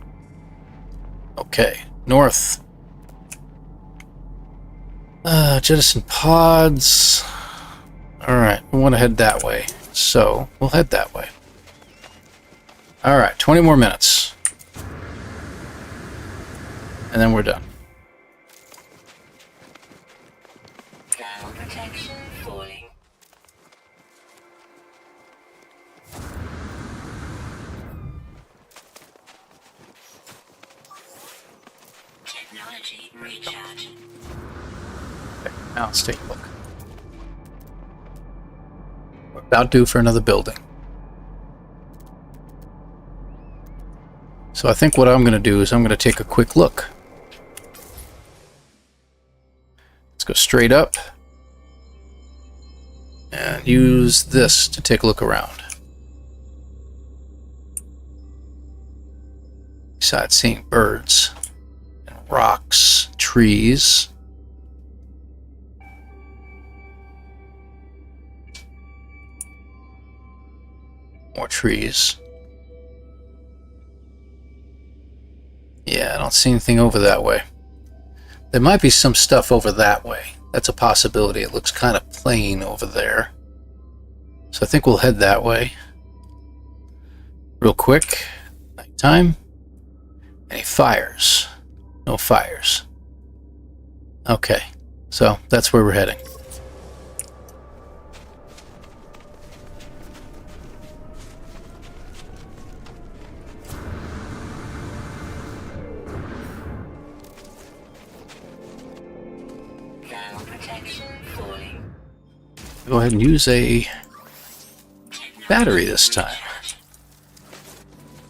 Speaker 1: Okay. North. Jettison pods. Alright, we want to head that way. So, we'll head that way. Alright, 20 more minutes. And then we're done.
Speaker 2: Thermal protection falling. Technology recharge.
Speaker 1: Okay, now let's take a look. We're about due for another building. So I think what I'm going to do is I'm going to take a quick look. Let's go straight up and use this to take a look around. Besides seeing birds and rocks, trees. More trees. Yeah, I don't see anything over that way. There might be some stuff over that way. That's a possibility. It looks kind of plain over there. So I think we'll head that way. Real quick. Nighttime. Any fires? No fires. Okay. So that's where we're heading.
Speaker 2: Thermal protection falling.
Speaker 1: Go ahead and use a battery this time.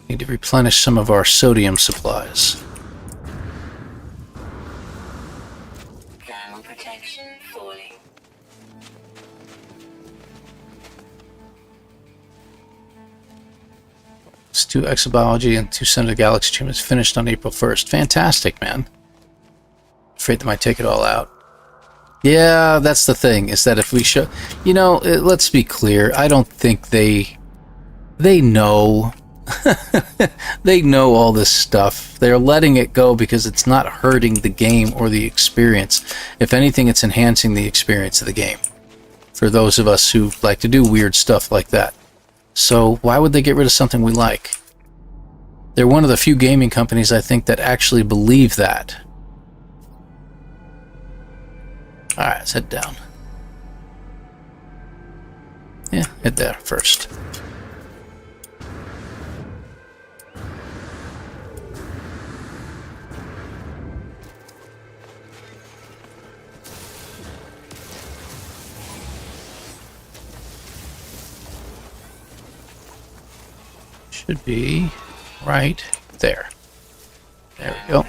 Speaker 1: Need to replenish some of our sodium supplies.
Speaker 2: Thermal protection falling.
Speaker 1: It's 2 exobiology and 2 Center Galaxy achievements finished on April 1st. Fantastic, man. Afraid they might take it all out. Yeah, that's the thing, is that if we show... You know, let's be clear. I don't think they know. They know all this stuff. They're letting it go because it's not hurting the game or the experience. If anything, it's enhancing the experience of the game for those of us who like to do weird stuff like that. So why would they get rid of something we like? They're one of the few gaming companies, I think, that actually believe that. Alright, let's head down. Yeah, head there first. Should be right there. There we go.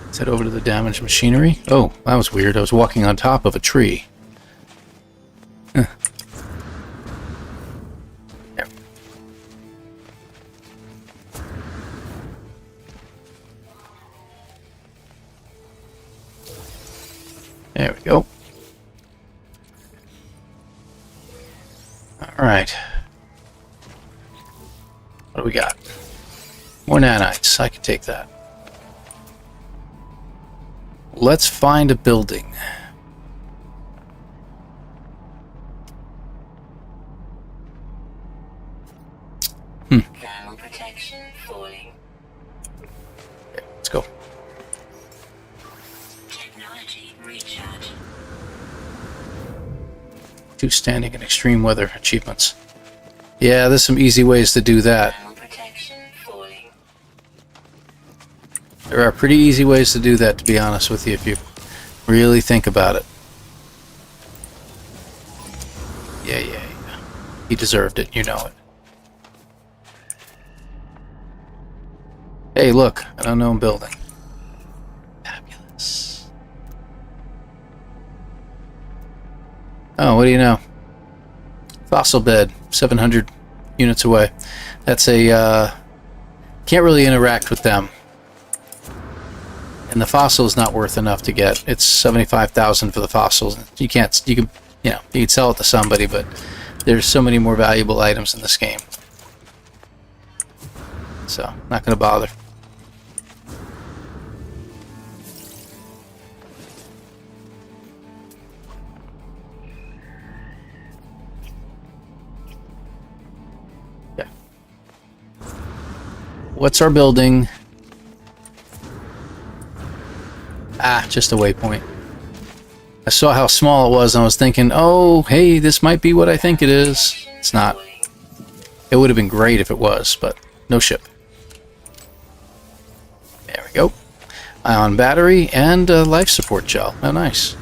Speaker 1: Let's head over to the damaged machinery. Oh, that was weird. I was walking on top of a tree. Huh. There. There we go. All right. What do we got? More nanites. I can take that. Let's find a building.
Speaker 2: Thermal protection falling.
Speaker 1: Okay, let's go.
Speaker 2: Technology recharge.
Speaker 1: 2 standing in extreme weather achievements. Yeah, there's some easy ways to do that.
Speaker 2: Thermal protection falling.
Speaker 1: There are pretty easy ways to do that, to be honest with you, if you really think about it. Yeah. He deserved it, you know it. Hey, look, an unknown building. Fabulous. Oh, what do you know? Fossil bed, 700 units away. That's a, can't really interact with them. And the fossil is not worth enough to get. It's 75,000 for the fossils. You can sell it to somebody, but there's so many more valuable items in this game. So, not going to bother. Yeah. What's our building? Just a waypoint. I saw how small it was and I was thinking, oh, hey, this might be what I think it is. It's not. It would have been great if it was, but no ship. There we go. Ion battery and life support gel. Oh, nice.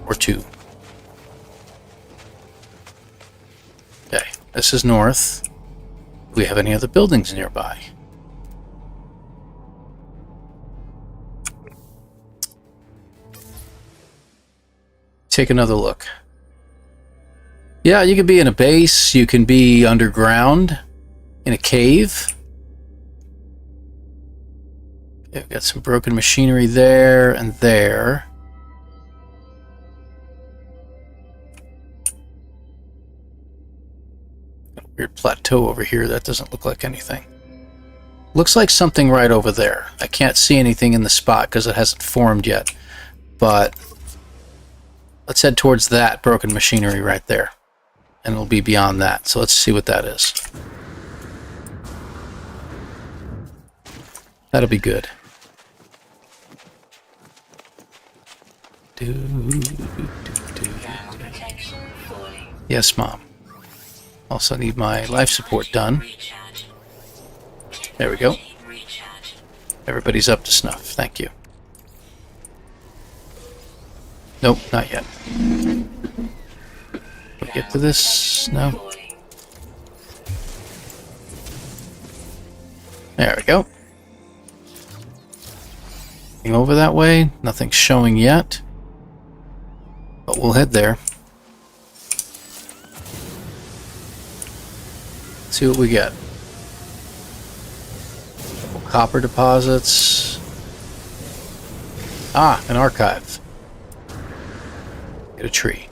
Speaker 1: Or 2. Okay, this is north. Do we have any other buildings nearby? Take another look. Yeah, you could be in a base, you can be underground, in a cave. Okay, we've got some broken machinery there and there. Got a weird plateau over here that doesn't look like anything. Looks like something right over there. I can't see anything in the spot because it hasn't formed yet, but let's head towards that broken machinery right there. And it'll be beyond that. So let's see what that is. That'll be good. Yes, Mom. Also need my life support done. There we go. Everybody's up to snuff. Thank you. Nope, not yet. We'll get to this. No. There we go. Nothing over that way. Nothing showing yet. But we'll head there. See what we get. Couple copper deposits. Ah, an archive. Get a tree.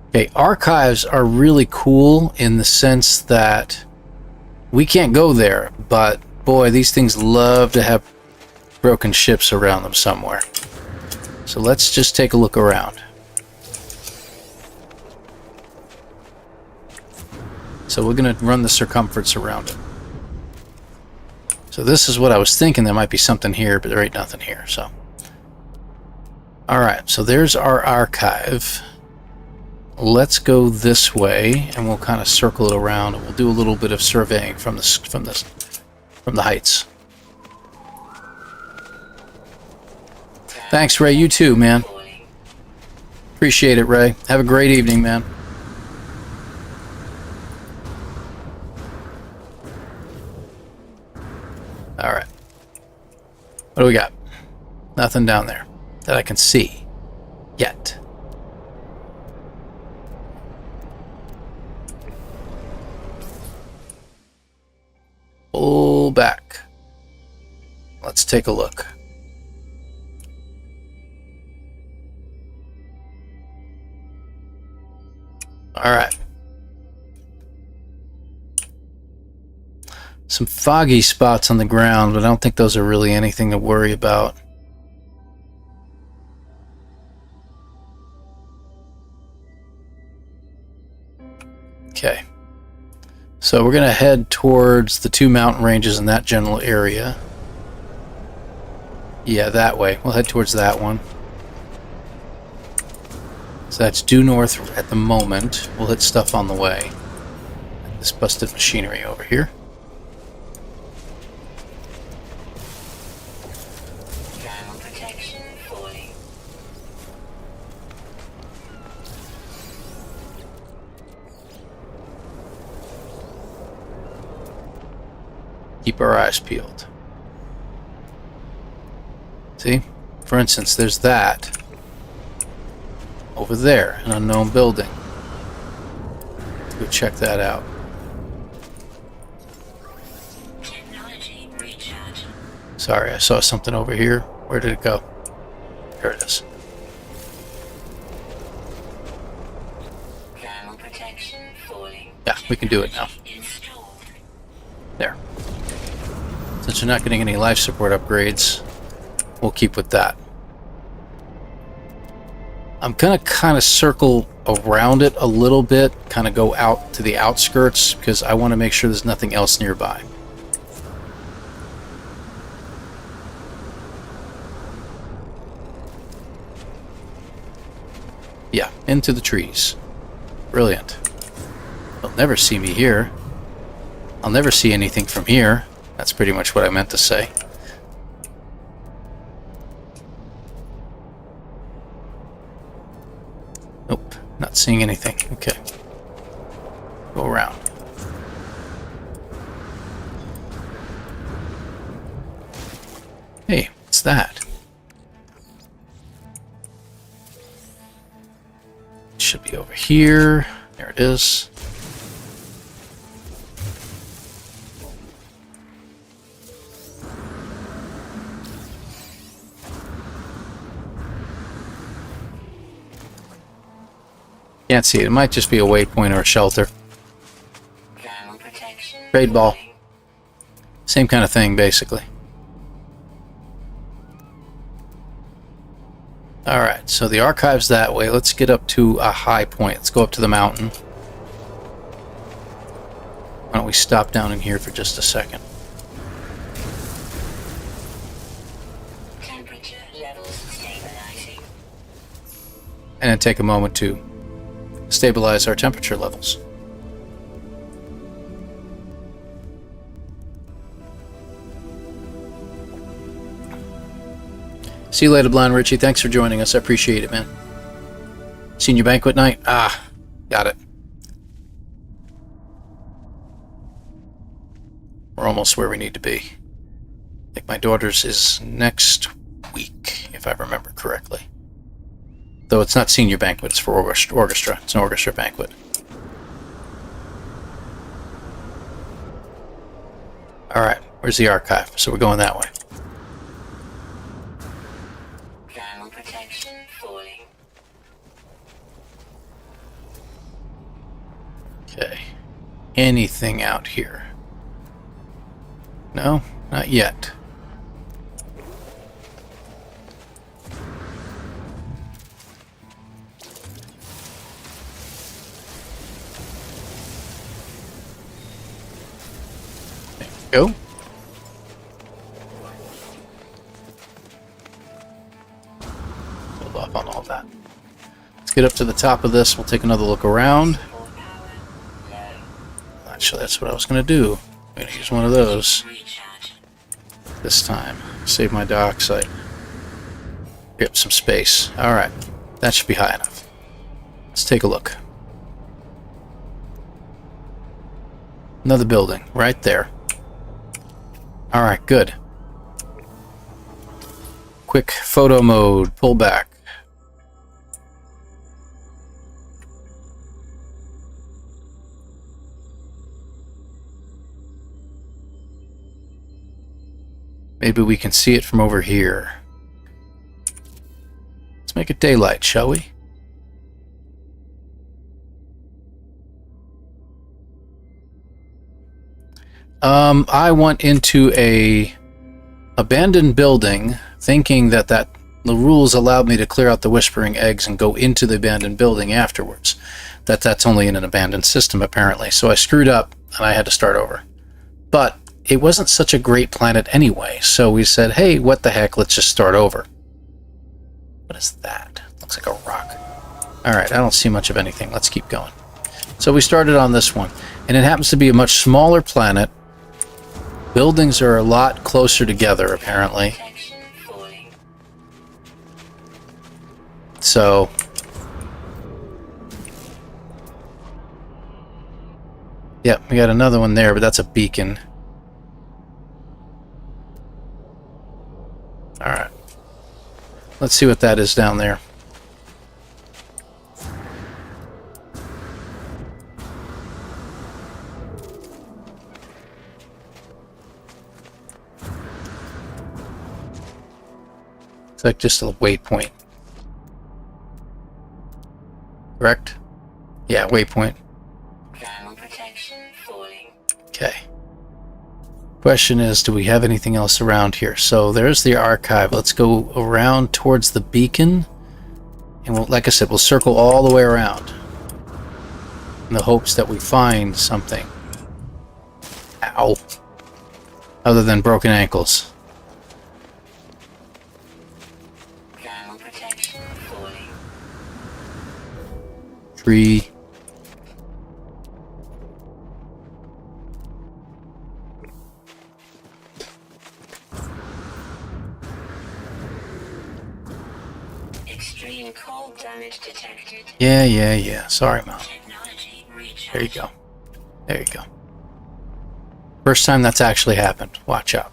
Speaker 1: Okay, archives are really cool in the sense that we can't go there, but boy, these things love to have broken ships around them somewhere. So let's just take a look around. So we're going to run the circumference around it. So this is what I was thinking. There might be something here, but there ain't nothing here. So, all right. So there's our archive. Let's go this way, and we'll kind of circle it around, and we'll do a little bit of surveying from the heights. Thanks, Ray. You too, man. Appreciate it, Ray. Have a great evening, man. All right. What do we got? Nothing down there that I can see yet. Pull back. Let's take a look. All right. Some foggy spots on the ground, but I don't think those are really anything to worry about. Okay. So we're going to head towards the two mountain ranges in that general area. Yeah, that way. We'll head towards that one. So that's due north at the moment. We'll hit stuff on the way. This busted machinery over here.
Speaker 2: Thermal protection falling.
Speaker 1: Keep our eyes peeled. See? For instance, there's that. Over there, an unknown building. Let's go check that out.
Speaker 2: Technology recharge.
Speaker 1: Sorry, I saw something over here. Where did it go? There it is.
Speaker 2: Thermal protection falling.
Speaker 1: Yeah, we can do it now.
Speaker 2: Installed.
Speaker 1: There. Since we're not getting any life support upgrades, we'll keep with that. I'm going to kind of circle around it a little bit, kind of go out to the outskirts, because I want to make sure there's nothing else nearby. Yeah, into the trees. Brilliant. They'll never see me here. I'll never see anything from here. That's pretty much what I meant to say. Nope, not seeing anything. Okay. Go around. Hey, what's that? It should be over here. There it is. Can't see it. It might just be a waypoint or a shelter.
Speaker 2: Thermal protection.
Speaker 1: Trade ball.
Speaker 2: falling.
Speaker 1: Same kind of thing, basically. Alright, so the archive's that way. Let's get up to a high point. Let's go up to the mountain. Why don't we stop down in here for just a second?
Speaker 2: Temperature levels stabilizing.
Speaker 1: And then take a moment to stabilize our temperature levels. See you later, Blind Richie. Thanks for joining us. I appreciate it, man. Senior banquet night? Ah, got it. We're almost where we need to be. I think my daughter's is next week, if I remember correctly. Though it's not senior banquet, it's for orchestra. It's an orchestra banquet. Alright, where's the archive? So we're going that way.
Speaker 2: falling.
Speaker 1: Okay. Anything out here? No, not yet. There we go. Hold off on all that. Let's get up to the top of this. We'll take another look around.
Speaker 2: More power. Low.
Speaker 1: Actually, that's what I was going to do. I'm going to use one of those
Speaker 2: Recharge.
Speaker 1: this time. Save my dioxide. Get some space. Alright. That should be high enough. Let's take a look. Another building. Right there. Alright, good. Quick photo mode. Pull back. Maybe we can see it from over here. Let's make it daylight, shall we? I went into a abandoned building thinking that the rules allowed me to clear out the whispering eggs and go into the abandoned building afterwards. That's only in an abandoned system, apparently. So I screwed up and I had to start over. But it wasn't such a great planet anyway, so we said, hey, what the heck, let's just start over. What is that? Looks like a rock. Alright, I don't see much of anything. Let's keep going. So we started on this one, and it happens to be a much smaller planet. Buildings are a lot closer together, apparently.
Speaker 2: Protection falling.
Speaker 1: So yep, we got another one there, but that's a beacon. Alright. Let's see what that is down there. It's like just a waypoint. Correct? Yeah, waypoint.
Speaker 2: Thermal protection falling.
Speaker 1: Okay. Question is, do we have anything else around here? So there's the archive. Let's go around towards the beacon. And we'll, like I said, we'll circle all the way around in the hopes that we find something. Ow. Other than broken ankles.
Speaker 2: Thermal protection falling.
Speaker 1: Tree.
Speaker 2: Extreme cold damage detected.
Speaker 1: Yeah. Sorry, Mom.
Speaker 2: Technology recharge.
Speaker 1: There you go. There you go. First time that's actually happened. Watch out.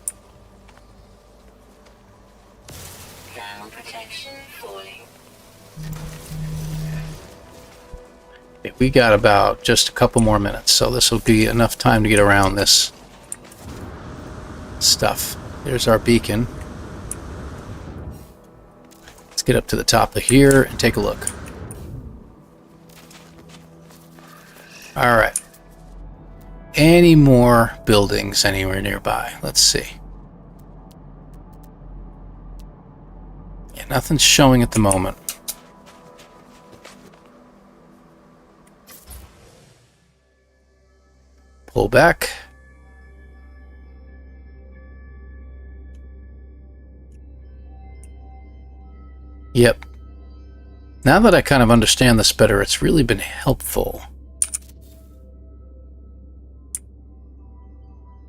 Speaker 2: Thermal protection falling.
Speaker 1: Okay, we got about just a couple more minutes, so this will be enough time to get around this stuff. There's our beacon. Let's get up to the top of here and take a look. Alright. Any more buildings anywhere nearby? Let's see. Yeah, nothing's showing at the moment. Pull back. Yep. Now that I kind of understand this better, it's really been helpful.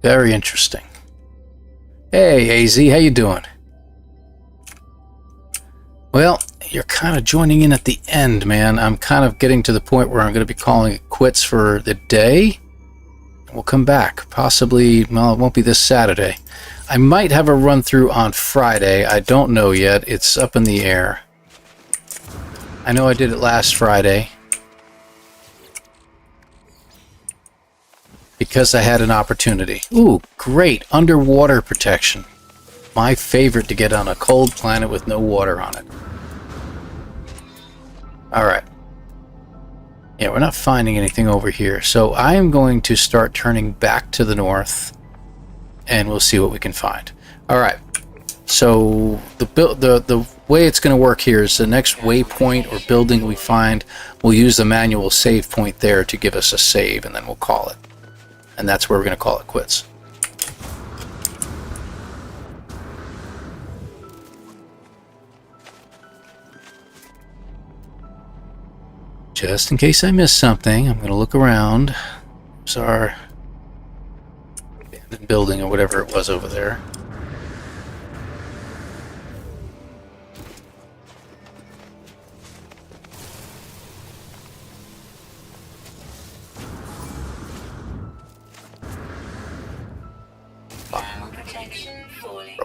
Speaker 1: Very interesting. Hey, AZ, how you doing? Well, you're kind of joining in at the end, man. I'm kind of getting to the point where I'm going to be calling it quits for the day. We'll come back. Possibly, well, it won't be this Saturday. I might have a run-through on Friday. I don't know yet. It's up in the air. I know I did it last Friday because I had an opportunity. Ooh, great. Underwater protection. My favorite to get on a cold planet with no water on it. All right. Yeah, we're not finding anything over here. So I am going to start turning back to the north, and we'll see what we can find. All right. So the way it's going to work here is the next waypoint or building we find, we'll use the manual save point there to give us a save, and then we'll call it. And that's where we're going to call it quits. Just in case I missed something, I'm going to look around. There's our abandoned building or whatever it was over there.
Speaker 2: Thermal protection falling.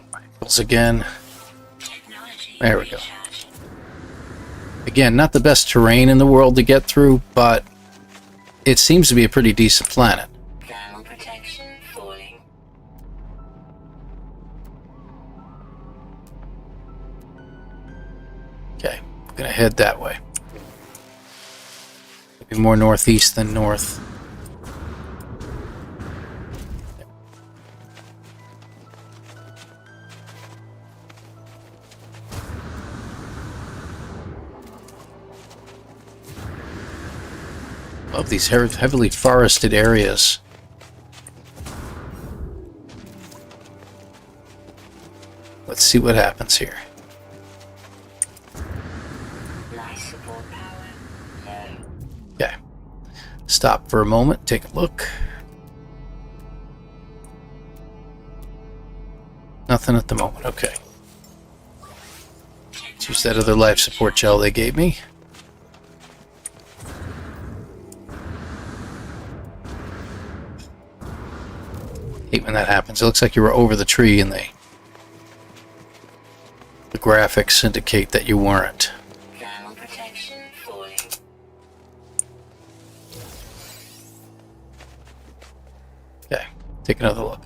Speaker 1: Again.
Speaker 2: Technology
Speaker 1: There we go.
Speaker 2: recharge.
Speaker 1: Again, not the best terrain in the world to get through, but it seems to be a pretty decent planet.
Speaker 2: Thermal protection falling.
Speaker 1: Okay, I'm gonna head that way. Maybe more northeast than north. Love these heavily forested areas. Let's see what happens here.
Speaker 2: Life support power low.
Speaker 1: Okay. Stop for a moment, take a look. Nothing at the moment, okay. Let's use that other life support gel they gave me. Hate when that happens. It looks like you were over the tree and the graphics indicate that you weren't.
Speaker 2: Thermal protection falling.
Speaker 1: Okay, take another look.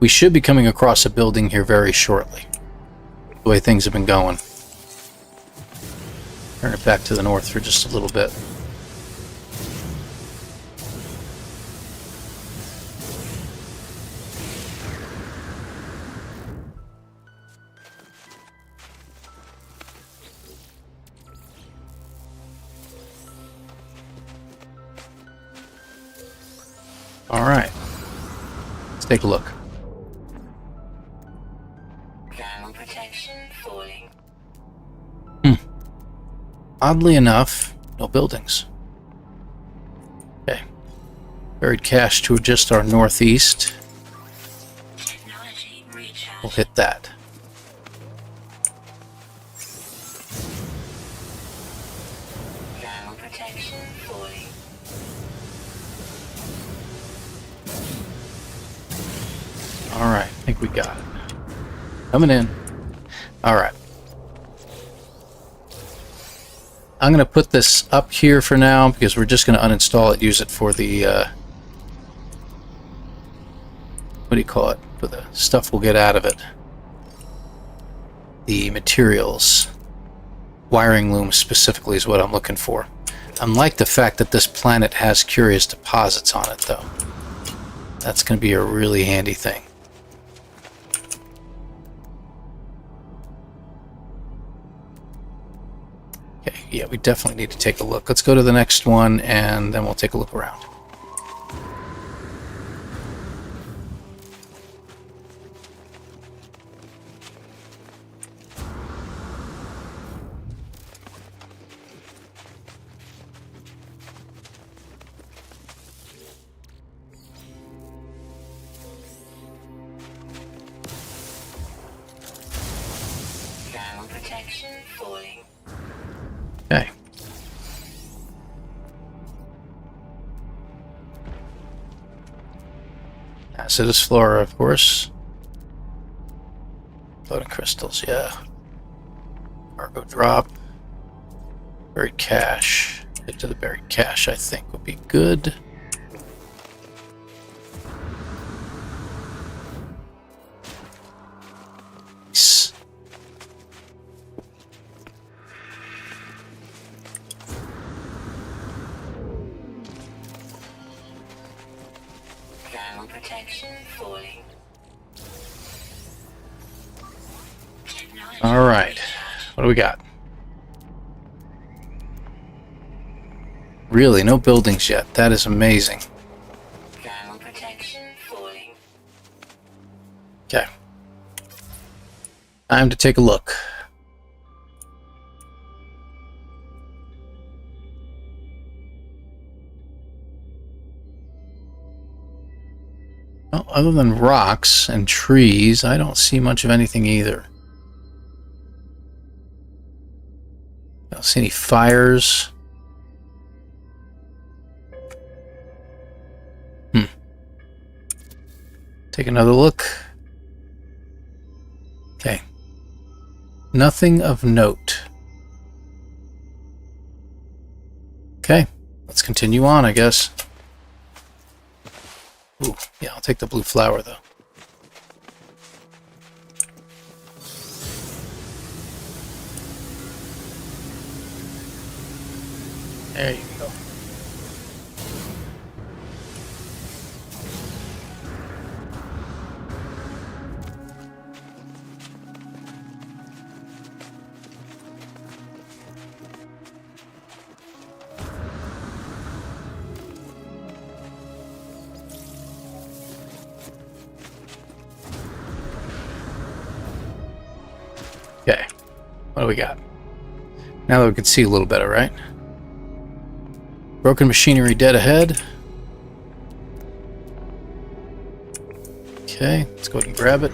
Speaker 1: We should be coming across a building here very shortly. The way things have been going. Turn it back to the north for just a little bit. All right, let's take a look.
Speaker 2: Thermal protection falling.
Speaker 1: Oddly enough, no buildings. Okay, buried cache to just our northeast.
Speaker 2: Technology recharge.
Speaker 1: We'll hit that.
Speaker 2: Thermal protection falling.
Speaker 1: All right, I think we got it. Coming in. All right. I'm going to put this up here for now because we're just going to uninstall it, use it for the, what do you call it? For the stuff we'll get out of it. The materials. Wiring loom specifically is what I'm looking for. I like the fact that this planet has curious deposits on it, though. That's going to be a really handy thing. Okay, yeah, we definitely need to take a look. Let's go to the next one, and then we'll take a look around.
Speaker 2: Thermal protection falling.
Speaker 1: Okay. Acidus flora, of course. Floating crystals, yeah. Cargo drop. Buried cache. Head to the buried cache, I think, would be good. Nice.
Speaker 2: Thermal protection falling. Technology
Speaker 1: All right.
Speaker 2: recharge.
Speaker 1: What do we got? Really, no buildings yet. That is amazing.
Speaker 2: Thermal protection falling.
Speaker 1: Okay. Time to take a look. Well, other than rocks and trees, I don't see much of anything either. I don't see any fires. Take another look. Okay. Nothing of note. Okay. Let's continue on, I guess. Ooh, yeah, I'll take the blue flower, though. There you go. Okay, what do we got? Now that we can see a little better, right? Broken machinery dead ahead. Okay, let's go ahead and grab it.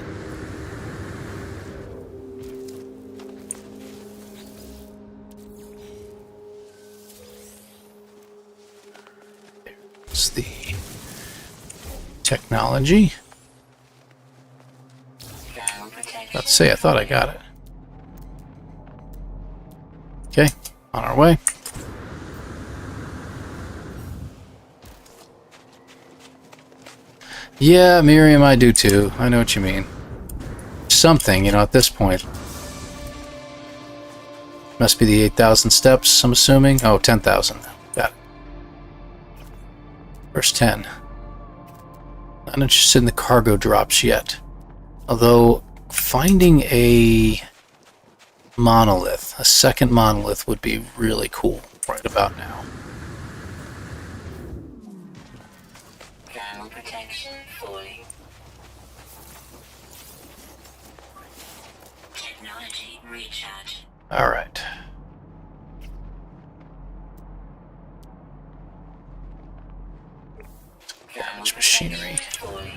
Speaker 1: There's the technology.
Speaker 2: Thermal protection.
Speaker 1: About to say, I thought I got it. Okay, on our way. Yeah, Miriam, I do too. I know what you mean. Something, you know, at this point. Must be the 8,000 steps, I'm assuming. Oh, 10,000. Got it. Verse 10. Not interested in the cargo drops yet. Although, finding a monolith, a second monolith, would be really cool right about now.
Speaker 2: Thermal protection falling. Technology recharge.
Speaker 1: All right. Damage machinery.
Speaker 2: Falling.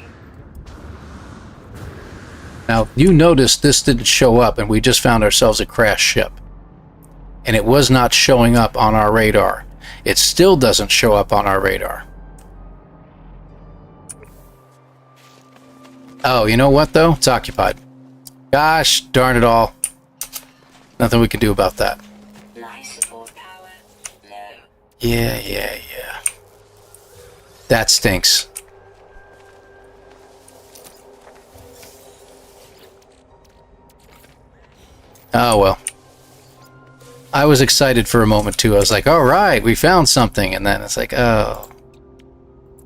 Speaker 1: Now, you notice this didn't show up, and we just found ourselves a crashed ship. And it was not showing up on our radar. It still doesn't show up on our radar. Oh, you know what, though? It's occupied. Gosh darn it all. Nothing we can do about that.
Speaker 2: Life support power low.
Speaker 1: Yeah. That stinks. Oh, well. I was excited for a moment, too. I was like, all right, we found something. And then it's like, oh.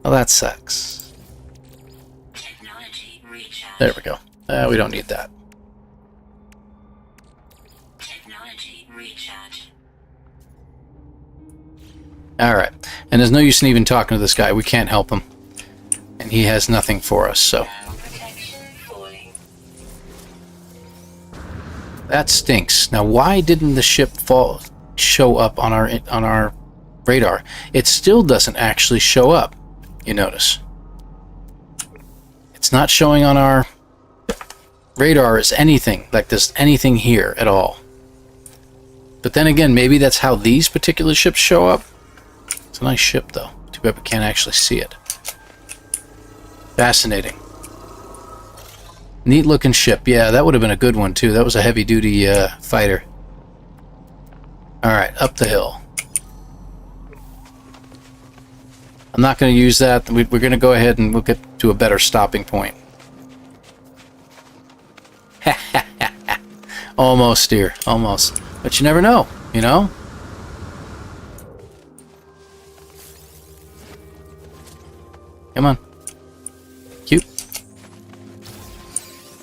Speaker 1: Well, that sucks.
Speaker 2: Technology recharge.
Speaker 1: There we go. We don't need that.
Speaker 2: Technology recharge.
Speaker 1: All right. And there's no use in even talking to this guy. We can't help him. And he has nothing for us, so.
Speaker 2: Thermal protection falling.
Speaker 1: That stinks. Now, why didn't the ship show up on our radar? It still doesn't actually show up, you notice. It's not showing on our radar as anything, like there's anything here at all. But then again, maybe that's how these particular ships show up. It's a nice ship, though. Too bad we can't actually see it. Fascinating. Neat looking ship. Yeah, that would have been a good one too. That was a heavy duty fighter. Alright, up the hill. I'm not going to use that. We're going to go ahead and we'll get to a better stopping point. Almost, dear. Almost. But you never know, you know? Come on.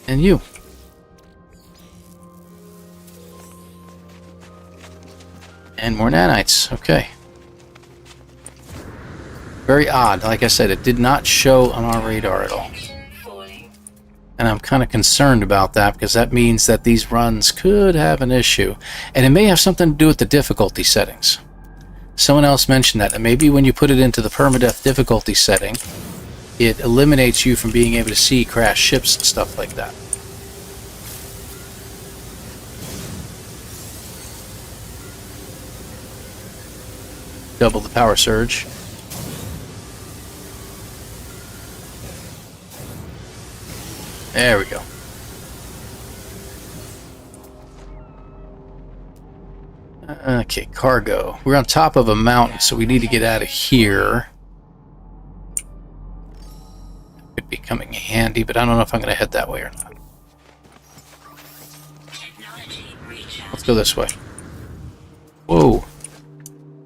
Speaker 1: And you. And more nanites. Okay. Very odd. Like I said, it did not show on our radar at all. And I'm kind of concerned about that because that means that these runs could have an issue. And it may have something to do with the difficulty settings. Someone else mentioned that maybe when you put it into the permadeath difficulty setting, it eliminates you from being able to see crashed ships and stuff like that. Double the power surge. There we go. Okay, cargo. We're on top of a mountain, so we need to get out of here. Could be coming handy, but I don't know if I'm going to head that way or not. Let's go this way. Whoa.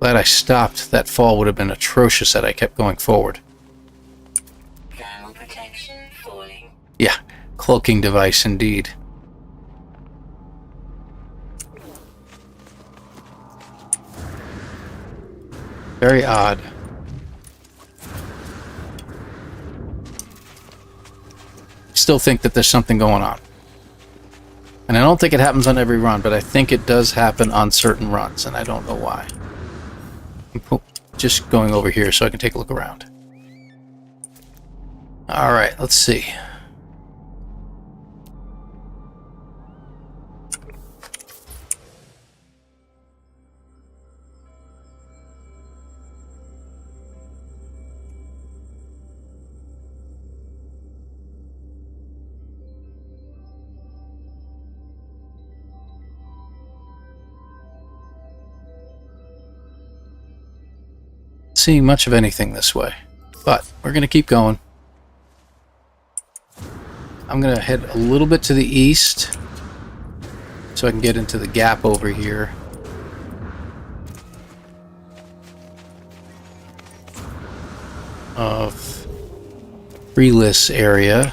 Speaker 1: Glad I stopped. That fall would have been atrocious had I kept going forward.
Speaker 2: Thermal protection falling.
Speaker 1: Yeah, cloaking device indeed. Very odd. Still think that there's something going on. And I don't think it happens on every run, but I think it does happen on certain runs, and I don't know why. I'm just going over here so I can take a look around. Alright, let's see. Seeing much of anything this way, but we're going to keep going. I'm going to head a little bit to the east so I can get into the gap over here. Of Freeless area,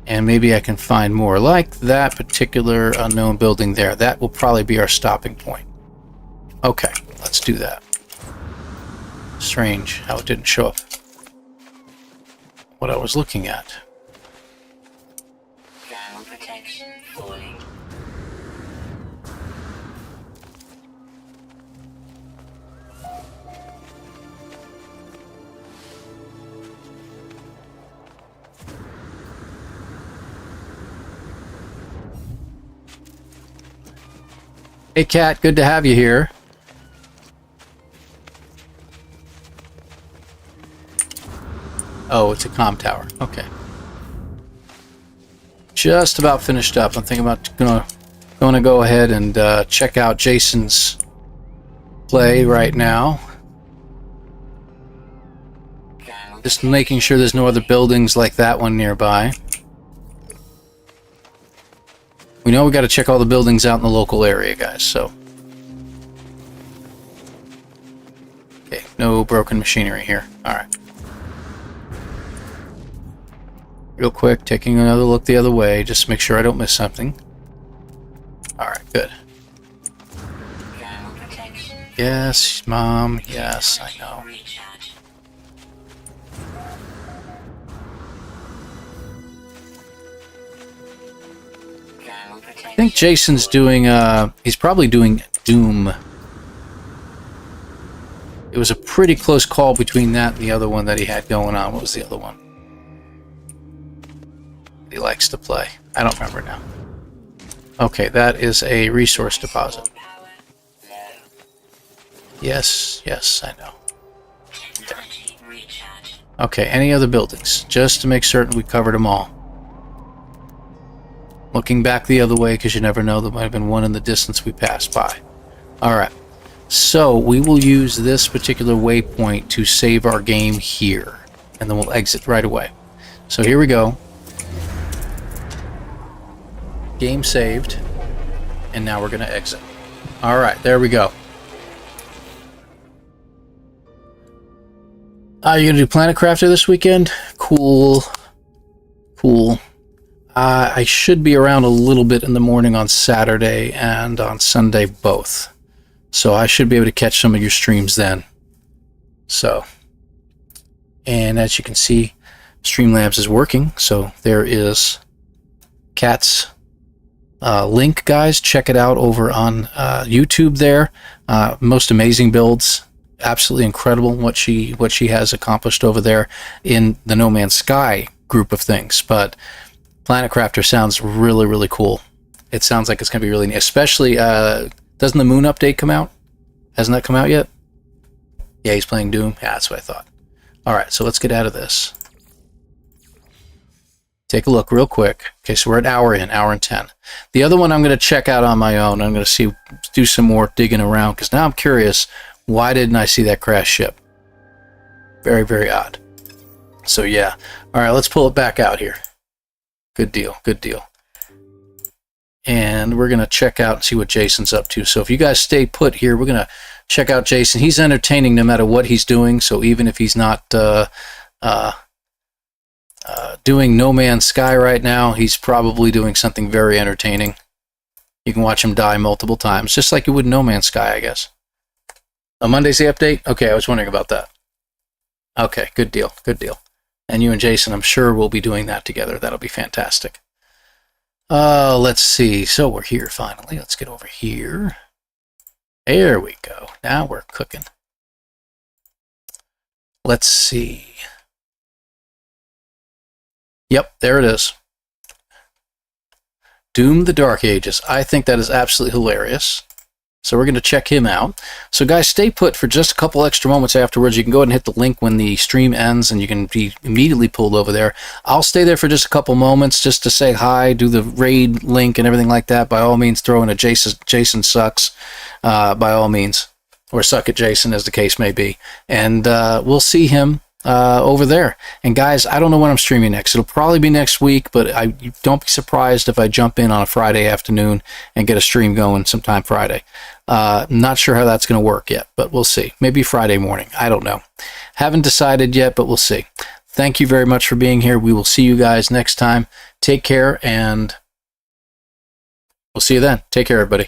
Speaker 1: and maybe I can find more like that particular unknown building there. That will probably be our stopping point. Okay, let's do that. Strange how it didn't show up what I was looking at.
Speaker 2: Thermal protection falling.
Speaker 1: Hey Kat, good to have you here. Oh, it's a comm tower. Okay. Just about finished up. I'm thinking about gonna go ahead and check out Jason's play right now. Just making sure there's no other buildings like that one nearby. We know we got to check all the buildings out in the local area, guys, so. Okay, no broken machinery here. Alright. Real quick, taking another look the other way, just to make sure I don't miss something. Alright, good. Yes, Mom, yes, I know. I think Jason's doing, he's probably doing Doom. It was a pretty close call between that and the other one that he had going on. What was the other one he likes to play? I don't remember now. Okay, that is a resource deposit. Yes, yes, I know. Okay, any other buildings? Just to make certain we covered them all. Looking back the other way, because you never know, there might have been one in the distance we passed by. Alright, so we will use this particular waypoint to save our game here, and then we'll exit right away. So here we go. Game saved, and now we're going to exit. Alright, there we go. You're going to do Planet Crafter this weekend? Cool. Cool. I should be around a little bit in the morning on Saturday and on Sunday both. So I should be able to catch some of your streams then. So, and as you can see, Streamlabs is working. So there is Kat's link, guys. Check it out over on YouTube there. Most amazing builds. Absolutely incredible what she has accomplished over there in the No Man's Sky group of things. But Planet Crafter sounds really, really cool. It sounds like it's going to be really neat. Especially, doesn't the Moon update come out? Hasn't that come out yet? Yeah, he's playing Doom. Yeah, that's what I thought. All right, so let's get out of this. Take a look real quick. Okay, so we're an hour in, hour and 10. The other one I'm going to check out on my own. I'm going to do some more digging around, because now I'm curious, why didn't I see that crash ship? Very, very odd. So yeah. All right, let's pull it back out here. Good deal, good deal. And we're going to check out and see what Jason's up to. So if you guys stay put here, we're going to check out Jason. He's entertaining no matter what he's doing. So even if he's not doing No Man's Sky right now, he's probably doing something very entertaining. You can watch him die multiple times, just like you would in No Man's Sky, I guess. Monday's the update? Okay, I was wondering about that. Okay, good deal, good deal. And you and Jason, I'm sure we'll be doing that together. That'll be fantastic. Let's see. So we're here finally. Let's get over here. There we go. Now we're cooking. Let's see. Yep, there it is. Doom the Dark Ages. I think that is absolutely hilarious. So we're going to check him out. So guys, stay put for just a couple extra moments afterwards. You can go ahead and hit the link when the stream ends, and you can be immediately pulled over there. I'll stay there for just a couple moments just to say hi, do the raid link and everything like that. By all means, throw in a Jason sucks, by all means. Or suck at Jason, as the case may be. And we'll see him over there. And guys, I don't know when I'm streaming next. It'll probably be next week, but don't be surprised if I jump in on a Friday afternoon and get a stream going sometime Friday. Not sure how that's going to work yet, but we'll see. Maybe Friday morning. I don't know. Haven't decided yet, but we'll see. Thank you very much for being here. We will see you guys next time. Take care, and we'll see you then. Take care, everybody.